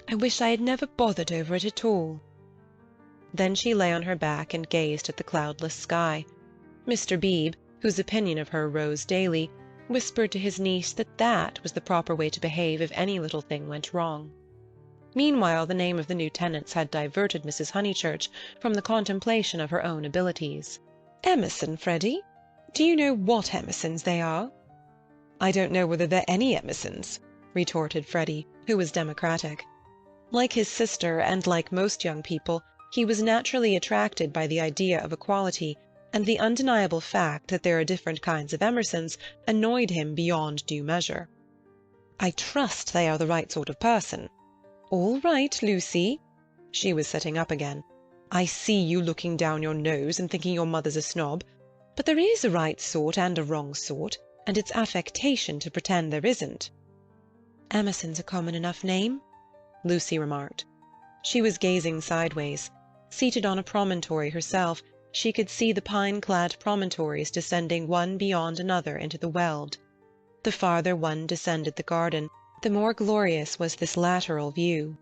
I wish I had never bothered over it at all. Then she lay on her back and gazed at the cloudless sky. Mr. Beebe, whose opinion of her rose daily, whispered to his niece that that was the proper way to behave if any little thing went wrong. Meanwhile the name of the new tenants had diverted Mrs. Honeychurch from the contemplation of her own abilities. Emerson, Freddie? Do you know what Emersons they are? I don't know whether they're any Emersons, retorted Freddie, who was democratic. Like his sister, and like most young people, he was naturally attracted by the idea of equality, and the undeniable fact that there are different kinds of Emersons annoyed him beyond due measure. I trust they are the right sort of person. All right, Lucy. She was sitting up again. I see you looking down your nose and thinking your mother's a snob. But there is a right sort and a wrong sort, and it's affectation to pretend there isn't. Emerson's a common enough name, Lucy remarked. She was gazing sideways. Seated on a promontory herself, she could see the pine-clad promontories descending one beyond another into the Weald. The farther one descended the garden, the more glorious was this lateral view.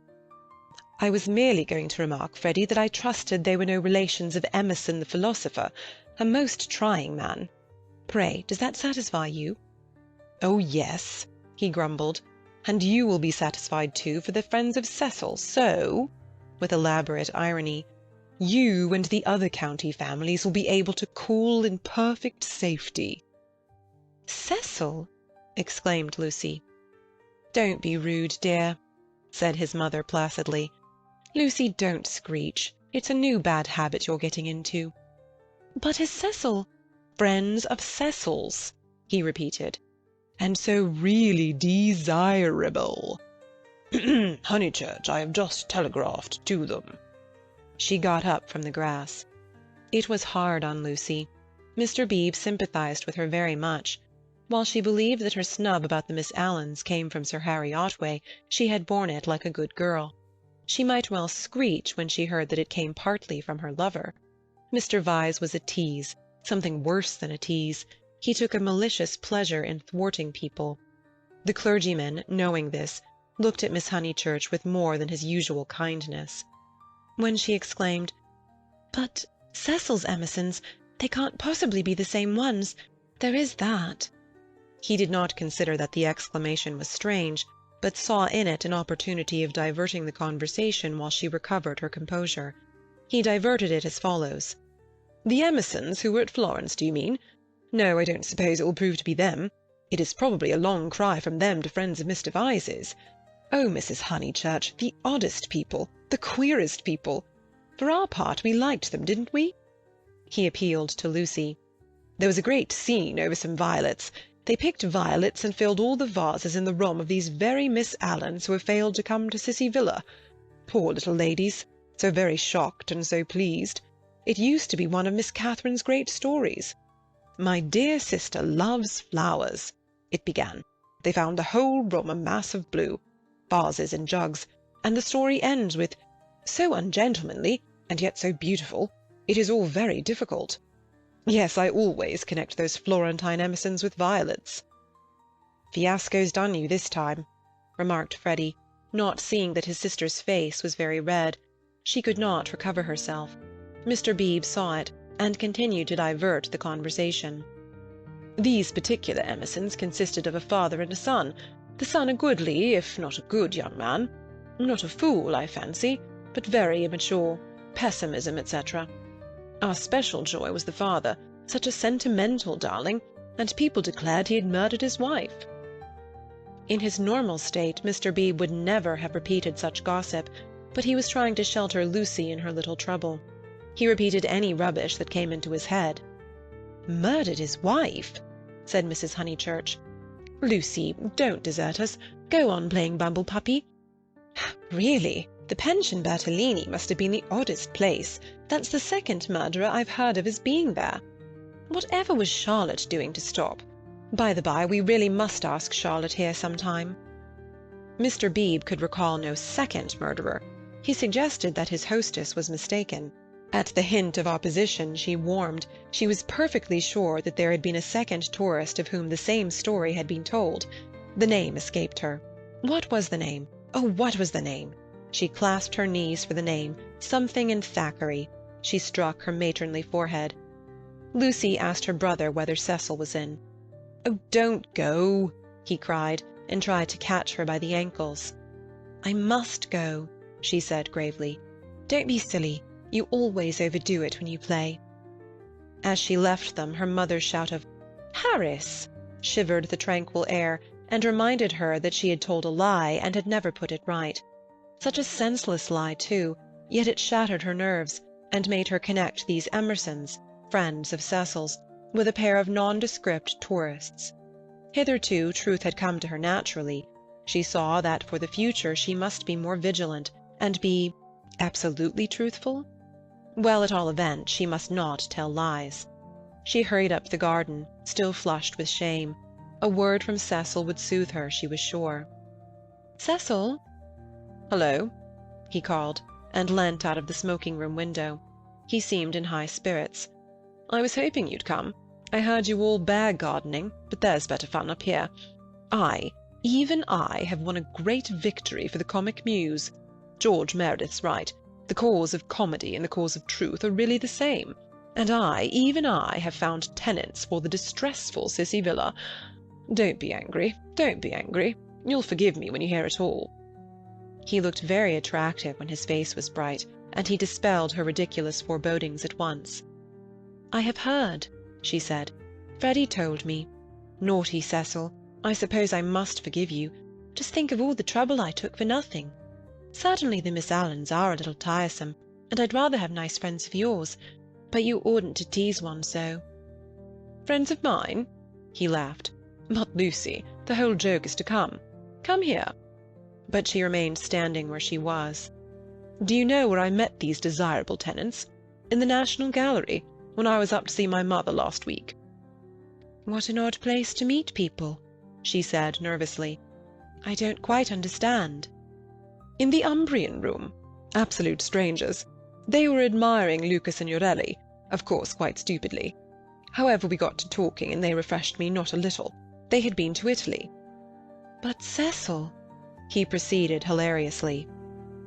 I was merely going to remark, Freddie, that I trusted they were no relations of Emerson the philosopher, a most trying man. Pray, does that satisfy you? Oh, yes, he grumbled, and you will be satisfied too, for the friends of Cecil, so, with elaborate irony, you and the other county families will be able to cool in perfect safety. Cecil? Exclaimed Lucy. Don't be rude, dear, said his mother placidly. Lucy, don't screech. It's a new bad habit you're getting into. But is Cecil— Friends of Cecil's, he repeated. And so really desirable. Honeychurch, I have just telegraphed to them. She got up from the grass. It was hard on Lucy. Mr. Beebe sympathized with her very much. While she believed that her snub about the Miss Allens came from Sir Harry Otway, she had borne it like a good girl. She might well screech when she heard that it came partly from her lover. Mr. Vyse was a tease, something worse than a tease. He took a malicious pleasure in thwarting people. The clergyman, knowing this, looked at Miss Honeychurch with more than his usual kindness. When she exclaimed, "But Cecil's Emersons, they can't possibly be the same ones. There is that." He did not consider that the exclamation was strange, but saw in it an opportunity of diverting the conversation while she recovered her composure. He diverted it as follows. "The Emersons who were at Florence, do you mean? No, I don't suppose it will prove to be them. It is probably a long cry from them to friends of Mr. Vyse's. Oh, Mrs. Honeychurch, the oddest people, the queerest people. For our part, we liked them, didn't we?" He appealed to Lucy. "There was a great scene over some violets. They picked violets and filled all the vases in the room of these very Miss Allens who have failed to come to Sissy Villa. Poor little ladies, so very shocked and so pleased. It used to be one of Miss Catherine's great stories. 'My dear sister loves flowers,' it began. They found the whole room a mass of blue, vases and jugs, and the story ends with, 'So ungentlemanly, and yet so beautiful. It is all very difficult.' Yes, I always connect those Florentine Emersons with violets." "Fiasco's done you this time," remarked Freddie, not seeing that his sister's face was very red. She could not recover herself. Mr. Beebe saw it, and continued to divert the conversation. "These particular Emersons consisted of a father and a son, the son a goodly, if not a good young man. Not a fool, I fancy, but very immature, pessimism, etc. Our special joy was the father, such a sentimental darling, and people declared he had murdered his wife." In his normal state Mr. Beebe would never have repeated such gossip, but he was trying to shelter Lucy in her little trouble. He repeated any rubbish that came into his head. "Murdered his wife?" said Mrs. Honeychurch. "Lucy, don't desert us. Go on playing bumble puppy. Really, the Pension Bertolini must have been the oddest place. That's the second murderer I've heard of as being there. Whatever was Charlotte doing to stop? By the by, we really must ask Charlotte here some time." Mr. Beebe could recall no second murderer. He suggested that his hostess was mistaken. At the hint of opposition she warmed. She was perfectly sure that there had been a second tourist of whom the same story had been told. The name escaped her. What was the name? Oh, what was the name? She clasped her knees for the name, something in Thackeray. She struck her matronly forehead. Lucy asked her brother whether Cecil was in. "Oh, don't go," he cried, and tried to catch her by the ankles. "I must go," she said gravely. "Don't be silly. You always overdo it when you play." As she left them, her mother's shout of "Harris!" shivered the tranquil air, and reminded her that she had told a lie and had never put it right. Such a senseless lie, too, yet it shattered her nerves, and made her connect these Emersons, friends of Cecil's, with a pair of nondescript tourists. Hitherto truth had come to her naturally. She saw that for the future she must be more vigilant, and be absolutely truthful? Well, at all events, she must not tell lies. She hurried up the garden, still flushed with shame. A word from Cecil would soothe her, she was sure. "Cecil?" "Hello," he called, and leant out of the smoking-room window. He seemed in high spirits. "I was hoping you'd come. I heard you all bear gardening, but there's better fun up here. Even I, have won a great victory for the comic muse. George Meredith's right. The cause of comedy and the cause of truth are really the same. And even I, have found tenants for the distressful Sissy Villa. Don't be angry, don't be angry. You'll forgive me when you hear it all." He looked very attractive when his face was bright, and he dispelled her ridiculous forebodings at once. "I have heard," she said. "Freddie told me. Naughty Cecil. I suppose I must forgive you. Just think of all the trouble I took for nothing. Certainly the Miss Allens are a little tiresome, and I'd rather have nice friends of yours, but you oughtn't to tease one so." "Friends of mine?" he laughed. "But, Lucy, the whole joke is to come. Come here." But she remained standing where she was. "Do you know where I met these desirable tenants? In the National Gallery, when I was up to see my mother last week." "What an odd place to meet people," she said nervously. "I don't quite understand." "In the Umbrian room. Absolute strangers. They were admiring Luca Signorelli, of course quite stupidly. However, we got to talking, and they refreshed me not a little. They had been to Italy." "But Cecil," he proceeded hilariously.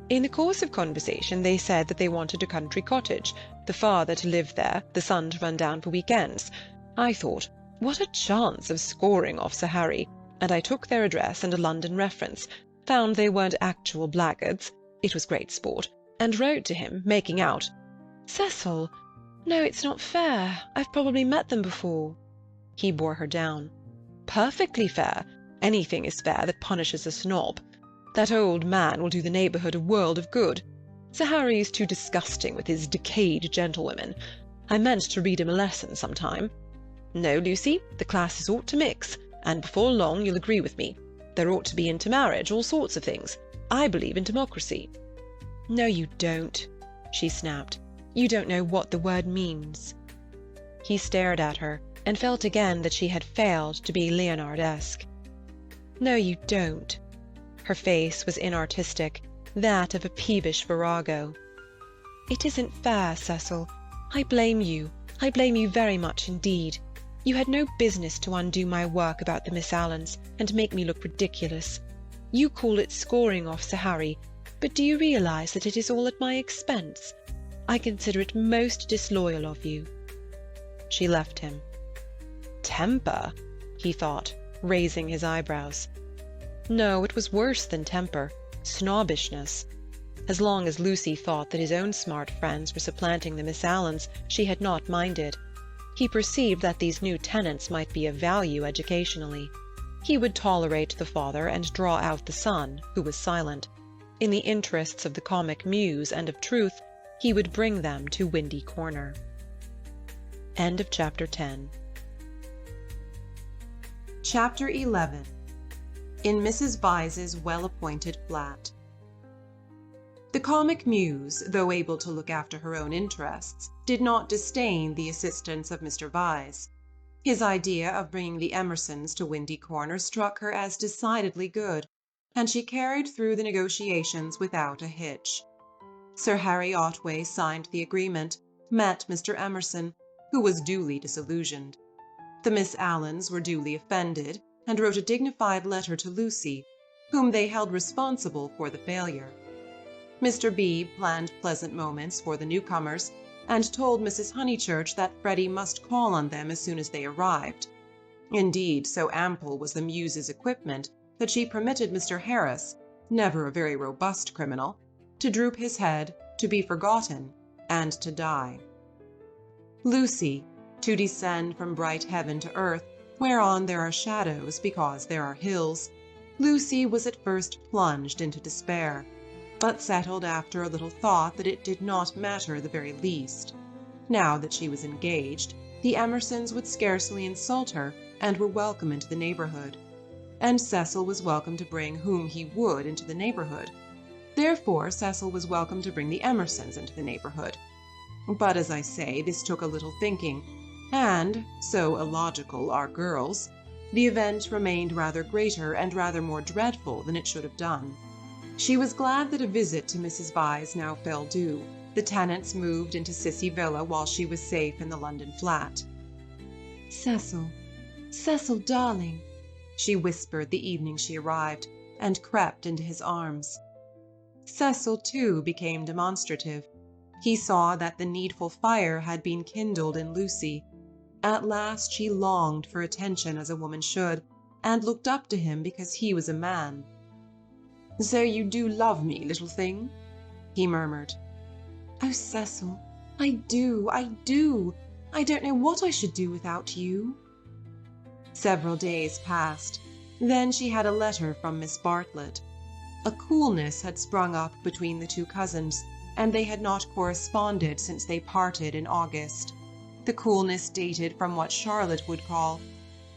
"In the course of conversation they said that they wanted a country cottage, the father to live there, the son to run down for weekends. I thought, what a chance of scoring off Sir Harry, and I took their address and a London reference, found they weren't actual blackguards, it was great sport, and wrote to him, making out—" "Cecil! No, it's not fair. I've probably met them before." He bore her down. "Perfectly fair. Anything is fair that punishes a snob. That old man will do the neighbourhood a world of good. Sir Harry is too disgusting with his decayed gentlewomen. I meant to read him a lesson some time. No, Lucy, the classes ought to mix, and before long you'll agree with me. There ought to be intermarriage, all sorts of things. I believe in democracy." "No, you don't," she snapped. "You don't know what the word means." He stared at her, and felt again that she had failed to be Leonard-esque. "No, you don't." Her face was inartistic, that of a peevish virago. "It isn't fair, Cecil. I blame you. I blame you very much indeed. You had no business to undo my work about the Miss Allens and make me look ridiculous. You call it scoring off Sir Harry, but do you realise that it is all at my expense? I consider it most disloyal of you." She left him. Temper, he thought, raising his eyebrows. No, it was worse than temper, snobbishness. As long as Lucy thought that his own smart friends were supplanting the Miss Allens, she had not minded. He perceived that these new tenants might be of value educationally. He would tolerate the father and draw out the son, who was silent. In the interests of the comic muse and of truth, he would bring them to Windy Corner. End of Chapter 10. Chapter 11. In Mrs. Vyse's well-appointed flat. The comic muse, though able to look after her own interests, did not disdain the assistance of Mr. Vyse. His idea of bringing the Emersons to Windy Corner struck her as decidedly good, and she carried through the negotiations without a hitch. Sir Harry Otway signed the agreement, met Mr. Emerson, who was duly disillusioned. The Miss Allens were duly offended, and wrote a dignified letter to Lucy, whom they held responsible for the failure. Mr. Beebe planned pleasant moments for the newcomers, and told Mrs. Honeychurch that Freddie must call on them as soon as they arrived. Indeed, so ample was the muse's equipment that she permitted Mr. Harris, never a very robust criminal, to droop his head, to be forgotten, and to die. Lucy, to descend from bright heaven to earth, whereon there are shadows because there are hills, Lucy was at first plunged into despair, but settled after a little thought that it did not matter the very least. Now that she was engaged, the Emersons would scarcely insult her, and were welcome into the neighborhood. And Cecil was welcome to bring whom he would into the neighborhood. Therefore Cecil was welcome to bring the Emersons into the neighborhood. But as I say, this took a little thinking, and, so illogical are girls, the event remained rather greater and rather more dreadful than it should have done. She was glad that a visit to Mrs. Vyse now fell due. The tenants moved into Sissy Villa while she was safe in the London flat. "Cecil, Cecil, darling," she whispered the evening she arrived, and crept into his arms. Cecil, too, became demonstrative. He saw that the needful fire had been kindled in Lucy. At last she longed for attention as a woman should, and looked up to him because he was a man. "So you do love me, little thing?" he murmured. "Oh, Cecil, I do, I do. I don't know what I should do without you." Several days passed. Then she had a letter from Miss Bartlett. A coolness had sprung up between the two cousins, and they had not corresponded since they parted in August. The coolness dated from what Charlotte would call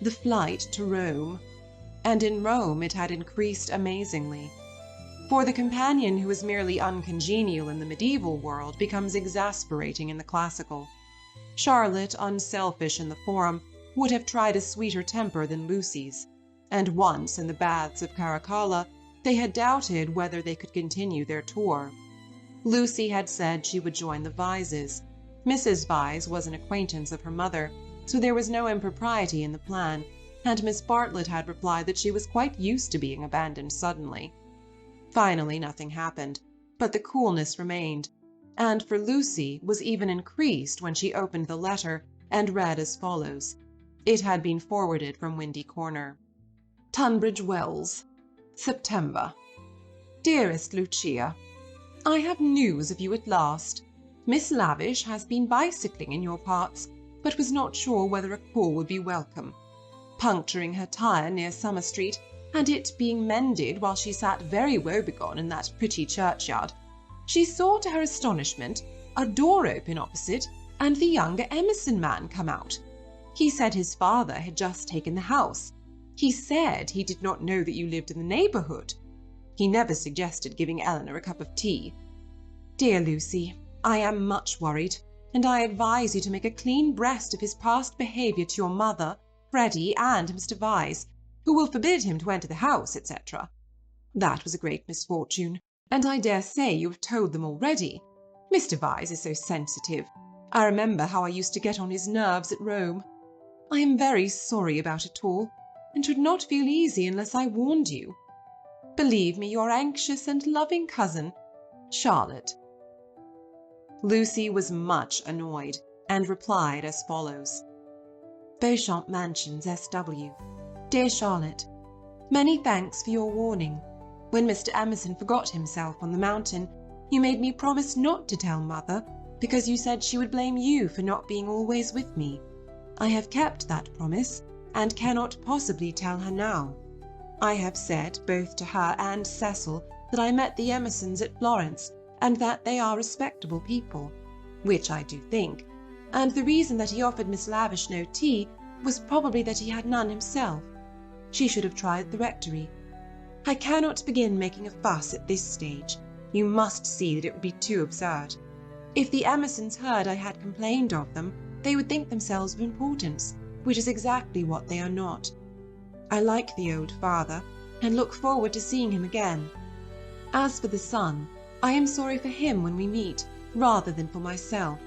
the flight to Rome, and in Rome it had increased amazingly. For the companion who is merely uncongenial in the medieval world becomes exasperating in the classical. Charlotte, unselfish in the form, would have tried a sweeter temper than Lucy's, and once in the baths of Caracalla they had doubted whether they could continue their tour. Lucy had said she would join the Vyses. Mrs. Vyse was an acquaintance of her mother, so there was no impropriety in the plan, and Miss Bartlett had replied that she was quite used to being abandoned suddenly. Finally nothing happened, but the coolness remained, and for Lucy was even increased when she opened the letter and read as follows. It had been forwarded from Windy Corner. Tunbridge Wells, September. Dearest Lucia, I have news of you at last. Miss Lavish has been bicycling in your parts, but was not sure whether a call would be welcome. Puncturing her tyre near Summer Street, and it being mended while she sat very woebegone in that pretty churchyard, she saw to her astonishment a door open opposite, and the younger Emerson man come out. He said his father had just taken the house. He said he did not know that you lived in the neighbourhood. He never suggested giving Eleanor a cup of tea. Dear Lucy, I am much worried, and I advise you to make a clean breast of his past behaviour to your mother, Freddie, and Mr. Vyse, who will forbid him to enter the house, etc. That was a great misfortune, and I dare say you have told them already. Mr. Vyse is so sensitive. I remember how I used to get on his nerves at Rome. I am very sorry about it all, and should not feel easy unless I warned you. Believe me, your anxious and loving cousin, Charlotte. Lucy was much annoyed, and replied as follows. Beauchamp Mansions, S.W. Dear Charlotte, many thanks for your warning. When Mr. Emerson forgot himself on the mountain, You made me promise not to tell Mother, because you said she would blame you for not being always with me. I have kept that promise, and cannot possibly tell her now. I have said, both to her and Cecil, that I met the Emersons at Florence, and that they are respectable people, which I do think, and the reason that he offered Miss Lavish no tea was probably that he had none himself. She should have tried the rectory. I cannot begin making a fuss at this stage. You must see that it would be too absurd. If the Emersons heard I had complained of them, they would think themselves of importance, which is exactly what they are not. I like the old father, and look forward to seeing him again. As for the son, I am sorry for him when we meet, rather than for myself.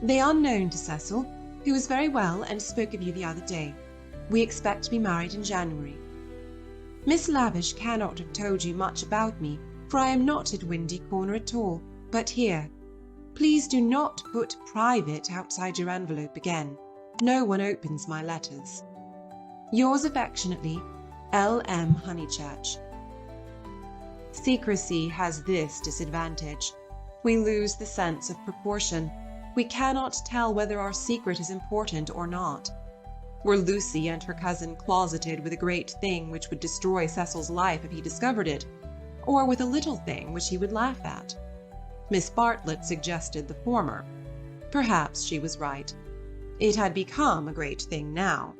They are known to Cecil, who is very well and spoke of you the other day. We expect to be married in January. Miss Lavish cannot have told you much about me, for I am not at Windy Corner at all, but here. Please do not put private outside your envelope again. No one opens my letters. Yours affectionately, L.M. Honeychurch. Secrecy has this disadvantage. We lose the sense of proportion. We cannot tell whether our secret is important or not. Were Lucy and her cousin closeted with a great thing which would destroy Cecil's life if he discovered it, or with a little thing which he would laugh at? Miss Bartlett suggested the former. Perhaps she was right. It had become a great thing now.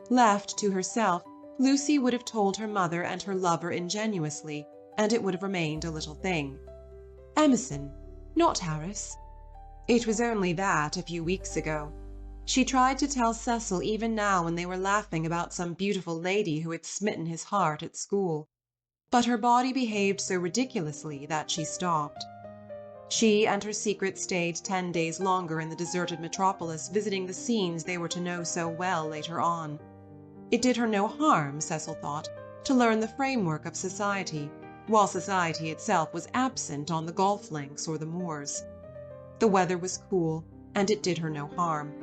Left to herself, Lucy would have told her mother and her lover ingenuously, and it would have remained a little thing. Emerson, not Harris. It was only that a few weeks ago. She tried to tell Cecil even now when they were laughing about some beautiful lady who had smitten his heart at school. But her body behaved so ridiculously that she stopped. She and her secret stayed 10 days longer in the deserted metropolis, visiting the scenes they were to know so well later on. It did her no harm, Cecil thought, to learn the framework of society, while society itself was absent on the golf links or the moors. The weather was cool, and it did her no harm.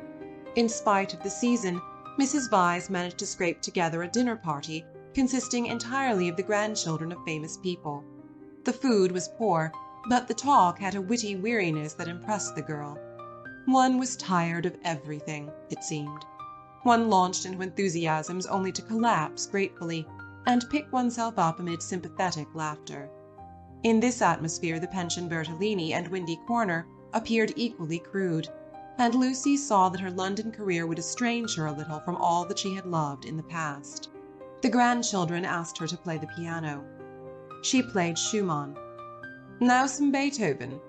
In spite of the season, Mrs. Vyse managed to scrape together a dinner party consisting entirely of the grandchildren of famous people. The food was poor, but the talk had a witty weariness that impressed the girl. One was tired of everything, it seemed. One launched into enthusiasms only to collapse gratefully and pick oneself up amid sympathetic laughter. In this atmosphere the pension Bertolini and Windy Corner appeared equally crude, and Lucy saw that her London career would estrange her a little from all that she had loved in the past. The grandchildren asked her to play the piano. She played Schumann. "Now some Beethoven,"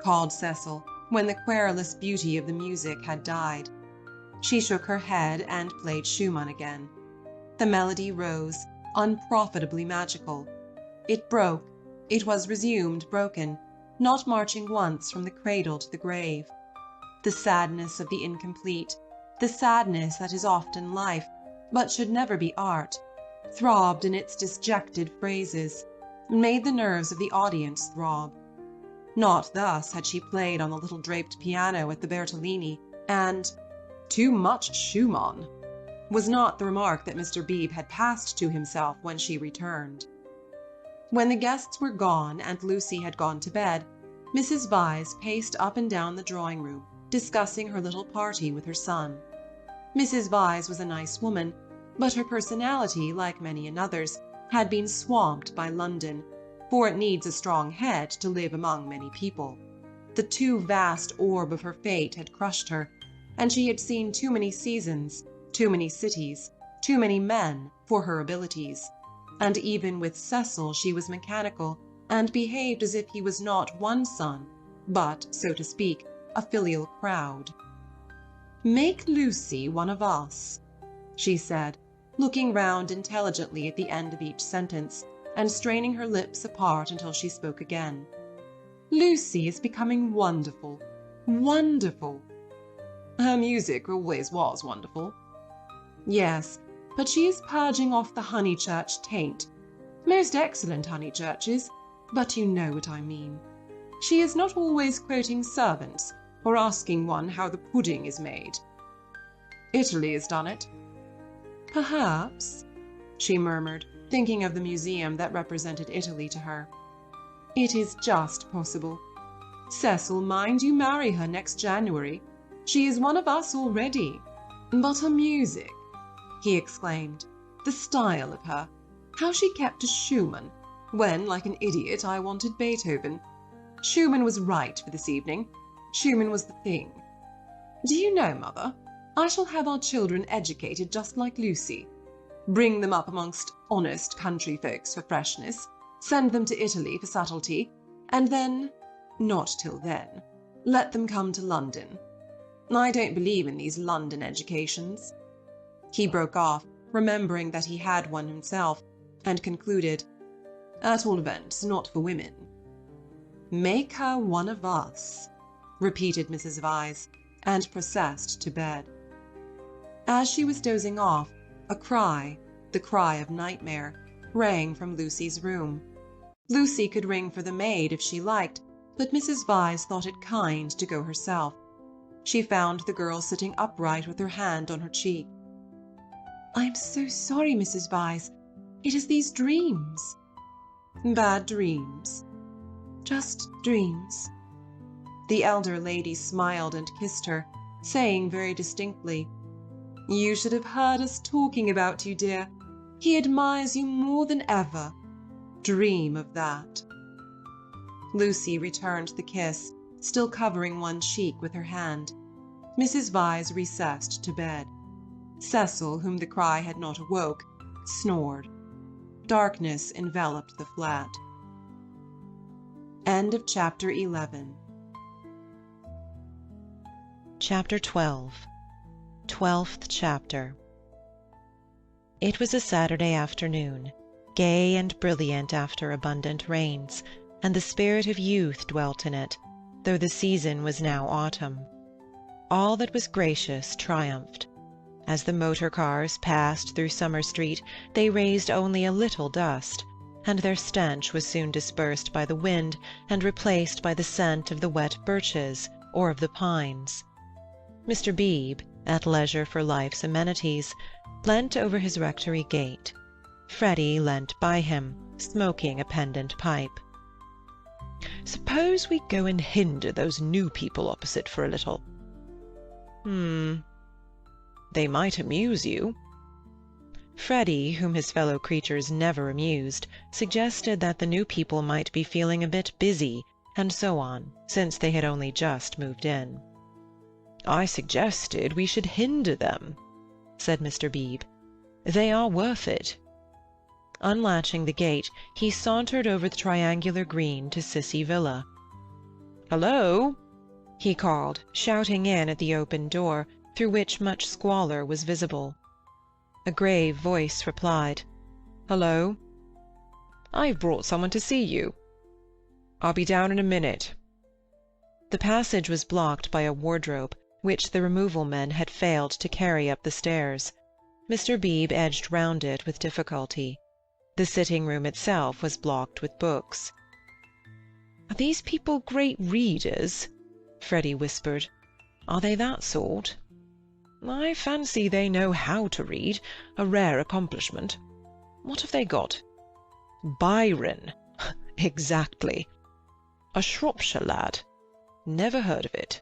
called Cecil, when the querulous beauty of the music had died. She shook her head and played Schumann again. The melody rose, unprofitably magical. It broke. It was resumed broken, not marching once from the cradle to the grave. The sadness of the incomplete, the sadness that is often life, but should never be art, throbbed in its disjected phrases, and made the nerves of the audience throb. Not thus had she played on the little draped piano at the Bertolini, and "too much Schumann" was not the remark that Mr. Beebe had passed to himself when she returned. When the guests were gone and Lucy had gone to bed, Mrs. Vyse paced up and down the drawing-room, discussing her little party with her son. Mrs. Vyse was a nice woman, but her personality, like many another's, had been swamped by London, for it needs a strong head to live among many people. The too vast orb of her fate had crushed her, and she had seen too many seasons, too many cities, too many men for her abilities, and even with Cecil she was mechanical, and behaved as if he was not one son, but, so to speak, a filial crowd. "Make Lucy one of us," she said, looking round intelligently at the end of each sentence, and straining her lips apart until she spoke again. "Lucy is becoming wonderful, wonderful." "Her music always was wonderful." "Yes, but she is purging off the Honeychurch taint. Most excellent Honeychurches, but you know what I mean. She is not always quoting servants, or asking one how the pudding is made." "Italy has done it." "Perhaps," she murmured, thinking of the museum that represented Italy to her. It is just possible. Cecil, mind you marry her next January. She is one of us already. But her music, he exclaimed, the style of her, how she kept to Schumann, when, like an idiot, I wanted Beethoven. Schumann was right for this evening. Schumann was the thing. Do you know, Mother, I shall have our children educated just like Lucy. Bring them up amongst honest country folks for freshness, send them to Italy for subtlety, and then, not till then, let them come to London. I don't believe in these London educations. He broke off, remembering that he had one himself, and concluded, at all events, not for women. Make her one of us, repeated Mrs. Vyse, and processed to bed. As she was dozing off, a cry, the cry of nightmare, rang from Lucy's room. Lucy could ring for the maid if she liked, but Mrs. Vyse thought it kind to go herself. She found the girl sitting upright with her hand on her cheek. I am so sorry, Mrs. Vyse. It is these dreams. Bad dreams. Just dreams. The elder lady smiled and kissed her, saying very distinctly, You should have heard us talking about you, dear. He admires you more than ever. Dream of that. Lucy returned the kiss, still covering one cheek with her hand. Mrs. Vyse recessed to bed. Cecil, whom the cry had not awoke, snored. Darkness enveloped the flat. End of chapter 11. Chapter 12. 12th chapter. It was a Saturday afternoon, gay and brilliant after abundant rains, and the spirit of youth dwelt in it, though the season was now autumn. All that was gracious triumphed. As the motor cars passed through Summer Street, they raised only a little dust, and their stench was soon dispersed by the wind and replaced by the scent of the wet birches or of the pines. Mr. Beebe, at leisure for life's amenities, leant over his rectory gate. Freddy leant by him, smoking a pendant pipe. Suppose we go and hinder those new people opposite for a little. They might amuse you. Freddy, whom his fellow creatures never amused, suggested that the new people might be feeling a bit busy, and so on, since they had only just moved in. I suggested we should hinder them, said Mr. Beebe. They are worth it. Unlatching the gate, he sauntered over the triangular green to Sissy Villa. "Hello!" he called, shouting in at the open door, through which much squalor was visible. A grave voice replied, "Hello." "I've brought someone to see you." "I'll be down in a minute." The passage was blocked by a wardrobe, which the removal men had failed to carry up the stairs. Mr. Beebe edged round it with difficulty. The sitting-room itself was blocked with books. "Are these people great readers?" Freddy whispered. "Are they that sort?" "I fancy they know how to read, a rare accomplishment. What have they got?" "Byron." "Exactly." "A Shropshire lad." "Never heard of it."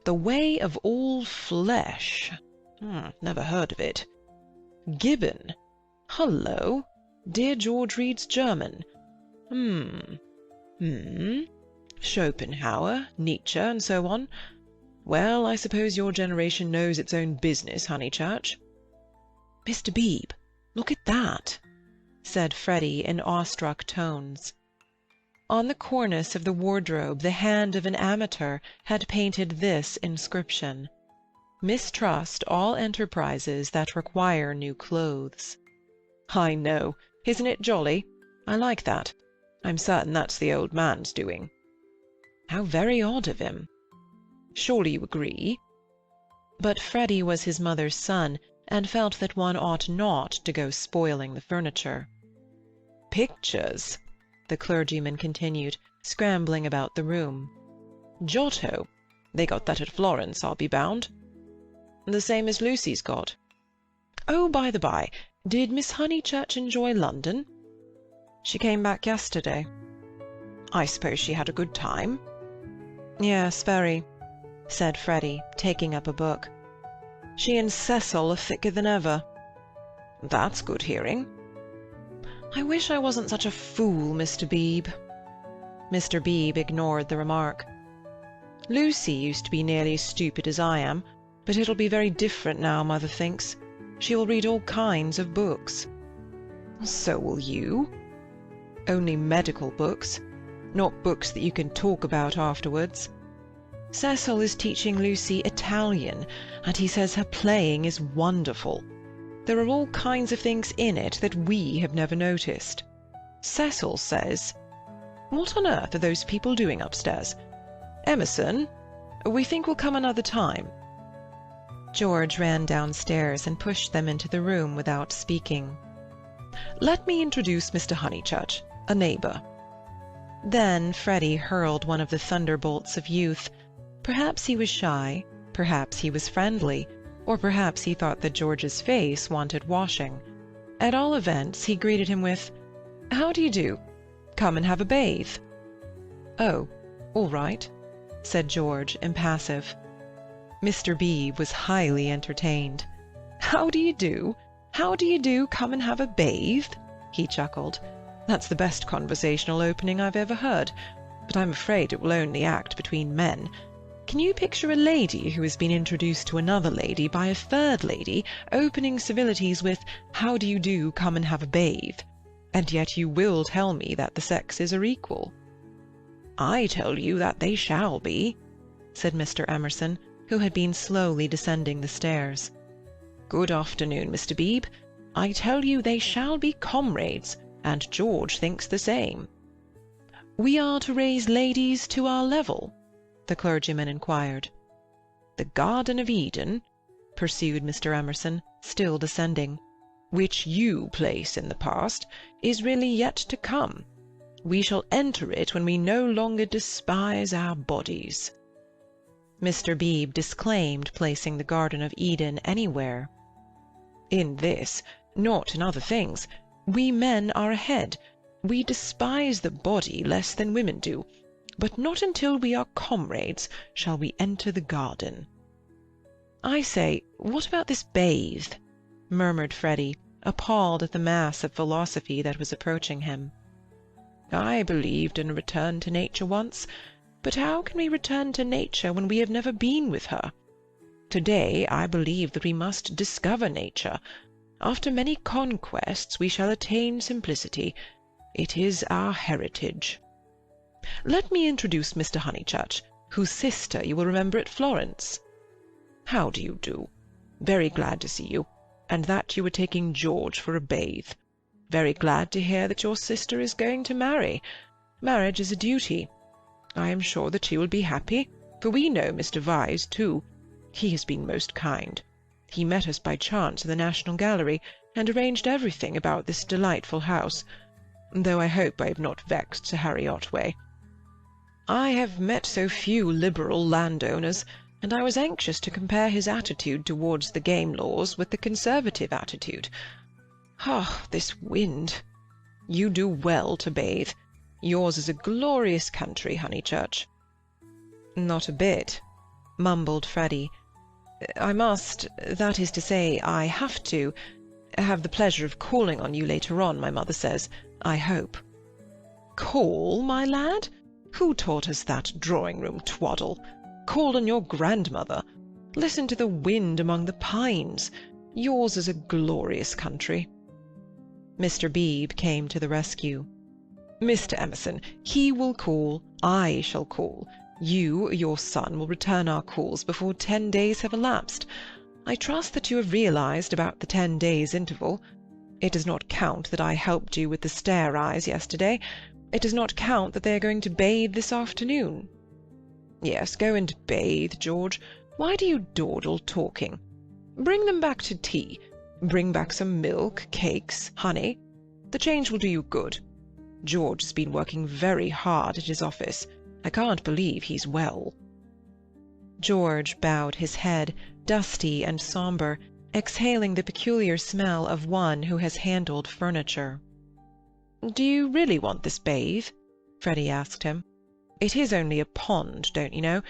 "The Way of All Flesh." "Never heard of it." "Gibbon." "Hullo! Dear George reads German." "Schopenhauer, Nietzsche, and so on. Well, I suppose your generation knows its own business, Honeychurch." "Mr. Beebe, look at that," said Freddy in awestruck tones. On the cornice of the wardrobe the hand of an amateur had painted this inscription: "Mistrust all enterprises that require new clothes." "I know. Isn't it jolly? I like that. I'm certain that's the old man's doing." "How very odd of him." "Surely you agree?" But Freddy was his mother's son, and felt that one ought not to go spoiling the furniture. "Pictures," the clergyman continued, scrambling about the room. "Giotto. They got that at Florence, I'll be bound." "The same as Lucy's got." "Oh, by the by, did Miss Honeychurch enjoy London?" "She came back yesterday." I suppose she had a good time?" "Yes, very," said Freddy, taking up a book. "She and Cecil are thicker than ever." "That's good hearing." "I wish I wasn't such a fool, Mr. Beebe." Mr. Beebe ignored the remark. "Lucy used to be nearly as stupid as I am, but it'll be very different now, Mother thinks. She will read all kinds of books." "So will you?" "Only medical books, not books that you can talk about afterwards. Cecil is teaching Lucy Italian, and he says her playing is wonderful. There are all kinds of things in it that we have never noticed. Cecil says, 'What on earth are those people doing upstairs? Emerson, we think we'll come another time.'" George ran downstairs and pushed them into the room without speaking. "Let me introduce Mr. Honeychurch, a neighbour." Then Freddy hurled one of the thunderbolts of youth. Perhaps he was shy, perhaps he was friendly, or perhaps he thought that George's face wanted washing. At all events, he greeted him with, "How do you do? Come and have a bathe." "Oh, all right," said George, impassive. Mr. Beebe was highly entertained. "How do you do? How do you do? Come and have a bathe?" he chuckled. "That's the best conversational opening I've ever heard, but I'm afraid it will only act between men. Can you picture a lady who has been introduced to another lady by a third lady, opening civilities with, 'How do you do? Come and have a bathe?' And yet you will tell me that the sexes are equal." "I tell you that they shall be," said Mr. Emerson, who had been slowly descending the stairs. "Good afternoon, Mr. Beebe. I tell you they shall be comrades, and George thinks the same." "We are to raise ladies to our level?" the clergyman inquired. "The Garden of Eden," pursued Mr. Emerson, still descending, "which you place in the past, is really yet to come. We shall enter it when we no longer despise our bodies." Mr. Beebe disclaimed placing the Garden of Eden anywhere. "In this, not in other things, we men are ahead. We despise the body less than women do, but not until we are comrades shall we enter the garden." "I say, what about this bathe?" murmured Freddy, appalled at the mass of philosophy that was approaching him. "I believed in a return to nature once, but how can we return to nature when we have never been with her? To-day I believe that we must discover nature. After many conquests we shall attain simplicity. It is our heritage. Let me introduce Mr. Honeychurch, whose sister you will remember at Florence. How do you do? Very glad to see you, and that you are taking George for a bathe. Very glad to hear that your sister is going to marry. Marriage is a duty. I am sure that she will be happy, for we know Mr. Vyse too. He has been most kind. He met us by chance in the National Gallery, and arranged everything about this delightful house, though I hope I have not vexed Sir Harry Otway. I have met so few liberal landowners, and I was anxious to compare his attitude towards the game laws with the Conservative attitude. Ah, this wind! You do well to bathe. Yours is a glorious country, Honeychurch." "Not a bit," mumbled Freddy. "I must, that is to say, I have to, have the pleasure of calling on you later on, my mother says, I hope." "Call, my lad? Who taught us that drawing-room twaddle? Call on your grandmother. Listen to the wind among the pines. Yours is a glorious country." Mr. Beebe came to the rescue. "Mr. Emerson, he will call, I shall call. You, your son, will return our calls before 10 days have elapsed. I trust that you have realized about the 10 days interval. It does not count that I helped you with the stair-eyes yesterday. It does not count that they are going to bathe this afternoon. Yes, go and bathe, George. Why do you dawdle talking? Bring them back to tea. Bring back some milk, cakes, honey. The change will do you good. George has been working very hard at his office. I can't believe he's well." George bowed his head, dusty and sombre, exhaling the peculiar smell of one who has handled furniture. "Do you really want this bathe?" Freddy asked him. "It is only a pond, don't you know?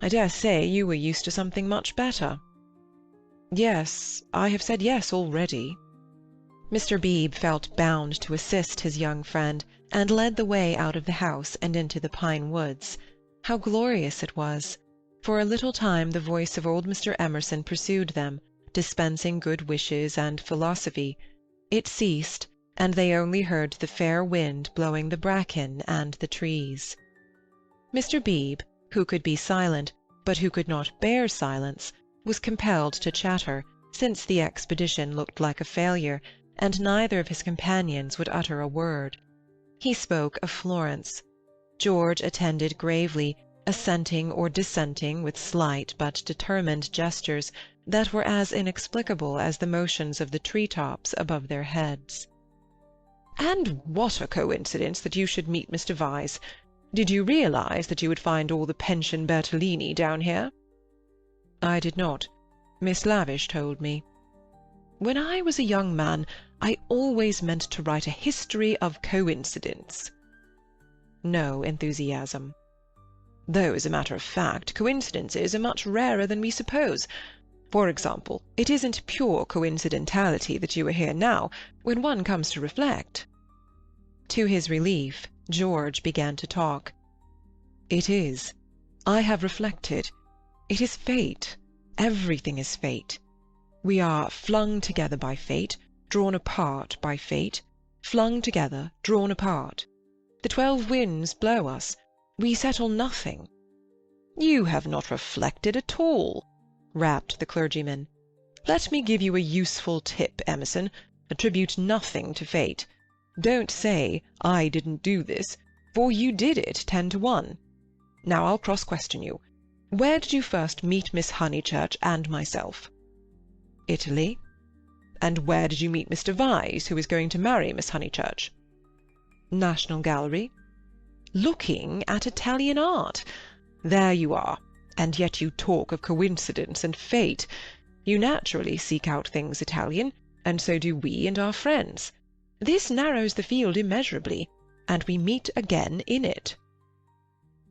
I dare say you were used to something much better." "Yes, I have said yes already." Mr. Beebe felt bound to assist his young friend, and led the way out of the house and into the pine woods. How glorious it was! For a little time the voice of old Mr. Emerson pursued them, dispensing good wishes and philosophy. It ceased, and they only heard the fair wind blowing the bracken and the trees. Mr. Beebe, who could be silent, but who could not bear silence, was compelled to chatter, since the expedition looked like a failure, and neither of his companions would utter a word. He spoke of Florence. George attended gravely, assenting or dissenting with slight but determined gestures that were as inexplicable as the motions of the tree-tops above their heads. "And what a coincidence that you should meet Mr. Vyse! Did you realize that you would find all the Pension Bertolini down here?" "I did not. Miss Lavish told me." "When I was a young man, I always meant to write a history of coincidence." No enthusiasm. "Though, as a matter of fact, coincidences are much rarer than we suppose. For example, it isn't pure coincidentality that you are here now, when one comes to reflect." To his relief, George began to talk. "It is. I have reflected. It is fate. Everything is fate. We are flung together by fate, drawn apart by fate, flung together, drawn apart. The 12 winds blow us. We settle nothing." "You have not reflected at all," rapped the clergyman. "Let me give you a useful tip, Emerson. Attribute nothing to fate. Don't say, 'I didn't do this,' for you did it 10 to 1. Now I'll cross-question you. Where did you first meet Miss Honeychurch and myself?" "Italy." "And where did you meet Mr. Vyse, who is going to marry Miss Honeychurch?" "National Gallery." "Looking at Italian art. There you are. And yet you talk of coincidence and fate. You naturally seek out things Italian, and so do we and our friends. This narrows the field immeasurably, and we meet again in it."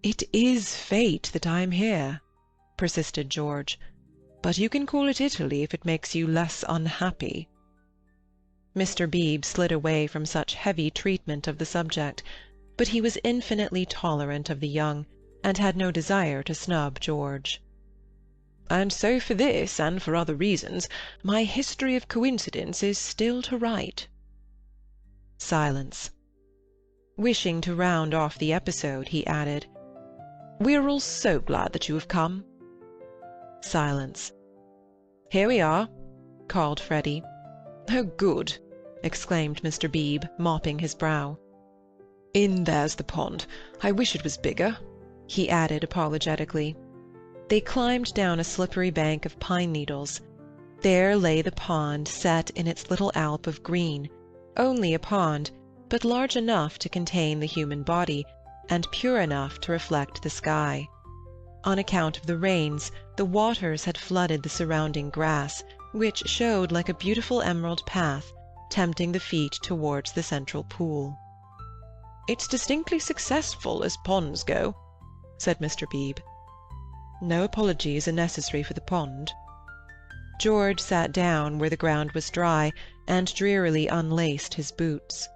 "It is fate that I am here," persisted George. "But you can call it Italy if it makes you less unhappy." Mr. Beebe slid away from such heavy treatment of the subject, but he was infinitely tolerant of the young, and had no desire to snub George. "And so for this, and for other reasons, my history of coincidence is still to write." Silence. Wishing to round off the episode, he added, "We're all so glad that you have come." Silence. "Here we are," called Freddy. "Oh, good!" exclaimed Mr. Beebe, mopping his brow. "In there's the pond. I wish it was bigger," he added apologetically. They climbed down a slippery bank of pine needles. There lay the pond set in its little alp of green, only a pond, but large enough to contain the human body, and pure enough to reflect the sky. On account of the rains, the waters had flooded the surrounding grass, which showed like a beautiful emerald path, tempting the feet towards the central pool. "It's distinctly successful as ponds go," said Mr. Beebe. "No apologies are necessary for the pond." George sat down where the ground was dry, and drearily unlaced his boots.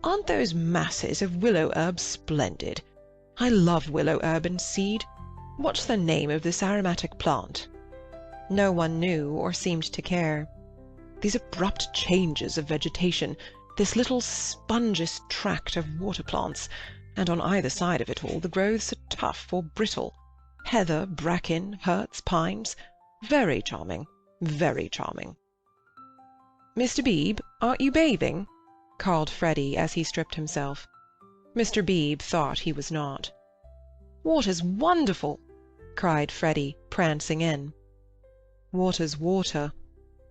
"Aren't those masses of willow herb splendid? I love willow herb and seed. What's the name of this aromatic plant?" No one knew or seemed to care. "These abrupt changes of vegetation, this little spongious tract of water plants, and on either side of it all the growths are tough or brittle. Heather, bracken, hurts, pines. Very charming, very charming." "Mr. Beebe, aren't you bathing?" called Freddy as he stripped himself. Mr. Beebe thought he was not. "Water's wonderful!" cried Freddy, prancing in. "Water's water,"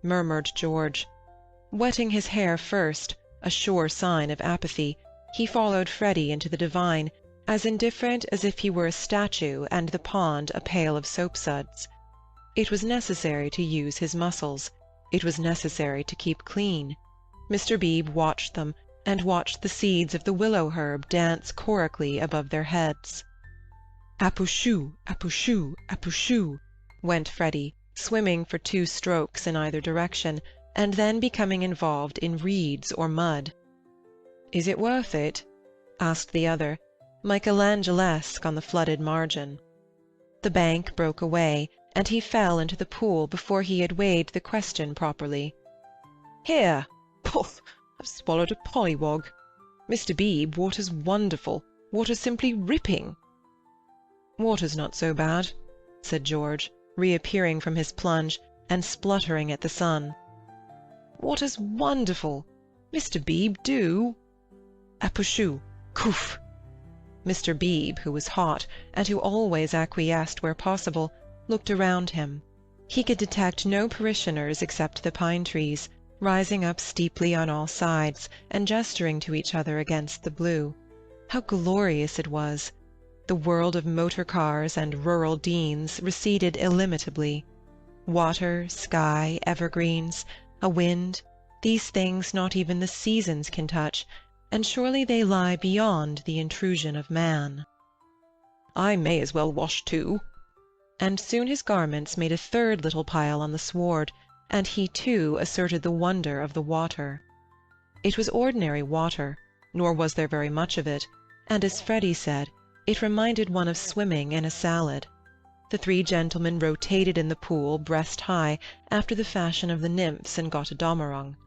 murmured George. Wetting his hair first, a sure sign of apathy, he followed Freddy into the divine, as indifferent as if he were a statue and the pond a pail of soapsuds. It was necessary to use his muscles. It was necessary to keep clean. Mr. Beebe watched them, and watched the seeds of the willow herb dance chorically above their heads. "Apouchou, apouchou, apouchou," went Freddy, swimming for 2 strokes in either direction, and then becoming involved in reeds or mud. "Is it worth it?" asked the other, Michelangelesque on the flooded margin. The bank broke away, and he fell into the pool before he had weighed the question properly. "Here! Poof! I've swallowed a pollywog. Mr. Beebe, water's wonderful. Water's simply ripping." "Water's not so bad," said George, reappearing from his plunge, and spluttering at the sun. "Water's wonderful. Mr. Beebe, do." "Apouchou! Couf!" Mr. Beebe, who was hot, and who always acquiesced where possible, looked around him. He could detect no parishioners except the pine-trees, rising up steeply on all sides, and gesturing to each other against the blue. How glorious it was! The world of motor-cars and rural deans receded illimitably. Water, sky, evergreens, a wind, these things not even the seasons can touch, and surely they lie beyond the intrusion of man. "I may as well wash too." And soon his garments made a third little pile on the sward, and he too asserted the wonder of the water. It was ordinary water, nor was there very much of it, and as Freddy said, it reminded one of swimming in a salad. The 3 gentlemen rotated in the pool breast-high, after the fashion of the nymphs in Götterdammerung.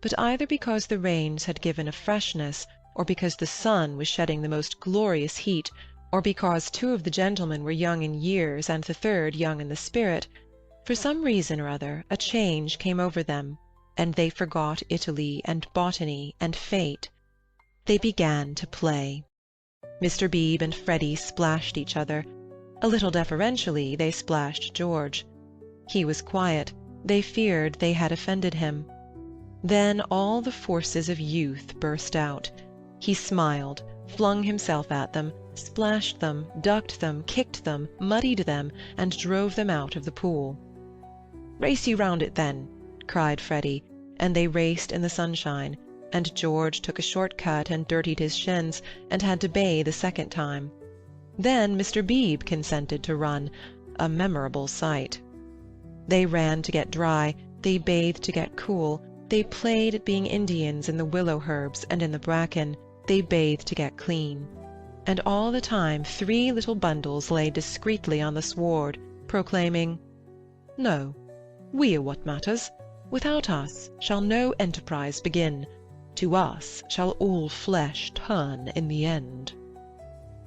But either because the rains had given a freshness, or because the sun was shedding the most glorious heat, or because 2 of the gentlemen were young in years and the 3rd young in the spirit, for some reason or other a change came over them, and they forgot Italy and botany and fate. They began to play. Mr. Beebe and Freddy splashed each other. A little deferentially they splashed George. He was quiet. They feared they had offended him. Then all the forces of youth burst out. He smiled, flung himself at them, splashed them, ducked them, kicked them, muddied them, and drove them out of the pool. "Race you round it, then," cried Freddy, and they raced in the sunshine, and George took a short cut and dirtied his shins, and had to bathe a 2nd time. Then Mr. Beebe consented to run, a memorable sight. They ran to get dry, they bathed to get cool, they played at being Indians in the willow herbs and in the bracken, they bathed to get clean. And all the time 3 little bundles lay discreetly on the sward, proclaiming, "No, we are what matters. Without us shall no enterprise begin. To us shall all flesh turn in the end."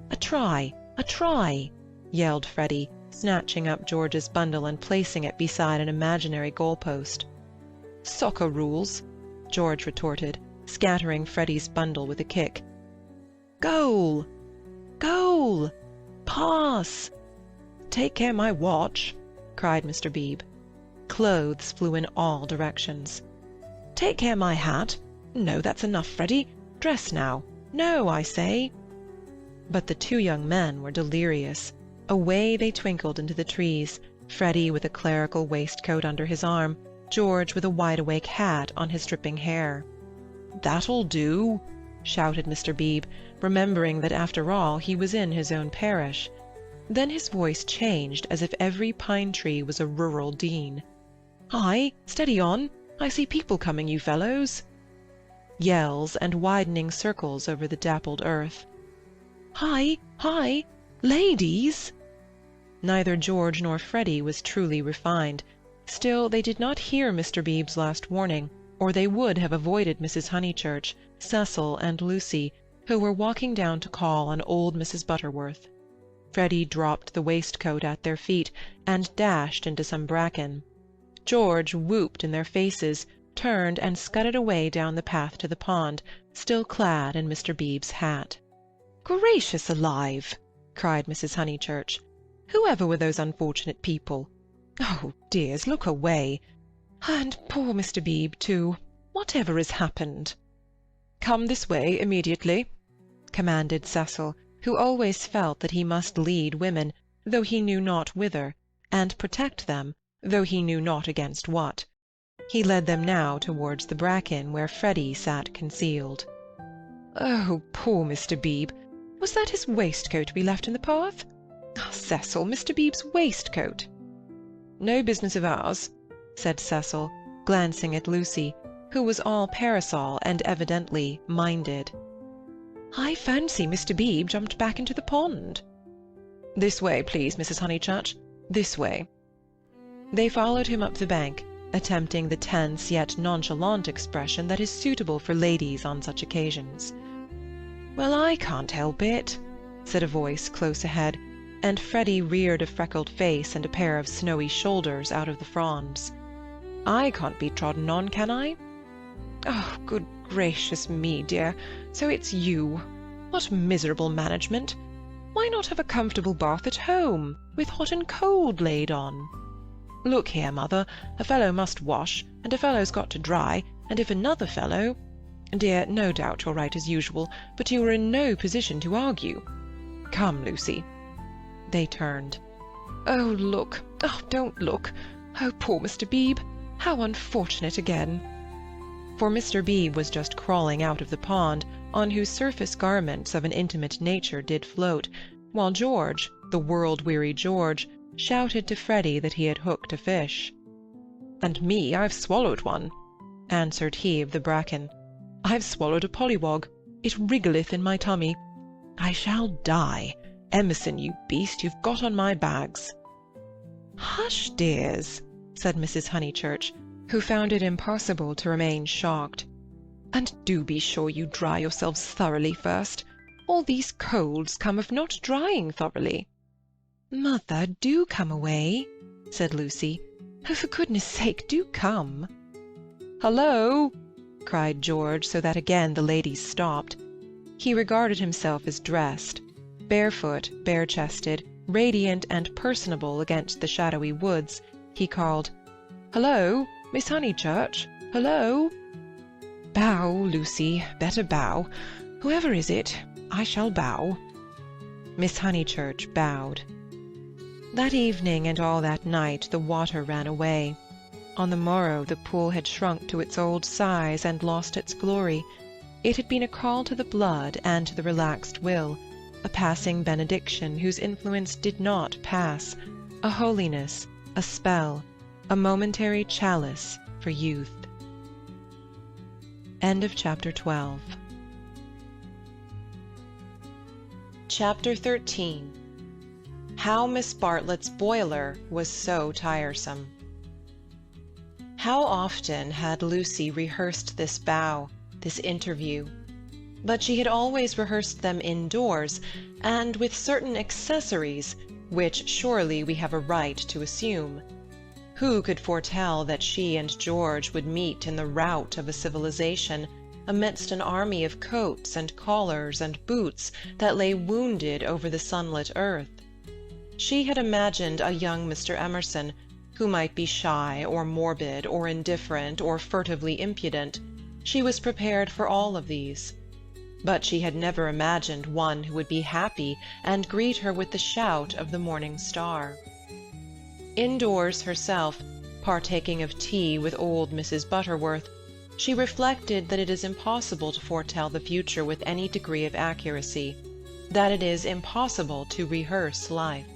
"A try! A try!" yelled Freddy, snatching up George's bundle and placing it beside an imaginary goal-post. "Soccer rules," George retorted, scattering Freddy's bundle with a kick. "Goal! Goal! Pass!" "Take care my watch!" cried Mr. Beebe. Clothes flew in all directions. "Take care my hat! No, that's enough, Freddy. Dress now. No, I say." But the 2 young men were delirious. Away they twinkled into the trees, Freddy with a clerical waistcoat under his arm, George with a wide-awake hat on his dripping hair. "That'll do!" shouted Mr. Beebe, remembering that after all he was in his own parish. Then his voice changed as if every pine-tree was a rural dean. "Hi! Steady on! I see people coming, you fellows!" Yells and widening circles over the dappled earth. "Hi! Hi! Ladies!" Neither George nor Freddy was truly refined. Still, they did not hear Mr. Beebe's last warning, or they would have avoided Mrs. Honeychurch, Cecil, and Lucy, who were walking down to call on old Mrs. Butterworth. Freddy dropped the waistcoat at their feet and dashed into some bracken. George whooped in their faces, turned and scudded away down the path to the pond, still clad in Mr. Beebe's hat. "Gracious alive!" cried Mrs. Honeychurch. "Whoever were those unfortunate people? Oh, dears, look away! And poor Mr. Beebe, too. Whatever has happened?" "Come this way immediately," commanded Cecil, who always felt that he must lead women, though he knew not whither, and protect them, though he knew not against what. He led them now towards the bracken where Freddy sat concealed. Oh, poor Mr. Beebe! Was that his waistcoat we left in the path? Ah, Cecil, Mr. Beebe's waistcoat!" "No business of ours," said Cecil, glancing at Lucy, who was all parasol and evidently minded. "I fancy Mr. Beebe jumped back into the pond." "This way, please, Mrs. Honeychurch. This way." They followed him up the bank, attempting the tense yet nonchalant expression that is suitable for ladies on such occasions. "Well, I can't help it," said a voice close ahead, and Freddy reared a freckled face and a pair of snowy shoulders out of the fronds. "I can't be trodden on, can I?" "Oh, good gracious me, dear, so it's you. What miserable management! Why not have a comfortable bath at home, with hot and cold laid on? Look here, mother, a fellow must wash, and a fellow's got to dry, and if another fellow— Dear, no doubt you're right as usual, but you are in no position to argue. Come, Lucy." They turned. "Oh, look! Oh, don't look! Oh, poor Mr. Beebe! How unfortunate again!" For Mr. Beebe was just crawling out of the pond, on whose surface garments of an intimate nature did float, while George, the world-weary George, shouted to Freddy that he had hooked a fish. "And me, I've swallowed one," answered he of the bracken. "I've swallowed a pollywog. It wriggleth in my tummy. I shall die. Emerson, you beast, you've got on my bags." "Hush, dears," said Mrs. Honeychurch, who found it impossible to remain shocked. "And do be sure you dry yourselves thoroughly first. All these colds come of not drying thoroughly." "Mother, do come away," said Lucy. "Oh, for goodness sake, do come." "Hullo!" cried George, so that again the ladies stopped. He regarded himself as dressed. Barefoot, bare-chested, radiant and personable against the shadowy woods, he called, "Hullo, Miss Honeychurch! Hullo!" "Bow, Lucy, better bow. Whoever is it, I shall bow." Miss Honeychurch bowed. That evening and all that night the water ran away. On the morrow the pool had shrunk to its old size and lost its glory. It had been a call to the blood and to the relaxed will, a passing benediction whose influence did not pass, a holiness, a spell, a momentary chalice for youth. End of chapter 12. Chapter 13. How Miss Bartlett's boiler was so tiresome. How often had Lucy rehearsed this bow, this interview? But she had always rehearsed them indoors, and with certain accessories, which surely we have a right to assume. Who could foretell that she and George would meet in the rout of a civilization, amidst an army of coats and collars and boots that lay wounded over the sunlit earth? She had imagined a young Mr. Emerson, who might be shy or morbid or indifferent or furtively impudent. She was prepared for all of these. But she had never imagined one who would be happy and greet her with the shout of the morning star. Indoors herself, partaking of tea with old Mrs. Butterworth, she reflected that it is impossible to foretell the future with any degree of accuracy, that it is impossible to rehearse life.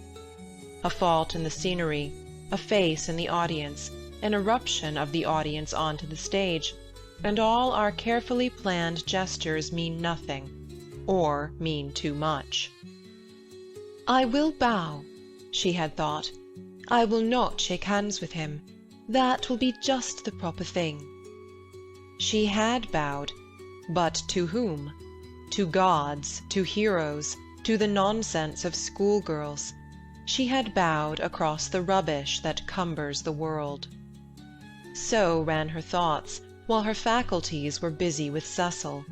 A fault in the scenery, a face in the audience, an eruption of the audience onto the stage, and all our carefully planned gestures mean nothing, or mean too much. "I will bow," she had thought. "I will not shake hands with him. That will be just the proper thing." She had bowed, but to whom? To gods, to heroes, to the nonsense of schoolgirls. She had bowed across the rubbish that cumbers the world. So ran her thoughts, while her faculties were busy with Cecil.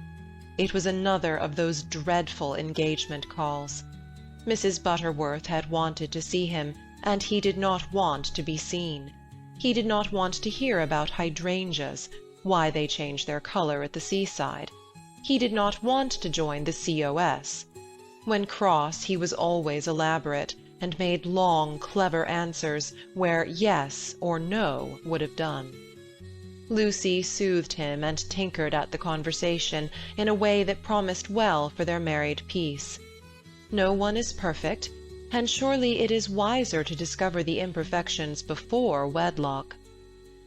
It was another of those dreadful engagement calls. Mrs. Butterworth had wanted to see him, and he did not want to be seen. He did not want to hear about hydrangeas, why they change their color at the seaside. He did not want to join the COS. When cross, he was always elaborate, and made long, clever answers where yes or no would have done. Lucy soothed him and tinkered at the conversation in a way that promised well for their married peace. No one is perfect, and surely it is wiser to discover the imperfections before wedlock.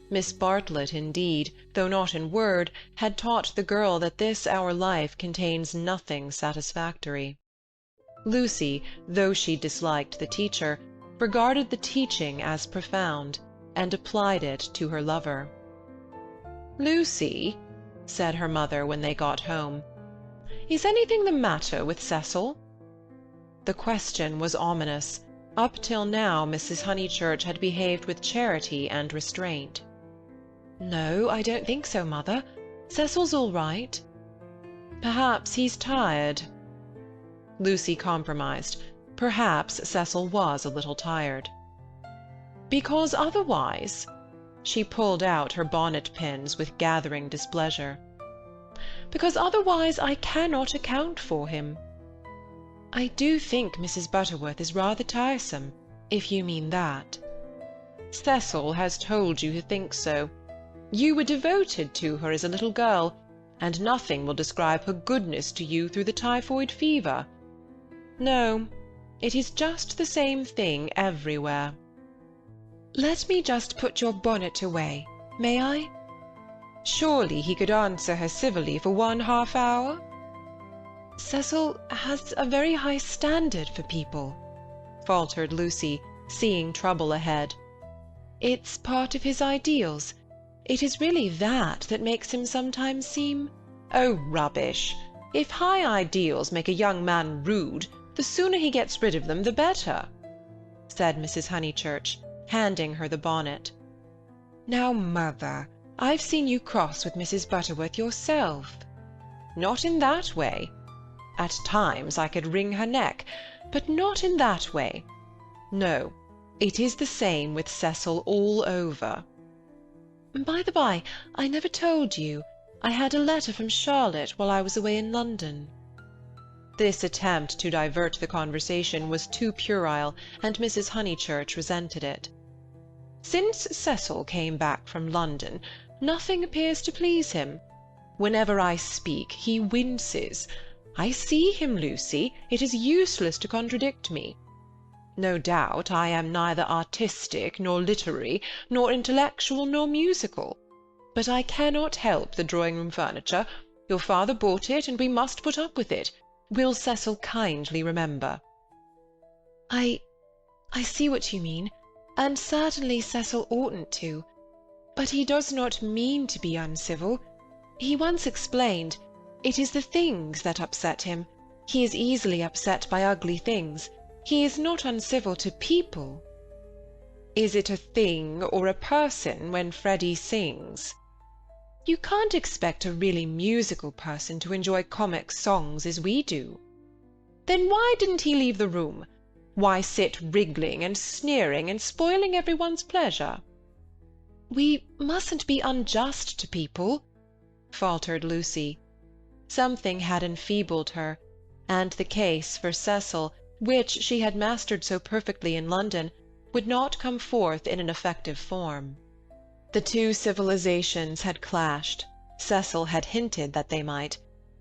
Miss Bartlett, indeed, though not in word, had taught the girl that this our life contains nothing satisfactory. Lucy, though she disliked the teacher, regarded the teaching as profound, and applied it to her lover. "Lucy," said her mother when they got home, "is anything the matter with Cecil?" The question was ominous. Up till now Mrs. Honeychurch had behaved with charity and restraint. "No, I don't think so, mother. Cecil's all right." "Perhaps he's tired." Lucy compromised. Perhaps Cecil was a little tired. "Because otherwise—" She pulled out her bonnet pins with gathering displeasure. "Because otherwise I cannot account for him." "I do think Mrs. Butterworth is rather tiresome, if you mean that." "Cecil has told you he thinks so. You were devoted to her as a little girl, and nothing will describe her goodness to you through the typhoid fever. No, it is just the same thing everywhere." "Let me just put your bonnet away, may I?" "Surely he could answer her civilly for 1/2 hour?" "Cecil has a very high standard for people," faltered Lucy, seeing trouble ahead. "It's part of his ideals. It is really that makes him sometimes seem—" "Oh, rubbish! If high ideals make a young man rude, the sooner he gets rid of them the better," said Mrs. Honeychurch, handing her the bonnet. "Now, mother, I've seen you cross with Mrs. Butterworth yourself." "Not in that way. At times I could wring her neck, but not in that way. No, it is the same with Cecil all over." "By the by, I never told you. I had a letter from Charlotte while I was away in London." This attempt to divert the conversation was too puerile, and Mrs. Honeychurch resented it. "Since Cecil came back from London, nothing appears to please him. Whenever I speak, he winces. I see him, Lucy. It is useless to contradict me. No doubt I am neither artistic, nor literary, nor intellectual, nor musical. But I cannot help the drawing-room furniture. Your father bought it, and we must put up with it. Will Cecil kindly remember?" I see what you mean, and certainly Cecil oughtn't to. But he does not mean to be uncivil. He once explained, it is the things that upset him. He is easily upset by ugly things. He is not uncivil to people." "Is it a thing or a person when Freddie sings?" "You can't expect a really musical person to enjoy comic songs as we do." "Then why didn't he leave the room? Why sit wriggling and sneering and spoiling everyone's pleasure?" "We mustn't be unjust to people," faltered Lucy. Something had enfeebled her, and the case for Cecil, which she had mastered so perfectly in London, would not come forth in an effective form. The two civilizations had clashed. Cecil had hinted that they might,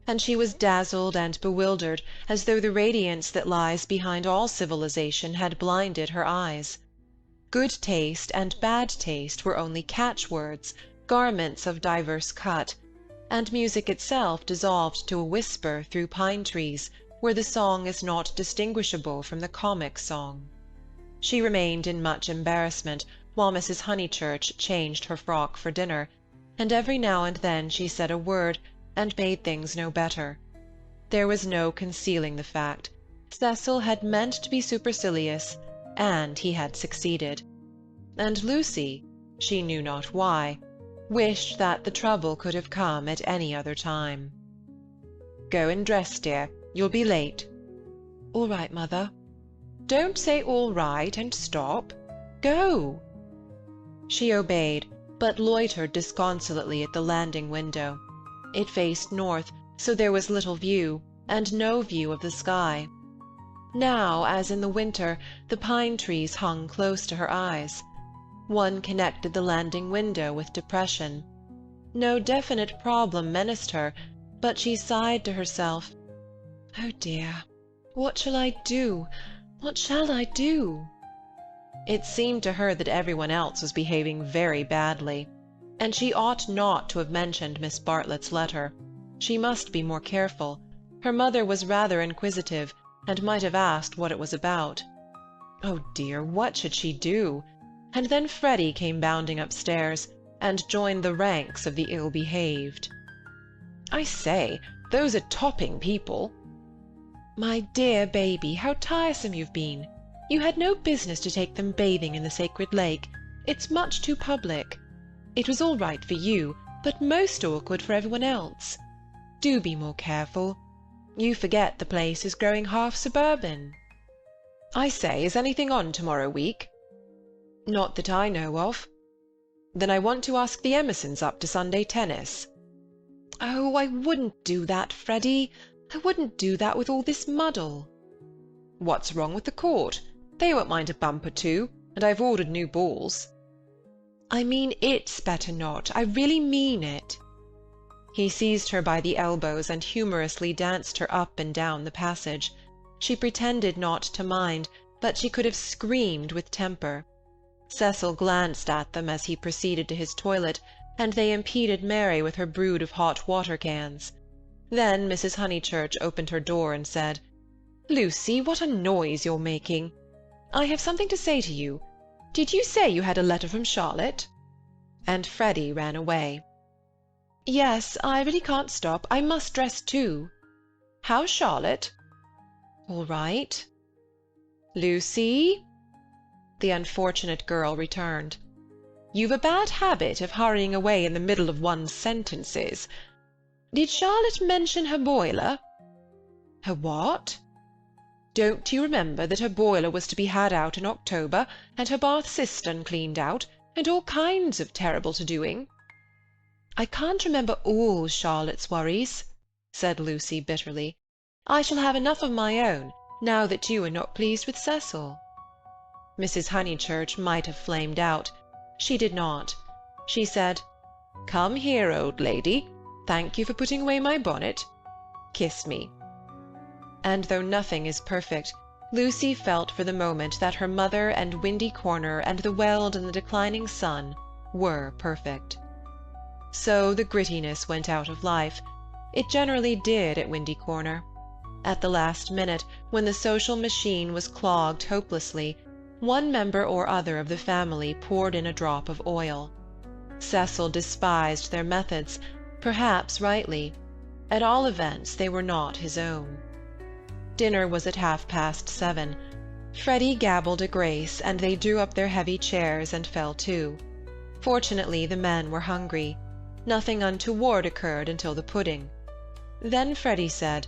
and she was dazzled and bewildered, as though the radiance that lies behind all civilization had blinded her eyes. Good taste and bad taste were only catchwords, garments of diverse cut, and music itself dissolved to a whisper through pine trees, where the song is not distinguishable from the comic song. She remained in much embarrassment while Mrs. Honeychurch changed her frock for dinner, and every now and then she said a word, and made things no better. There was no concealing the fact. Cecil had meant to be supercilious, and he had succeeded. And Lucy, she knew not why, wished that the trouble could have come at any other time. "Go and dress, dear. You'll be late." "All right, mother." "Don't say all right and stop. Go." She obeyed, but loitered disconsolately at the landing window. It faced north, so there was little view, and no view of the sky. Now, as in the winter, the pine trees hung close to her eyes. One connected the landing window with depression. No definite problem menaced her, but she sighed to herself, "Oh dear, what shall I do? What shall I do?" It seemed to her that everyone else was behaving very badly, and she ought not to have mentioned Miss Bartlett's letter. She must be more careful. Her mother was rather inquisitive, and might have asked what it was about. Oh dear, what should she do? And then Freddy came bounding upstairs, and joined the ranks of the ill-behaved. "I say, those are topping people." "My dear baby, how tiresome you've been! You had no business to take them bathing in the sacred lake. It's much too public. It was all right for you, but most awkward for everyone else. Do be more careful. You forget the place is growing half suburban." "I say, is anything on tomorrow week?" "Not that I know of." "Then I want to ask the Emersons up to Sunday tennis." "Oh, I wouldn't do that, Freddy. I wouldn't do that with all this muddle." "What's wrong with the court? They won't mind a bump or two, and I've ordered new balls." "I mean it's better not. I really mean it." He seized her by the elbows and humorously danced her up and down the passage. She pretended not to mind, but she could have screamed with temper. Cecil glanced at them as he proceeded to his toilet, and they impeded Mary with her brood of hot water cans. Then Mrs. Honeychurch opened her door and said, "Lucy, what a noise you're making! I have something to say to you. Did you say you had a letter from Charlotte?" And Freddy ran away. "Yes, I really can't stop. I must dress too." "How's Charlotte?" "All right." "Lucy?" The unfortunate girl returned. "You've a bad habit of hurrying away in the middle of one's sentences. Did Charlotte mention her boiler?" "Her what?" "Don't you remember that her boiler was to be had out in October, and her bath cistern cleaned out, and all kinds of terrible to-doing?" "I can't remember all Charlotte's worries," said Lucy bitterly. "I shall have enough of my own, now that you are not pleased with Cecil." Mrs. Honeychurch might have flamed out. She did not. She said, "Come here, old lady. Thank you for putting away my bonnet. Kiss me." And though nothing is perfect, Lucy felt for the moment that her mother and Windy Corner and the Weald and the declining sun were perfect. So the grittiness went out of life. It generally did at Windy Corner. At the last minute, when the social machine was clogged hopelessly, one member or other of the family poured in a drop of oil. Cecil despised their methods, perhaps rightly. At all events, they were not his own. Dinner was at 7:30. Freddy gabbled a grace, and they drew up their heavy chairs and fell to. Fortunately, the men were hungry. Nothing untoward occurred until the pudding. Then Freddy said,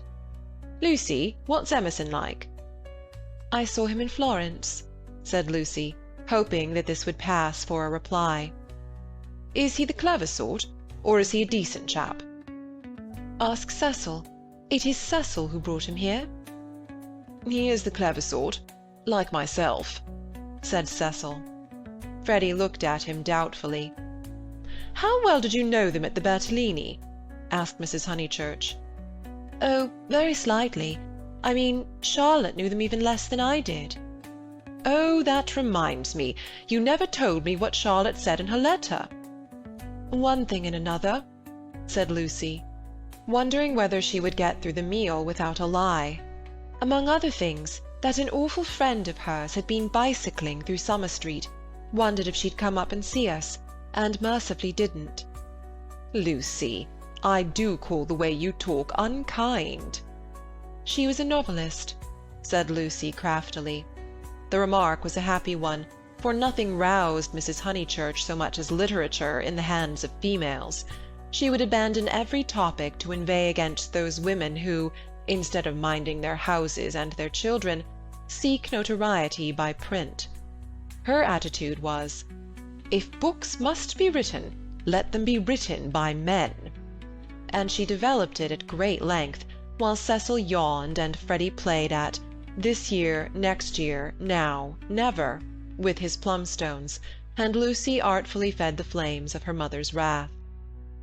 "Lucy, what's Emerson like?" "I saw him in Florence," said Lucy, hoping that this would pass for a reply. "Is he the clever sort, or is he a decent chap?" "Ask Cecil. It is Cecil who brought him here." "He is the clever sort, like myself," said Cecil. Freddy looked at him doubtfully. "How well did you know them at the Bertolini?" asked Mrs. Honeychurch. "Oh, very slightly. I mean, Charlotte knew them even less than I did." "Oh, that reminds me. You never told me what Charlotte said in her letter." "One thing and another," said Lucy, wondering whether she would get through the meal without a lie. "Among other things, that an awful friend of hers had been bicycling through Summer Street, wondered if she'd come up and see us, and mercifully didn't." "Lucy, I do call the way you talk unkind." "She was a novelist," said Lucy craftily. The remark was a happy one, for nothing roused Mrs. Honeychurch so much as literature in the hands of females. She would abandon every topic to inveigh against those women who, instead of minding their houses and their children, seek notoriety by print. Her attitude was, "If books must be written, let them be written by men." And she developed it at great length, while Cecil yawned and Freddy played at "this year, next year, now, never," with his plumstones, and Lucy artfully fed the flames of her mother's wrath.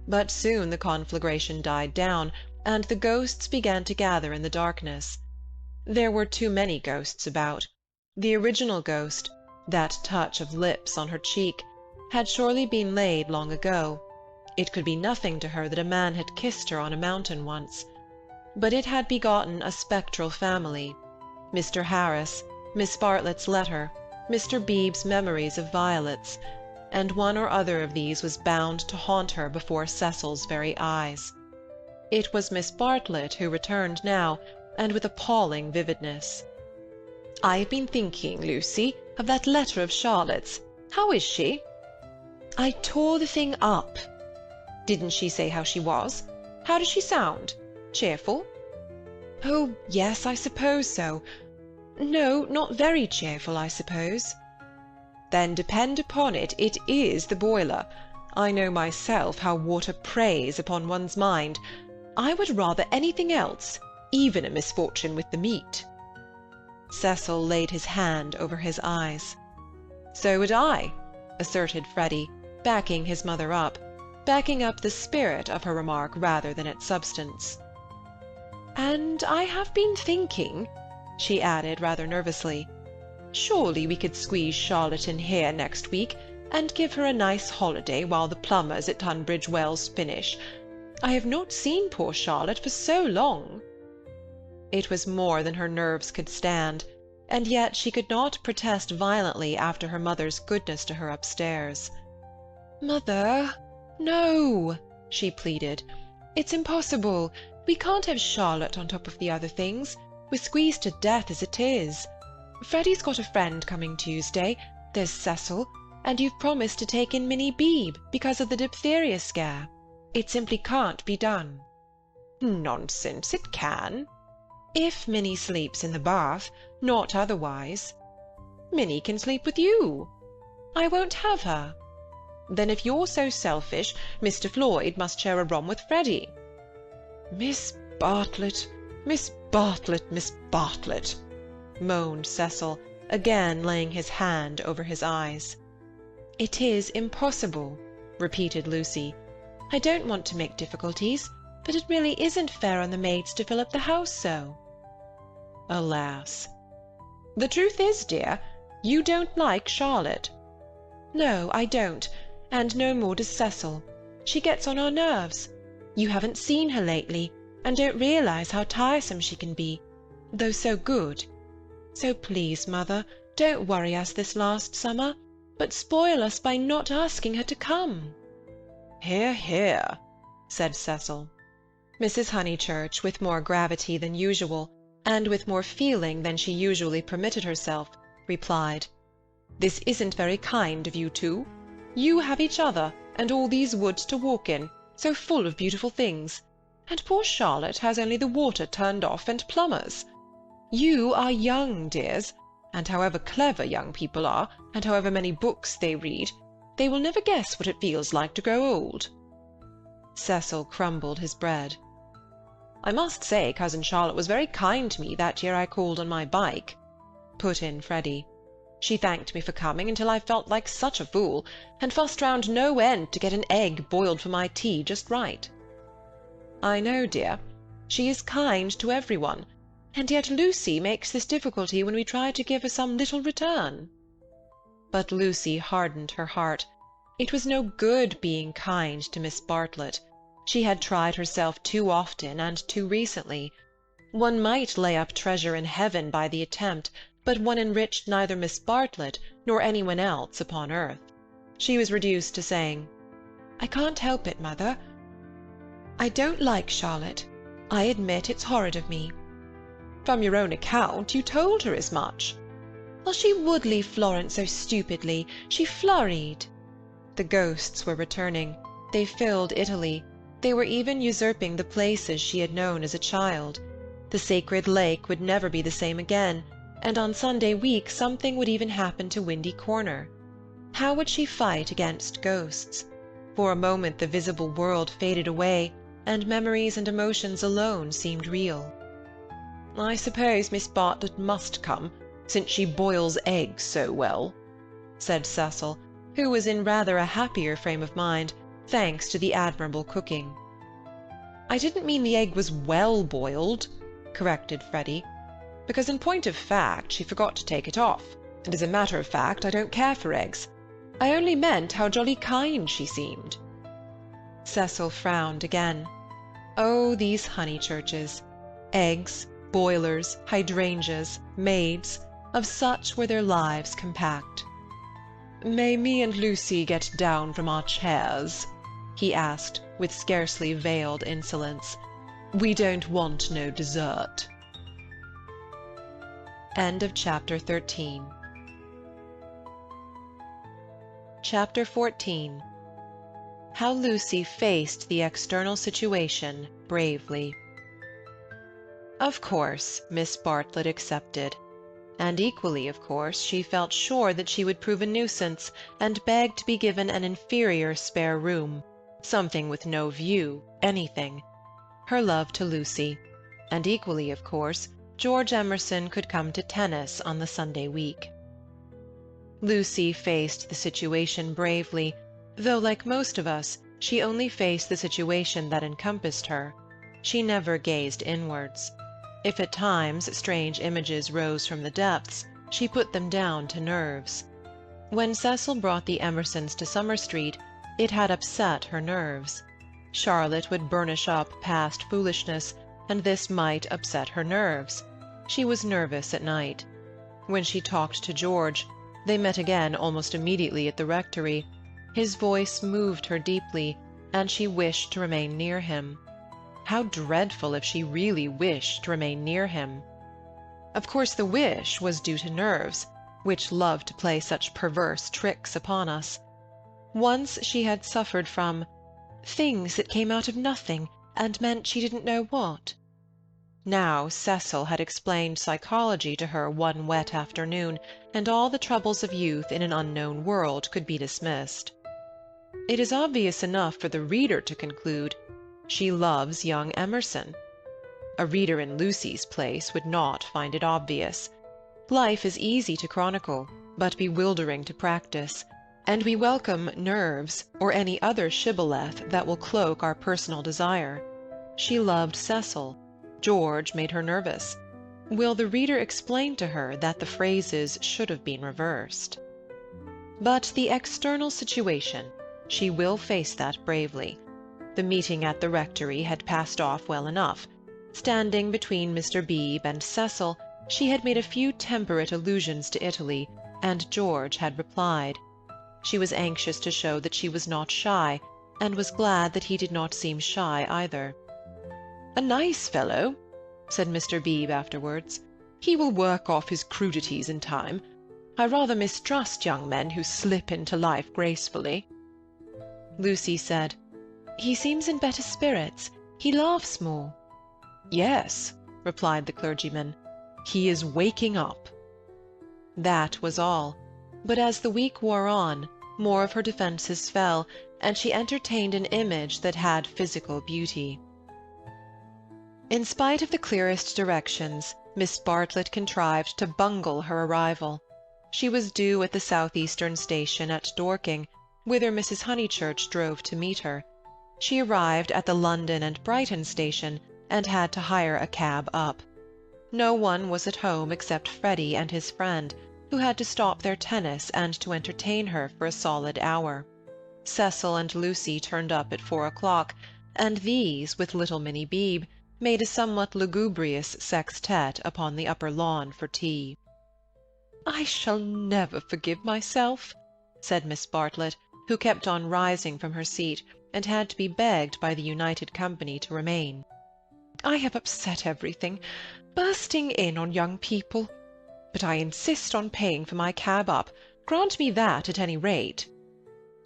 But soon the conflagration died down, and the ghosts began to gather in the darkness. There were too many ghosts about. The original ghost, that touch of lips on her cheek, had surely been laid long ago. It could be nothing to her that a man had kissed her on a mountain once. But it had begotten a spectral family. Mr. Harris, Miss Bartlett's letter, Mr. Beebe's memories of violets, and one or other of these was bound to haunt her before Cecil's very eyes. It was Miss Bartlett who returned now, and with appalling vividness. "I have been thinking, Lucy, of that letter of Charlotte's. How is she?" "I tore the thing up." "Didn't she say how she was? How does she sound? Cheerful?" "Oh, yes, I suppose so. No, not very cheerful, I suppose." "Then depend upon it, it is the boiler. I know myself how water preys upon one's mind. I would rather anything else, even a misfortune with the meat." Cecil laid his hand over his eyes. "So would I," asserted Freddy, backing his mother up, backing up the spirit of her remark rather than its substance. "And I have been thinking," she added rather nervously, "surely we could squeeze Charlotte in here next week, and give her a nice holiday while the plumbers at Tunbridge Wells finish. I have not seen poor Charlotte for so long." It was more than her nerves could stand, and yet she could not protest violently after her mother's goodness to her upstairs. "Mother, no," she pleaded. "It's impossible. We can't have Charlotte on top of the other things. We're squeezed to death as it is. Freddy's got a friend coming Tuesday. There's Cecil. And you've promised to take in Minnie Beebe because of the diphtheria scare. It simply can't be done." "Nonsense, it can." "If Minnie sleeps in the bath, not otherwise." "Minnie can sleep with you." "I won't have her." "Then if you're so selfish, Mr. Floyd must share a room with Freddy." "Miss Bartlett, Miss Bartlett, Miss Bartlett," moaned Cecil, again laying his hand over his eyes. "It is impossible," repeated Lucy. "I don't want to make difficulties, but it really isn't fair on the maids to fill up the house so." Alas! "The truth is, dear, you don't like Charlotte." "No, I don't, and no more does Cecil. She gets on our nerves. You haven't seen her lately, and don't realise how tiresome she can be, though so good. So please, Mother, don't worry us this last summer, but spoil us by not asking her to come." "Hear, hear," said Cecil. Mrs. Honeychurch, with more gravity than usual, and with more feeling than she usually permitted herself, replied, "This isn't very kind of you two. You have each other, and all these woods to walk in, so full of beautiful things, and poor Charlotte has only the water turned off and plumbers. You are young, dears, and however clever young people are, and however many books they read, they will never guess what it feels like to grow old." Cecil crumbled his bread. "I must say Cousin Charlotte was very kind to me that year I called on my bike," put in Freddy. "She thanked me for coming until I felt like such a fool, and fussed round no end to get an egg boiled for my tea just right." "I know, dear. She is kind to everyone, and yet Lucy makes this difficulty when we try to give her some little return." But Lucy hardened her heart. It was no good being kind to Miss Bartlett. She had tried herself too often and too recently. One might lay up treasure in heaven by the attempt, but one enriched neither Miss Bartlett nor anyone else upon earth. She was reduced to saying, "I can't help it, Mother. I don't like Charlotte. I admit it's horrid of me." "From your own account, you told her as much." "Well, she would leave Florence so stupidly. She flurried." The ghosts were returning. They filled Italy. They were even usurping the places she had known as a child. The sacred lake would never be the same again, and on Sunday week something would even happen to Windy Corner. How would she fight against ghosts? For a moment the visible world faded away, and memories and emotions alone seemed real. "I suppose Miss Bartlett must come, since she boils eggs so well," said Cecil, who was in rather a happier frame of mind, thanks to the admirable cooking. "I didn't mean the egg was well boiled," corrected Freddy, "because in point of fact she forgot to take it off, and as a matter of fact I don't care for eggs. I only meant how jolly kind she seemed." Cecil frowned again. Oh, these Honeychurches! Eggs, boilers, hydrangeas, maids, of such were their lives compact. "May me and Lucy get down from our chairs?" he asked, with scarcely veiled insolence. "We don't want no dessert." End of chapter 13. Chapter 14. How Lucy faced the external situation bravely. Of course, Miss Bartlett accepted. And equally, of course, she felt sure that she would prove a nuisance, and begged to be given an inferior spare room, something with no view, anything. Her love to Lucy. And equally, of course, George Emerson could come to tennis on the Sunday week. Lucy faced the situation bravely, though, like most of us, she only faced the situation that encompassed her. She never gazed inwards. If at times strange images rose from the depths, she put them down to nerves. When Cecil brought the Emersons to Summer Street, it had upset her nerves. Charlotte would burnish up past foolishness, and this might upset her nerves. She was nervous at night. When she talked to George, they met again almost immediately at the rectory. His voice moved her deeply, and she wished to remain near him. How dreadful if she really wished to remain near him! Of course the wish was due to nerves, which love to play such perverse tricks upon us. Once she had suffered from things that came out of nothing and meant she didn't know what. Now Cecil had explained psychology to her one wet afternoon, and all the troubles of youth in an unknown world could be dismissed. It is obvious enough for the reader to conclude, she loves young Emerson. A reader in Lucy's place would not find it obvious. Life is easy to chronicle, but bewildering to practice, and we welcome nerves or any other shibboleth that will cloak our personal desire. She loved Cecil. George made her nervous. Will the reader explain to her that the phrases should have been reversed? But the external situation, she will face that bravely. The meeting at the rectory had passed off well enough. Standing between Mr. Beebe and Cecil, she had made a few temperate allusions to Italy, and George had replied. She was anxious to show that she was not shy, and was glad that he did not seem shy either. "A nice fellow," said Mr. Beebe afterwards. "He will work off his crudities in time. I rather mistrust young men who slip into life gracefully." Lucy said, "He seems in better spirits. He laughs more." "Yes," replied the clergyman, "he is waking up." That was all, but as the week wore on, more of her defences fell, and she entertained an image that had physical beauty. In spite of the clearest directions, Miss Bartlett contrived to bungle her arrival. She was due at the southeastern station at Dorking, whither Mrs. Honeychurch drove to meet her. She arrived at the London and Brighton station, and had to hire a cab up. No one was at home except Freddy and his friend, who had to stop their tennis and to entertain her for a solid hour. Cecil and Lucy turned up at 4 o'clock, and these, with little Minnie Beebe, made a somewhat lugubrious sextet upon the upper lawn for tea. "I shall never forgive myself," said Miss Bartlett, who kept on rising from her seat, and had to be begged by the united company to remain. "I have upset everything, bursting in on young people. But I insist on paying for my cab up. Grant me that at any rate."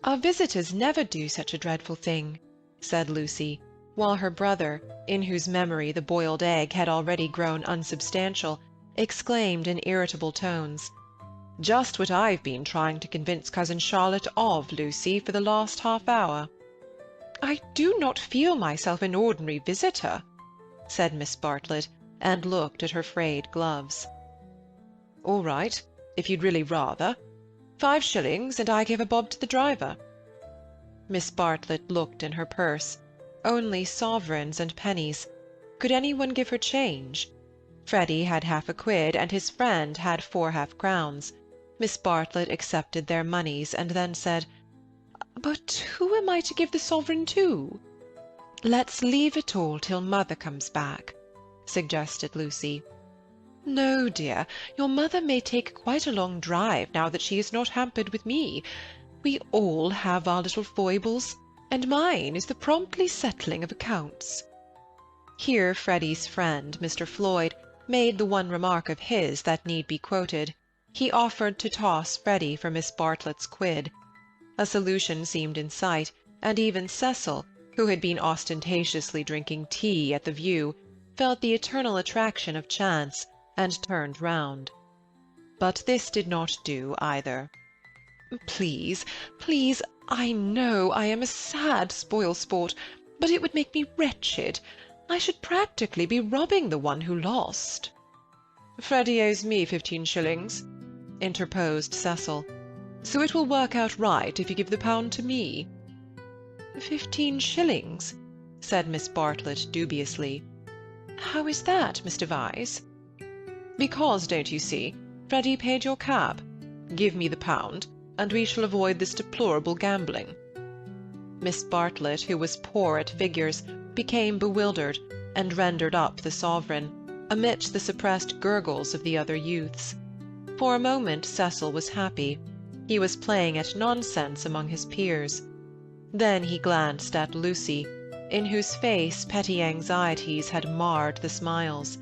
"Our visitors never do such a dreadful thing," said Lucy, while her brother, in whose memory the boiled egg had already grown unsubstantial, exclaimed in irritable tones, "Just what I've been trying to convince cousin Charlotte of, Lucy, for the last half-hour." "I do not feel myself an ordinary visitor," said Miss Bartlett, and looked at her frayed gloves. "All right, if you'd really rather. 5 shillings, and I give a bob to the driver." Miss Bartlett looked in her purse. Only sovereigns and pennies. Could anyone give her change? Freddie had half a quid, and his friend had 4 half-crowns. Miss Bartlett accepted their moneys, and then said, "But who am I to give the sovereign to?" "Let's leave it all till mother comes back," suggested Lucy. "No, dear, your mother may take quite a long drive now that she is not hampered with me. We all have our little foibles, and mine is the promptly settling of accounts." Here Freddie's friend, Mr. Floyd, made the one remark of his that need be quoted. He offered to toss Freddie for Miss Bartlett's quid. A solution seemed in sight, and even Cecil, who had been ostentatiously drinking tea at the view, felt the eternal attraction of chance, and turned round. But this did not do either. "Please, please, I know I am a sad spoil-sport, but it would make me wretched. I should practically be robbing the one who lost." "Freddie owes me 15 shillings," interposed Cecil, "so it will work out right if you give the pound to me." 15 shillings, said Miss Bartlett dubiously. "How is that, Mr. Vyse?" "Because, don't you see, Freddie paid your cab. Give me the pound, and we shall avoid this deplorable gambling." Miss Bartlett, who was poor at figures, became bewildered, and rendered up the sovereign, amidst the suppressed gurgles of the other youths. For a moment Cecil was happy. He was playing at nonsense among his peers. Then he glanced at Lucy, in whose face petty anxieties had marred the smiles.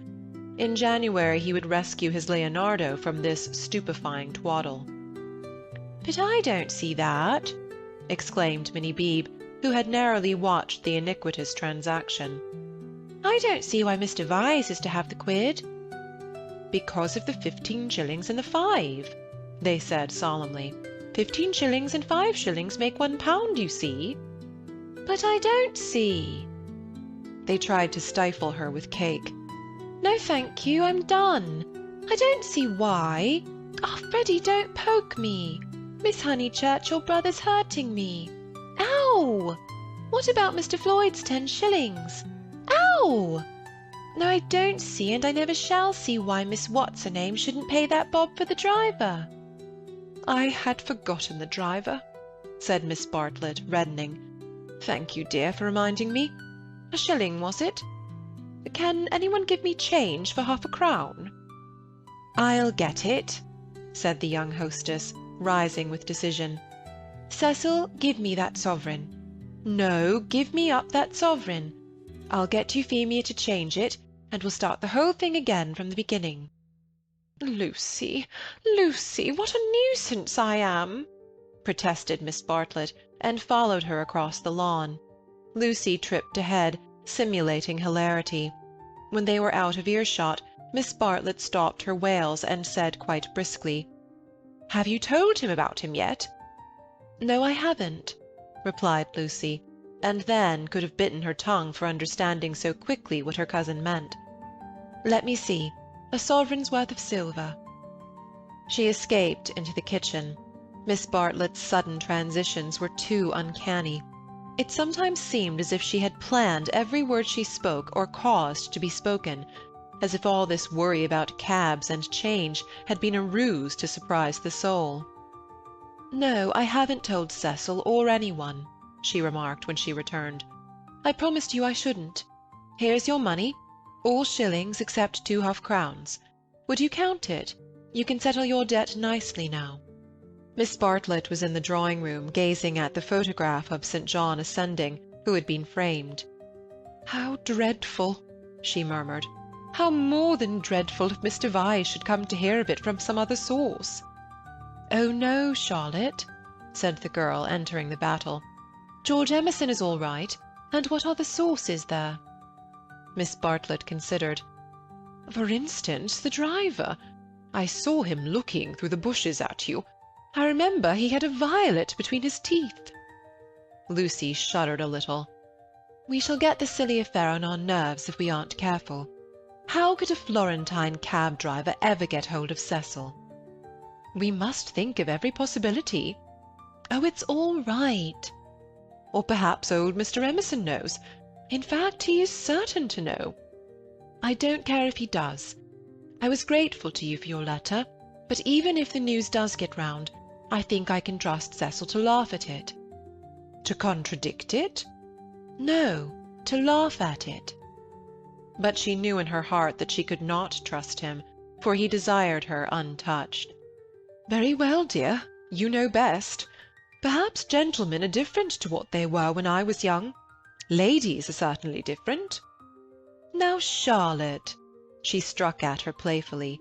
In January he would rescue his Leonardo from this stupefying twaddle. "But I don't see that," exclaimed Minnie Beebe, who had narrowly watched the iniquitous transaction. "I don't see why Mr. Vyse is to have the quid." "Because of the 15 shillings and the 5, they said solemnly. 15 shillings and 5 shillings make £1, you see." "But I don't see." They tried to stifle her with cake. "No, thank you, I'm done. I don't see why. Oh, Freddie, don't poke me. Miss Honeychurch, your brother's hurting me. Ow! What about Mr. Floyd's 10 shillings? Ow! No, I don't see, and I never shall see why Miss What's-her-name shouldn't pay that bob for the driver." "I had forgotten the driver," said Miss Bartlett, reddening. "Thank you, dear, for reminding me. 1 shilling, was it? Can anyone give me change for half a crown?" "I'll get it," said the young hostess, rising with decision. "Cecil, give me that sovereign. No, give me up that sovereign. I'll get Euphemia to change it, and we'll start the whole thing again from the beginning." "Lucy, Lucy, what a nuisance I am!" protested Miss Bartlett, and followed her across the lawn. Lucy tripped ahead, simulating hilarity. When they were out of earshot, Miss Bartlett stopped her wails and said quite briskly, "Have you told him about him yet?" "No, I haven't," replied Lucy, and then could have bitten her tongue for understanding so quickly what her cousin meant. "Let me see. A sovereign's worth of silver." She escaped into the kitchen. Miss Bartlett's sudden transitions were too uncanny. It sometimes seemed as if she had planned every word she spoke or caused to be spoken, as if all this worry about cabs and change had been a ruse to surprise the soul. "No, I haven't told Cecil or anyone," she remarked when she returned. "I promised you I shouldn't. Here's your money, all shillings except 2 half-crowns. Would you count it? You can settle your debt nicely now." Miss Bartlett was in the drawing-room, gazing at the photograph of St. John ascending, who had been framed. "How dreadful!" she murmured. "How more than dreadful if Mr. Vyse should come to hear of it from some other source." "Oh, no, Charlotte," said the girl, entering the battle. "George Emerson is all right, and what other source is there?" Miss Bartlett considered. "For instance, the driver. I saw him looking through the bushes at you. I remember he had a violet between his teeth." Lucy shuddered a little. "We shall get the silly affair on our nerves if we aren't careful. How could a Florentine cab driver ever get hold of Cecil?" "We must think of every possibility." "Oh, it's all right." or perhaps old Mr. Emerson knows. In fact, he is certain to know. I don't care if he does. I was grateful to you for your letter, but even if the news does get round, I think I can trust Cecil to laugh at it. To contradict it? No, to laugh at it. But she knew in her heart that she could not trust him, for he desired her untouched. Very well, dear, you know best. Perhaps gentlemen are different to what they were when I was young. Ladies are certainly different. Now, Charlotte, she struck at her playfully,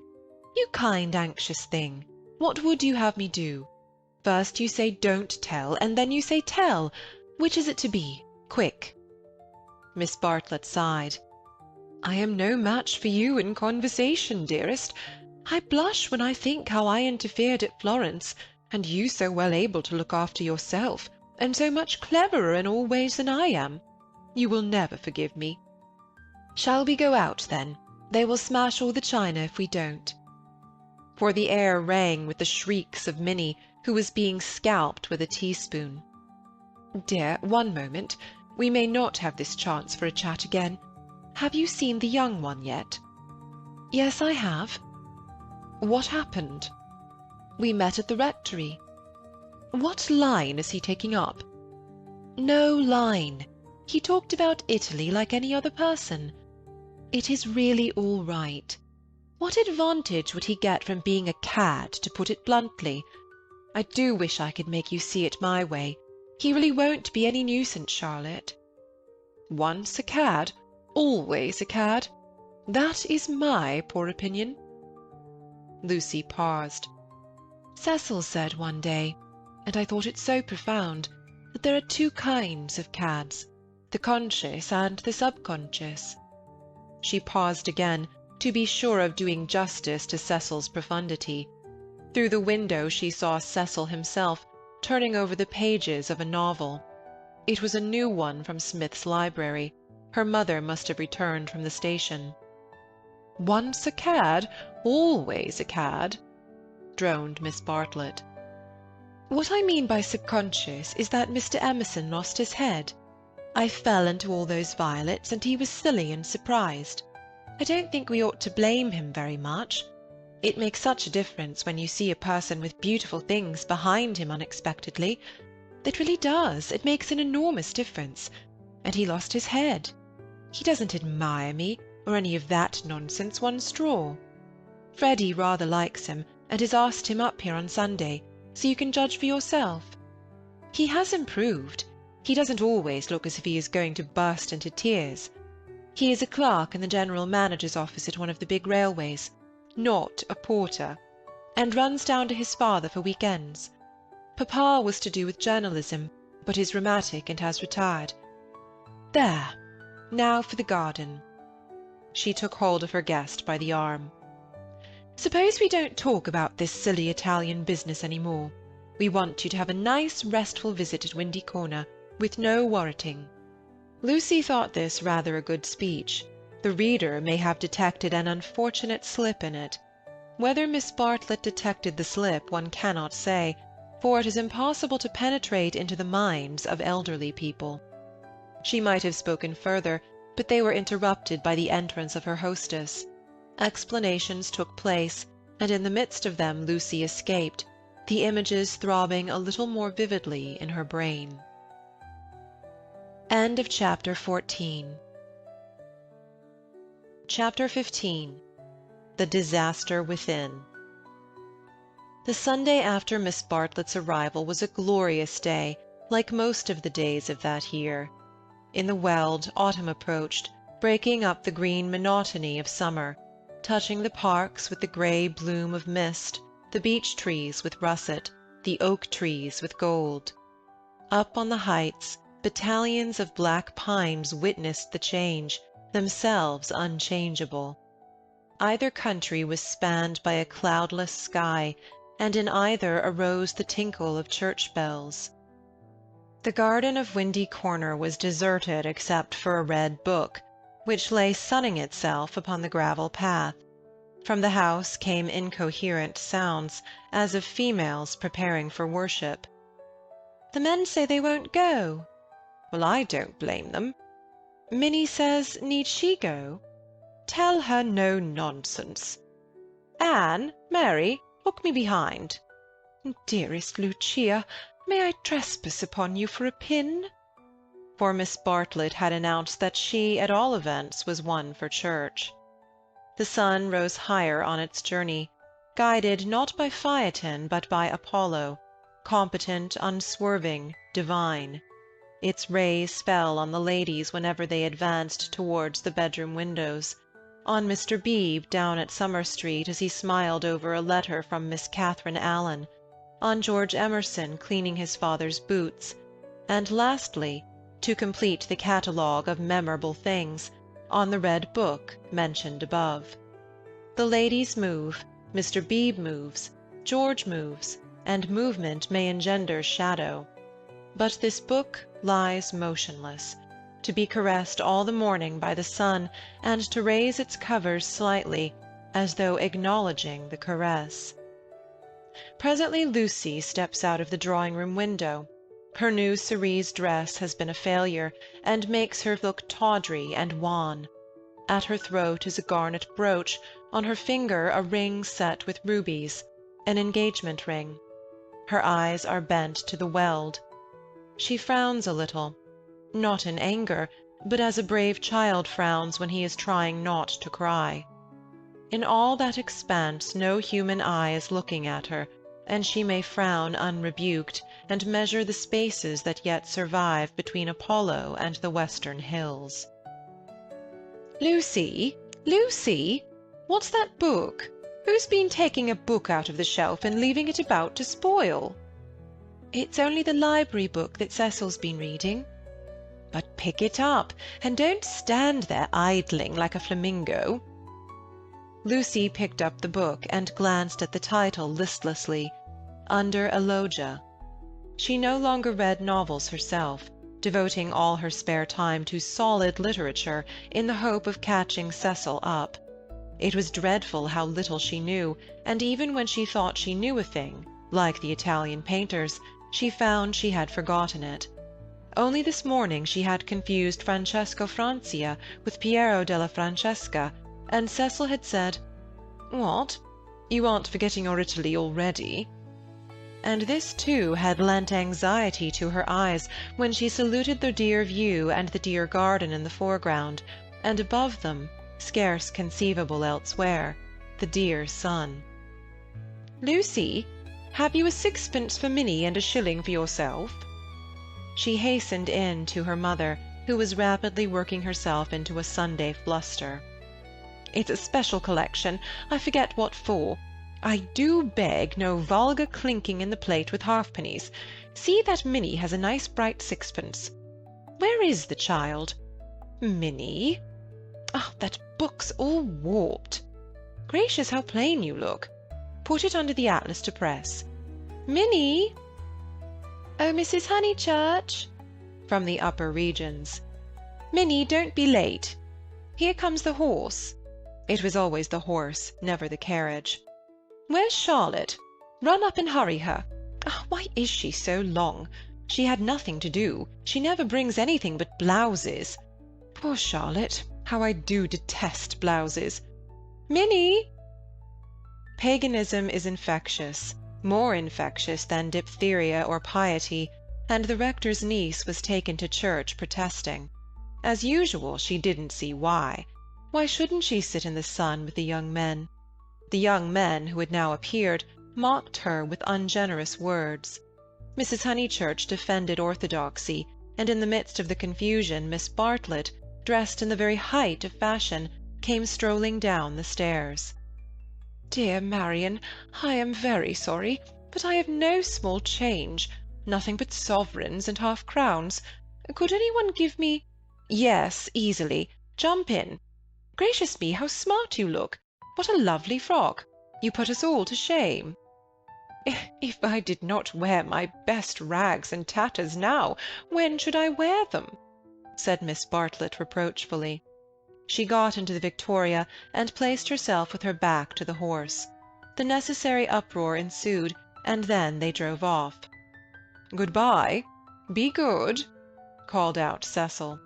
you kind, anxious thing, what would you have me do? First you say don't tell, and then you say tell. Which is it to be? Quick. Miss Bartlett sighed. I am no match for you in conversation, dearest. I blush when I think how I interfered at Florence, and you so well able to look after yourself, and so much cleverer in all ways than I am. You will never forgive me. Shall we go out, then? They will smash all the china if we don't. For the air rang with the shrieks of Minnie, who was being scalped with a teaspoon. Dear, one moment. We may not have this chance for a chat again. Have you seen the young one yet? Yes, I have. What happened? We met at the rectory. What line is he taking up? No line. He talked about Italy like any other person. It is really all right. What advantage would he get from being a cad, to put it bluntly? I do wish I could make you see it my way. He really won't be any nuisance, Charlotte. Once a cad, always a cad. That is my poor opinion. Lucy paused. Cecil said one day, and I thought it so profound, that there are two kinds of cads, the conscious and the subconscious. She paused again, to be sure of doing justice to Cecil's profundity. Through the window she saw Cecil himself, turning over the pages of a novel. It was a new one from Smith's library. Her mother must have returned from the station. Once a cad, always a cad, droned Miss Bartlett. What I mean by subconscious is that Mr. Emerson lost his head. I fell into all those violets, and he was silly and surprised. I don't think we ought to blame him very much. It makes such a difference when you see a person with beautiful things behind him unexpectedly. It really does. It makes an enormous difference. And he lost his head. He doesn't admire me, or any of that nonsense, one straw. Freddie rather likes him, and has asked him up here on Sunday, so you can judge for yourself. He has improved. He doesn't always look as if he is going to burst into tears. He is a clerk in the general manager's office at one of the big railways, not a porter, and runs down to his father for week-ends. Papa was to do with journalism, but is rheumatic and has retired. There! Now for the garden. She took hold of her guest by the arm. Suppose we don't talk about this silly Italian business any more. We want you to have a nice, restful visit at Windy Corner, with no worriting. Lucy thought this rather a good speech. The reader may have detected an unfortunate slip in it. Whether Miss Bartlett detected the slip one cannot say, for it is impossible to penetrate into the minds of elderly people. She might have spoken further, but they were interrupted by the entrance of her hostess. Explanations took place, and in the midst of them Lucy escaped, the images throbbing a little more vividly in her brain. End of Chapter 14. Chapter 15. The Disaster Within. The Sunday after Miss Bartlett's arrival was a glorious day, like most of the days of that year. In the Weald, autumn approached, breaking up the green monotony of summer, touching the parks with the grey bloom of mist, the beech trees with russet, the oak trees with gold. Up on the heights, battalions of black pines witnessed the change, themselves unchangeable. Either country was spanned by a cloudless sky, and in either arose the tinkle of church bells. The garden of Windy Corner was deserted except for a red book, which lay sunning itself upon the gravel path. From the house came incoherent sounds, as of females preparing for worship. "The men say they won't go," Well, I don't blame them. Minnie says, need she go? Tell her no nonsense. Anne, Mary, look me behind. Dearest Lucia, may I trespass upon you for a pin? For Miss Bartlett had announced that she, at all events, was one for church. The sun rose higher on its journey, guided not by Phaeton but by Apollo, competent, unswerving, divine. Its rays fell on the ladies whenever they advanced towards the bedroom windows, on Mr. Beebe down at Summer Street as he smiled over a letter from Miss Catherine Allen, on George Emerson cleaning his father's boots, and lastly, to complete the catalogue of memorable things, on the red book mentioned above. The ladies move, Mr. Beebe moves, George moves, and movement may engender shadow. But this book lies motionless, to be caressed all the morning by the sun, and to raise its covers slightly, as though acknowledging the caress. Presently Lucy steps out of the drawing-room window. Her new cerise dress has been a failure, and makes her look tawdry and wan. At her throat is a garnet brooch, on her finger a ring set with rubies, an engagement ring. Her eyes are bent to the weld. She frowns a little, not in anger, but as a brave child frowns when he is trying not to cry. In all that expanse no human eye is looking at her, and she may frown unrebuked, and measure the spaces that yet survive between Apollo and the western hills. Lucy, Lucy, what's that book? Who's been taking a book out of the shelf and leaving it about to spoil? It's only the library book that Cecil's been reading. But pick it up, and don't stand there idling like a flamingo. Lucy picked up the book and glanced at the title listlessly, Under Elogia. She no longer read novels herself, devoting all her spare time to solid literature in the hope of catching Cecil up. It was dreadful how little she knew, and even when she thought she knew a thing, like the Italian painters, she found she had forgotten it. Only this morning she had confused Francesco Francia with Piero della Francesca, and Cecil had said, "What? You aren't forgetting your Italy already?" And this too had lent anxiety to her eyes when she saluted the dear view and the dear garden in the foreground, and above them, scarce conceivable elsewhere, the dear sun. "Lucy, have you a sixpence for Minnie and a shilling for yourself?" She hastened in to her mother, who was rapidly working herself into a Sunday fluster. "It's a special collection. I forget what for. I do beg no vulgar clinking in the plate with halfpennies. See that Minnie has a nice bright sixpence. Where is the child? Minnie? Ah, that book's all warped. Gracious, how plain you look. Put it under the atlas to press. Minnie! Oh, Mrs. Honeychurch!" from the upper regions. "Minnie, don't be late. Here comes the horse." It was always the horse, never the carriage. "Where's Charlotte? Run up and hurry her. Ah, why is she so long? She had nothing to do. She never brings anything but blouses. Poor Charlotte, how I do detest blouses. Minnie!" Paganism is infectious, more infectious than diphtheria or piety, and the rector's niece was taken to church protesting. As usual, she didn't see why. Why shouldn't she sit in the sun with the young men? The young men, who had now appeared, mocked her with ungenerous words. Mrs. Honeychurch defended orthodoxy, and in the midst of the confusion Miss Bartlett, dressed in the very height of fashion, came strolling down the stairs. "Dear Marian, I am very sorry, but I have no small change, nothing but sovereigns and half-crowns. Could any one give me—" "Yes, easily. Jump in. Gracious me, how smart you look! What a lovely frock! You put us all to shame." "If I did not wear my best rags and tatters now, when should I wear them?" said Miss Bartlett reproachfully. She got into the victoria and placed herself with her back to the horse. The necessary uproar ensued, and then they drove off. "Good-bye. Be good," called out Cecil.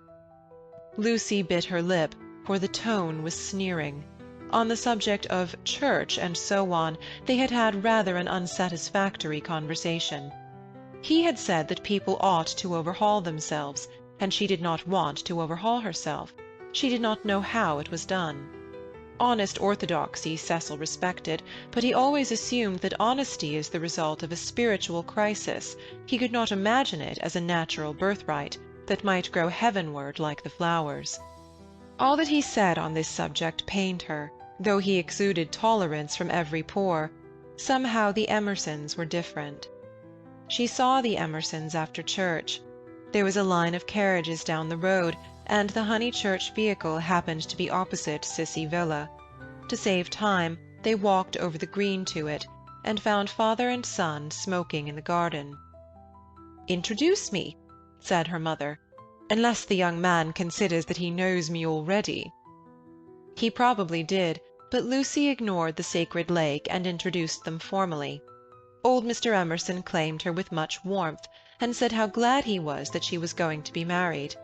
Lucy bit her lip, for the tone was sneering. On the subject of church and so on, they had had rather an unsatisfactory conversation. He had said that people ought to overhaul themselves, and she did not want to overhaul herself. She did not know how it was done. Honest orthodoxy Cecil respected, but he always assumed that honesty is the result of a spiritual crisis. He could not imagine it as a natural birthright that might grow heavenward like the flowers. All that he said on this subject pained her, though he exuded tolerance from every pore. Somehow the Emersons were different. She saw the Emersons after church. There was a line of carriages down the road, and the Honeychurch vehicle happened to be opposite Cissy Villa. To save time, they walked over the green to it, and found father and son smoking in the garden. "Introduce me," said her mother, "unless the young man considers that he knows me already." He probably did, but Lucy ignored the sacred lake and introduced them formally. Old Mr. Emerson claimed her with much warmth, and said how glad he was that she was going to be married.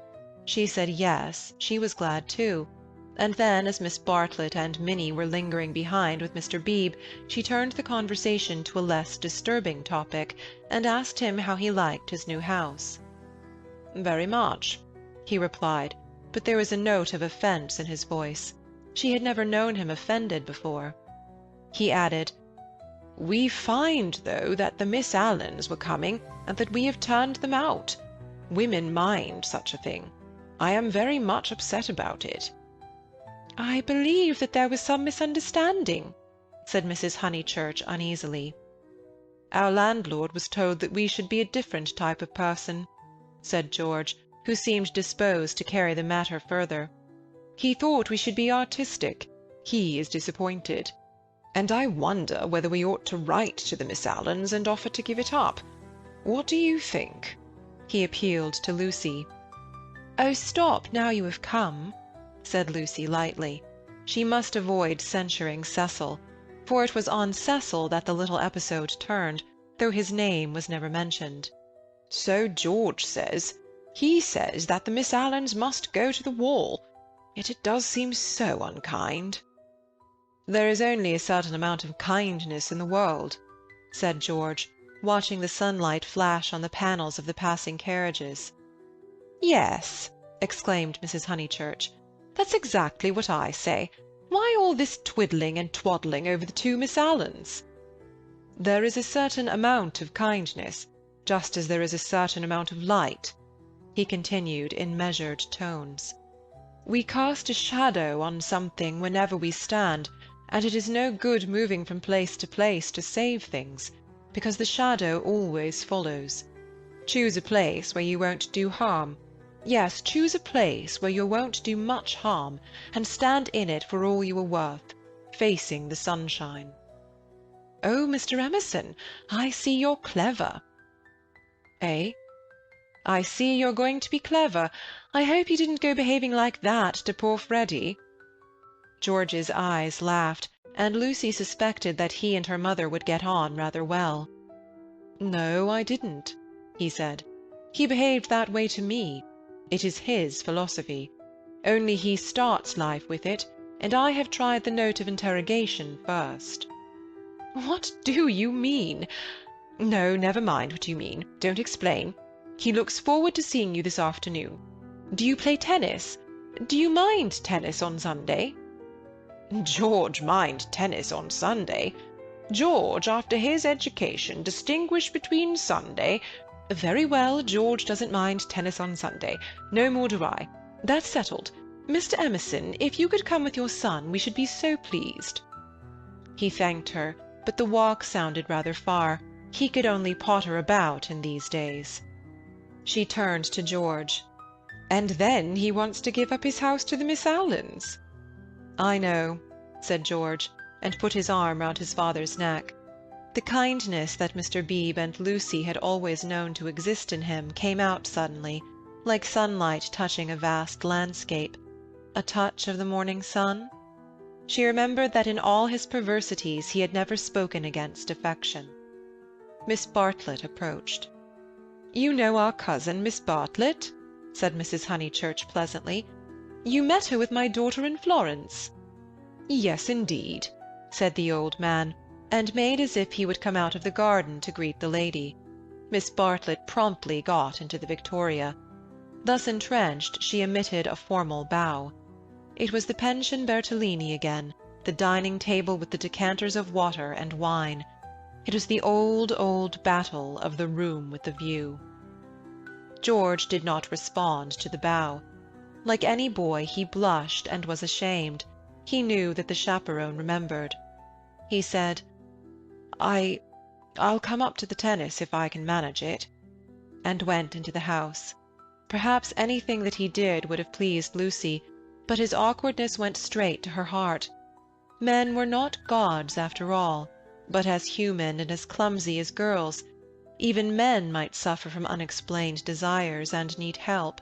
She said yes, she was glad too, and then, as Miss Bartlett and Minnie were lingering behind with Mr. Beebe, she turned the conversation to a less disturbing topic, and asked him how he liked his new house. "Very much," he replied, but there was a note of offence in his voice. She had never known him offended before. He added, "We find, though, that the Miss Allens were coming, and that we have turned them out. Women mind such a thing. I am very much upset about it." "I believe that there was some misunderstanding," said Mrs. Honeychurch uneasily. "Our landlord was told that we should be a different type of person," said George, who seemed disposed to carry the matter further. "He thought we should be artistic. He is disappointed. And I wonder whether we ought to write to the Miss Allens and offer to give it up. What do you think?" He appealed to Lucy. "Oh, stop, now you have come," said Lucy lightly. She must avoid censuring Cecil, for it was on Cecil that the little episode turned, though his name was never mentioned. "So George says. He says that the Miss Allens must go to the wall. Yet it does seem so unkind." "There is only a certain amount of kindness in the world," said George, watching the sunlight flash on the panels of the passing carriages. "Yes," exclaimed Mrs. Honeychurch, "that's exactly what I say. Why all this twiddling and twaddling over the two Miss Allens?" "There is a certain amount of kindness, just as there is a certain amount of light," he continued in measured tones. "We cast a shadow on something whenever we stand, and it is no good moving from place to place to save things, because the shadow always follows. Choose a place where you won't do harm. Yes, choose a place where you won't do much harm, and stand in it for all you are worth, facing the sunshine." "Oh, Mr. Emerson, I see you're clever." "Eh?" "I see you're going to be clever. I hope you didn't go behaving like that to poor Freddie." George's eyes laughed, and Lucy suspected that he and her mother would get on rather well. "No, I didn't," he said. "He behaved that way to me. It is his philosophy. Only he starts life with it, and I have tried the note of interrogation first." "What do you mean?" "No, never mind what you mean. Don't explain. He looks forward to seeing you this afternoon. Do you play tennis? Do you mind tennis on Sunday?" "George mind tennis on Sunday? George, after his education, distinguish between Sunday—" "Very well, George doesn't mind tennis on Sunday. No more do I. That's settled. Mr. Emerson, if you could come with your son, we should be so pleased." He thanked her, but the walk sounded rather far. He could only potter about in these days. She turned to George. "And then he wants to give up his house to the Miss Allens." "I know," said George, and put his arm round his father's neck. The kindness that Mr. Beebe and Lucy had always known to exist in him came out suddenly, like sunlight touching a vast landscape. A touch of the morning sun? She remembered that in all his perversities he had never spoken against affection. Miss Bartlett approached. "You know our cousin, Miss Bartlett?" said Mrs. Honeychurch pleasantly. "You met her with my daughter in Florence?" "Yes, indeed," said the old man, and made as if he would come out of the garden to greet the lady. Miss Bartlett promptly got into the victoria. Thus entrenched, she emitted a formal bow. It was the Pension Bertolini again, the dining-table with the decanters of water and wine. It was the old, old battle of the room with the view. George did not respond to the bow. Like any boy, he blushed and was ashamed. He knew that the chaperone remembered. He said, I'll come up to the tennis if I can manage it," and went into the house. Perhaps anything that he did would have pleased Lucy, but his awkwardness went straight to her heart. Men were not gods after all, but as human and as clumsy as girls. Even men might suffer from unexplained desires and need help.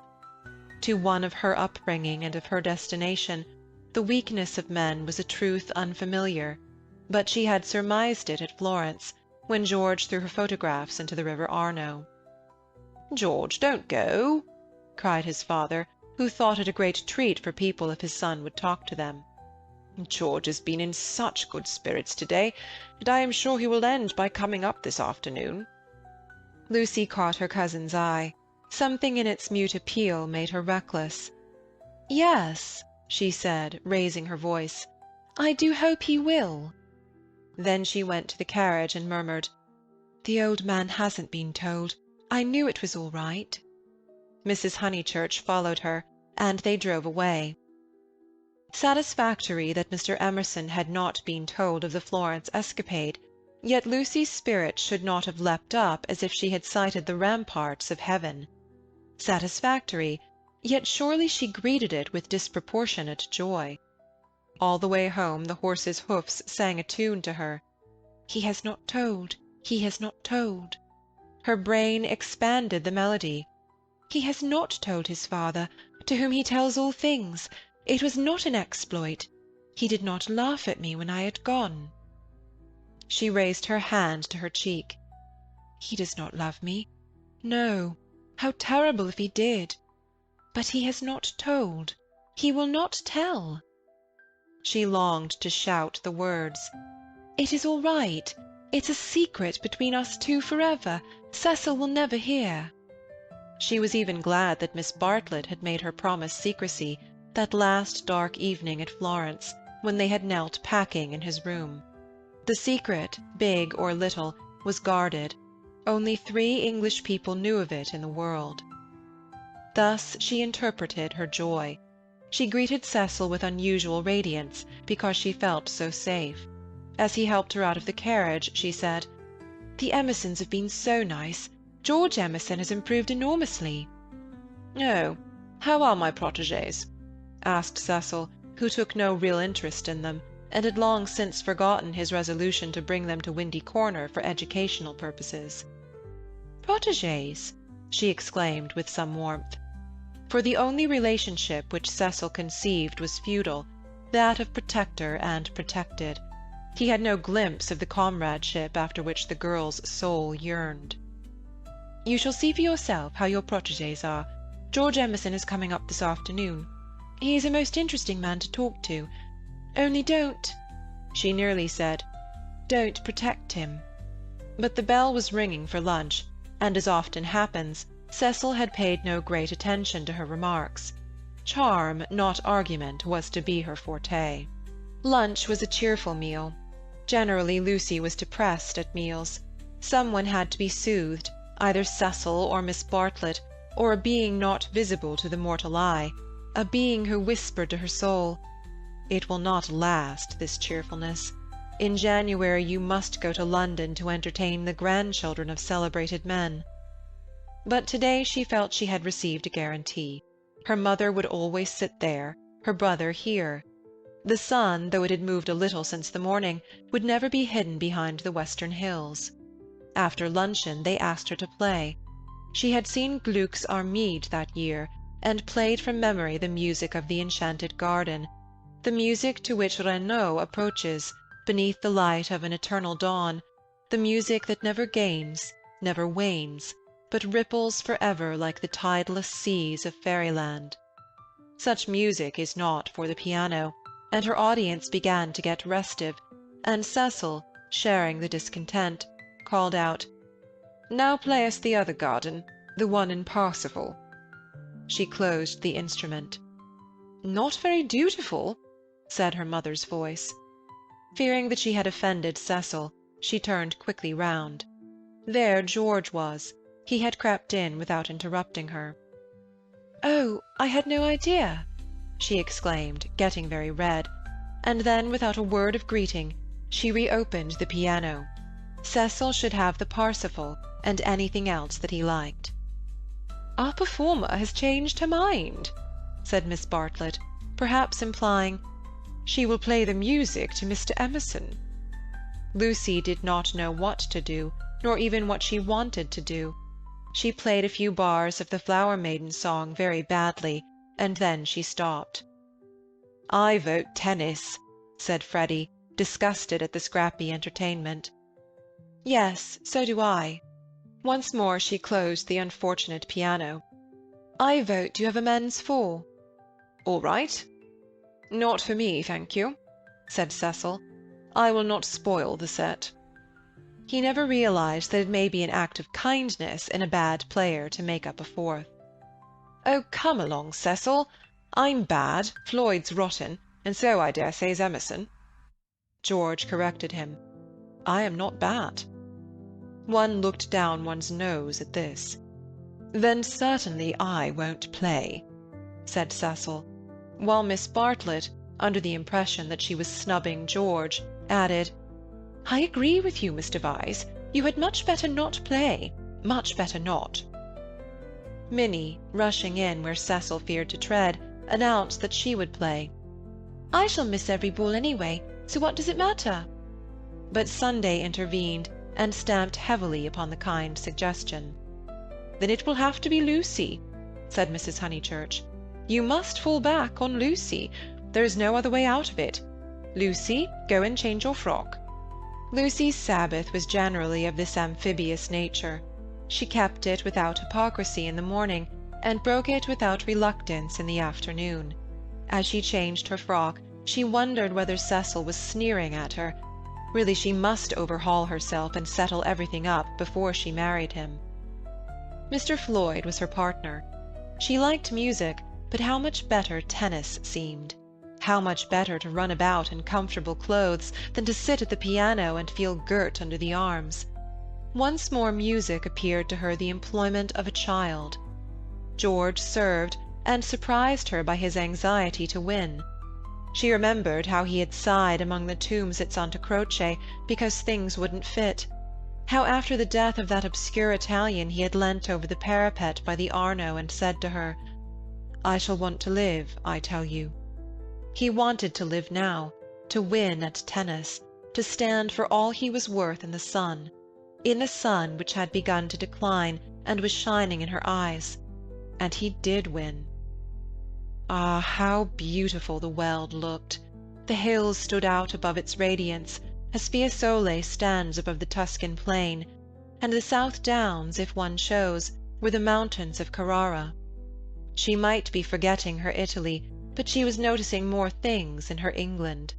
To one of her upbringing and of her destination, the weakness of men was a truth unfamiliar, but she had surmised it at Florence, when George threw her photographs into the river Arno. "George, don't go," cried his father, who thought it a great treat for people if his son would talk to them. "George has been in such good spirits to-day, and I am sure he will end by coming up this afternoon." Lucy caught her cousin's eye. Something in its mute appeal made her reckless. "Yes," she said, raising her voice, "I do hope he will." Then she went to the carriage and murmured, "The old man hasn't been told. I knew it was all right." Mrs. Honeychurch followed her, and they drove away. Satisfactory that Mr. Emerson had not been told of the Florence escapade, yet Lucy's spirit should not have leapt up as if she had sighted the ramparts of heaven. Satisfactory, yet surely she greeted it with disproportionate joy. All the way home the horse's hoofs sang a tune to her. "He has not told, he has not told." Her brain expanded the melody. "He has not told his father, to whom he tells all things. It was not an exploit. He did not laugh at me when I had gone." She raised her hand to her cheek. "He does not love me. No, how terrible if he did. But he has not told. He will not tell." She longed to shout the words. "It is all right. It's a secret between us two forever. Cecil will never hear." She was even glad that Miss Bartlett had made her promise secrecy that last dark evening at Florence, when they had knelt packing in his room. The secret, big or little, was guarded. Only 3 English people knew of it in the world. Thus she interpreted her joy. She greeted Cecil with unusual radiance, because she felt so safe. As he helped her out of the carriage, she said, "The Emersons have been so nice. George Emerson has improved enormously." "Oh, how are my protégés?" asked Cecil, who took no real interest in them, and had long since forgotten his resolution to bring them to Windy Corner for educational purposes. "Protégés!" she exclaimed with some warmth. For the only relationship which Cecil conceived was feudal, that of protector and protected. He had no glimpse of the comradeship after which the girl's soul yearned. "You shall see for yourself how your protégés are. George Emerson is coming up this afternoon. He is a most interesting man to talk to. Only don't," she nearly said, "don't protect him." But the bell was ringing for lunch, and as often happens, Cecil had paid no great attention to her remarks. Charm, not argument, was to be her forte. Lunch was a cheerful meal. Generally Lucy was depressed at meals. Someone had to be soothed, either Cecil or Miss Bartlett, or a being not visible to the mortal eye, a being who whispered to her soul, "It will not last, this cheerfulness. In January you must go to London to entertain the grandchildren of celebrated men." But to-day she felt she had received a guarantee. Her mother would always sit there, her brother here. The sun, though it had moved a little since the morning, would never be hidden behind the western hills. After luncheon they asked her to play. She had seen Gluck's Armide that year, and played from memory the music of the enchanted garden, the music to which Renaud approaches, beneath the light of an eternal dawn, the music that never gains, never wanes, but ripples for ever like the tideless seas of fairyland. Such music is not for the piano, and her audience began to get restive, and Cecil, sharing the discontent, called out, "Now play us the other garden, the one in Parsifal." She closed the instrument. "Not very dutiful," said her mother's voice. Fearing that she had offended Cecil, she turned quickly round. There George was. He had crept in without interrupting her. "Oh, I had no idea," she exclaimed, getting very red, and then, without a word of greeting, she reopened the piano. Cecil should have the Parsifal and anything else that he liked. "Our performer has changed her mind," said Miss Bartlett, perhaps implying, "She will play the music to Mr. Emerson." Lucy did not know what to do, nor even what she wanted to do. She played a few bars of the Flower Maiden song very badly, and then she stopped. "I vote tennis," said Freddy, disgusted at the scrappy entertainment. "Yes, so do I." Once more she closed the unfortunate piano. "I vote you have a men's four." "All right." "Not for me, thank you," said Cecil. "I will not spoil the set." He never realized that it may be an act of kindness in a bad player to make up a fourth. "Oh, come along, Cecil. I'm bad, Floyd's rotten, and so I dare say is Emerson." George corrected him. "I am not bad." One looked down one's nose at this. "Then certainly I won't play," said Cecil, while Miss Bartlett, under the impression that she was snubbing George, added, "I agree with you, Mr. Vyse. You had much better not play. Much better not." Minnie, rushing in where Cecil feared to tread, announced that she would play. "I shall miss every ball anyway, so what does it matter?" But Sunday intervened, and stamped heavily upon the kind suggestion. "Then it will have to be Lucy," said Mrs. Honeychurch. "You must fall back on Lucy. There is no other way out of it. Lucy, go and change your frock." Lucy's Sabbath was generally of this amphibious nature. She kept it without hypocrisy in the morning, and broke it without reluctance in the afternoon. As she changed her frock, she wondered whether Cecil was sneering at her. Really, she must overhaul herself and settle everything up before she married him. Mr. Floyd was her partner. She liked music, but how much better tennis seemed. How much better to run about in comfortable clothes than to sit at the piano and feel girt under the arms. Once more music appeared to her the employment of a child. George served, and surprised her by his anxiety to win. She remembered how he had sighed among the tombs at Santa Croce because things wouldn't fit, how after the death of that obscure Italian he had leant over the parapet by the Arno and said to her, "I shall want to live, I tell you." He wanted to live now, to win at tennis, to stand for all he was worth in the sun which had begun to decline and was shining in her eyes. And he did win. Ah, how beautiful the Weald looked! The hills stood out above its radiance, as Fiesole stands above the Tuscan plain, and the South Downs, if one chose, were the mountains of Carrara. She might be forgetting her Italy, but she was noticing more things in her England.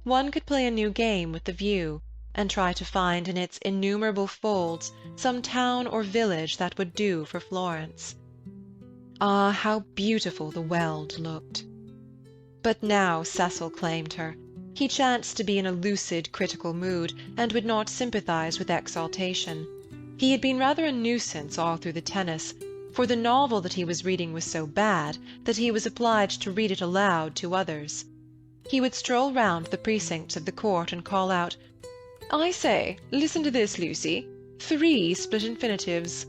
One could play a new game with the view, and try to find in its innumerable folds some town or village that would do for Florence. Ah, how beautiful the Weald looked! But now Cecil claimed her. He chanced to be in a lucid, critical mood, and would not sympathize with exaltation. He had been rather a nuisance all through the tennis, for the novel that he was reading was so bad that he was obliged to read it aloud to others. He would stroll round the precincts of the court and call out, "I say, listen to this, Lucy. 3 split infinitives."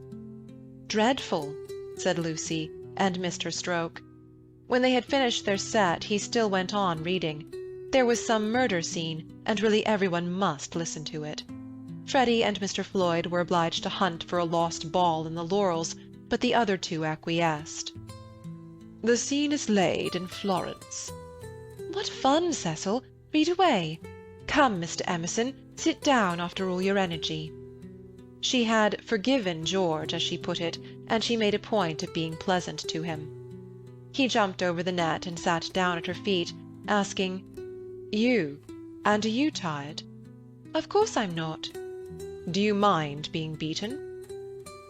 "Dreadful," said Lucy, and missed her stroke. When they had finished their set, he still went on reading. There was some murder scene, and really everyone must listen to it. Freddy and Mr. Floyd were obliged to hunt for a lost ball in the laurels, but the other 2 acquiesced. "The scene is laid in Florence." "What fun, Cecil! Read away. Come, Mr. Emerson, sit down after all your energy." She had "forgiven George," as she put it, and she made a point of being pleasant to him. He jumped over the net and sat down at her feet, asking, "You? And are you tired?" "Of course I'm not." "Do you mind being beaten?"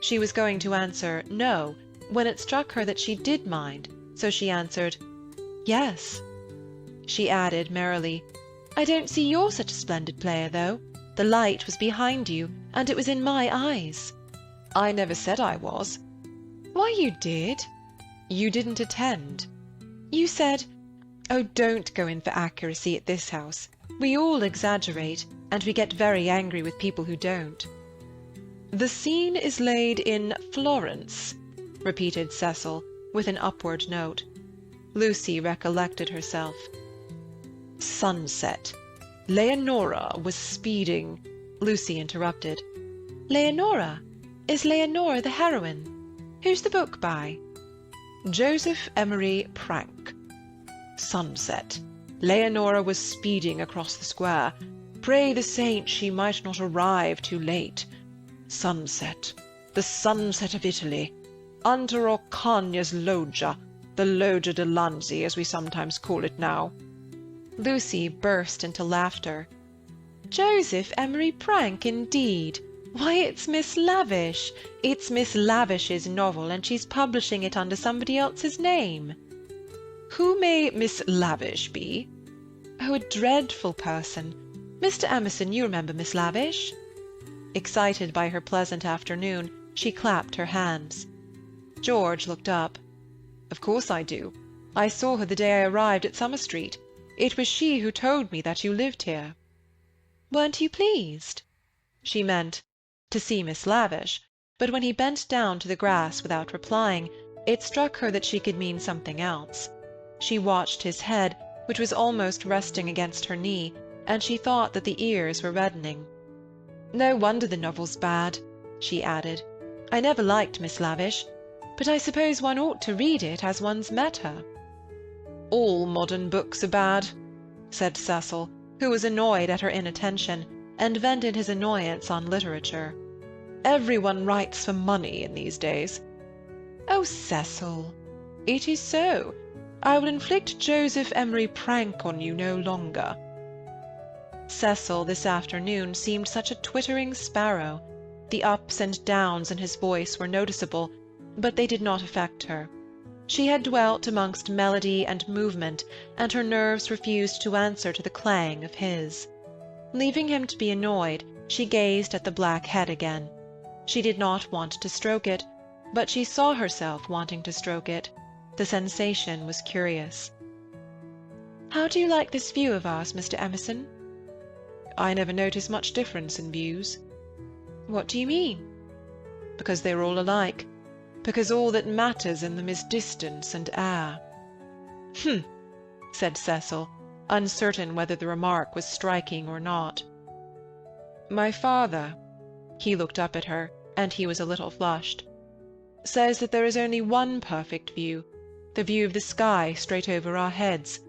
She was going to answer "no," when it struck her that she did mind, so she answered "yes." She added merrily, "I don't see you're such a splendid player, though. The light was behind you, and it was in my eyes." "I never said I was." "Why, you did." "You didn't attend." "You said—" "Oh, don't go in for accuracy at this house. We all exaggerate, and we get very angry with people who don't." "The scene is laid in Florence," repeated Cecil, with an upward note. Lucy recollected herself. "Sunset. Leonora was speeding—" Lucy interrupted. "Leonora? Is Leonora the heroine? Who's the book by?" "Joseph Emery Prank. Sunset. Leonora was speeding across the square. Pray the saints she might not arrive too late. Sunset. The sunset of Italy. Under Orcagna's loggia, the Loggia de Lanzi, as we sometimes call it now." Lucy burst into laughter. "Joseph Emery Prank, indeed! Why, it's Miss Lavish. It's Miss Lavish's novel, and she's publishing it under somebody else's name." "Who may Miss Lavish be?" "Oh, a dreadful person. Mr. Emerson, you remember Miss Lavish?" Excited by her pleasant afternoon, she clapped her hands. George looked up. "Of course I do. I saw her the day I arrived at Summer Street. It was she who told me that you lived here." "Weren't you pleased?" She meant to see Miss Lavish, but when he bent down to the grass without replying, it struck her that she could mean something else. She watched his head, which was almost resting against her knee, and she thought that the ears were reddening. "No wonder the novel's bad," she added. "I never liked Miss Lavish, but I suppose one ought to read it as one's met her." "All modern books are bad," said Cecil, who was annoyed at her inattention, and vented his annoyance on literature. "Everyone writes for money in these days." "Oh, Cecil!" "It is so. I will inflict Joseph Emery Prank on you no longer." Cecil this afternoon seemed such a twittering sparrow. The ups and downs in his voice were noticeable, but they did not affect her. She had dwelt amongst melody and movement, and her nerves refused to answer to the clang of his. Leaving him to be annoyed, she gazed at the black head again. She did not want to stroke it, but she saw herself wanting to stroke it. The sensation was curious. "How do you like this view of ours, Mr. Emerson?" "I never notice much difference in views." "What do you mean?" "Because they're all alike. Because all that matters in them is distance and air." "Humph," said Cecil, uncertain whether the remark was striking or not. "My father," he looked up at her, and he was a little flushed, "says that there is only one perfect view, the view of the sky straight over our heads,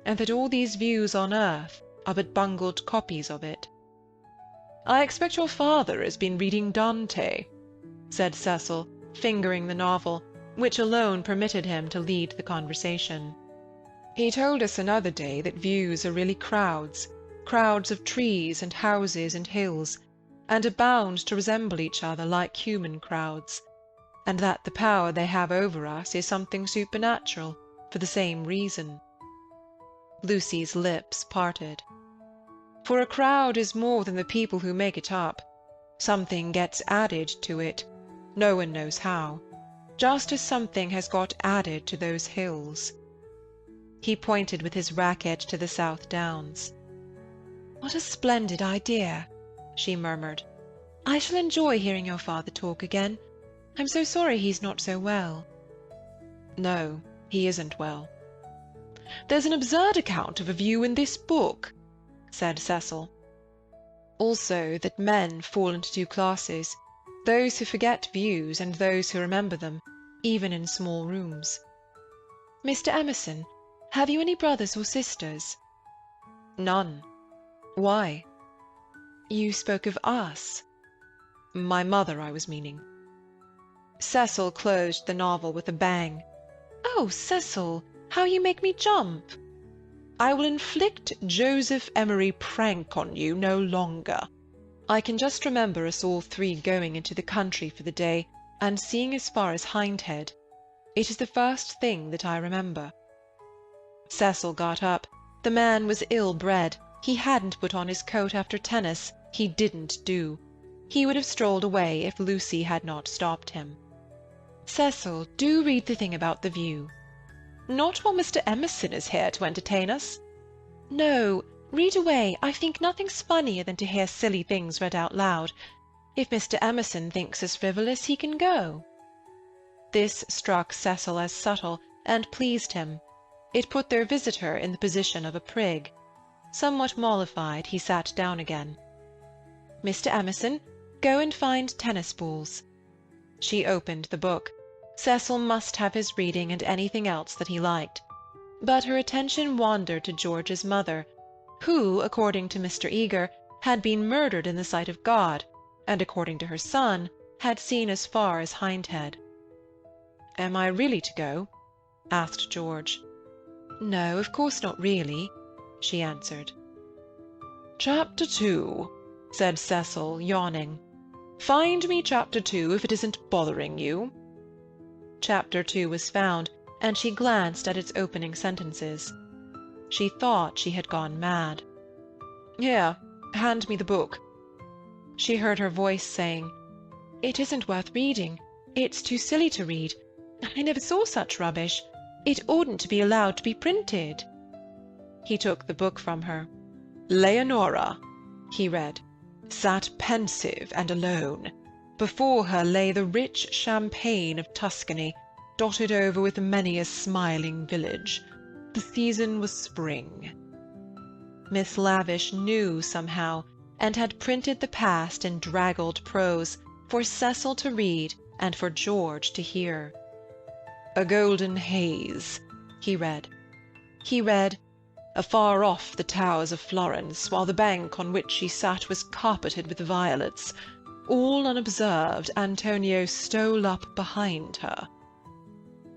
and that all these views on earth are but bungled copies of it." "I expect your father has been reading Dante," said Cecil, fingering the novel, which alone permitted him to lead the conversation. "He told us another day that views are really crowds, crowds of trees and houses and hills, and are bound to resemble each other like human crowds, and that the power they have over us is something supernatural, for the same reason." Lucy's lips parted. "For a crowd is more than the people who make it up. Something gets added to it, no one knows how, just as something has got added to those hills." He pointed with his racket to the South Downs. "What a splendid idea," she murmured. "I shall enjoy hearing your father talk again. I'm so sorry he's not so well." "No, he isn't well." "There's an absurd account of a view in this book," said Cecil. "Also that men fall into two classes, those who forget views and those who remember them, even in small rooms." "Mr. Emerson, have you any brothers or sisters?" "None. Why?" "You spoke of us." My mother, I was meaning." Cecil closed the novel with a bang. "Oh, Cecil, how you make me jump!" "I will inflict Joseph Emery prank on you no longer. I can just remember us all three going into the country for the day, and seeing as far as Hindhead. It is the first thing that I remember." Cecil got up. The man was ill-bred. He hadn't put on his coat after tennis. He didn't do. He would have strolled away if Lucy had not stopped him. "Cecil, do read the thing about the view." "Not while Mr. Emerson is here to entertain us." "No, read away. I think nothing's funnier than to hear silly things read out loud. If Mr. Emerson thinks us frivolous, he can go." This struck Cecil as subtle, and pleased him. It put their visitor in the position of a prig. Somewhat mollified, he sat down again. "Mr. Emerson, go and find tennis balls." She opened the book. Cecil must have his reading and anything else that he liked. But her attention wandered to George's mother, who, according to Mr. Eager, had been murdered in the sight of God, and according to her son, had seen as far as Hindhead. "Am I really to go?" asked George. "No, of course not really," she answered. "Chapter 2, said Cecil, yawning. "Find me Chapter 2 if it isn't bothering you." Chapter 2 was found, and she glanced at its opening sentences. She thought she had gone mad. "Here, hand me the book." She heard her voice saying, "It isn't worth reading. It's too silly to read. I never saw such rubbish. It oughtn't to be allowed to be printed." He took the book from her. "Leonora," he read, "sat pensive and alone. Before her lay the rich champaign of Tuscany, dotted over with many a smiling village. The season was spring." Miss Lavish knew somehow, and had printed the past in draggled prose, for Cecil to read and for George to hear. "A golden haze," he read. He read, "Afar off the towers of Florence, while the bank on which she sat was carpeted with violets. All unobserved, Antonio stole up behind her."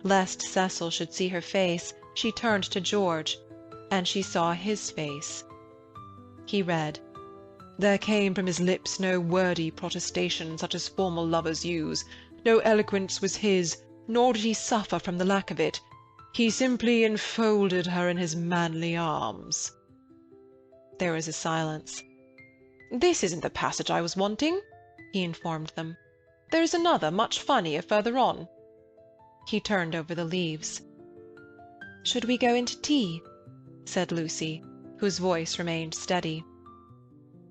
Lest Cecil should see her face, she turned to George, and she saw his face. He read, "There came from his lips no wordy protestation such as formal lovers use. No eloquence was his, nor did he suffer from the lack of it. He simply enfolded her in his manly arms." There was a silence. "This isn't the passage I was wanting," he informed them. "There is another, much funnier, further on." He turned over the leaves. "Should we go into tea?" said Lucy, whose voice remained steady.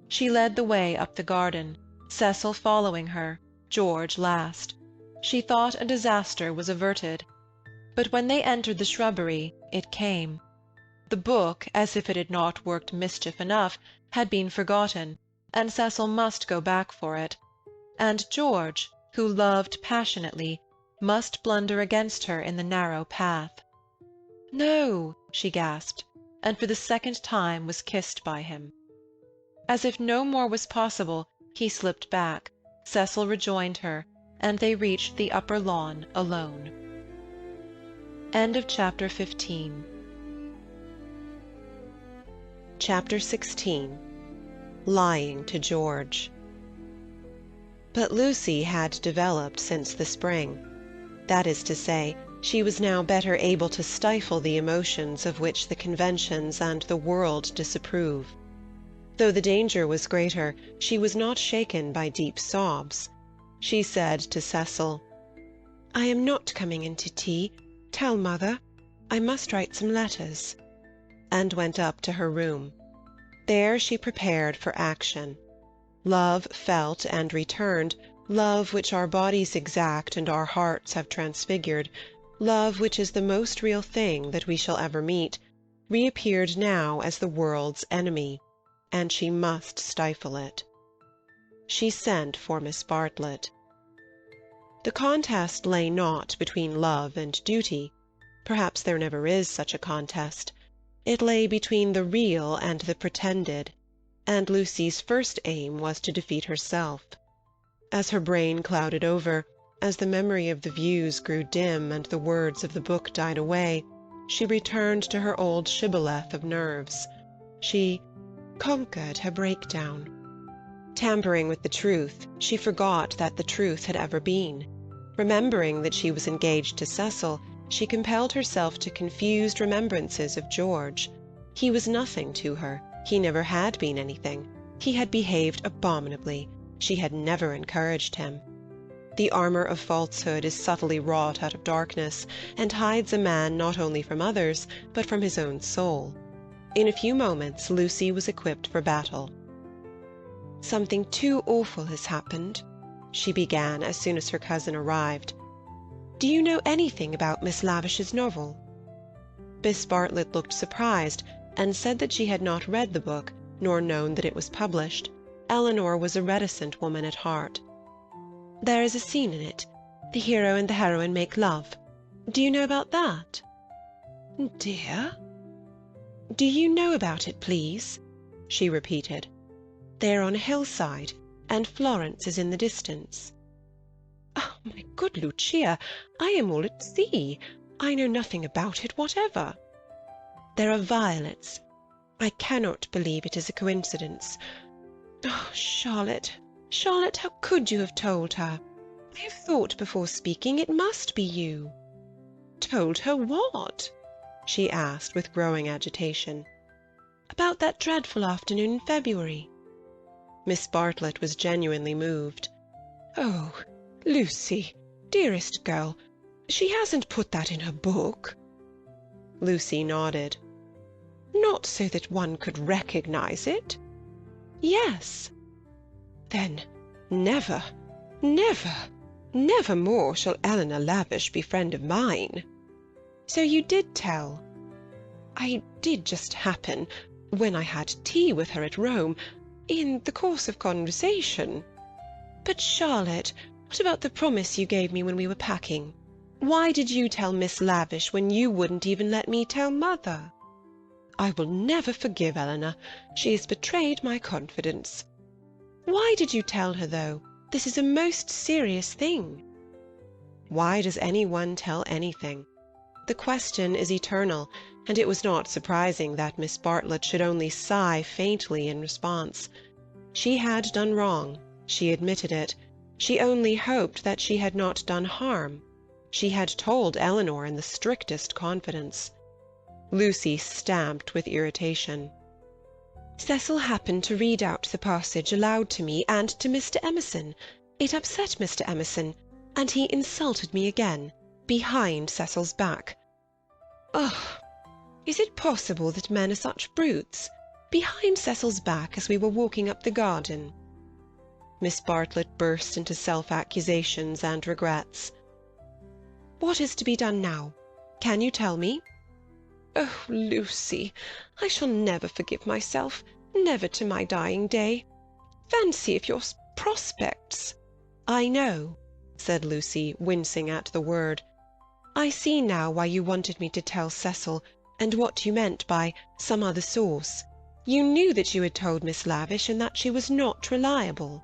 She led the way up the garden, Cecil following her, George last. She thought a disaster was averted. But when they entered the shrubbery, it came. The book, as if it had not worked mischief enough, had been forgotten, and Cecil must go back for it. And George, who loved passionately, must blunder against her in the narrow path. "No," she gasped, and for the second time was kissed by him. As if no more was possible, he slipped back. Cecil rejoined her, and they reached the upper lawn alone. End of Chapter 15. Chapter 16. Lying to George. But Lucy had developed since the spring. That is to say, she was now better able to stifle the emotions of which the conventions and the world disapprove. Though the danger was greater, she was not shaken by deep sobs. She said to Cecil, "I am not coming in to tea. Tell mother. I must write some letters," and went up to her room. There she prepared for action. Love felt and returned, love which our bodies exact and our hearts have transfigured, love which is the most real thing that we shall ever meet, reappeared now as the world's enemy, and she must stifle it. She sent for Miss Bartlett. The contest lay not between love and duty. Perhaps there never is such a contest. It lay between the real and the pretended, and Lucy's first aim was to defeat herself. As her brain clouded over, as the memory of the views grew dim and the words of the book died away, she returned to her old shibboleth of nerves. She conquered her breakdown. Tampering with the truth, she forgot that the truth had ever been. Remembering that she was engaged to Cecil, she compelled herself to confused remembrances of George. He was nothing to her. He never had been anything. He had behaved abominably. She had never encouraged him. The armour of falsehood is subtly wrought out of darkness, and hides a man not only from others, but from his own soul. In a few moments Lucy was equipped for battle. "Something too awful has happened," she began as soon as her cousin arrived. "Do you know anything about Miss Lavish's novel?" Miss Bartlett looked surprised, and said that she had not read the book, nor known that it was published. Eleanor was a reticent woman at heart. "There is a scene in it. The hero and the heroine make love. Do you know about that?" "Dear?" "Do you know about it, please?" she repeated. "They are on a hillside, and Florence is in the distance." "Oh, my good Lucia, I am all at sea. I know nothing about it whatever." "There are violets. I cannot believe it is a coincidence. Oh, Charlotte, Charlotte, how could you have told her? I have thought before speaking. It must be you." "Told her what?" she asked with growing agitation. "About that dreadful afternoon in February." Miss Bartlett was genuinely moved. "Oh, Lucy, dearest girl, she hasn't put that in her book?" Lucy nodded. "Not so that one could recognize it?" "Yes." "Then never, never, never more shall Eleanor Lavish be friend of mine." "So you did tell?" "I did just happen, when I had tea with her at Rome, in the course of conversation." "But, Charlotte, what about the promise you gave me when we were packing? Why did you tell Miss Lavish when you wouldn't even let me tell Mother?" "I will never forgive Eleanor. She has betrayed my confidence." "Why did you tell her, though? This is a most serious thing." Why does any one tell anything? The question is eternal, and it was not surprising that Miss Bartlett should only sigh faintly in response. She had done wrong. She admitted it. She only hoped that she had not done harm. She had told Eleanor in the strictest confidence. Lucy stamped with irritation. "Cecil happened to read out the passage aloud to me and to Mr. Emerson. It upset Mr. Emerson, and he insulted me again, behind Cecil's back. Oh, is it possible that men are such brutes? Behind Cecil's back as we were walking up the garden." Miss Bartlett burst into self-accusations and regrets. "What is to be done now? Can you tell me?" "Oh, Lucy, I shall never forgive myself, never to my dying day. Fancy if your prospects—" "I know," said Lucy, wincing at the word. "I see now why you wanted me to tell Cecil, and what you meant by 'some other source.' You knew that you had told Miss Lavish and that she was not reliable."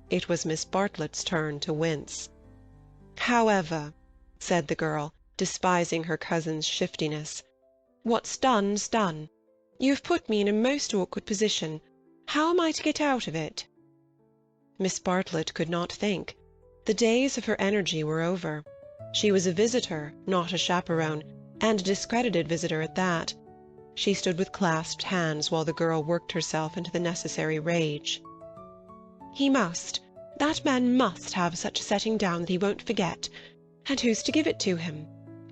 It was Miss Bartlett's turn to wince. "However," said the girl, despising her cousin's shiftiness, "what's done's done. You have put me in a most awkward position. How am I to get out of it?" Miss Bartlett could not think. The days of her energy were over. She was a visitor, not a chaperone, and a discredited visitor at that. She stood with clasped hands while the girl worked herself into the necessary rage. That man must have such a setting down that he won't forget. And who's to give it to him?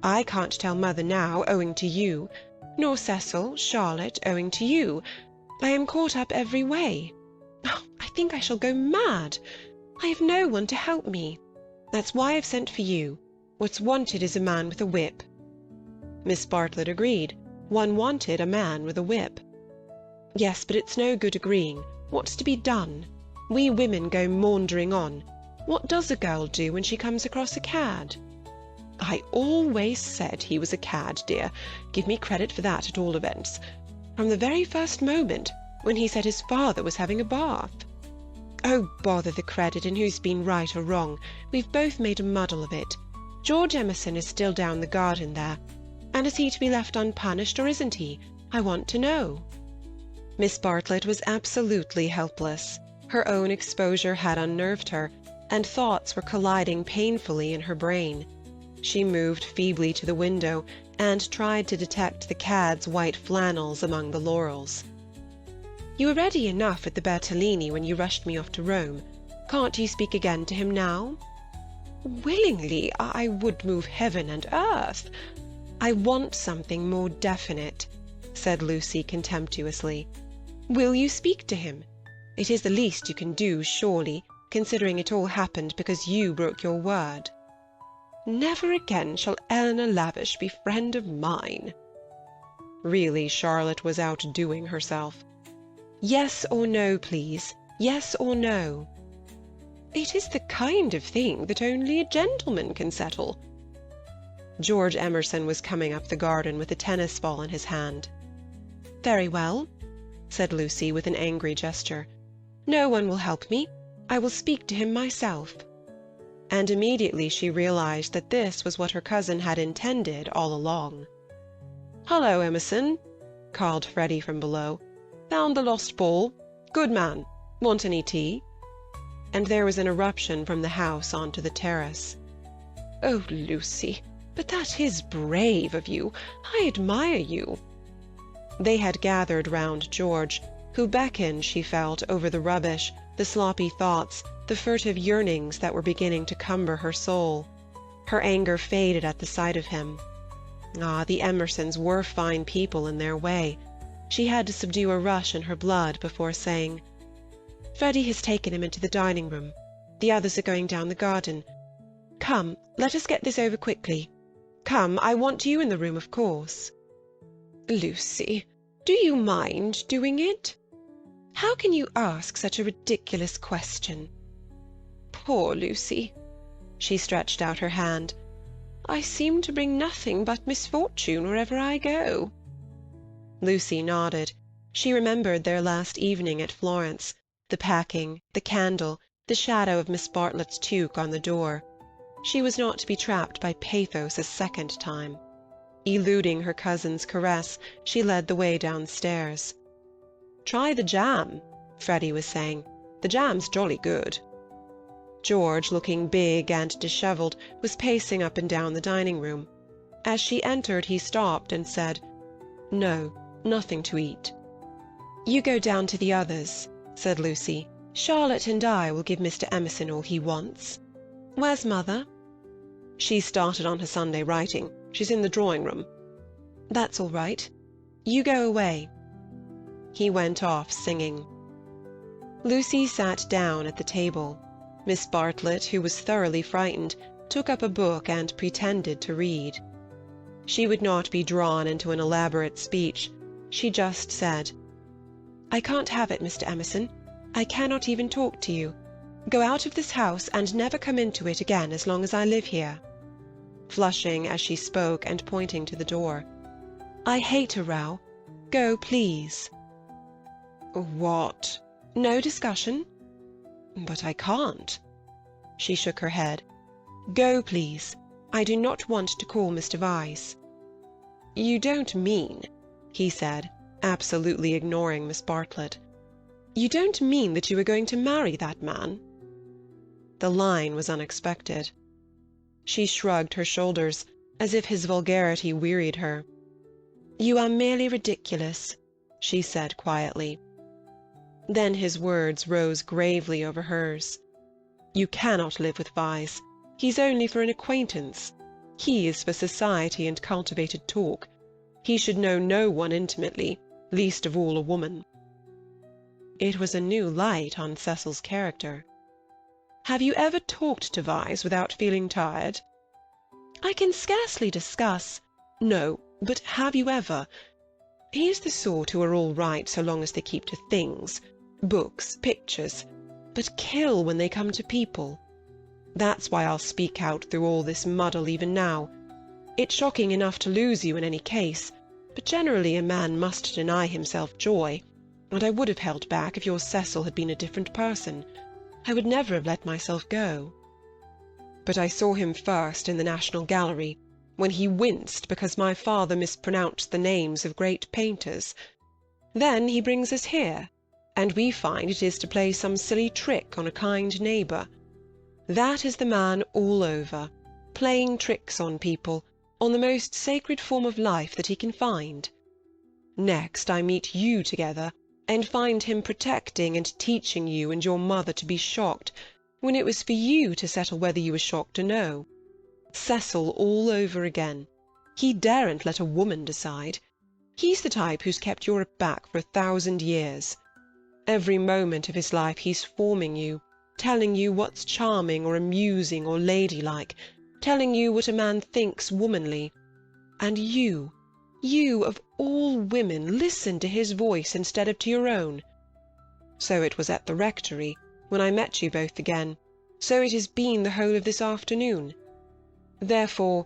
I can't tell Mother now, owing to you, nor Cecil, Charlotte, owing to you. I am caught up every way. Oh, I think I shall go mad. I have no one to help me. That's why I've sent for you. What's wanted is a man with a whip." Miss Bartlett agreed. One wanted a man with a whip. "Yes, but it's no good agreeing. What's to be done? We women go maundering on. What does a girl do when she comes across a cad?" "I always said he was a cad, dear. Give me credit for that at all events. From the very first moment, when he said his father was having a bath." Oh, bother the credit and who's been right or wrong. We've both made a muddle of it. George Emerson is still down the garden there. And is he to be left unpunished, or isn't he? I want to know." Miss Bartlett was absolutely helpless. Her own exposure had unnerved her, and thoughts were colliding painfully in her brain. She moved feebly to the window and tried to detect the cad's white flannels among the laurels. "You were ready enough at the Bertolini when you rushed me off to Rome. Can't you speak again to him now?" "Willingly. I would move heaven and earth." "I want something more definite," said Lucy contemptuously. "Will you speak to him? It is the least you can do, surely, considering it all happened because you broke your word." "Never again shall Eleanor Lavish be friend of mine." Really, Charlotte was outdoing herself. "Yes or no, please. Yes or no." "It is the kind of thing that only a gentleman can settle." George Emerson was coming up the garden with a tennis ball in his hand. "Very well," said Lucy with an angry gesture. "No one will help me. I will speak to him myself." And immediately she realized that this was what her cousin had intended all along. "Hullo, Emerson," called Freddie from below. "Found the lost ball? Good man. Want any tea?" And there was an eruption from the house onto the terrace. "Oh, Lucy, but that is brave of you. I admire you." They had gathered round George, who beckoned, she felt, over the rubbish, the sloppy thoughts, the furtive yearnings that were beginning to cumber her soul. Her anger faded at the sight of him. Ah, the Emersons were fine people in their way. She had to subdue a rush in her blood before saying, "Freddie has taken him into the dining-room. The others are going down the garden. Come, let us get this over quickly. Come, I want you in the room, of course." "Lucy, do you mind doing it?" "How can you ask such a ridiculous question?" "Poor Lucy." She stretched out her hand. "I seem to bring nothing but misfortune wherever I go." Lucy nodded. She remembered their last evening at Florence, the packing, the candle, the shadow of Miss Bartlett's toque on the door. She was not to be trapped by pathos a second time. Eluding her cousin's caress, she led the way downstairs. "Try the jam," Freddie was saying. "The jam's jolly good." George, looking big and dishevelled, was pacing up and down the dining-room. As she entered he stopped and said, "No, nothing to eat." "You go down to the others," said Lucy. "Charlotte and I will give Mr. Emerson all he wants. Where's mother?" "She started on her Sunday writing. She's in the drawing-room." "That's all right. You go away." He went off singing. Lucy sat down at the table. Miss Bartlett, who was thoroughly frightened, took up a book and pretended to read. She would not be drawn into an elaborate speech. She just said, "I can't have it, Mr. Emerson. I cannot even talk to you. Go out of this house and never come into it again as long as I live here," flushing as she spoke and pointing to the door. "I hate a row. Go, please." "What?" "No discussion." "But I can't." She shook her head. "Go, please. I do not want to call Mr. Vyse." "You don't mean," he said, absolutely ignoring Miss Bartlett. "You don't mean that you are going to marry that man?" The line was unexpected. She shrugged her shoulders, as if his vulgarity wearied her. "You are merely ridiculous," she said quietly. Then his words rose gravely over hers. "You cannot live with Vyse. He's only for an acquaintance. He is for society and cultivated talk. He should know no one intimately, least of all a woman." It was a new light on Cecil's character. "Have you ever talked to Vyse without feeling tired?" "I can scarcely discuss—" "No, but have you ever? He's the sort who are all right so long as they keep to things, books, pictures, but kill when they come to people. That's why I'll speak out through all this muddle even now. It's shocking enough to lose you in any case, but generally a man must deny himself joy, and I would have held back if your Cecil had been a different person. I would never have let myself go. But I saw him first in the National Gallery, when he winced because my father mispronounced the names of great painters. Then he brings us here, and we find it is to play some silly trick on a kind neighbour. That is the man all over, playing tricks on people, on the most sacred form of life that he can find. Next I meet you together, and find him protecting and teaching you and your mother to be shocked, when it was for you to settle whether you were shocked or no. Cecil all over again. He daren't let a woman decide. He's the type who's kept Europe back for 1,000 years. Every moment of his life he's forming you, telling you what's charming or amusing or ladylike, telling you what a man thinks womanly. And you of all women, listen to his voice instead of to your own. So it was at the rectory, when I met you both again. So it has been the whole of this afternoon. Therefore,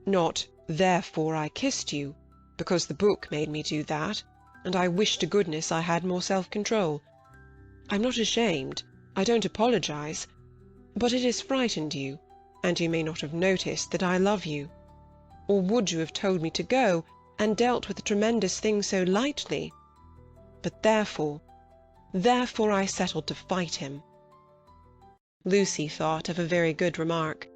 not therefore I kissed you, because the book made me do that, and I wish to goodness I had more self-control. I'm not ashamed, I don't apologize, but it has frightened you, and you may not have noticed that I love you. Or would you have told me to go, and dealt with the tremendous thing so lightly? But therefore I settled to fight him. Lucy thought of a very good remark.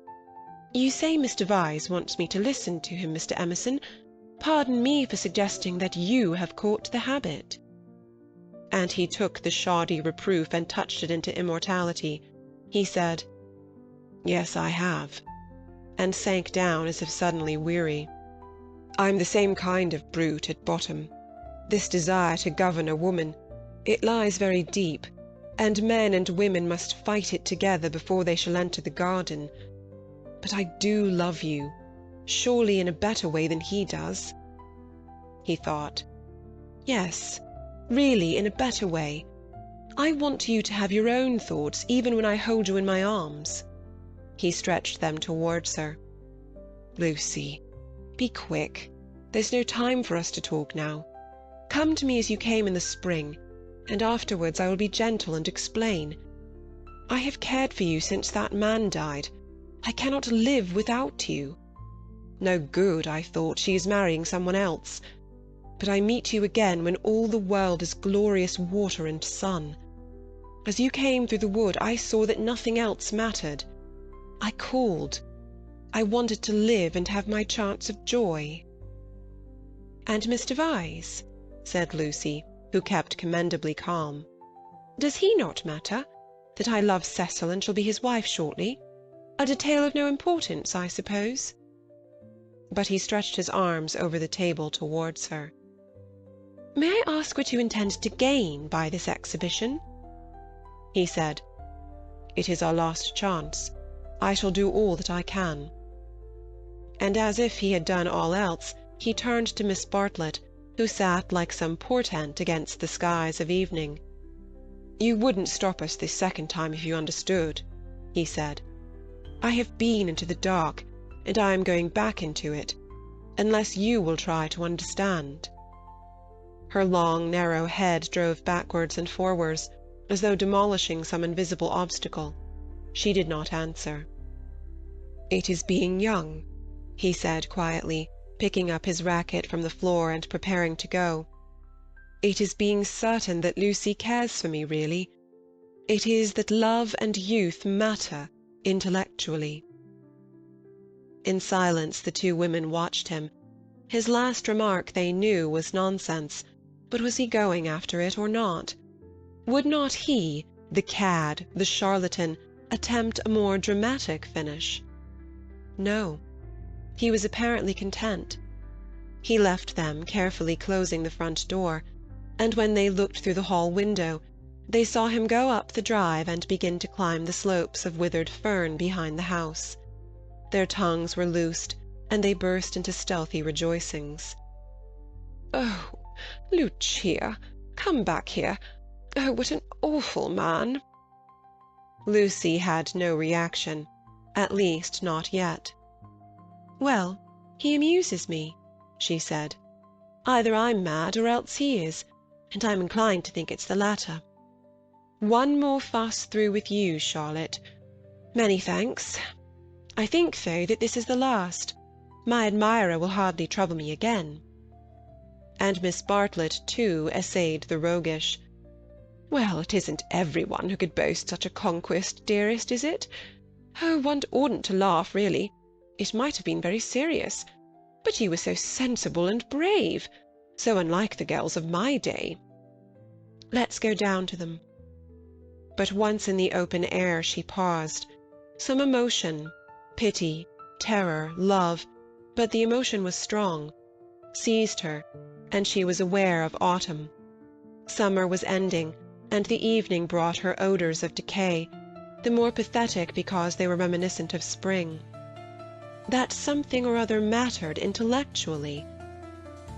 You say Mr. Vyse wants me to listen to him, Mr. Emerson. Pardon me for suggesting that you have caught the habit. And he took the shoddy reproof and touched it into immortality. He said, Yes, I have, and sank down as if suddenly weary. I'm the same kind of brute at bottom. This desire to govern a woman, it lies very deep, and men and women must fight it together before they shall enter the garden. But I do love you, surely in a better way than he does. He thought. Yes, really in a better way. I want you to have your own thoughts even when I hold you in my arms. He stretched them towards her. Lucy, be quick. There's no time for us to talk now. Come to me as you came in the spring, and afterwards I will be gentle and explain. I have cared for you since that man died. I cannot live without you. No good, I thought, she is marrying someone else. But I meet you again when all the world is glorious water and sun. As you came through the wood, I saw that nothing else mattered. I called. I wanted to live and have my chance of joy. And Mr. Vyse, said Lucy, who kept commendably calm. Does he not matter? That I love Cecil and shall be his wife shortly? A detail of no importance, I suppose? But he stretched his arms over the table towards her. May I ask what you intend to gain by this exhibition? He said, It is our last chance. I shall do all that I can. And as if he had done all else, he turned to Miss Bartlett, who sat like some portent against the skies of evening. You wouldn't stop us this second time if you understood, he said. I have been into the dark, and I am going back into it, unless you will try to understand. Her long, narrow head drove backwards and forwards, as though demolishing some invisible obstacle. She did not answer. It is being young, he said quietly, picking up his racket from the floor and preparing to go. It is being certain that Lucy cares for me really. It is that love and youth matter intellectually. In silence the two women watched him. His last remark, they knew, was nonsense, but was he going after it or not? Would not he, the cad, the charlatan, attempt a more dramatic finish? No. He was apparently content. He left them, carefully closing the front door, and when they looked through the hall window, they saw him go up the drive and begin to climb the slopes of withered fern behind the house. Their tongues were loosed, and they burst into stealthy rejoicings. "Oh, Lucia, come back here. Oh, what an awful man!" Lucy had no reaction, at least not yet. "Well, he amuses me," she said. "Either I'm mad or else he is, and I'm inclined to think it's the latter. One more fuss through with you, Charlotte. Many thanks. I think, though, that this is the last. My admirer will hardly trouble me again." And Miss Bartlett, too, essayed the roguish. "Well, it isn't every one who could boast such a conquest, dearest, is it? Oh, one oughtn't to laugh, really. It might have been very serious. But you were so sensible and brave, so unlike the girls of my day. Let's go down to them." But once in the open air she paused. Some emotion, pity, terror, love, but the emotion was strong, seized her, and she was aware of autumn. Summer was ending, and the evening brought her odours of decay, the more pathetic because they were reminiscent of spring. That something or other mattered intellectually.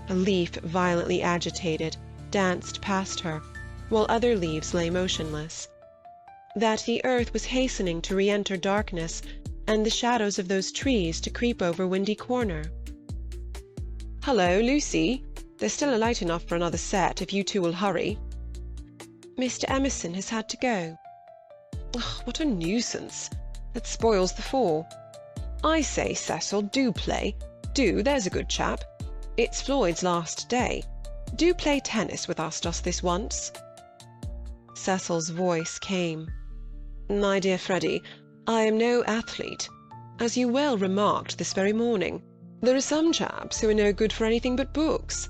A leaf violently agitated danced past her, while other leaves lay motionless. That the earth was hastening to re-enter darkness, and the shadows of those trees to creep over Windy Corner. "Hullo, Lucy! There's still light enough for another set, if you two will hurry." "Mr. Emerson has had to go." "Ugh, what a nuisance! That spoils the fall. I say, Cecil, do play. Do, there's a good chap. It's Floyd's last day. Do play tennis with us just this once." Cecil's voice came. "My dear Freddy, I am no athlete. As you well remarked this very morning, there are some chaps who are no good for anything but books.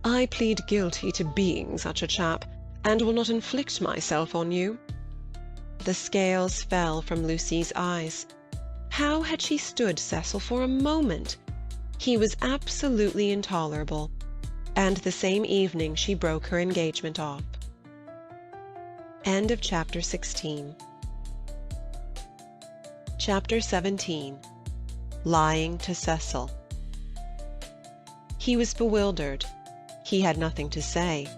I plead guilty to being such a chap, and will not inflict myself on you." The scales fell from Lucy's eyes. How had she stood Cecil for a moment? He was absolutely intolerable, and the same evening she broke her engagement off. End of chapter 16. Chapter 17. Lying to Cecil. He was bewildered. He had nothing to say.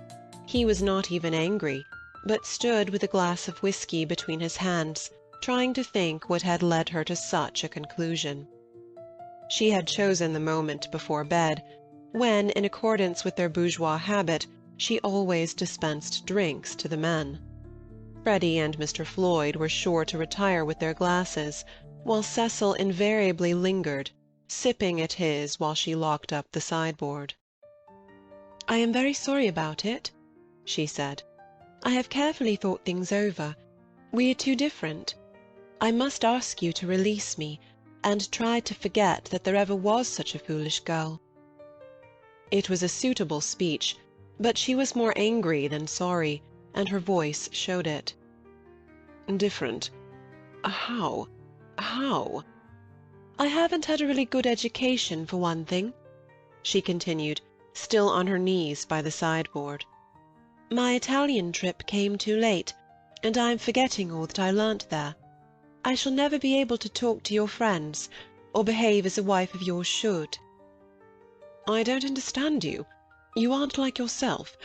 He was not even angry, but stood with a glass of whiskey between his hands, trying to think what had led her to such a conclusion. She had chosen the moment before bed, when, in accordance with their bourgeois habit, she always dispensed drinks to the men. Freddy and Mr. Floyd were sure to retire with their glasses, while Cecil invariably lingered, sipping at his while she locked up the sideboard. "I am very sorry about it," she said. "I have carefully thought things over. We are too different. I must ask you to release me, and try to forget that there ever was such a foolish girl." It was a suitable speech, but she was more angry than sorry, and her voice showed it. "Different? How? How?" "I haven't had a really good education, for one thing," she continued, still on her knees by the sideboard. "My Italian trip came too late, and I am forgetting all that I learnt there. I shall never be able to talk to your friends, or behave as a wife of yours should." "I don't understand you. You aren't like yourself.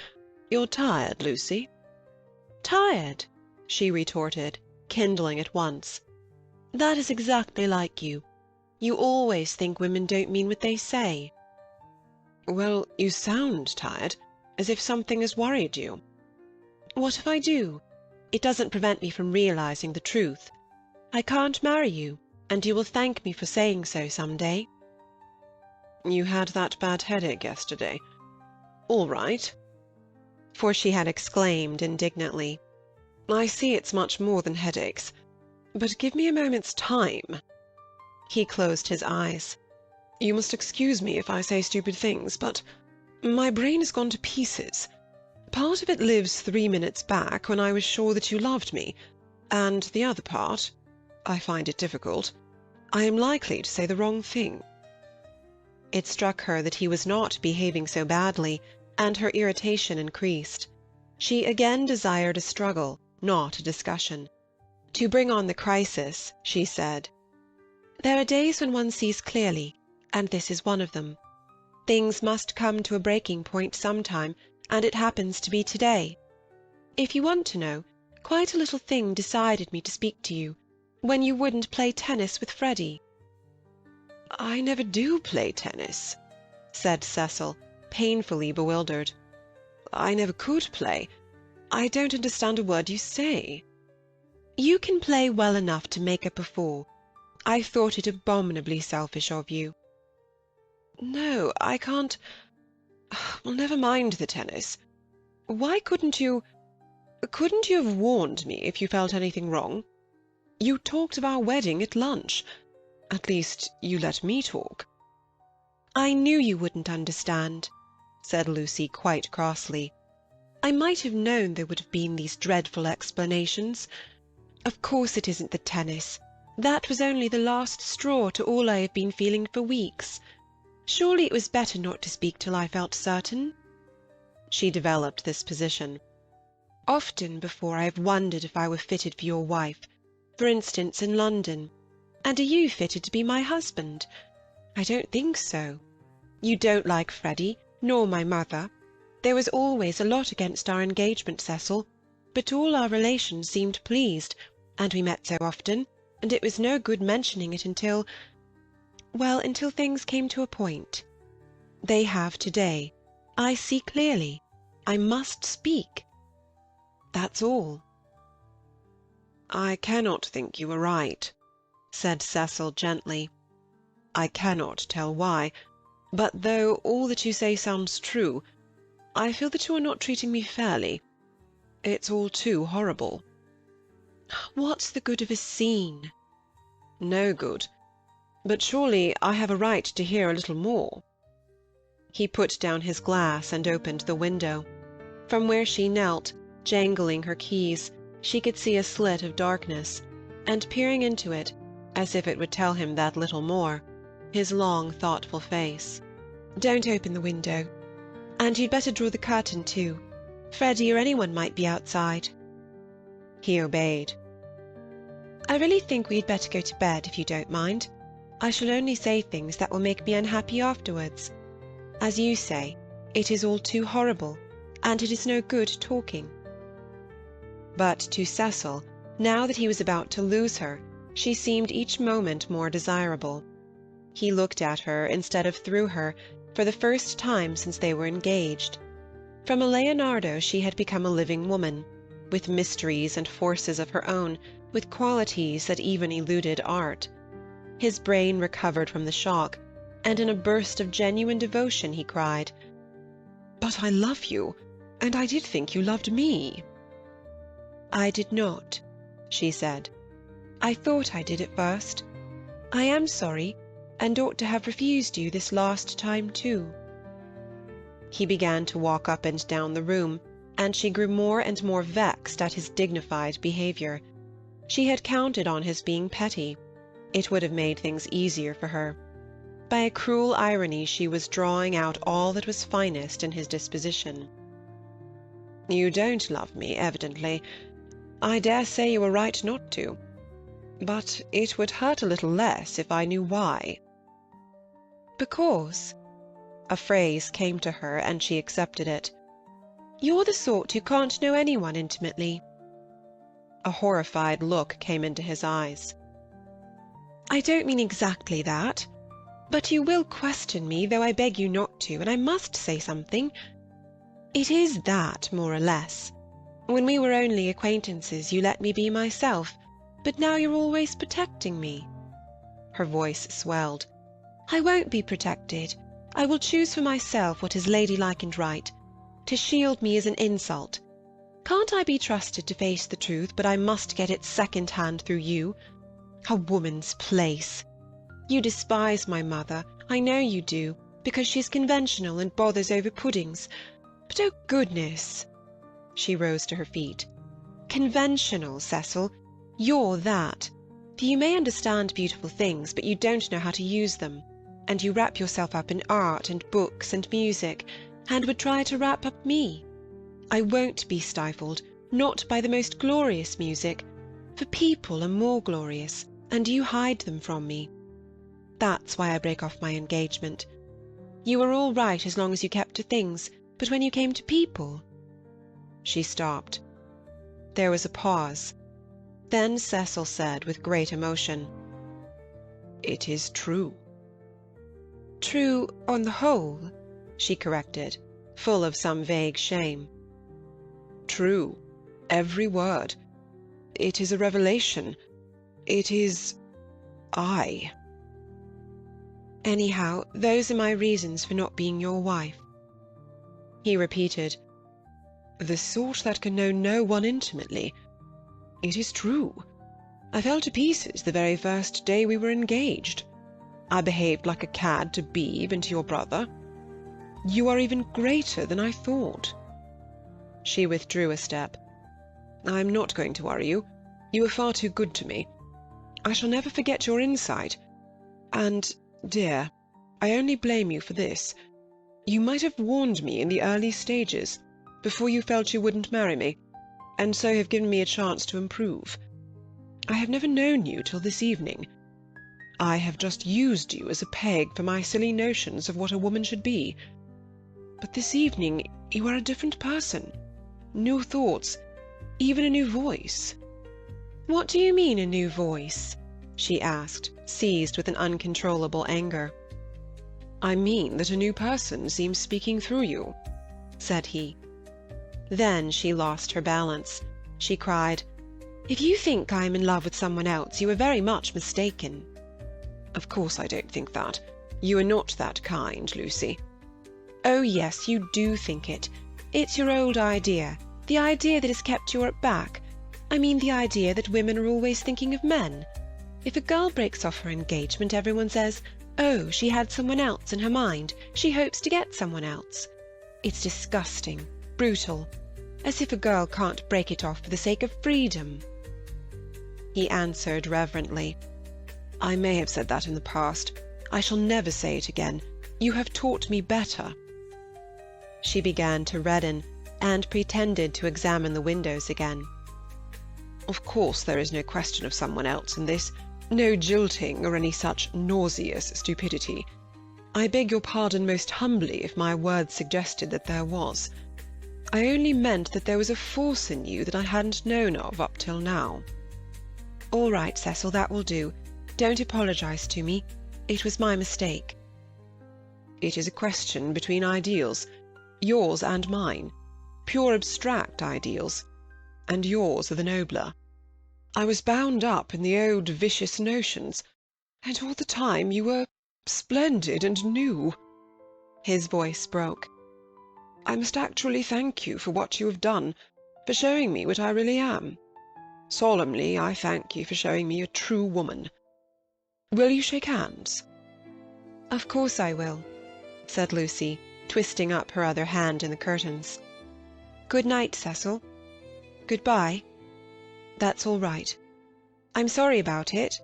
You're tired, Lucy." "Tired?" she retorted, kindling at once. "That is exactly like you. You always think women don't mean what they say." "Well, you sound tired, as if something has worried you." "What if I do? It doesn't prevent me from realizing the truth. I can't marry you, and you will thank me for saying so some day." "You had that bad headache yesterday. All right." For she had exclaimed indignantly, "I see it's much more than headaches. But give me a moment's time." He closed his eyes. "You must excuse me if I say stupid things, but my brain has gone to pieces. Part of it lives 3 minutes back, when I was sure that you loved me, and the other part, I find it difficult, I am likely to say the wrong thing." It struck her that he was not behaving so badly, and her irritation increased. She again desired a struggle, not a discussion. To bring on the crisis, she said, "There are days when one sees clearly, and this is one of them. Things must come to a breaking point sometime, and it happens to be today. If you want to know, quite a little thing decided me to speak to you, when you wouldn't play tennis with Freddy." "I never do play tennis," said Cecil, painfully bewildered. "I never could play. I don't understand a word you say. You can play well enough to make up a fool. I thought it abominably selfish of you. No, I can't. Well, never mind the tennis. Why couldn't you have warned me if you felt anything wrong? You talked of our wedding at lunch. At least, you let me talk. I knew you wouldn't understand, said Lucy quite crossly. I might have known there would have been these dreadful explanations. Of course it isn't the tennis. That was only the last straw to all I have been feeling for weeks. Surely it was better not to speak till I felt certain. She developed this position. Often before I have wondered if I were fitted for your wife, for instance in London. And are you fitted to be my husband? I don't think so. You don't like Freddie, nor my mother. There was always a lot against our engagement, Cecil, but all our relations seemed pleased, and we met so often, and it was no good mentioning it until things came to a point. They have today. I see clearly. I must speak. That's all. I cannot think you are right, said Cecil gently. I cannot tell why, but though all that you say sounds true, I feel that you are not treating me fairly. It's all too horrible. What's the good of a scene? No good. But surely I have a right to hear a little more. He put down his glass and opened the window. From where she knelt, jangling her keys, she could see a slit of darkness, and peering into it, as if it would tell him that little more, his long, thoughtful face. Don't open the window. And you'd better draw the curtain too. Freddie or anyone might be outside. He obeyed. I really think we'd better go to bed, if you don't mind. I shall only say things that will make me unhappy afterwards. As you say, it is all too horrible, and it is no good talking. But to Cecil, now that he was about to lose her, she seemed each moment more desirable. He looked at her instead of through her, for the first time since they were engaged. From a Leonardo she had become a living woman, with mysteries and forces of her own, with qualities that even eluded art. His brain recovered from the shock, and in a burst of genuine devotion he cried, "But I love you, and I did think you loved me." I did not, she said. I thought I did at first. I am sorry, and ought to have refused you this last time too. He began to walk up and down the room, and she grew more and more vexed at his dignified behaviour. She had counted on his being petty. It would have made things easier for her. By a cruel irony she was drawing out all that was finest in his disposition. "You don't love me, evidently. I dare say you were right not to. But it would hurt a little less if I knew why." "Because—" A phrase came to her, and she accepted it. "You're the sort who can't know anyone intimately." A horrified look came into his eyes. "I don't mean exactly that. But you will question me, though I beg you not to, and I must say something. It is that, more or less. When we were only acquaintances you let me be myself, but now you're always protecting me." Her voice swelled. "I won't be protected. I will choose for myself what is ladylike and right. To shield me is an insult. Can't I be trusted to face the truth, but I must get it second-hand through you? A woman's place! You despise my mother, I know you do, because she's conventional and bothers over puddings. But oh goodness!" She rose to her feet. "Conventional, Cecil. You're that. For you may understand beautiful things, but you don't know how to use them. And you wrap yourself up in art and books and music, and would try to wrap up me. I won't be stifled, not by the most glorious music, for people are more glorious, and you hide them from me. That's why I break off my engagement. You were all right as long as you kept to things, but when you came to people—" She stopped. There was a pause. Then Cecil said with great emotion, "It is true." "True on the whole," she corrected, full of some vague shame. true, every word. It is a revelation. It is I. Anyhow, those are my reasons for not being your wife. He repeated, The sort that can know no one intimately. It is true. I fell to pieces the very first day we were engaged. I behaved like a cad to Beebe and to your brother. You are even greater than I thought. She withdrew a step. I am not going to worry you. You are far too good to me. I shall never forget your insight. And, dear, I only blame you for this. You might have warned me in the early stages, before you felt you wouldn't marry me, and so have given me a chance to improve. I have never known you till this evening. I have just used you as a peg for my silly notions of what a woman should be. But this evening you are a different person. New thoughts, even a new voice. What do you mean, a new voice? She asked, seized with an uncontrollable anger. I mean that a new person seems speaking through you, said he. Then she lost her balance. She cried, If you think I am in love with someone else, you are very much mistaken. Of course I don't think that. You are not that kind, Lucy. Oh, yes, you do think it. It's your old idea, the idea that has kept you at back. I mean the idea that women are always thinking of men. If a girl breaks off her engagement, everyone says, oh, she had someone else in her mind. She hopes to get someone else. It's disgusting, brutal, as if a girl can't break it off for the sake of freedom. He answered reverently, I may have said that in the past. I shall never say it again. You have taught me better. She began to redden, and pretended to examine the windows again. Of course there is no question of someone else in this, no jilting or any such nauseous stupidity. I beg your pardon most humbly if my words suggested that there was. I only meant that there was a force in you that I hadn't known of up till now. All right, Cecil, that will do. Don't apologize to me. It was my mistake. It is a question between ideals, yours and mine, pure abstract ideals, and yours are the nobler. I was bound up in the old vicious notions, and all the time you were splendid and new. His voice broke. I must actually thank you for what you have done, for showing me what I really am. Solemnly I thank you for showing me a true woman. Will you shake hands? Of course I will, said Lucy, twisting up her other hand in the curtains. Good night, Cecil. Goodbye. That's all right. I'm sorry about it.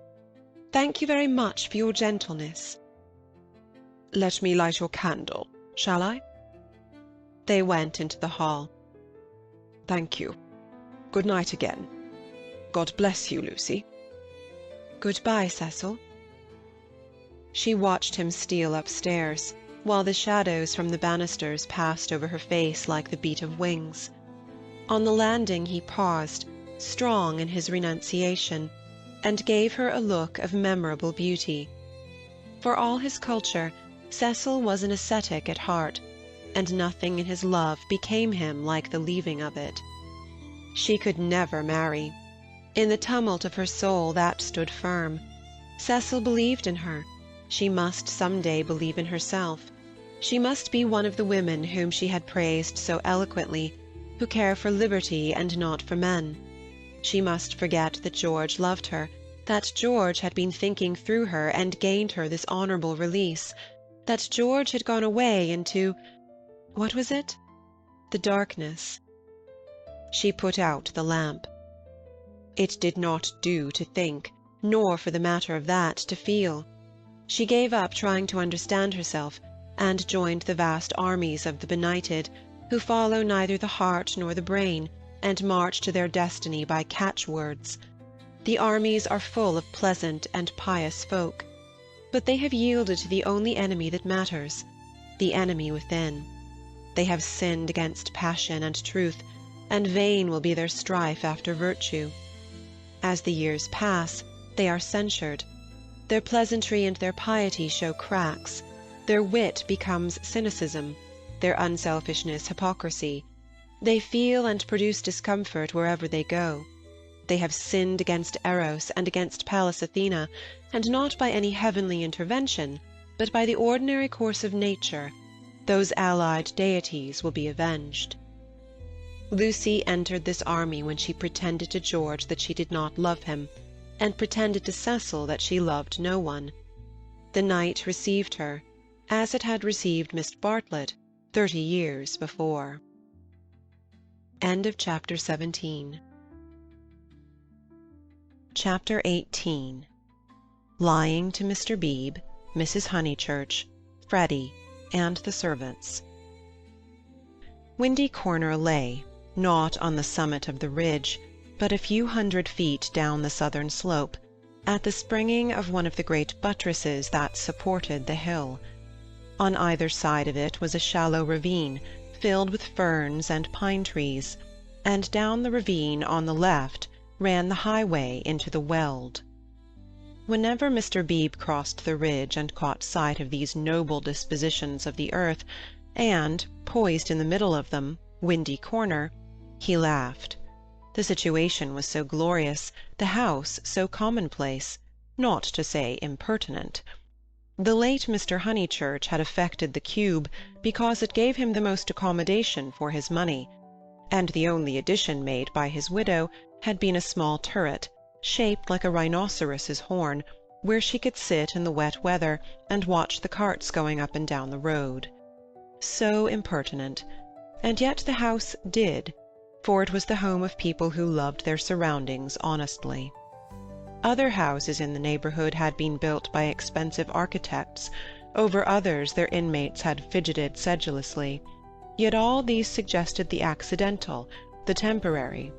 Thank you very much for your gentleness. Let me light your candle, shall I? They went into the hall. Thank you. Good night again. God bless you, Lucy. Goodbye, Cecil. She watched him steal upstairs, while the shadows from the banisters passed over her face like the beat of wings. On the landing he paused, strong in his renunciation, and gave her a look of memorable beauty. For all his culture, Cecil was an ascetic at heart, and nothing in his love became him like the leaving of it. She could never marry. In the tumult of her soul that stood firm. Cecil believed in her. She must some day believe in herself. She must be one of the women whom she had praised so eloquently, who care for liberty and not for men. She must forget that George loved her, that George had been thinking through her and gained her this honourable release, that George had gone away into— what was it? The darkness. She put out the lamp. It did not do to think, nor, for the matter of that, to feel. She gave up trying to understand herself, and joined the vast armies of the benighted, who follow neither the heart nor the brain, and march to their destiny by catchwords. The armies are full of pleasant and pious folk, but they have yielded to the only enemy that matters, the enemy within. They have sinned against passion and truth, and vain will be their strife after virtue. As the years pass, they are censured. Their pleasantry and their piety show cracks. Their wit becomes cynicism, their unselfishness hypocrisy. They feel and produce discomfort wherever they go. They have sinned against Eros and against Pallas Athena, and not by any heavenly intervention, but by the ordinary course of nature. Those allied deities will be avenged. Lucy entered this army when she pretended to George that she did not love him, and pretended to Cecil that she loved no one. The night received her, as it had received Miss Bartlett 30 years before. End of chapter 17. Chapter 18. Lying to Mr. Beebe, Mrs. Honeychurch, Freddy, and the servants. Windy Corner lay, not on the summit of the ridge, but a few 100 feet down the southern slope, at the springing of one of the great buttresses that supported the hill. On either side of it was a shallow ravine, filled with ferns and pine trees, and down the ravine on the left ran the highway into the Weald. Whenever Mr. Beebe crossed the ridge and caught sight of these noble dispositions of the earth, and, poised in the middle of them, Windy Corner, he laughed. The situation was so glorious, the house so commonplace, not to say impertinent. The late Mr. Honeychurch had affected the cube because it gave him the most accommodation for his money, and the only addition made by his widow had been a small turret, shaped like a rhinoceros's horn, where she could sit in the wet weather and watch the carts going up and down the road. So impertinent, and yet the house did, for it was the home of people who loved their surroundings honestly. Other houses in the neighborhood had been built by expensive architects, over others their inmates had fidgeted sedulously, yet all these suggested the accidental, the temporary,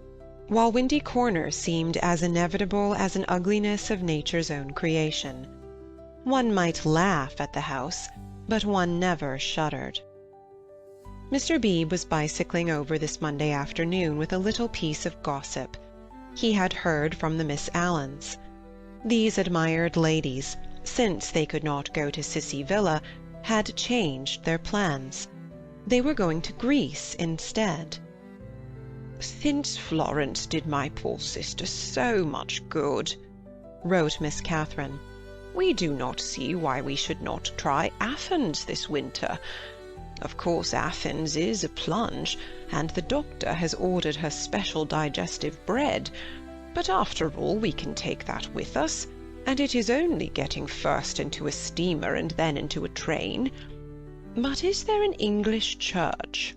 while Windy Corner seemed as inevitable as an ugliness of nature's own creation. One might laugh at the house, but one never shuddered. Mr. Beebe was bicycling over this Monday afternoon with a little piece of gossip. He had heard from the Miss Allens. These admired ladies, since they could not go to Sissy Villa, had changed their plans. They were going to Greece instead. "Since Florence did my poor sister so much good," wrote Miss Catherine, "we do not see why we should not try Athens this winter. Of course Athens is a plunge, and the doctor has ordered her special digestive bread, but after all we can take that with us, and it is only getting first into a steamer and then into a train. But is there an English church?"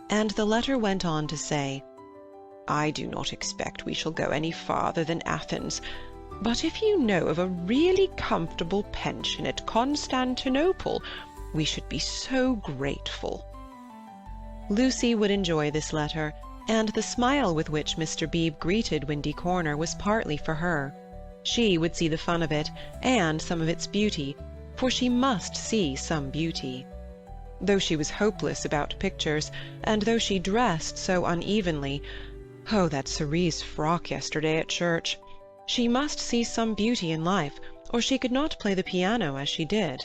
And the letter went on to say, "I do not expect we shall go any farther than Athens, but if you know of a really comfortable pension at Constantinople, we should be so grateful." Lucy would enjoy this letter, and the smile with which Mr. Beebe greeted Windy Corner was partly for her. She would see the fun of it, and some of its beauty, for she must see some beauty. Though she was hopeless about pictures, and though she dressed so unevenly—oh, that cerise frock yesterday at church! She must see some beauty in life, or she could not play the piano as she did.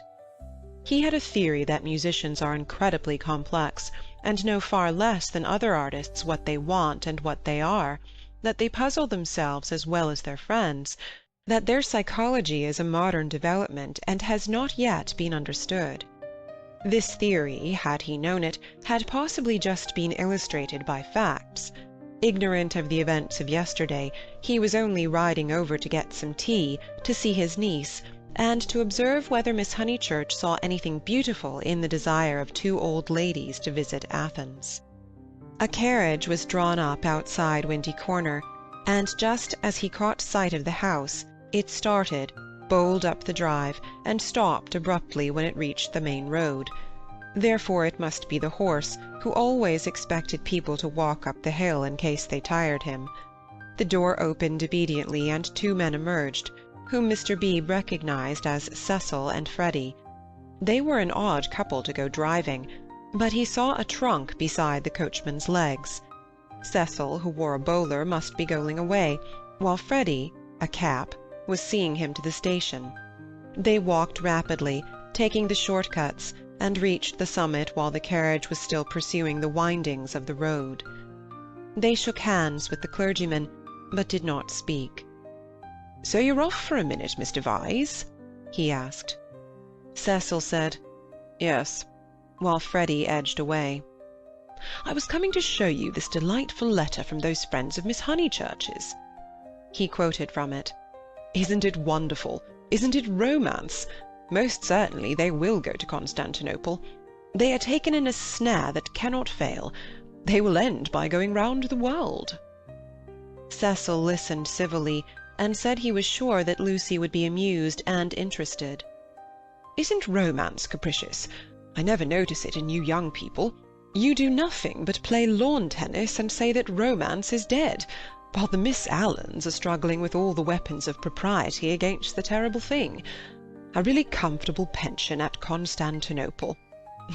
He had a theory that musicians are incredibly complex, and know far less than other artists what they want and what they are, that they puzzle themselves as well as their friends, that their psychology is a modern development and has not yet been understood. This theory, had he known it, had possibly just been illustrated by facts. Ignorant of the events of yesterday, he was only riding over to get some tea, to see his niece, and to observe whether Miss Honeychurch saw anything beautiful in the desire of 2 old ladies to visit Athens. A carriage was drawn up outside Windy Corner, and just as he caught sight of the house, it started, bowled up the drive, and stopped abruptly when it reached the main road. Therefore it must be the horse, who always expected people to walk up the hill in case they tired him. The door opened obediently, and 2 men emerged, whom Mr. Beebe recognized as Cecil and Freddy. They were an odd couple to go driving, but he saw a trunk beside the coachman's legs. Cecil, who wore a bowler, must be going away, while Freddy, a cap, was seeing him to the station. They walked rapidly, taking the short cuts, and reached the summit while the carriage was still pursuing the windings of the road. They shook hands with the clergyman, but did not speak. "So you're off for a minute, Mr. Vyse?" he asked. Cecil said, "Yes," while Freddy edged away. "I was coming to show you this delightful letter from those friends of Miss Honeychurch's." He quoted from it. "Isn't it wonderful? Isn't it romance? Most certainly they will go to Constantinople. They are taken in a snare that cannot fail. They will end by going round the world." Cecil listened civilly, and said he was sure that Lucy would be amused and interested. "Isn't romance capricious? I never notice it in you young people. You do nothing but play lawn tennis and say that romance is dead, while the Miss Allens are struggling with all the weapons of propriety against the terrible thing. A really comfortable pension at Constantinople.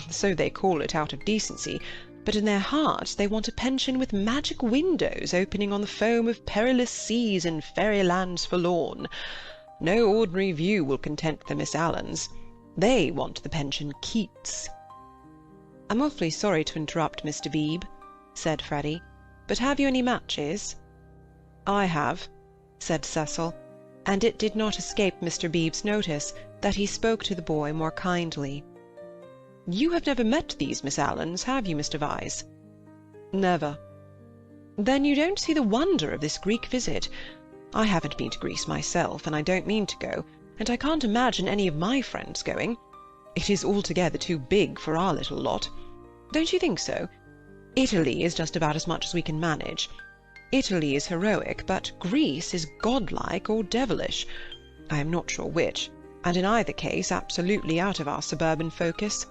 So they call it out of decency, but in their hearts they want a pension with magic windows opening on the foam of perilous seas in fairylands forlorn. No ordinary view will content the Miss Allens. They want the pension Keats." "I'm awfully sorry to interrupt, Mr. Beebe," said Freddy, "but have you any matches?" "I have," said Cecil, and it did not escape Mr. Beebe's notice that he spoke to the boy more kindly. "You have never met these Miss Allens, have you, Mr. Vyse?" "Never." "Then you don't see the wonder of this Greek visit. I haven't been to Greece myself, and I don't mean to go, and I can't imagine any of my friends going. It is altogether too big for our little lot. Don't you think so? Italy is just about as much as we can manage. Italy is heroic, but Greece is godlike or devilish. I am not sure which, and in either case absolutely out of our suburban focus.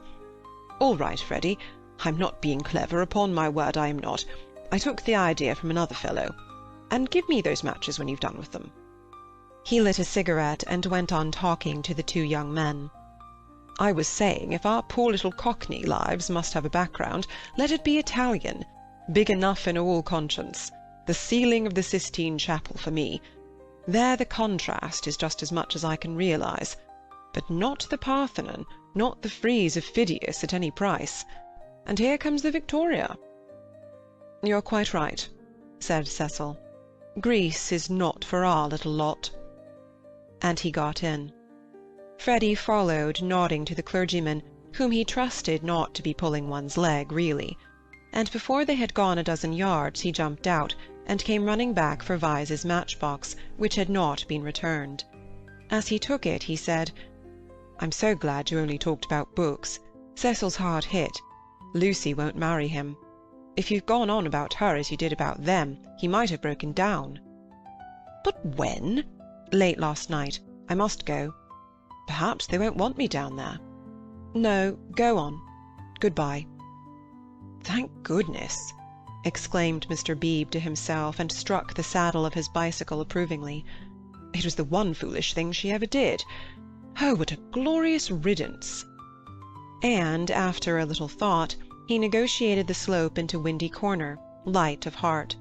All right, Freddy, I'm not being clever, upon my word I am not. I took the idea from another fellow. And give me those matches when you've done with them." He lit a cigarette and went on talking to the two young men. "I was saying, if our poor little Cockney lives must have a background, let it be Italian. Big enough in all conscience. The ceiling of the Sistine Chapel for me. There the contrast is just as much as I can realise. But not the Parthenon, not the frieze of Phidias at any price. And here comes the Victoria." "You're quite right," said Cecil. "Greece is not for our little lot." And he got in. Freddy followed, nodding to the clergyman, whom he trusted not to be pulling one's leg, really. And before they had gone a dozen yards he jumped out, and came running back for Vyse's matchbox, which had not been returned. As he took it, he said, "I'm so glad you only talked about books. Cecil's hard hit. Lucy won't marry him. If you've gone on about her as you did about them, he might have broken down." "But when?" "Late last night. I must go." "Perhaps they won't want me down there." "No, go on. Good-bye." "Thank goodness!" exclaimed Mr. Beebe to himself, and struck the saddle of his bicycle approvingly. "It was the one foolish thing she ever did. Oh, what a glorious riddance!" And, after a little thought, he negotiated the slope into Windy Corner, light of heart.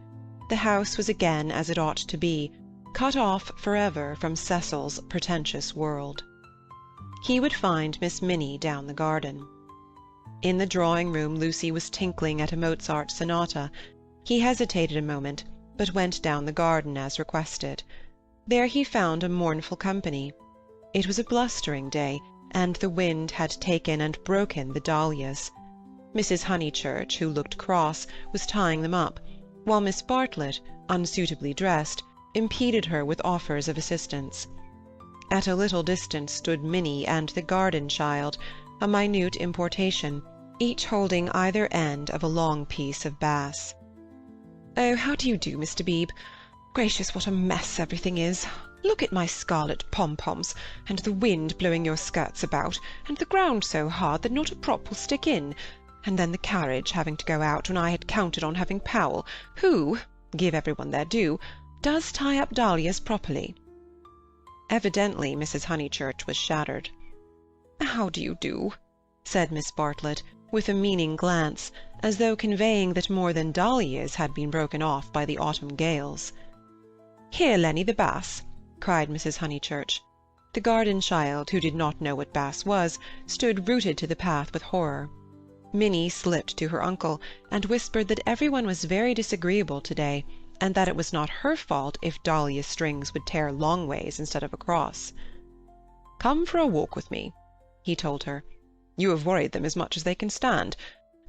The house was again as it ought to be, cut off forever from Cecil's pretentious world. He would find Miss Minnie down the garden. In the drawing-room Lucy was tinkling at a Mozart sonata. He hesitated a moment, but went down the garden as requested. There he found a mournful company. It was a blustering day, and the wind had taken and broken the dahlias. Mrs. Honeychurch, who looked cross, was tying them up, while Miss Bartlett, unsuitably dressed, impeded her with offers of assistance. At a little distance stood Minnie and the garden child, a minute importation, each holding either end of a long piece of bass. "Oh, how do you do, Mr. Beebe? Gracious, what a mess everything is! Look at my scarlet pom-poms, and the wind blowing your skirts about, and the ground so hard that not a prop will stick in, and then the carriage having to go out when I had counted on having Powell, who, give everyone their due, does tie up dahlias properly." Evidently Mrs. Honeychurch was shattered. "How do you do?" said Miss Bartlett, with a meaning glance, as though conveying that more than dahlias had been broken off by the autumn gales. "Here, Lenny, the bass," cried Mrs. Honeychurch. The garden child, who did not know what Bass was, stood rooted to the path with horror. Minnie slipped to her uncle, and whispered that everyone was very disagreeable to-day, and that it was not her fault if dahlia strings would tear long ways instead of across. "Come for a walk with me," he told her. "You have worried them as much as they can stand.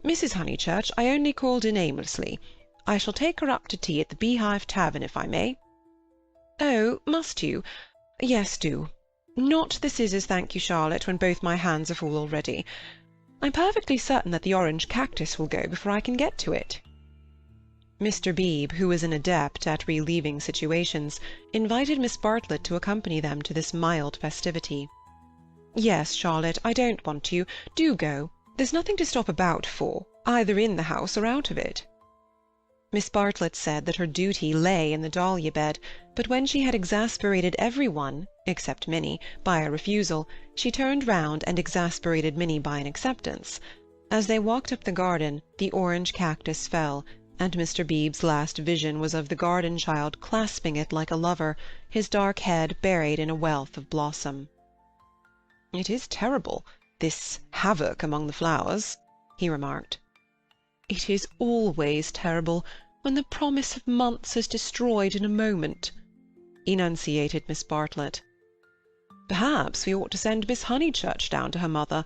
Mrs. Honeychurch, I only called in aimlessly. I shall take her up to tea at the Beehive Tavern, if I may." "Oh, must you? Yes, do. Not the scissors, thank you, Charlotte, when both my hands are full already. I'm perfectly certain that the orange cactus will go before I can get to it." Mr. Beebe, who was an adept at relieving situations, invited Miss Bartlett to accompany them to this mild festivity. "Yes, Charlotte, I don't want you. Do go. There's nothing to stop about for, either in the house or out of it." Miss Bartlett said that her duty lay in the dahlia bed, but when she had exasperated every one, except Minnie, by a refusal, she turned round and exasperated Minnie by an acceptance. As they walked up the garden, the orange cactus fell, and Mr. Beebe's last vision was of the garden child clasping it like a lover, his dark head buried in a wealth of blossom. "It is terrible, this havoc among the flowers," he remarked. "It is always terrible when the promise of months is destroyed in a moment," enunciated Miss Bartlett. "Perhaps we ought to send Miss Honeychurch down to her mother,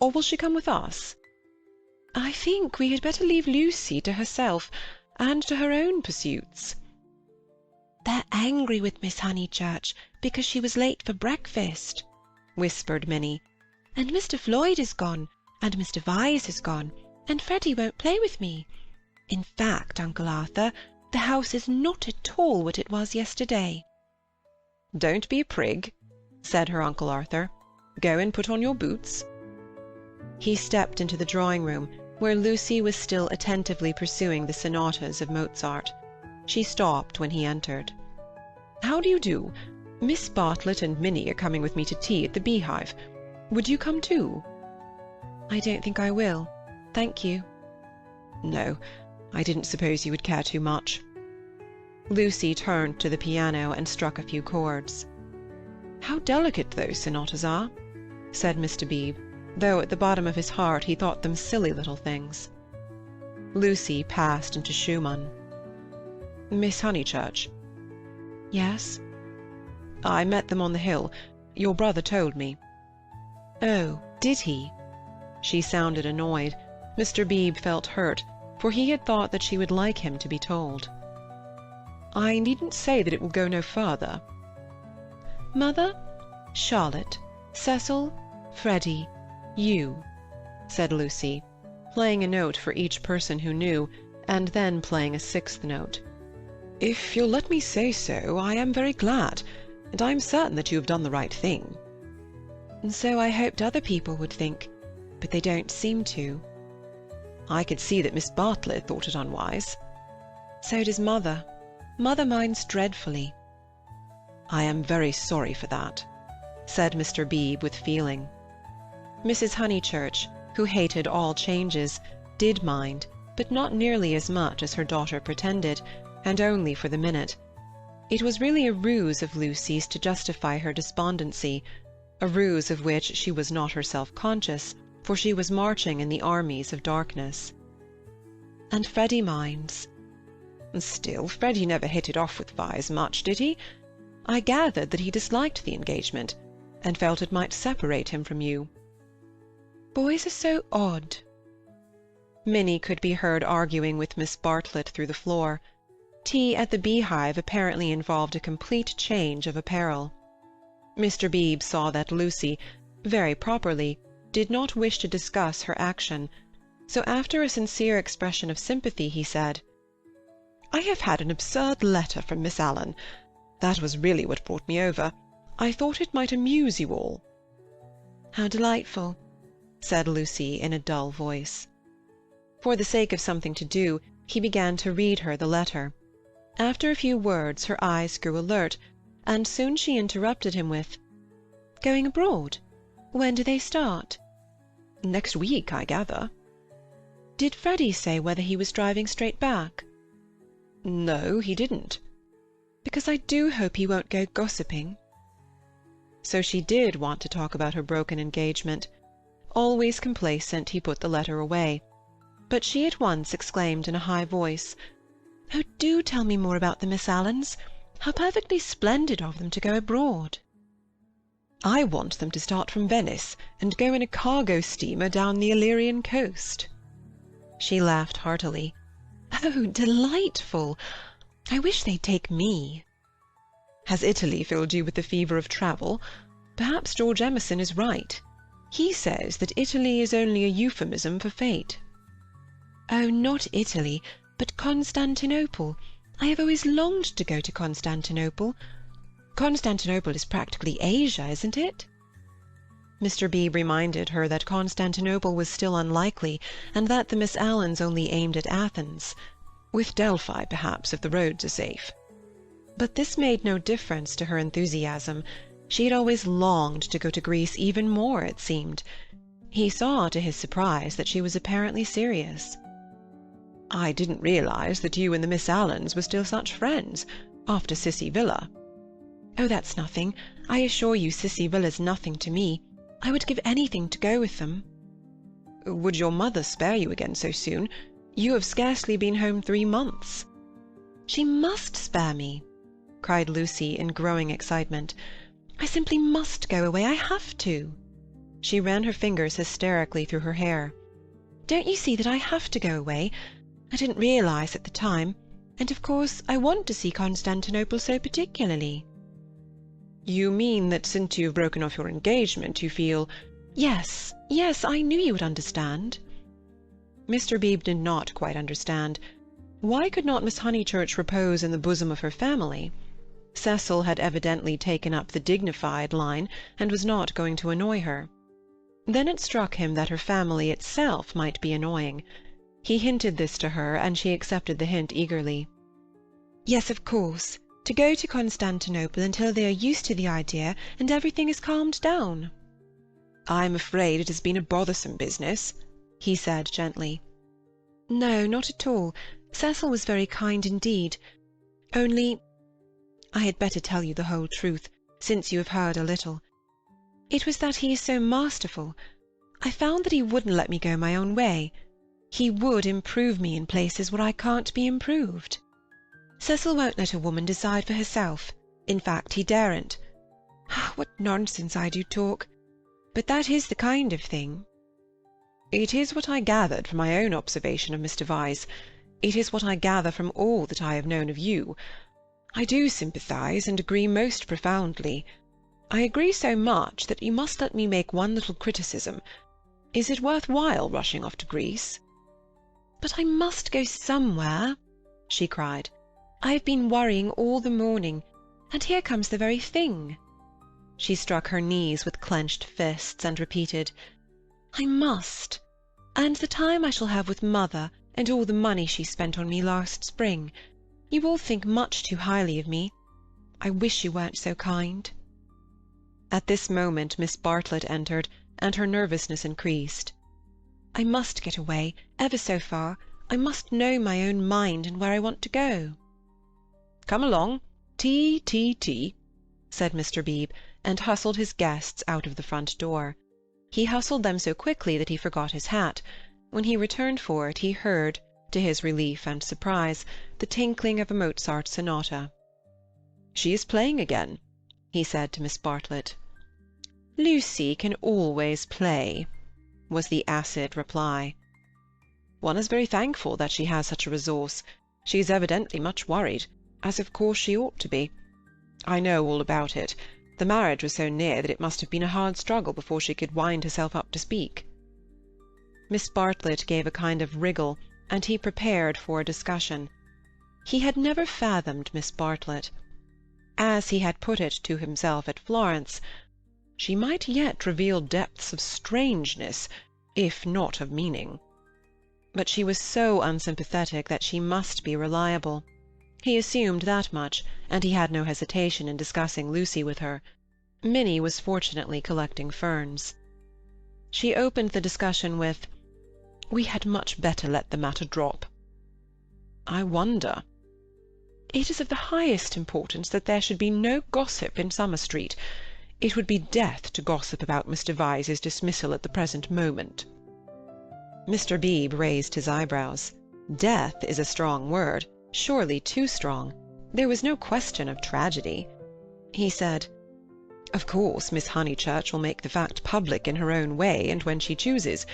or will she come with us?" "I think we had better leave Lucy to herself, and to her own pursuits." "They're angry with Miss Honeychurch because she was late for breakfast," whispered Minnie. "And Mr. Floyd is gone, and Mr. Vyse is gone, and Freddie won't play with me. In fact, Uncle Arthur, the house is not at all what it was yesterday." "Don't be a prig," said her Uncle Arthur. "Go and put on your boots." He stepped into the drawing-room, where Lucy was still attentively pursuing the sonatas of Mozart. She stopped when he entered. "How do you do? Miss Bartlett and Minnie are coming with me to tea at the Beehive. Would you come too?" "I don't think I will, thank you." "No, I didn't suppose you would care too much." Lucy turned to the piano and struck a few chords. "How delicate those sonatas are," said Mr. Beebe, though at the bottom of his heart he thought them silly little things. Lucy passed into Schumann. "Miss Honeychurch." "Yes?" "I met them on the hill. Your brother told me." "Oh, did he?" She sounded annoyed. Mr. Beebe felt hurt, for he had thought that she would like him to be told. "I needn't say that it will go no further." "Mother, Charlotte, Cecil, Freddie, you," said Lucy, playing a note for each person who knew, and then playing a sixth note. "If you'll let me say so, I am very glad, and I am certain that you have done the right thing." "And so I hoped other people would think, but they don't seem to." "I could see that Miss Bartlett thought it unwise." "So does Mother. Mother minds dreadfully." "I am very sorry for that," said Mr. Beebe with feeling. Mrs. Honeychurch, who hated all changes, did mind, but not nearly as much as her daughter pretended, and only for the minute. It was really a ruse of Lucy's to justify her despondency, a ruse of which she was not herself conscious, for she was marching in the armies of darkness. "And Freddie minds." "Still, Freddie never hit it off with Vyse much, did he? I gathered that he disliked the engagement, and felt it might separate him from you." "Boys are so odd." Minnie could be heard arguing with Miss Bartlett through the floor. Tea at the Beehive apparently involved a complete change of apparel. Mr. Beebe saw that Lucy, very properly, did not wish to discuss her action, so after a sincere expression of sympathy he said, "I have had an absurd letter from Miss Allen. That was really what brought me over. I thought it might amuse you all." "How delightful," said Lucy in a dull voice. For the sake of something to do, he began to read her the letter. After a few words her eyes grew alert, and soon she interrupted him with, "Going abroad? When do they start?" "Next week, I gather." "Did Freddie say whether he was driving straight back?" "No, he didn't." "Because I do hope he won't go gossiping." So she did want to talk about her broken engagement. Always complacent, he put the letter away. But she at once exclaimed in a high voice, "Oh, do tell me more about the Miss Allens. How perfectly splendid of them to go abroad." "I want them to start from Venice and go in a cargo steamer down the Illyrian coast." She laughed heartily. "Oh, delightful! I wish they'd take me." "Has Italy filled you with the fever of travel? Perhaps George Emerson is right. He says that Italy is only a euphemism for fate." "Oh, not Italy, but Constantinople. I have always longed to go to Constantinople. Constantinople is practically Asia, isn't it?" Mr. Beebe reminded her that Constantinople was still unlikely, and that the Miss Allens only aimed at Athens. "With Delphi, perhaps, if the roads are safe." But this made no difference to her enthusiasm. She had always longed to go to Greece even more, it seemed. He saw, to his surprise, that she was apparently serious. "I didn't realize that you and the Miss Allens were still such friends, after Cissy Villa." "Oh, that's nothing. I assure you Cissy Villa's nothing to me. I would give anything to go with them." "Would your mother spare you again so soon? You have scarcely been home 3 months." "She must spare me," cried Lucy in growing excitement. "I simply must go away. I have to." She ran her fingers hysterically through her hair. "Don't you see that I have to go away? I didn't realize at the time, and of course I want to see Constantinople so particularly." "You mean that since you've broken off your engagement you feel—" Yes, yes, I knew you would understand." Mr. Beebe did not quite understand. Why could not Miss Honeychurch repose in the bosom of her family? Cecil had evidently taken up the dignified line, and was not going to annoy her. Then it struck him that her family itself might be annoying. He hinted this to her, and she accepted the hint eagerly. "Yes, of course. To go to Constantinople until they are used to the idea and everything is calmed down." "I'm afraid it has been a bothersome business," he said gently. "No, not at all. Cecil was very kind indeed. Only—I had better tell you the whole truth, since you have heard a little. It was that he is so masterful. I found that he wouldn't let me go my own way. He would improve me in places where I can't be improved. Cecil won't let a woman decide for herself. In fact, he daren't. What nonsense I do talk! But that is the kind of thing." "It is what I gathered from my own observation of Mr. Vyse. It is what I gather from all that I have known of you. I do sympathize and agree most profoundly. I agree so much that you must let me make one little criticism. Is it worth while rushing off to Greece?" "But I must go somewhere," she cried. "I have been worrying all the morning, and here comes the very thing." She struck her knees with clenched fists and repeated, "I must. And the time I shall have with mother, and all the money she spent on me last spring. You all think much too highly of me. I wish you weren't so kind." At this moment Miss Bartlett entered, and her nervousness increased. "I must get away, ever so far. I must know my own mind and where I want to go." "Come along. Tea, tea, tea," said Mr. Beebe, and hustled his guests out of the front door. He hustled them so quickly that he forgot his hat. When he returned for it, he heard, to his relief and surprise, the tinkling of a Mozart sonata. "She is playing again," he said to Miss Bartlett. "Lucy can always play," was the acid reply. "One is very thankful that she has such a resource. She is evidently much worried, as of course she ought to be. I know all about it. The marriage was so near that it must have been a hard struggle before she could wind herself up to speak." Miss Bartlett gave a kind of wriggle, and he prepared for a discussion. He had never fathomed Miss Bartlett. As he had put it to himself at Florence, "She might yet reveal depths of strangeness, if not of meaning." But she was so unsympathetic that she must be reliable. He assumed that much, and he had no hesitation in discussing Lucy with her. Minnie was fortunately collecting ferns. She opened the discussion with, "We had much better let the matter drop." "I wonder." "It is of the highest importance that there should be no gossip in Summer Street. It would be death to gossip about Mr. Vyse's dismissal at the present moment." Mr. Beebe raised his eyebrows. Death is a strong word, surely too strong. There was no question of tragedy. He said, "Of course Miss Honeychurch will make the fact public in her own way and when she chooses.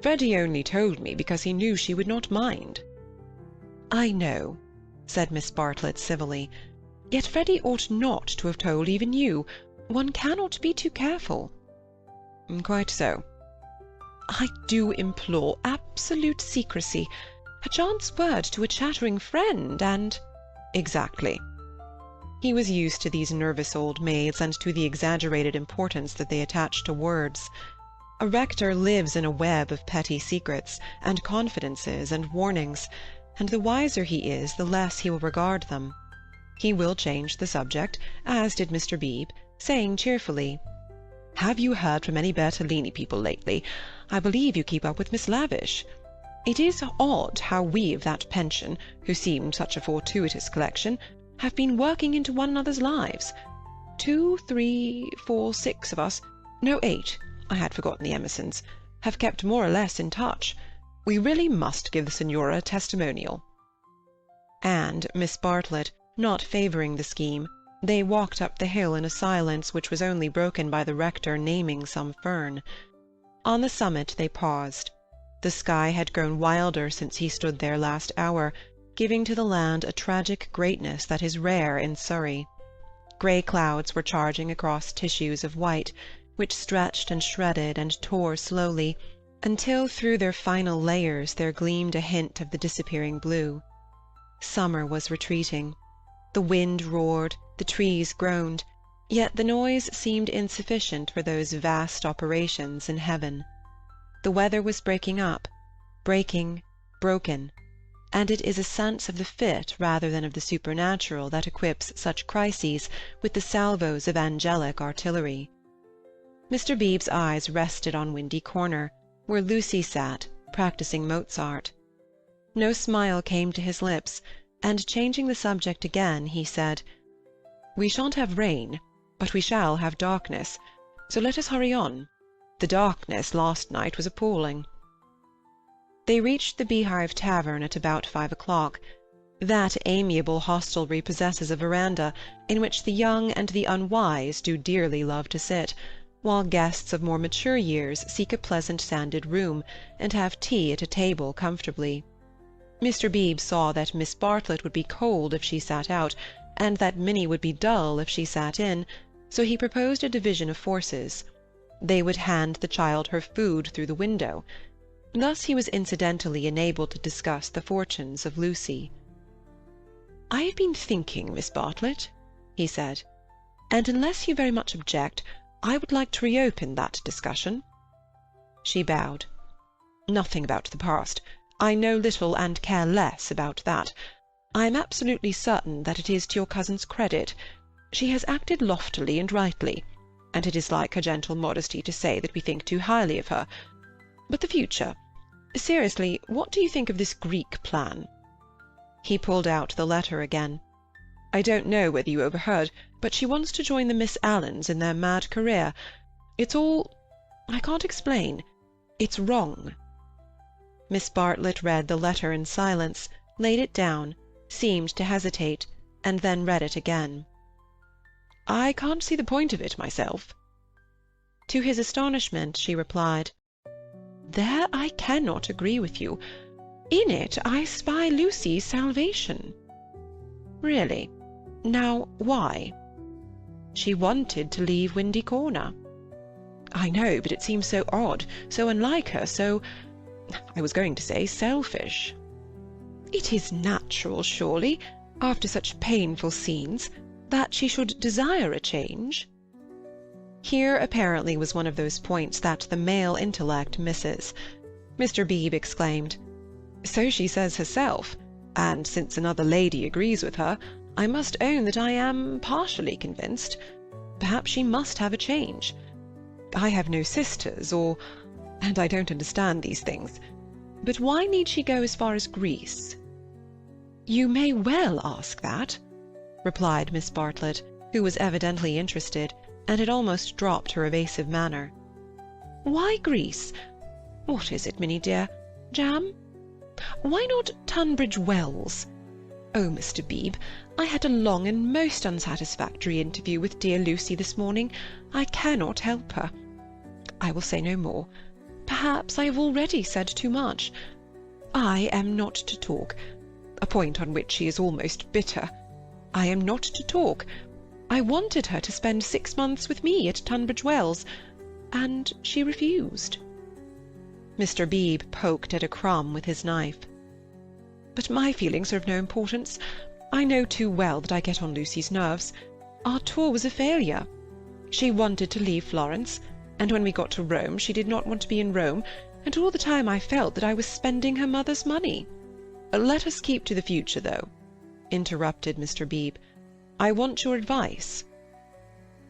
Freddie only told me because he knew she would not mind." "I know," said Miss Bartlett civilly. "Yet Freddie ought not to have told even you. One cannot be too careful." "Quite so." "I do implore absolute secrecy. A chance word to a chattering friend, and—" "Exactly." He was used to these nervous old maids and to the exaggerated importance that they attach to words. A rector lives in a web of petty secrets, and confidences, and warnings, and the wiser he is, the less he will regard them. He will change the subject, as did Mr. Beebe, saying cheerfully, "Have you heard from any Bertolini people lately? I believe you keep up with Miss Lavish. It is odd how we of that pension, who seemed such a fortuitous collection, have been working into one another's lives. 2, 3, 4, 6 of us, no 8, I had forgotten the Emersons, have kept more or less in touch. We really must give the Signora a testimonial." And Miss Bartlett, not favouring the scheme, they walked up the hill in a silence which was only broken by the rector naming some fern. On the summit they paused. The sky had grown wilder since he stood there last hour, giving to the land a tragic greatness that is rare in Surrey. Grey clouds were charging across tissues of white, which stretched and shredded and tore slowly, until through their final layers there gleamed a hint of the disappearing blue. Summer was retreating. The wind roared, the trees groaned, yet the noise seemed insufficient for those vast operations in heaven. The weather was breaking up, breaking, broken, and it is a sense of the fit rather than of the supernatural that equips such crises with the salvos of angelic artillery. Mr. Beebe's eyes rested on Windy Corner, where Lucy sat, practising Mozart. No smile came to his lips, and changing the subject again, he said, "We shan't have rain, but we shall have darkness, so let us hurry on. The darkness last night was appalling." They reached the Beehive Tavern at about 5 o'clock. That amiable hostelry possesses a veranda, in which the young and the unwise do dearly love to sit, while guests of more mature years seek a pleasant sanded room, and have tea at a table comfortably. Mr. Beebe saw that Miss Bartlett would be cold if she sat out, and that Minnie would be dull if she sat in, so he proposed a division of forces. They would hand the child her food through the window. Thus he was incidentally enabled to discuss the fortunes of Lucy. "I have been thinking, Miss Bartlett," he said, "and unless you very much object, I would like to reopen that discussion." She bowed. "Nothing about the past. I know little and care less about that. I am absolutely certain that it is to your cousin's credit. She has acted loftily and rightly, and it is like her gentle modesty to say that we think too highly of her. But the future. Seriously, what do you think of this Greek plan?" He pulled out the letter again. "I don't know whether you overheard, but she wants to join the Miss Allens in their mad career. It's all—I can't explain. It's wrong." Miss Bartlett read the letter in silence, laid it down, seemed to hesitate, and then read it again. "I can't see the point of it myself." To his astonishment she replied, "There I cannot agree with you. In it I spy Lucy's salvation." "Really? Now, why?" "She wanted to leave Windy Corner." "I know, but it seems so odd, so unlike her, so—I was going to say selfish." "It is natural, surely, after such painful scenes, that she should desire a change." Here apparently was one of those points that the male intellect misses. Mr. Beebe exclaimed, "So she says herself, and since another lady agrees with her, I must own that I am partially convinced. Perhaps she must have a change. I have no sisters, and I don't understand these things. But why need she go as far as Greece?" "You may well ask that," replied Miss Bartlett, who was evidently interested, and had almost dropped her evasive manner. "Why Greece? What is it, Minnie dear? Jam? Why not Tunbridge Wells? Oh, Mr. Beebe, I had a long and most unsatisfactory interview with dear Lucy this morning. I cannot help her. I will say no more. Perhaps I have already said too much. I am not to talk, a point on which she is almost bitter. I am not to talk. I wanted her to spend 6 months with me at Tunbridge Wells, and she refused." Mr. Beebe poked at a crumb with his knife. "But my feelings are of no importance. I know too well that I get on Lucy's nerves. Our tour was a failure. She wanted to leave Florence, and when we got to Rome she did not want to be in Rome, and all the time I felt that I was spending her mother's money." "Let us keep to the future, though," interrupted Mr. Beebe. "I want your advice."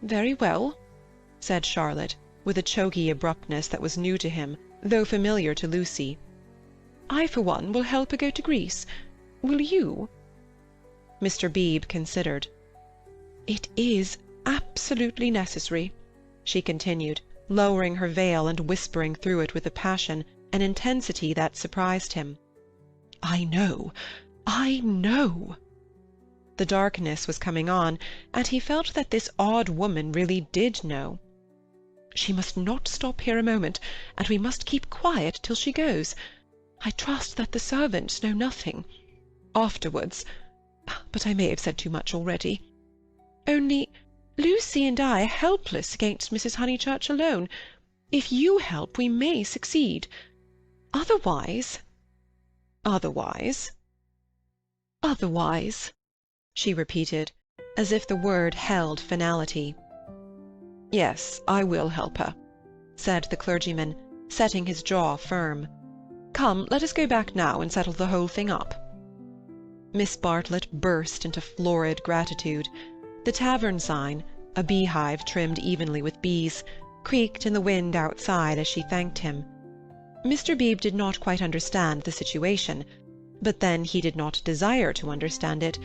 "Very well," said Charlotte, with a choky abruptness that was new to him, though familiar to Lucy. "I, for one, will help her go to Greece. Will you?" Mr. Beebe considered. "It is absolutely necessary," she continued, lowering her veil and whispering through it with a passion, an intensity that surprised him. "I know, I know." The darkness was coming on, and he felt that this odd woman really did know. "She must not stop here a moment, and we must keep quiet till she goes. I trust that the servants know nothing. Afterwards—but I may have said too much already. Only, Lucy and I are helpless against Mrs. Honeychurch alone. If you help, we may succeed. Otherwise—" "Otherwise?" "Otherwise," she repeated, as if the word held finality. "Yes, I will help her," said the clergyman, setting his jaw firm. "Come, let us go back now and settle the whole thing up." Miss Bartlett burst into florid gratitude. The tavern sign, a beehive trimmed evenly with bees, creaked in the wind outside as she thanked him. Mr. Beebe did not quite understand the situation, but then he did not desire to understand it,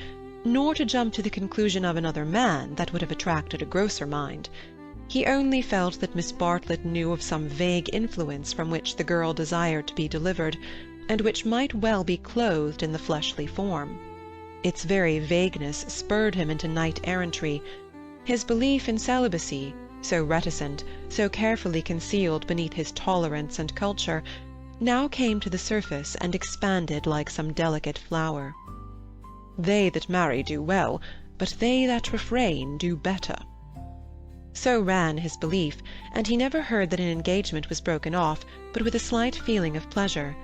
nor to jump to the conclusion of another man that would have attracted a grosser mind. He only felt that Miss Bartlett knew of some vague influence from which the girl desired to be delivered, and which might well be clothed in the fleshly form. Its very vagueness spurred him into knight-errantry. His belief in celibacy, so reticent, so carefully concealed beneath his tolerance and culture, now came to the surface and expanded like some delicate flower. "They that marry do well, but they that refrain do better." So ran his belief, and he never heard that an engagement was broken off but with a slight feeling of pleasure.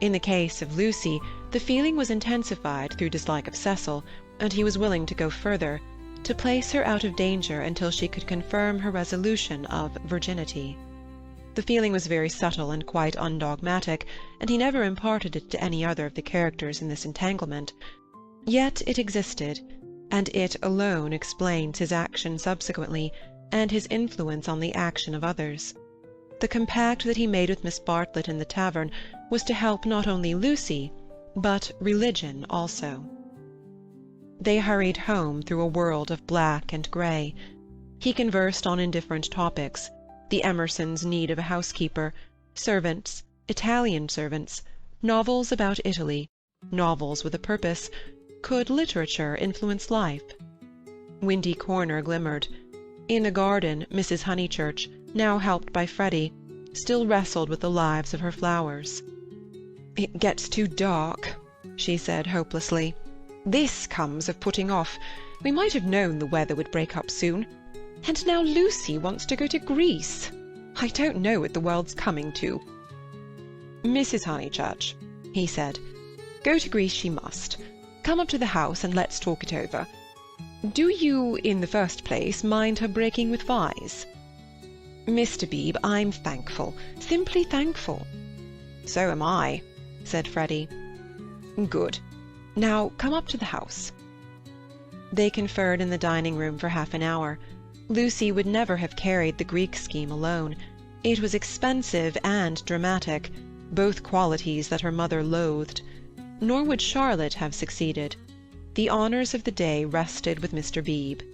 In the case of Lucy, the feeling was intensified through dislike of Cecil, and he was willing to go further, to place her out of danger until she could confirm her resolution of virginity. The feeling was very subtle and quite undogmatic, and he never imparted it to any other of the characters in this entanglement. Yet it existed, and it alone explains his action subsequently, and his influence on the action of others. The compact that he made with Miss Bartlett in the tavern was to help not only Lucy, but religion also. They hurried home through a world of black and grey. He conversed on indifferent topics: the Emersons' need of a housekeeper, servants, Italian servants, novels about Italy, novels with a purpose. Could literature influence life? Windy Corner glimmered. In the garden, Mrs. Honeychurch, now helped by Freddy, still wrestled with the lives of her flowers. "It gets too dark," she said hopelessly. "This comes of putting off. We might have known the weather would break up soon. And now Lucy wants to go to Greece. I don't know what the world's coming to." "Mrs. Honeychurch," he said, "go to Greece she must. Come up to the house and let's talk it over. Do you, in the first place, mind her breaking with Vyse?" "Mr. Beebe, I'm thankful, simply thankful." "So am I," said Freddy. "Good. Now come up to the house." They conferred in the dining-room for half an hour. Lucy would never have carried the Greek scheme alone. It was expensive and dramatic, both qualities that her mother loathed. Nor would Charlotte have succeeded. The honours of the day rested with Mr. Beebe.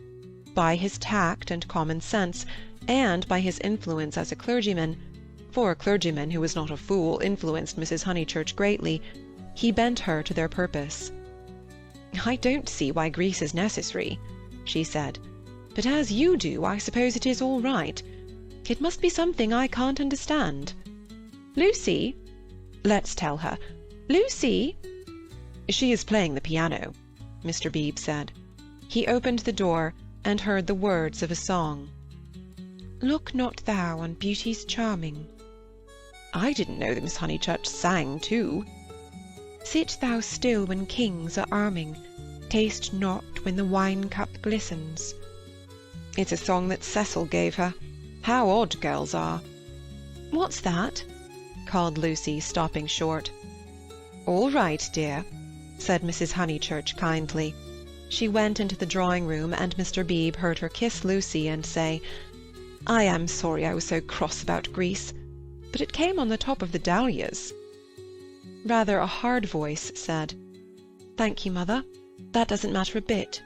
By his tact and common sense, and by his influence as a clergyman, for a clergyman who was not a fool influenced Mrs. Honeychurch greatly, he bent her to their purpose. "I don't see why Greece is necessary," she said, "but as you do, I suppose it is all right. It must be something I can't understand. Lucy! Let's tell her. Lucy!" "She is playing the piano," Mr. Beebe said. He opened the door, and heard the words of a song. "Look not thou on beauty's charming." "I didn't know that Miss Honeychurch sang too." "Sit thou still when kings are arming, taste not when the wine-cup glistens." "It's a song that Cecil gave her. How odd girls are!" "What's that?" called Lucy, stopping short. "All right, dear," said Mrs. Honeychurch kindly. She went into the drawing-room, and Mr. Beebe heard her kiss Lucy and say, "I am sorry I was so cross about Greece, but it came on the top of the dahlias." Rather a hard voice said, "Thank you, mother. That doesn't matter a bit."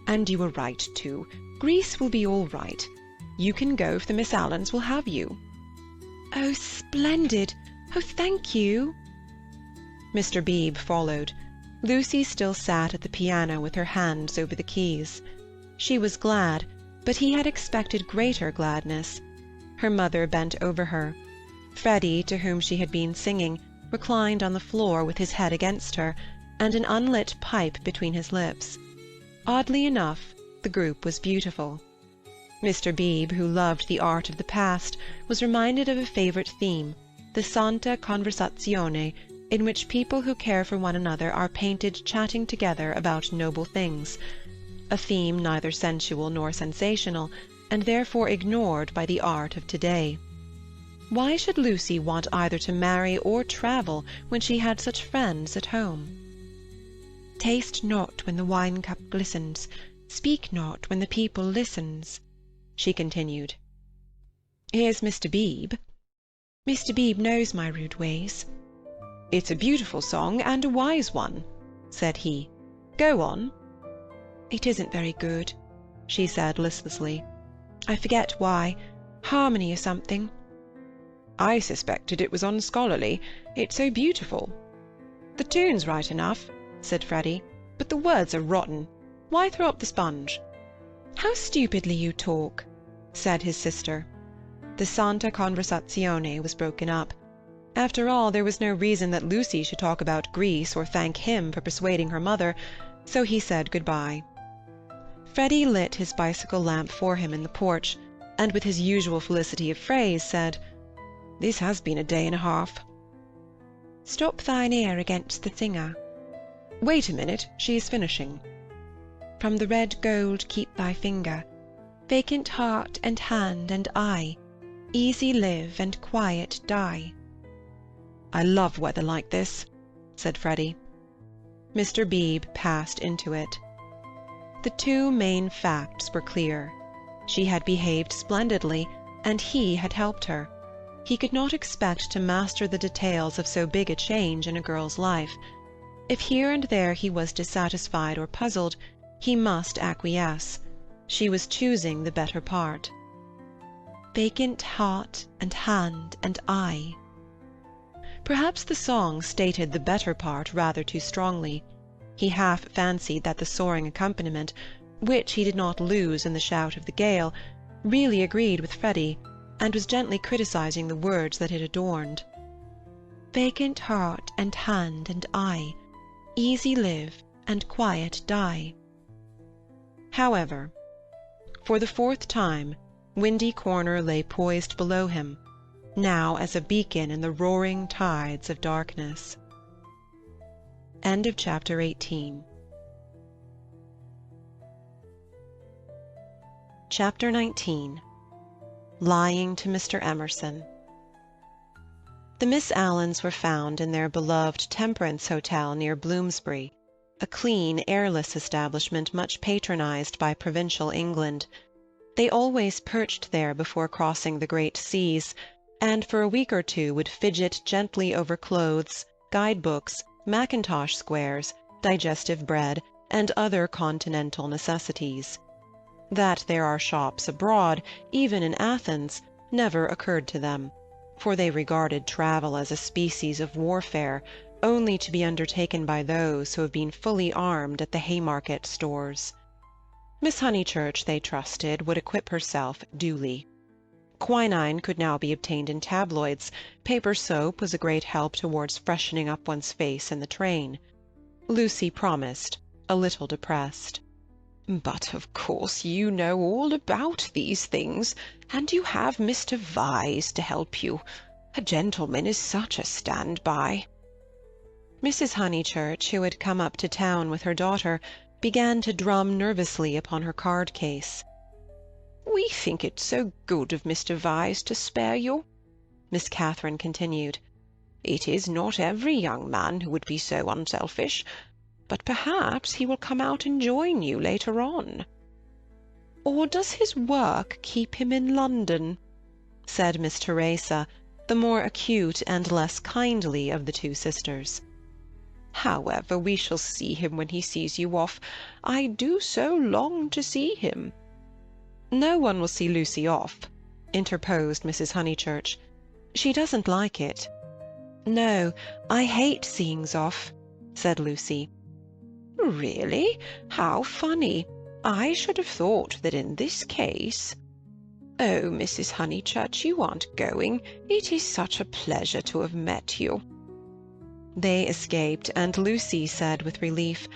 "And you were right, too. Greece will be all right. You can go if the Miss Allens will have you." "Oh, splendid! Oh, thank you!" Mr. Beebe followed. Lucy still sat at the piano with her hands over the keys. She was glad, but he had expected greater gladness. Her mother bent over her. Freddy, to whom she had been singing, reclined on the floor with his head against her, and an unlit pipe between his lips. Oddly enough, the group was beautiful. Mr. Beebe, who loved the art of the past, was reminded of a favourite theme, the Santa Conversazione, in which people who care for one another are painted chatting together about noble things, a theme neither sensual nor sensational, and therefore ignored by the art of to-day. Why should Lucy want either to marry or travel when she had such friends at home? "Taste not when the wine-cup glistens, speak not when the people listens," she continued. "Here's Mr. Beebe." "Mr. Beebe knows my rude ways." "It's a beautiful song, and a wise one," said he. "Go on." "It isn't very good," she said listlessly. "I forget why. Harmony or something." "I suspected it was unscholarly. It's so beautiful." "The tune's right enough," said Freddy, "but the words are rotten. Why throw up the sponge?" "How stupidly you talk," said his sister. The Santa Conversazione was broken up. After all, there was no reason that Lucy should talk about Greece or thank him for persuading her mother, so he said good-bye. Freddy lit his bicycle lamp for him in the porch, and with his usual felicity of phrase said, "This has been a day and a half." "Stop thine ear against the singer." "Wait a minute, she is finishing." "From the red gold keep thy finger, vacant heart and hand and eye, easy live and quiet die." "I love weather like this," said Freddy. Mr. Beebe passed into it. The two main facts were clear. She had behaved splendidly, and he had helped her. He could not expect to master the details of so big a change in a girl's life. If here and there he was dissatisfied or puzzled, he must acquiesce. She was choosing the better part. "Vacant heart and hand and eye." Perhaps the song stated the better part rather too strongly. He half fancied that the soaring accompaniment, which he did not lose in the shout of the gale, really agreed with Freddy, and was gently criticizing the words that it adorned. "Vacant heart and hand and eye, easy live and quiet die." However, for the fourth time, Windy Corner lay poised below him, now as a beacon in the roaring tides of darkness. End of chapter 18. Chapter 19. Lying to Mr. Emerson. The Miss Allens were found in their beloved Temperance Hotel near Bloomsbury, a clean, airless establishment much patronized by provincial England. They always perched there before crossing the great seas, and for a week or two would fidget gently over clothes, guide-books, mackintosh squares, digestive bread, and other continental necessities. That there are shops abroad, even in Athens, never occurred to them, for they regarded travel as a species of warfare, only to be undertaken by those who have been fully armed at the Haymarket stores. Miss Honeychurch, they trusted, would equip herself duly. Quinine could now be obtained in tabloids, paper soap was a great help towards freshening up one's face in the train. Lucy promised, a little depressed. "But of course you know all about these things, and you have Mr. Vyse to help you. A gentleman is such a stand-by." Mrs. Honeychurch, who had come up to town with her daughter, began to drum nervously upon her card-case. "We think it so good of Mr. Vyse to spare you," Miss Catherine continued. "It is not every young man who would be so unselfish, but perhaps he will come out and join you later on." "Or does his work keep him in London?" said Miss Teresa, the more acute and less kindly of the two sisters. "However, we shall see him when he sees you off. I do so long to see him." "No one will see Lucy off," interposed Mrs. Honeychurch. "She doesn't like it." "No, I hate seeings off," said Lucy. "Really? How funny! I should have thought that in this case—" "Oh, Mrs. Honeychurch, you aren't going. It is such a pleasure to have met you." They escaped, and Lucy said with relief,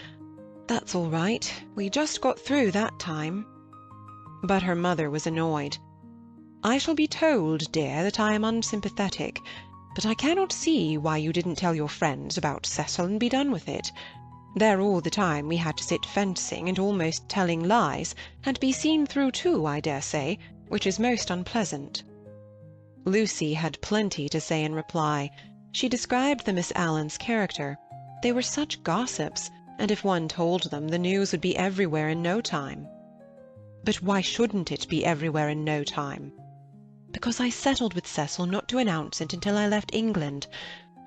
"That's all right. We just got through that time." But her mother was annoyed. "I shall be told, dear, that I am unsympathetic, but I cannot see why you didn't tell your friends about Cecil and be done with it. There all the time we had to sit fencing and almost telling lies, and be seen through too, I dare say, which is most unpleasant." Lucy had plenty to say in reply. She described the Miss Allens' character. They were such gossips, and if one told them, the news would be everywhere in no time. "But why shouldn't it be everywhere in no time?" "Because I settled with Cecil not to announce it until I left England.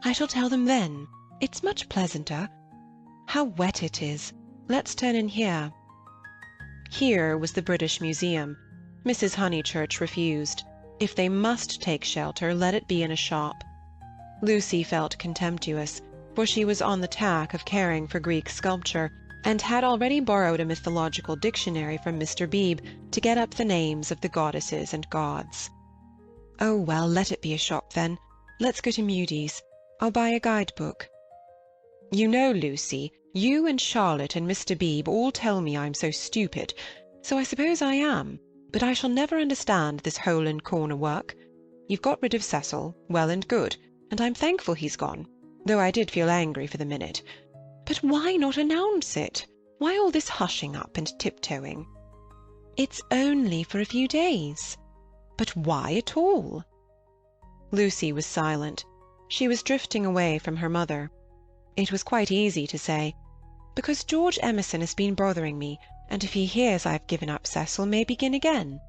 I shall tell them then. It's much pleasanter. How wet it is! Let's turn in here." Here was the British Museum. Mrs. Honeychurch refused. If they must take shelter, let it be in a shop. Lucy felt contemptuous, for she was on the tack of caring for Greek sculpture, and had already borrowed a mythological dictionary from Mr. Beebe to get up the names of the goddesses and gods. "Oh, well, let it be a shop, then. Let's go to Mudie's. I'll buy a guide-book." "You know, Lucy, you and Charlotte and Mr. Beebe all tell me I'm so stupid, so I suppose I am, but I shall never understand this hole-and-corner work. You've got rid of Cecil, well and good, and I'm thankful he's gone, though I did feel angry for the minute. But why not announce it? Why all this hushing up and tiptoeing?" "It's only for a few days." "But why at all?" Lucy was silent. She was drifting away from her mother. It was quite easy to say, "Because George Emerson has been bothering me, and if he hears I've given up Cecil, may begin again."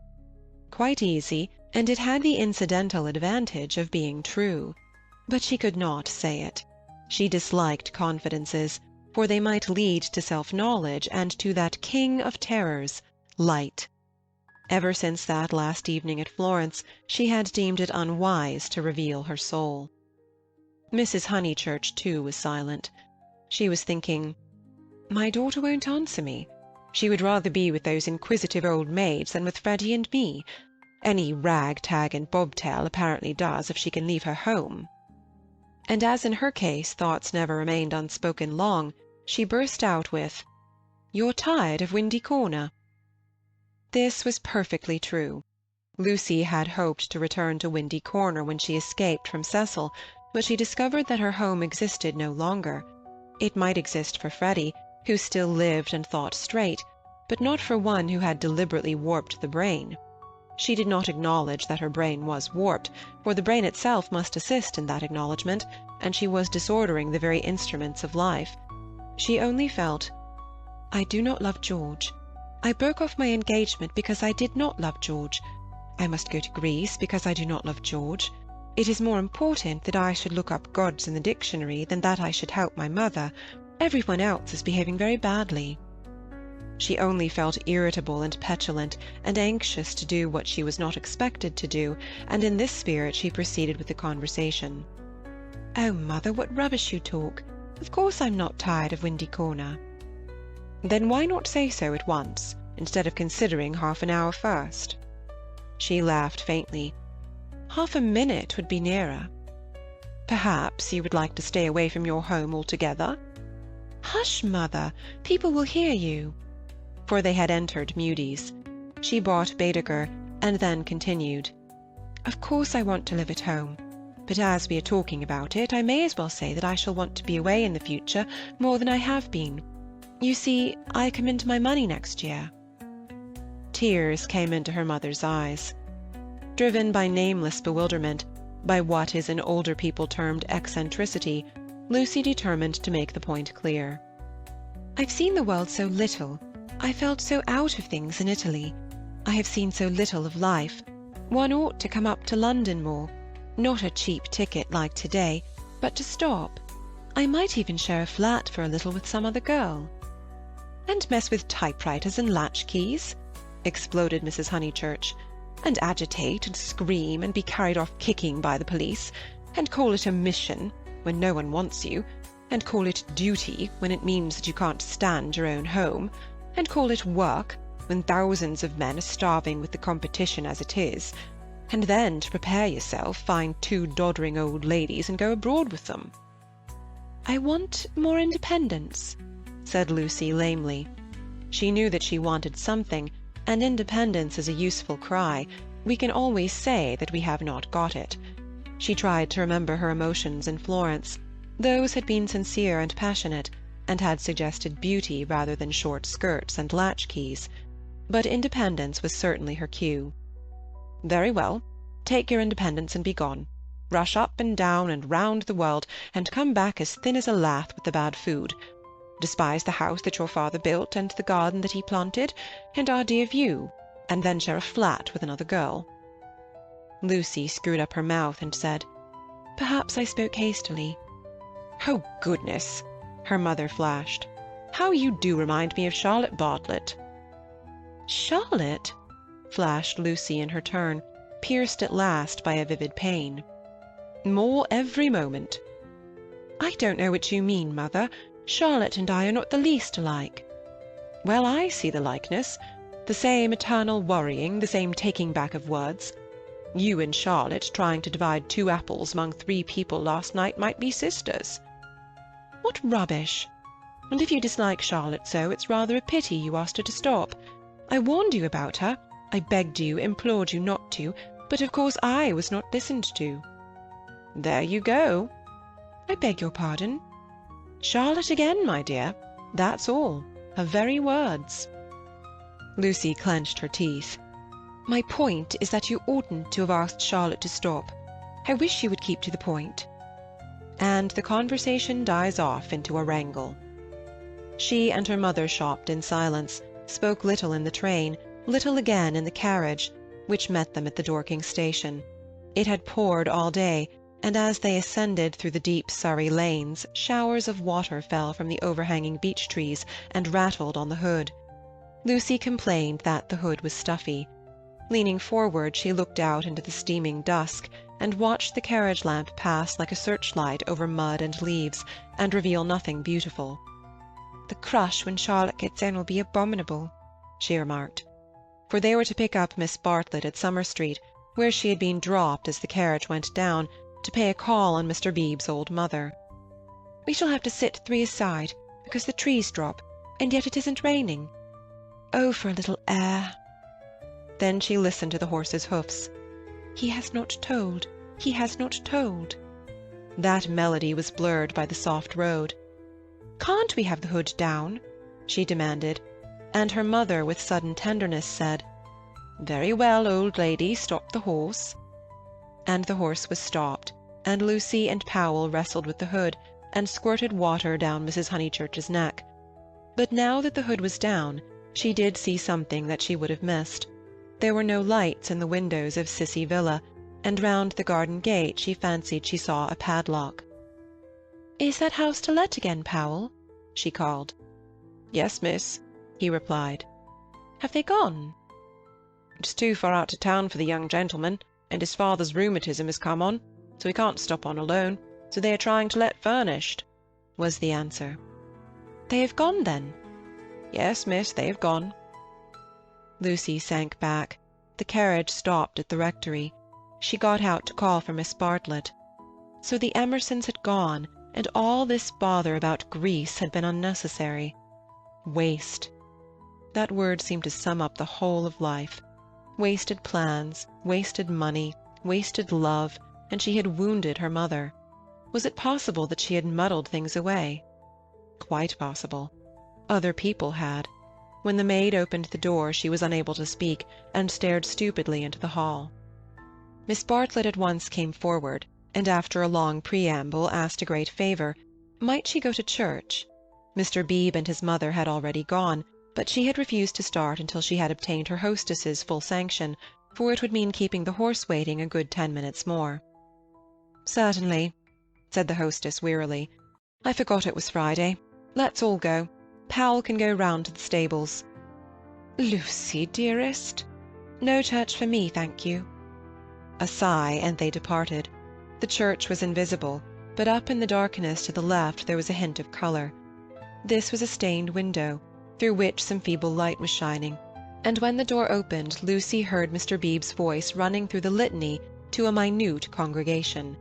Quite easy, and it had the incidental advantage of being true. But she could not say it. She disliked confidences, for they might lead to self-knowledge and to that king of terrors, light. Ever since that last evening at Florence, she had deemed it unwise to reveal her soul. Mrs. Honeychurch, too, was silent. She was thinking, "My daughter won't answer me. She would rather be with those inquisitive old maids than with Freddie and me. Any rag-tag and bobtail apparently does if she can leave her home." And as in her case thoughts never remained unspoken long, she burst out with, "You're tired of Windy Corner?" This was perfectly true. Lucy had hoped to return to Windy Corner when she escaped from Cecil, but she discovered that her home existed no longer. It might exist for Freddie, who still lived and thought straight, but not for one who had deliberately warped the brain. She did not acknowledge that her brain was warped, for the brain itself must assist in that acknowledgment, and she was disordering the very instruments of life. She only felt, "I do not love George. I broke off my engagement because I did not love George. I must go to Greece because I do not love George. It is more important that I should look up gods in the dictionary than that I should help my mother. Everyone else is behaving very badly." She only felt irritable and petulant, and anxious to do what she was not expected to do, and in this spirit she proceeded with the conversation. "Oh, mother, what rubbish you talk! Of course I'm not tired of Windy Corner." "Then why not say so at once, instead of considering half an hour first?" She laughed faintly. "Half a minute would be nearer." "Perhaps you would like to stay away from your home altogether?" "Hush, mother! People will hear you." For they had entered Mudie's. She bought Baedeker, and then continued, "Of course I want to live at home, but as we are talking about it, I may as well say that I shall want to be away in the future more than I have been. You see, I come into my money next year." Tears came into her mother's eyes. Driven by nameless bewilderment, by what is in older people termed eccentricity, Lucy determined to make the point clear. "I've seen the world so little. I felt so out of things in Italy. I have seen so little of life. One ought to come up to London more, not a cheap ticket like today, but to stop. I might even share a flat for a little with some other girl." "And mess with typewriters and latchkeys," exploded Mrs. Honeychurch, "and agitate and scream and be carried off kicking by the police, and call it a mission when no one wants you, and call it duty when it means that you can't stand your own home, and call it work when thousands of men are starving with the competition as it is, and then to prepare yourself find 2 doddering old ladies and go abroad with them." "I want more independence," said Lucy lamely. She knew that she wanted something, and independence is a useful cry. We can always say that we have not got it. She tried to remember her emotions in Florence. Those had been sincere and passionate, and had suggested beauty rather than short skirts and latchkeys. But independence was certainly her cue. "Very well. Take your independence and be gone. Rush up and down and round the world, and come back as thin as a lath with the bad food. Despise the house that your father built and the garden that he planted, and our dear view, and then share a flat with another girl." Lucy screwed up her mouth and said, "Perhaps I spoke hastily." "Oh, goodness!" her mother flashed. "How you do remind me of Charlotte Bartlett." "Charlotte?" flashed Lucy in her turn, pierced at last by a vivid pain. "More every moment." "I don't know what you mean, mother. Charlotte and I are not the least alike." "Well, I see the likeness. The same eternal worrying, the same taking back of words. You and Charlotte trying to divide 2 apples among 3 people last night might be sisters." "What rubbish! And if you dislike Charlotte so, it's rather a pity you asked her to stop. I warned you about her. I begged you, implored you not to, but of course I was not listened to." "There you go." "I beg your pardon." "Charlotte again, my dear. That's all. Her very words." Lucy clenched her teeth. "My point is that you oughtn't to have asked Charlotte to stop. I wish you would keep to the point." And the conversation dies off into a wrangle. She and her mother shopped in silence, spoke little in the train, little again in the carriage, which met them at the Dorking station. It had poured all day, and as they ascended through the deep Surrey lanes, showers of water fell from the overhanging beech trees and rattled on the hood. Lucy complained that the hood was stuffy. Leaning forward, she looked out into the steaming dusk, and watched the carriage lamp pass like a searchlight over mud and leaves, and reveal nothing beautiful. "The crush when Charlotte gets in will be abominable," she remarked. For they were to pick up Miss Bartlett at Summer Street, where she had been dropped as the carriage went down, to pay a call on Mr. Beebe's old mother. "We shall have to sit 3 aside, because the trees drop, and yet it isn't raining. Oh, for a little air!" Then she listened to the horse's hoofs. "He has not told, he has not told." That melody was blurred by the soft road. "Can't we have the hood down?" she demanded, and her mother with sudden tenderness said, "Very well, old lady, stop the horse." And the horse was stopped, and Lucy and Powell wrestled with the hood, and squirted water down Mrs. Honeychurch's neck. But now that the hood was down, she did see something that she would have missed. There were no lights in the windows of Cissy Villa, and round the garden gate she fancied she saw a padlock. "Is that house to let again, Powell?" she called. "Yes, miss. he replied. "Have they gone?" "It's too far out to town for the young gentleman, and his father's rheumatism has come on, so he can't stop on alone, so they are trying to let furnished," was the answer. "They have gone, then?" "Yes, miss, they have gone." Lucy sank back. The carriage stopped at the rectory. She got out to call for Miss Bartlett. So the Emersons had gone, and all this bother about Greece had been unnecessary. Waste. That word seemed to sum up the whole of life. Wasted plans, wasted money, wasted love, and she had wounded her mother. Was it possible that she had muddled things away? Quite possible. Other people had. When the maid opened the door she was unable to speak, and stared stupidly into the hall. Miss Bartlett at once came forward, and after a long preamble asked a great favour. Might she go to church? Mr. Beebe and his mother had already gone, but she had refused to start until she had obtained her hostess's full sanction, for it would mean keeping the horse waiting a good 10 minutes more. "Certainly," said the hostess wearily. "I forgot it was Friday. Let's all go. Powell can go round to the stables." "Lucy, dearest." "No church for me, thank you." A sigh, and they departed. The church was invisible, but up in the darkness to the left there was a hint of colour. This was a stained window, through which some feeble light was shining, and when the door opened Lucy heard Mr. Beebe's voice running through the litany to a minute congregation.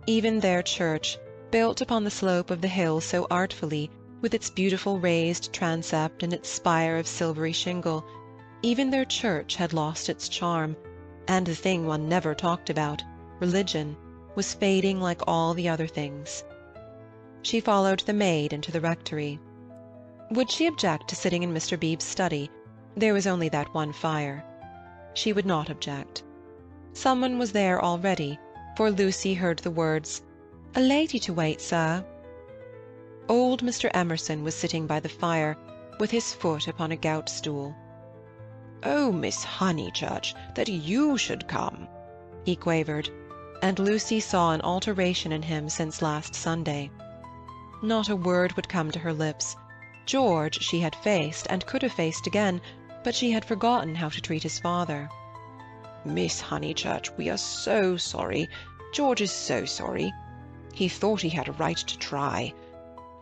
Even their church, built upon the slope of the hill so artfully, with its beautiful raised transept and its spire of silvery shingle, even their church had lost its charm, and the thing one never talked about, religion, was fading like all the other things. She followed the maid into the rectory. Would she object to sitting in Mr. Beebe's study? There was only that one fire. She would not object. Someone was there already, for Lucy heard the words, "A lady to wait, sir." Old Mr. Emerson was sitting by the fire, with his foot upon a gout stool. "Oh, Miss Honeychurch, that you should come!" he quavered, and Lucy saw an alteration in him since last Sunday. Not a word would come to her lips. George she had faced, and could have faced again, but she had forgotten how to treat his father. "Miss Honeychurch, we are so sorry. George is so sorry. He thought he had a right to try.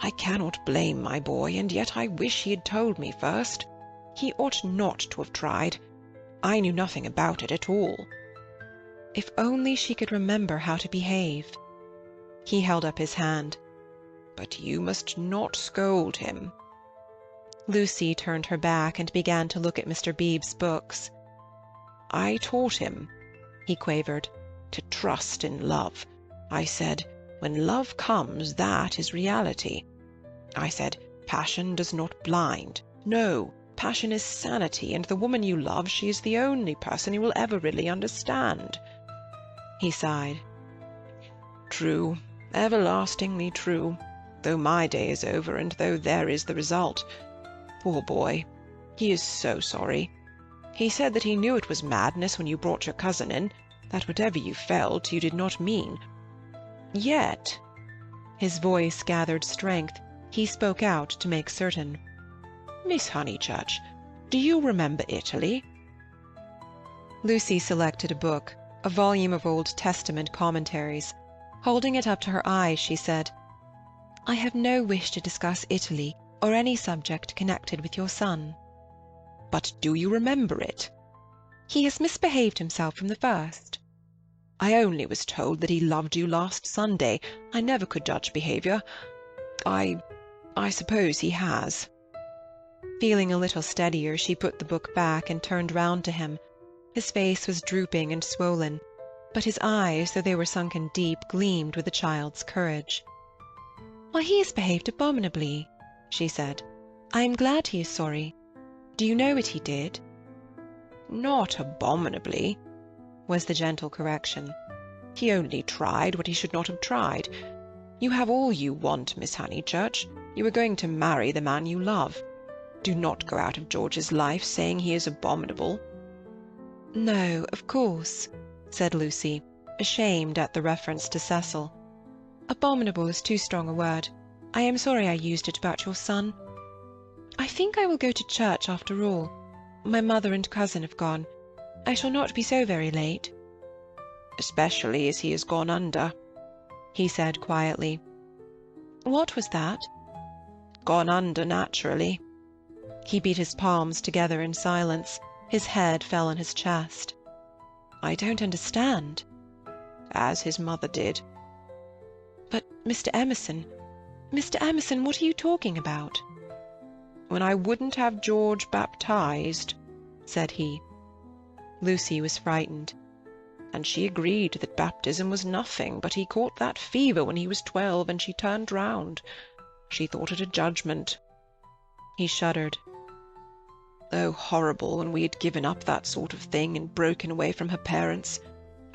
I cannot blame my boy, and yet I wish he had told me first. He ought not to have tried. I knew nothing about it at all." If only she could remember how to behave. He held up his hand. "But you must not scold him." Lucy turned her back and began to look at Mr. Beebe's books. "I taught him," he quavered, "to trust in love. I said, when love comes, that is reality. I said, passion does not blind. No, passion is sanity, and the woman you love, she is the only person you will ever really understand." He sighed. "True, everlastingly true, though my day is over, and though there is the result. Poor boy, he is so sorry. He said that he knew it was madness when you brought your cousin in, that whatever you felt, you did not mean. Yet—" His voice gathered strength. He spoke out to make certain. "Miss Honeychurch, do you remember Italy?" Lucy selected a book, a volume of Old Testament commentaries. Holding it up to her eyes, she said, "I have no wish to discuss Italy or any subject connected with your son." "But do you remember it?" "He has misbehaved himself from the first." "I only was told that he loved you last Sunday. I never could judge behaviour. I suppose he has." Feeling a little steadier, she put the book back and turned round to him. His face was drooping and swollen, but his eyes, though they were sunken deep, gleamed with a child's courage. "Why, he has behaved abominably," she said. "I am glad he is sorry. Do you know what he did?" "Not abominably," was the gentle correction. "He only tried what he should not have tried. You have all you want, Miss Honeychurch. You are going to marry the man you love. Do not go out of George's life saying he is abominable." "No, of course," said Lucy, ashamed at the reference to Cecil. "Abominable is too strong a word. I am sorry I used it about your son. I think I will go to church after all. My mother and cousin have gone. I shall not be so very late." "Especially as he has gone under," he said quietly. "What was that?" "Gone under naturally." He beat his palms together in silence. His head fell on his chest. "I don't understand." "As his mother did." "But, Mr. Emerson, what are you talking about?" "When I wouldn't have George baptized," said he. Lucy was frightened. "And she agreed that baptism was nothing, but he caught that fever when he was 12, and she turned round. She thought it a judgment." He shuddered. "Oh, horrible, when we had given up that sort of thing and broken away from her parents.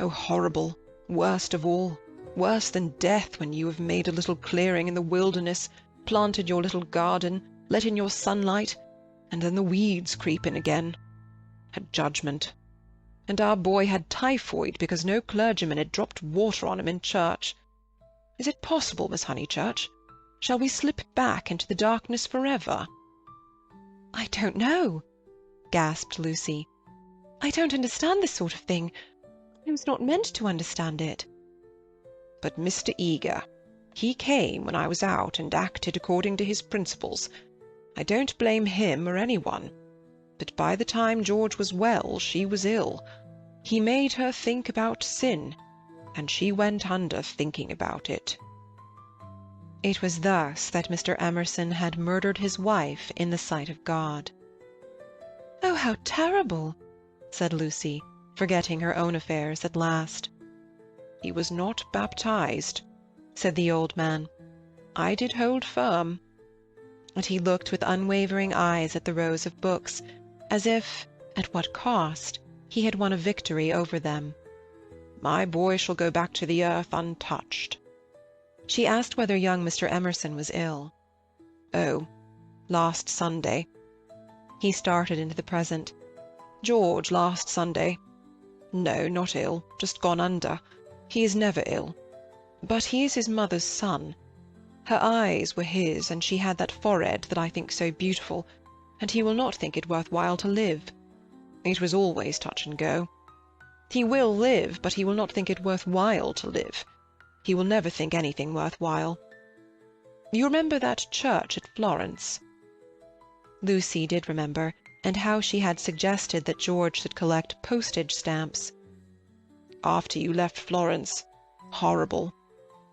Oh, horrible, worst of all, worse than death, when you have made a little clearing in the wilderness, planted your little garden, let in your sunlight, and then the weeds creep in again. A judgment. And our boy had typhoid because no clergyman had dropped water on him in church. Is it possible, Miss Honeychurch? Shall we slip back into the darkness forever?" "I don't know," gasped Lucy. "I don't understand this sort of thing. I was not meant to understand it." "But Mr. Eager, he came when I was out and acted according to his principles. I don't blame him or anyone. But by the time George was well, she was ill. He made her think about sin, and she went under thinking about it." It was thus that Mr. Emerson had murdered his wife in the sight of God. "Oh, how terrible!" said Lucy, forgetting her own affairs at last. "He was not baptized," said the old man. "I did hold firm." And he looked with unwavering eyes at the rows of books, as if, at what cost, he had won a victory over them. "My boy shall go back to the earth untouched." She asked whether young Mr. Emerson was ill. "Oh, last Sunday." He started into the present. "George last Sunday. No, not ill, just gone under. He is never ill. But he is his mother's son. Her eyes were his, and she had that forehead that I think so beautiful, and he will not think it worth while to live. It was always touch and go. He will live, but he will not think it worth while to live. He will never think anything worth while. You remember that church at Florence?" Lucy did remember, and how she had suggested that George should collect postage stamps. "After you left Florence. Horrible.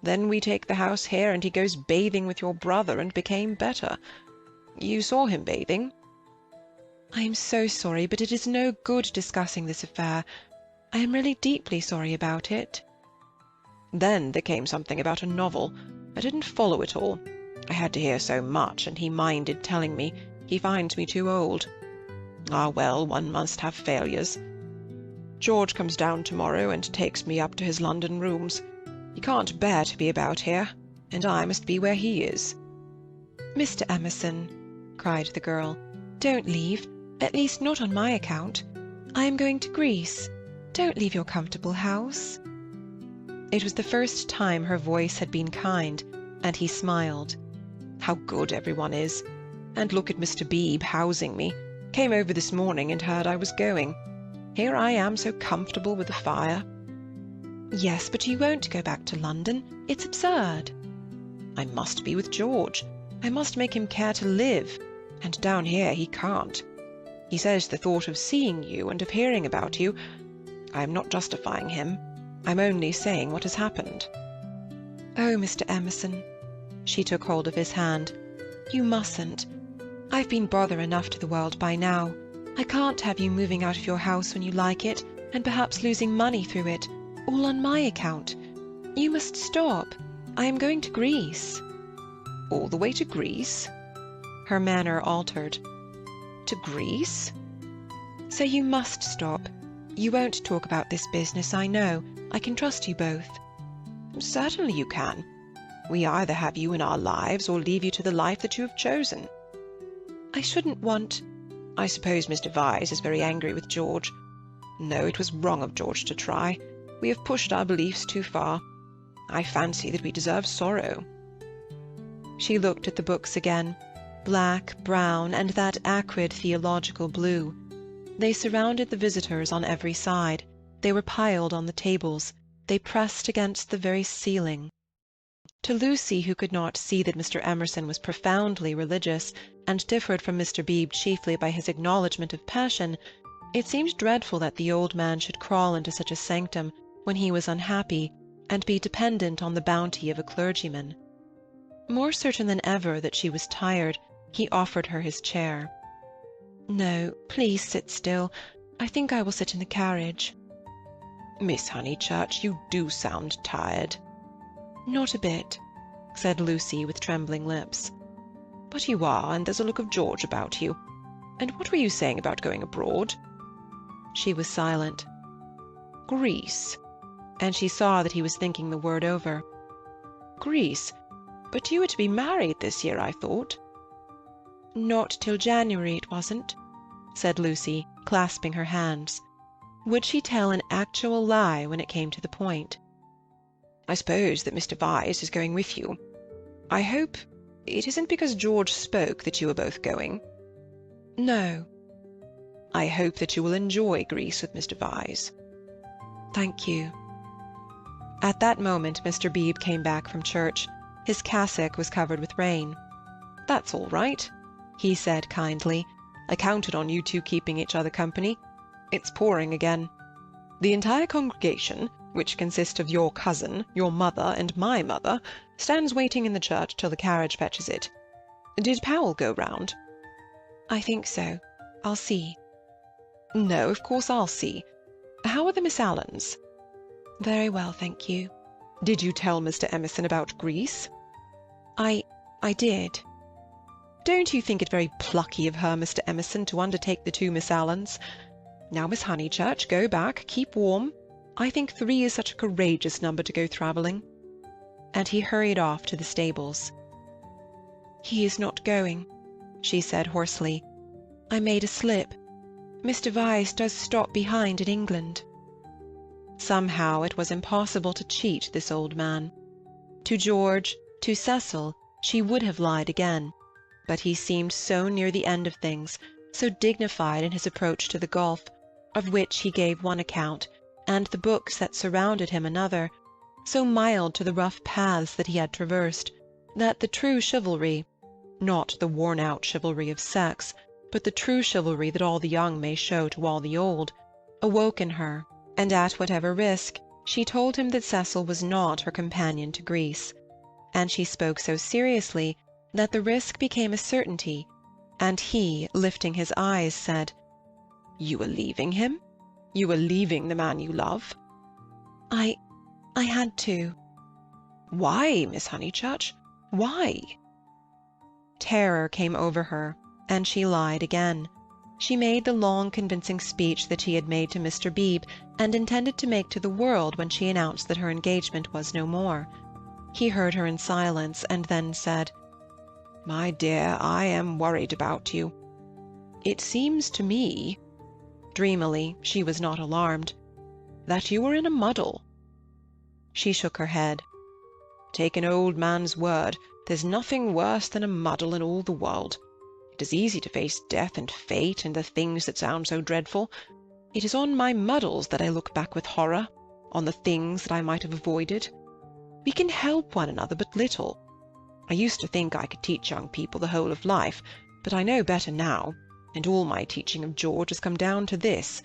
Then we take the house here, and he goes bathing with your brother and became better. You saw him bathing?" "I am so sorry, but it is no good discussing this affair. I am really deeply sorry about it." "Then there came something about a novel. I didn't follow it all. I had to hear so much, and he minded telling me. He finds me too old. Ah, well, one must have failures. George comes down tomorrow and takes me up to his London rooms. He can't bear to be about here, and I must be where he is." "Mr. Emerson," cried the girl, "don't leave, at least not on my account. I am going to Greece. Don't leave your comfortable house." It was the first time her voice had been kind, and he smiled. "How good everyone is. And look at Mr. Beebe housing me. Came over this morning and heard I was going. Here I am so comfortable with the fire." "Yes, but you won't go back to London. It's absurd." "I must be with George. I must make him care to live, and down here he can't. He says the thought of seeing you and of hearing about you— I am not justifying him. I'm only saying what has happened." "Oh, Mr. Emerson," she took hold of his hand, "you mustn't. I've been bother enough to the world by now. I can't have you moving out of your house when you like it, and perhaps losing money through it, all on my account. You must stop. I am going to Greece." "All the way to Greece?" Her manner altered. "To Greece?" "So you must stop. You won't talk about this business, I know. I can trust you both." "Certainly you can. We either have you in our lives or leave you to the life that you have chosen." "I shouldn't want—" "I suppose Mr. Vyse is very angry with George. No, it was wrong of George to try. We have pushed our beliefs too far. I fancy that we deserve sorrow." She looked at the books again. black, brown, and that acrid theological blue. They surrounded the visitors on every side, they were piled on the tables, they pressed against the very ceiling. To Lucy, who could not see that Mr. Emerson was profoundly religious, and differed from Mr. Beebe chiefly by his acknowledgment of passion, it seemed dreadful that the old man should crawl into such a sanctum when he was unhappy, and be dependent on the bounty of a clergyman. More certain than ever that she was tired, he offered her his chair. "No, please sit still. I think I will sit in the carriage." "Miss Honeychurch, you do sound tired." "Not a bit," said Lucy with trembling lips. "But you are, and there's a look of George about you. And what were you saying about going abroad?" She was silent. "Greece." And she saw that he was thinking the word over. "Greece? But you were to be married this year, I thought." "Not till January it wasn't," said Lucy, clasping her hands. Would she tell an actual lie when it came to the point? "I suppose that Mr. Vyse is going with you. I hope it isn't because George spoke that you are both going." "No." "I hope that you will enjoy Greece with Mr. Vyse." "Thank you." At that moment Mr. Beebe came back from church. His cassock was covered with rain. "That's all right," he said kindly. "I counted on you two keeping each other company. It's pouring again. The entire congregation, which consists of your cousin, your mother, and my mother, stands waiting in the church till the carriage fetches it. Did Powell go round?" "I think so. I'll see." "No, of course I'll see. How are the Miss Allens?" "Very well, thank you." "Did you tell Mr. Emerson about Greece?" I did." "Don't you think it very plucky of her, Mr. Emerson, to undertake the two Miss Allens? Now, Miss Honeychurch, go back, keep warm. I think 3 is such a courageous number to go travelling." And he hurried off to the stables. "He is not going," she said hoarsely. "I made a slip. Mr. Vyse does stop behind in England." Somehow it was impossible to cheat this old man. To George, to Cecil, she would have lied again, but he seemed so near the end of things, so dignified in his approach to the gulf, of which he gave one account, and the books that surrounded him another, so mild to the rough paths that he had traversed, that the true chivalry, not the worn-out chivalry of sex, but the true chivalry that all the young may show to all the old, awoke in her, and at whatever risk, she told him that Cecil was not her companion to Greece, and she spoke so seriously that the risk became a certainty, and he, lifting his eyes, said, "You are leaving him? You are leaving the man you love?" I had to." "Why, Miss Honeychurch? Why?" Terror came over her, and she lied again. She made the long, convincing speech that she had made to Mr. Beebe, and intended to make to the world when she announced that her engagement was no more. He heard her in silence, and then said, "My dear, I am worried about you. It seems to me," dreamily, she was not alarmed, "that you are in a muddle." She shook her head. "Take an old man's word, there's nothing worse than a muddle in all the world. It is easy to face death and fate and the things that sound so dreadful. It is on my muddles that I look back with horror, on the things that I might have avoided. We can help one another but little. I used to think I could teach young people the whole of life, but I know better now, and all my teaching of George has come down to this: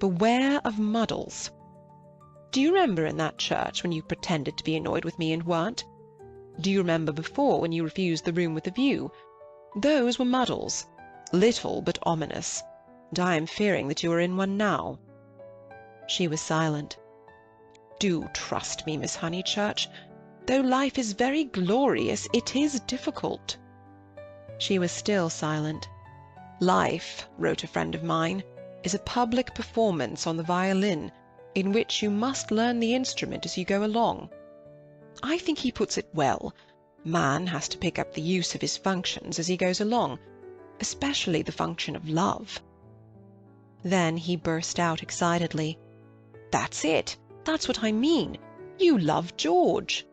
beware of muddles. Do you remember in that church when you pretended to be annoyed with me and weren't? Do you remember before when you refused the room with a view? Those were muddles, little but ominous, and I am fearing that you are in one now." She was silent. "Do trust me, Miss Honeychurch. Though life is very glorious, it is difficult." She was still silent. "Life," wrote a friend of mine, "is a public performance on the violin, in which you must learn the instrument as you go along." I think he puts it well. Man has to pick up the use of his functions as he goes along, especially the function of love. Then he burst out excitedly. "That's it! That's what I mean! You love George!"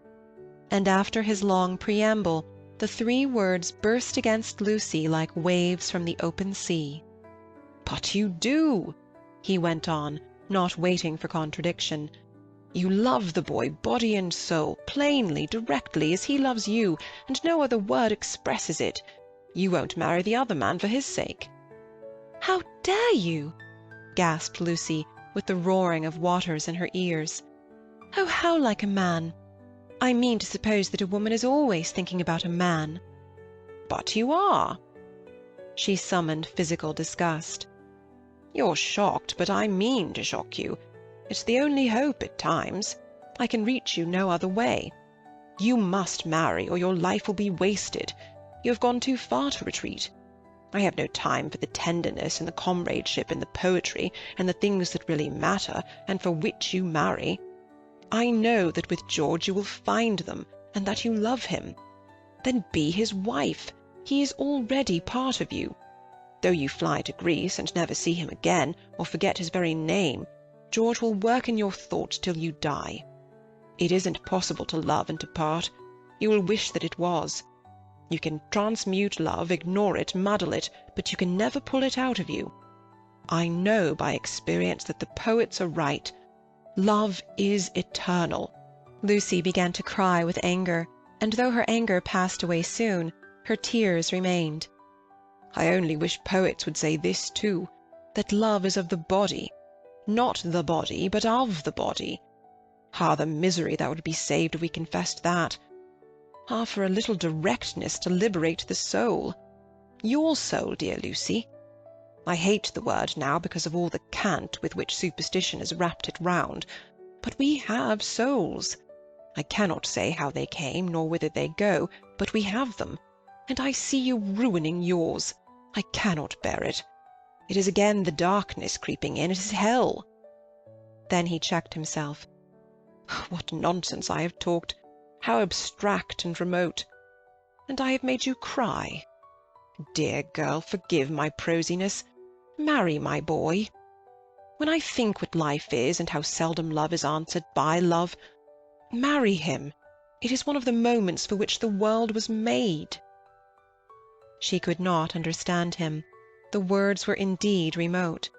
And after his long preamble, The 3 words burst against Lucy like waves from the open sea. "But you do," he went on, not waiting for contradiction. "You love the boy body and soul, plainly, directly, as he loves you, and no other word expresses it. You won't marry the other man for his sake." "How dare you?" gasped Lucy, with the roaring of waters in her ears. "Oh, how like a man! I mean to suppose that a woman is always thinking about a man." "But you are." She summoned physical disgust. "You're shocked, but I mean to shock you. It's the only hope at times. I can reach you no other way. You must marry, or your life will be wasted. You have gone too far to retreat. I have no time for the tenderness and the comradeship and the poetry and the things that really matter, and for which you marry. I know that with George you will find them, and that you love him. Then be his wife. He is already part of you. Though you fly to Greece and never see him again, or forget his very name, George will work in your thoughts till you die. It isn't possible to love and to part. You will wish that it was. You can transmute love, ignore it, muddle it, but you can never pull it out of you. I know by experience that the poets are right. Love is eternal." Lucy began to cry with anger, and though her anger passed away soon, her tears remained. "I only wish poets would say this too, that love is of the body. Not the body, but of the body. Ah, the misery that would be saved if we confessed that. Ah, for a little directness to liberate the soul. Your soul, dear Lucy. I hate the word now because of all the cant with which superstition has wrapped it round, but we have souls. I cannot say how they came, nor whither they go, but we have them, and I see you ruining yours. I cannot bear it. It is again the darkness creeping in. It is hell." Then he checked himself. "What nonsense I have talked! How abstract and remote! And I have made you cry. Dear girl, forgive my prosiness. Marry my boy. When I think what life is, and how seldom love is answered by love, marry him. It is one of the moments for which the world was made." She could not understand him. The words were indeed remote.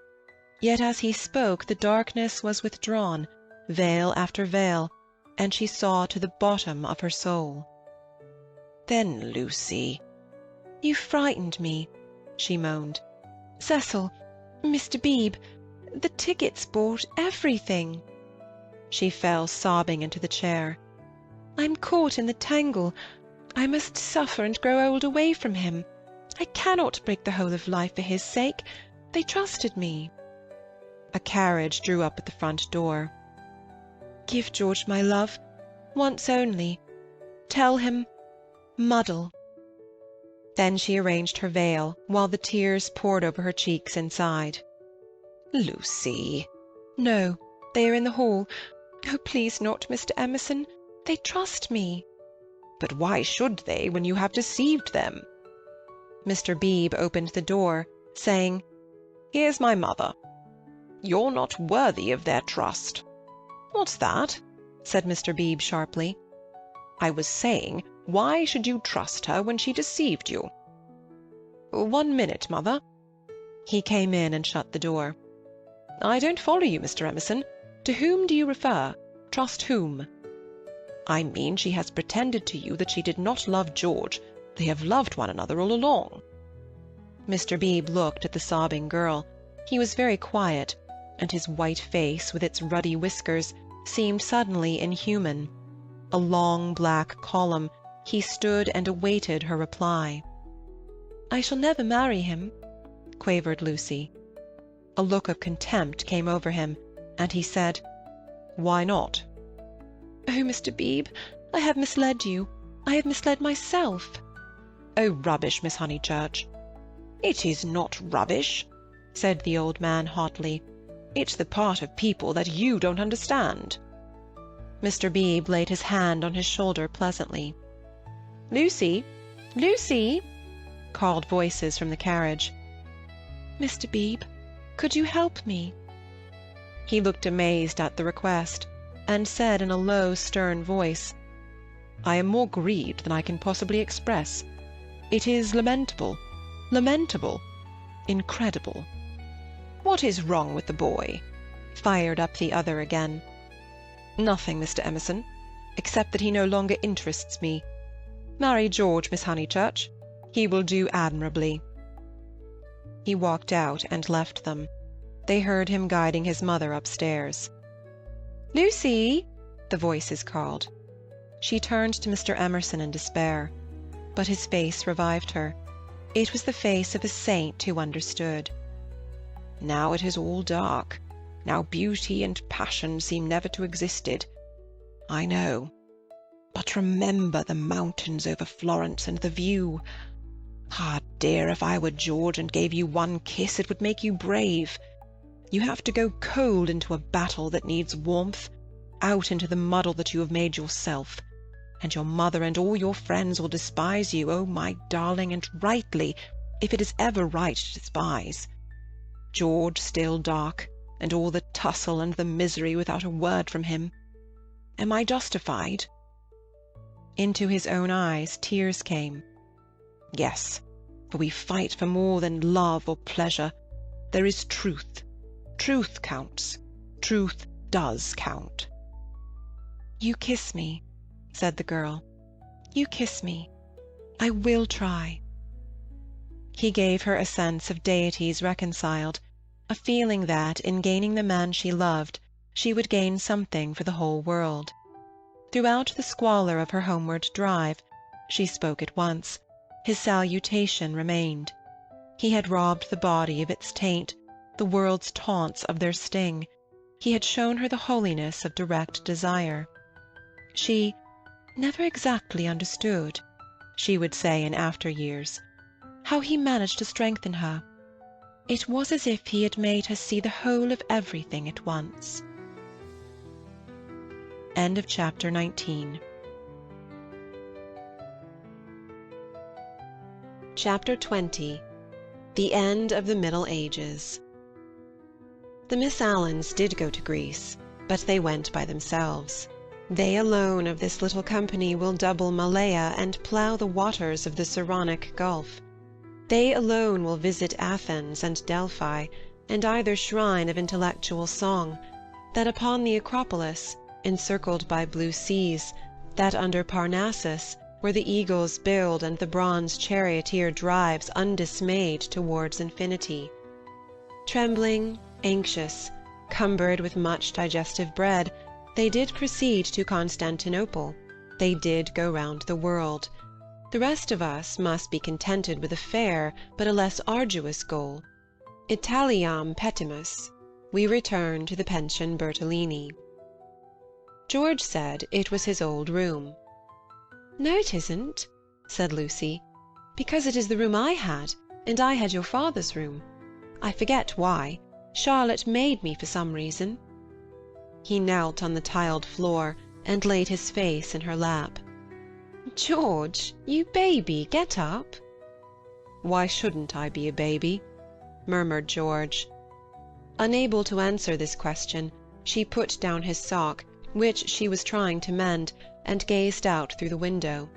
Yet as he spoke the darkness was withdrawn, veil after veil, and she saw to the bottom of her soul. "Then, Lucy—" "You frightened me," she moaned. "Cecil, Mr. Beebe, the tickets bought, everything." She fell sobbing into the chair. "I'm caught in the tangle. I must suffer and grow old away from him. I cannot break the whole of life for his sake. They trusted me." A carriage drew up at the front door. "Give George my love, once only. Tell him, muddle." Then she arranged her veil, while the tears poured over her cheeks inside. "Lucy!" "No, they are in the hall. Oh, please not, Mr. Emerson. They trust me." "But why should they, when you have deceived them?" Mr. Beebe opened the door, saying, "Here's my mother. You're not worthy of their trust." "What's that?" said Mr. Beebe sharply. "I was saying, why should you trust her when she deceived you?" "1 minute, mother." He came in and shut the door. "I don't follow you, Mr. Emerson. To whom do you refer? Trust whom?" "I mean she has pretended to you that she did not love George. They have loved one another all along." Mr. Beebe looked at the sobbing girl. He was very quiet, and his white face, with its ruddy whiskers, seemed suddenly inhuman. A long black column, he stood and awaited her reply. "I shall never marry him," quavered Lucy. A look of contempt came over him, and he said, "Why not?" "Oh, Mr. Beebe, I have misled you. I have misled myself." "Oh, rubbish, Miss Honeychurch." "It is not rubbish," said the old man hotly. "It's the part of people that you don't understand." Mr. Beebe laid his hand on his shoulder pleasantly. "Lucy! Lucy!" called voices from the carriage. "Mr. Beebe, could you help me?" He looked amazed at the request, and said in a low, stern voice, I am more grieved than I can possibly express. It is lamentable, lamentable, incredible." "What is wrong with the boy?" fired up the other again. "Nothing, Mr. Emerson, except that he no longer interests me. Marry George, Miss Honeychurch. He will do admirably." He walked out and left them. They heard him guiding his mother upstairs. "Lucy!" the voices called. She turned to Mr. Emerson in despair, but his face revived her. It was the face of a saint who understood. "Now it is all dark. Now beauty and passion seem never to existed. I know. But remember the mountains over Florence and the view. Ah, dear, if I were George and gave you one kiss, it would make you brave. You have to go cold into a battle that needs warmth, out into the muddle that you have made yourself. And your mother and all your friends will despise you, oh, my darling, and rightly, if it is ever right to despise. George still dark, and all the tussle and the misery without a word from him. Am I justified?" Into his own eyes tears came. "Yes, for we fight for more than love or pleasure. There is truth. Truth counts. Truth does count." "You kiss me," said the girl. "You kiss me. I will try." He gave her a sense of deities reconciled, a feeling that, in gaining the man she loved, she would gain something for the whole world. Throughout the squalor of her homeward drive, she spoke at once, his salutation remained. He had robbed the body of its taint, the world's taunts of their sting. He had shown her the holiness of direct desire. She never exactly understood, she would say in after years, how he managed to strengthen her. It was as if he had made her see the whole of everything at once. End of chapter 19. Chapter 20. The End of the Middle Ages. The Miss Allens did go to Greece, but they went by themselves. They alone of this little company will double Malaya and plough the waters of the Saronic Gulf. They alone will visit Athens and Delphi, and either shrine of intellectual song, that upon the Acropolis, encircled by blue seas, that under Parnassus, where the eagles build and the bronze charioteer drives undismayed towards infinity. Trembling, anxious, cumbered with much digestive bread, they did proceed to Constantinople, they did go round the world. The rest of us must be contented with a fair but a less arduous goal. Italiam petimus. We return to the Pension Bertolini. George said it was his old room. "No, it isn't," said Lucy, "because it is the room I had, and I had your father's room. I forget why. Charlotte made me for some reason." He knelt on the tiled floor and laid his face in her lap. "George, you baby, get up." "Why shouldn't I be a baby?" murmured George. Unable to answer this question, she put down his sock, which she was trying to mend, and gazed out through the window.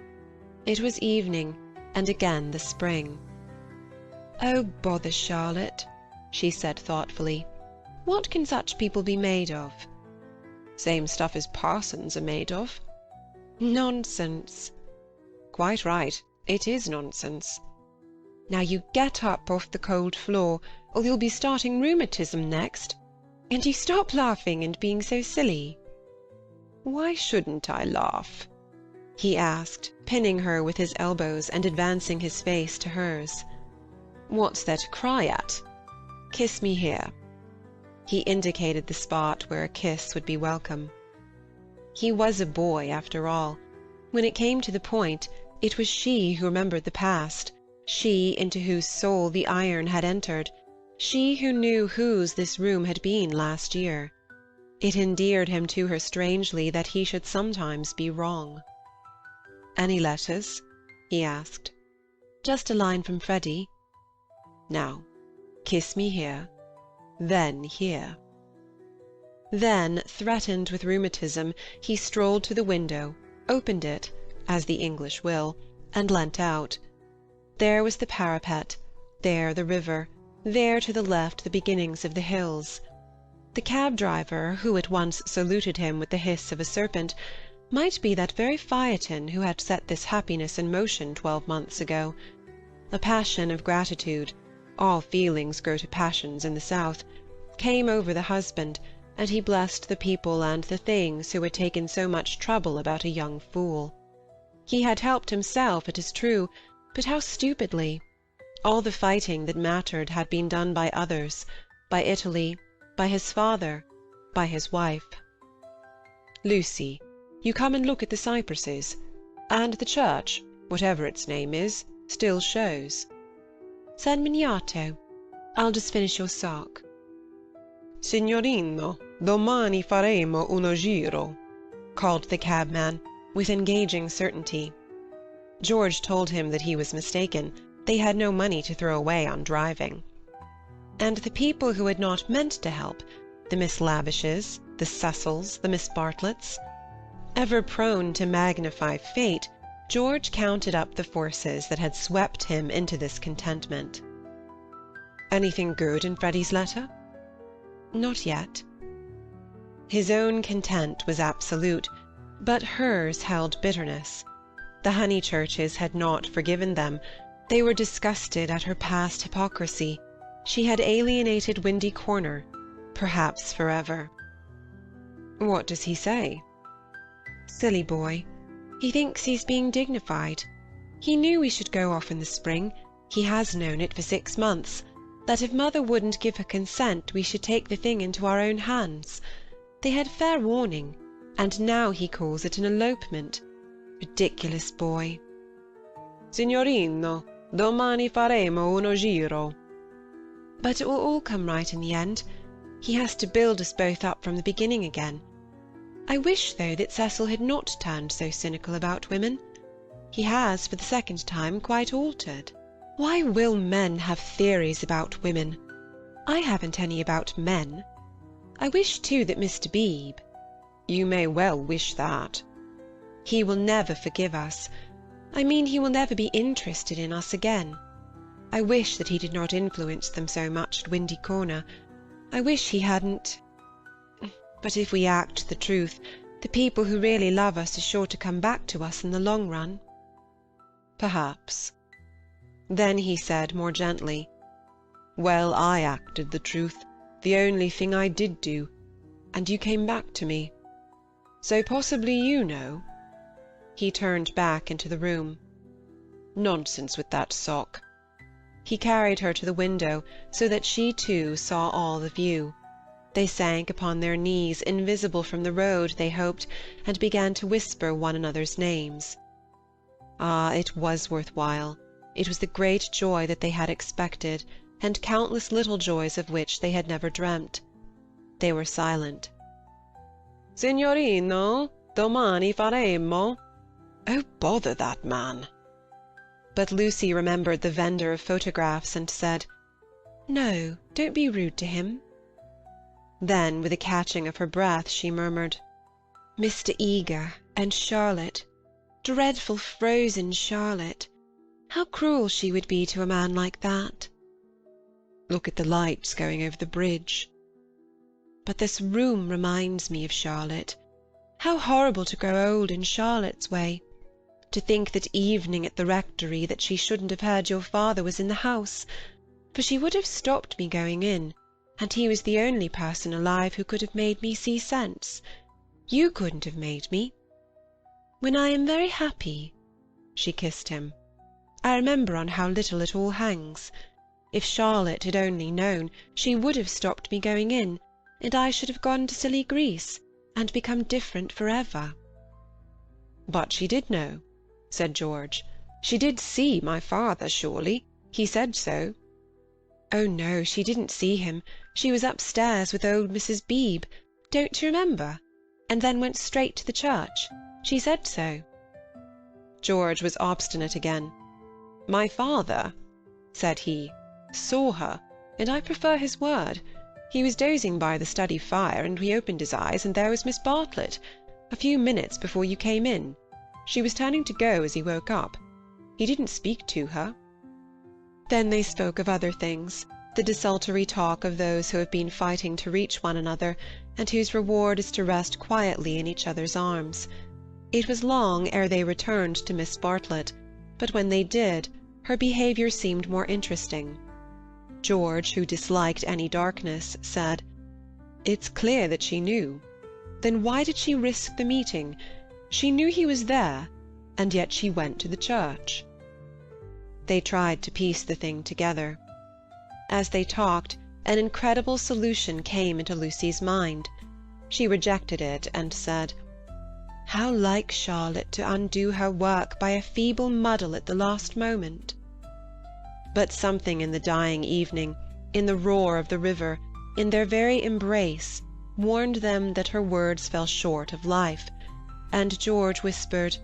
It was evening, and again the spring. "Oh, bother, Charlotte," she said thoughtfully. "What can such people be made of?" "Same stuff as parsons are made of." "Nonsense." "Quite right. It is nonsense." "Now you get up off the cold floor, or you'll be starting rheumatism next. And you stop laughing and being so silly." "Why shouldn't I laugh?" he asked, pinning her with his elbows and advancing his face to hers. "What's there to cry at? Kiss me here." He indicated the spot where a kiss would be welcome. He was a boy, after all. When it came to the point, it was she who remembered the past, she into whose soul the iron had entered, she who knew whose this room had been last year. It endeared him to her strangely that he should sometimes be wrong. "Any letters?" he asked. "Just a line from Freddie." "Now, kiss me here, then here." Then, threatened with rheumatism, he strolled to the window, opened it, as the English will, and leant out. There was the parapet, there the river, there to the left the beginnings of the hills. The cab-driver, who at once saluted him with the hiss of a serpent, might be that very Phaeton who had set this happiness in motion 12 months ago. A passion of gratitude, all feelings grow to passions in the South, came over the husband, and he blessed the people and the things who had taken so much trouble about a young fool. He had helped himself, it is true, but how stupidly! All the fighting that mattered had been done by others, by Italy, by his father, by his wife. "Lucy, you come and look at the cypresses, and the church, whatever its name is, still shows." "San Miniato. I'll just finish your sock." "Signorino, domani faremo uno giro," called the cabman, with engaging certainty. George told him that he was mistaken. They had no money to throw away on driving. And the people who had not meant to help, the Miss Lavishes, the Cecils, the Miss Bartletts. Ever prone to magnify fate, George counted up the forces that had swept him into this contentment. "Anything good in Freddy's letter?" "Not yet." His own content was absolute, but hers held bitterness. The Honeychurches had not forgiven them. They were disgusted at her past hypocrisy. She had alienated Windy Corner, perhaps forever. "What does he say?" "Silly boy. He thinks he's being dignified. He knew we should go off in the spring. He has known it for 6 months, that if mother wouldn't give her consent we should take the thing into our own hands. They had fair warning, and now he calls it an elopement. Ridiculous boy." "Signorino, domani faremo uno giro." "But it will all come right in the end. He has to build us both up from the beginning again. I wish, though, that Cecil had not turned so cynical about women. He has, for the second time, quite altered. Why will men have theories about women? I haven't any about men. I wish, too, that Mr. Beebe—" "You may well wish that." "He will never forgive us. I mean, he will never be interested in us again. I wish that he did not influence them so much at Windy Corner. I wish he hadn't. But if we act the truth, the people who really love us are sure to come back to us in the long run." "Perhaps." Then he said more gently, "Well, I acted the truth, the only thing I did do, and you came back to me. So possibly you know." He turned back into the room. "Nonsense with that sock." He carried her to the window, so that she too saw all the view. They sank upon their knees, invisible from the road, they hoped, and began to whisper one another's names. Ah, it was worth while. It was the great joy that they had expected, and countless little joys of which they had never dreamt. They were silent. "Signorino, domani faremo." "Oh, bother that man." But Lucy remembered the vendor of photographs and said, "No, don't be rude to him." Then, with a catching of her breath, she murmured, "Mr. Eager and Charlotte, dreadful frozen Charlotte. How cruel she would be to a man like that." "Look at the lights going over the bridge." "But this room reminds me of Charlotte. How horrible to grow old in Charlotte's way. To think that evening at the rectory that she shouldn't have heard your father was in the house, for she would have stopped me going in, and he was the only person alive who could have made me see sense. You couldn't have made me. When I am very happy—" she kissed him. "I remember on how little it all hangs. If Charlotte had only known, she would have stopped me going in, and I should have gone to Silly Greece, and become different for ever." "But she did know," said George. "She did see my father, surely? He said so." "Oh no, she didn't see him. She was upstairs with old Mrs. Beebe, don't you remember? And then went straight to the church. She said so." George was obstinate again. "My father," said he, "saw her, and I prefer his word. He was dozing by the study fire, and he opened his eyes, and there was Miss Bartlett, a few minutes before you came in. She was turning to go as he woke up. He didn't speak to her. Then they spoke of other things, the desultory talk of those who have been fighting to reach one another, and whose reward is to rest quietly in each other's arms. It was long ere they returned to Miss Bartlett, but when they did, her behaviour seemed more interesting. George, who disliked any darkness, said, "It's clear that she knew. Then why did she risk the meeting? She knew he was there, and yet she went to the church." They tried to piece the thing together. As they talked, an incredible solution came into Lucy's mind. She rejected it and said, "How like Charlotte to undo her work by a feeble muddle at the last moment!" But something in the dying evening, in the roar of the river, in their very embrace, warned them that her words fell short of life, and George whispered,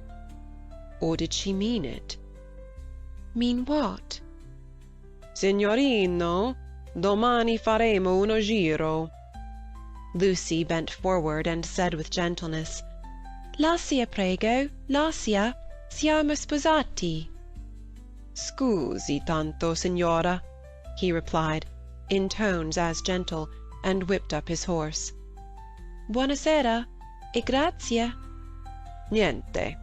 "Or did she mean it?" "Mean what?" "Signorino, domani faremo uno giro." Lucy bent forward and said with gentleness, "Lascia, prego, lascia, siamo sposati." "Scusi tanto, signora," he replied, in tones as gentle, and whipped up his horse. "Buonasera, e grazie." "Niente."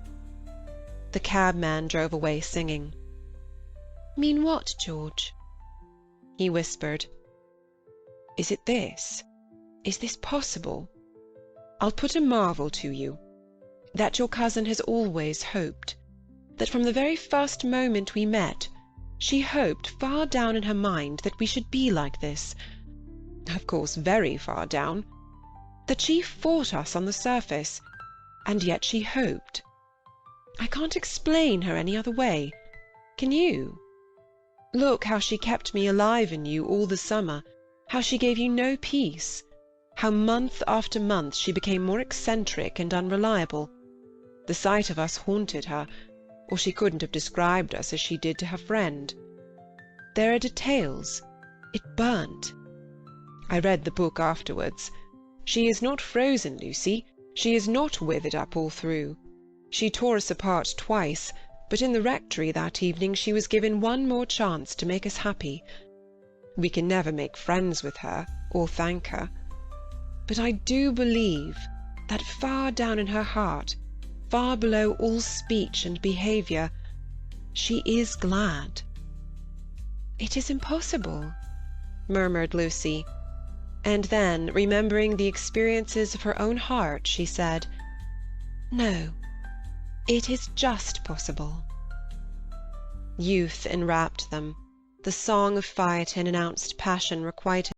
The cabman drove away singing. "Mean what, George?" He whispered, "Is it this? Is this possible? I'll put a marvel to you, that your cousin has always hoped, that from the very first moment we met, she hoped far down in her mind that we should be like this, of course very far down, that she fought us on the surface, and yet she hoped. I can't explain her any other way. Can you? Look how she kept me alive in you all the summer, how she gave you no peace, how month after month she became more eccentric and unreliable. The sight of us haunted her, or she couldn't have described us as she did to her friend. There are details. It burnt. I read the book afterwards. She is not frozen, Lucy. She is not withered up all through. She tore us apart twice, but in the rectory that evening she was given one more chance to make us happy. We can never make friends with her, or thank her. But I do believe that far down in her heart, far below all speech and behaviour, she is glad." "It is impossible," murmured Lucy, and then, remembering the experiences of her own heart, she said, "No, it is just possible." Youth enwrapped them. The song of Phaeton announced passion requited.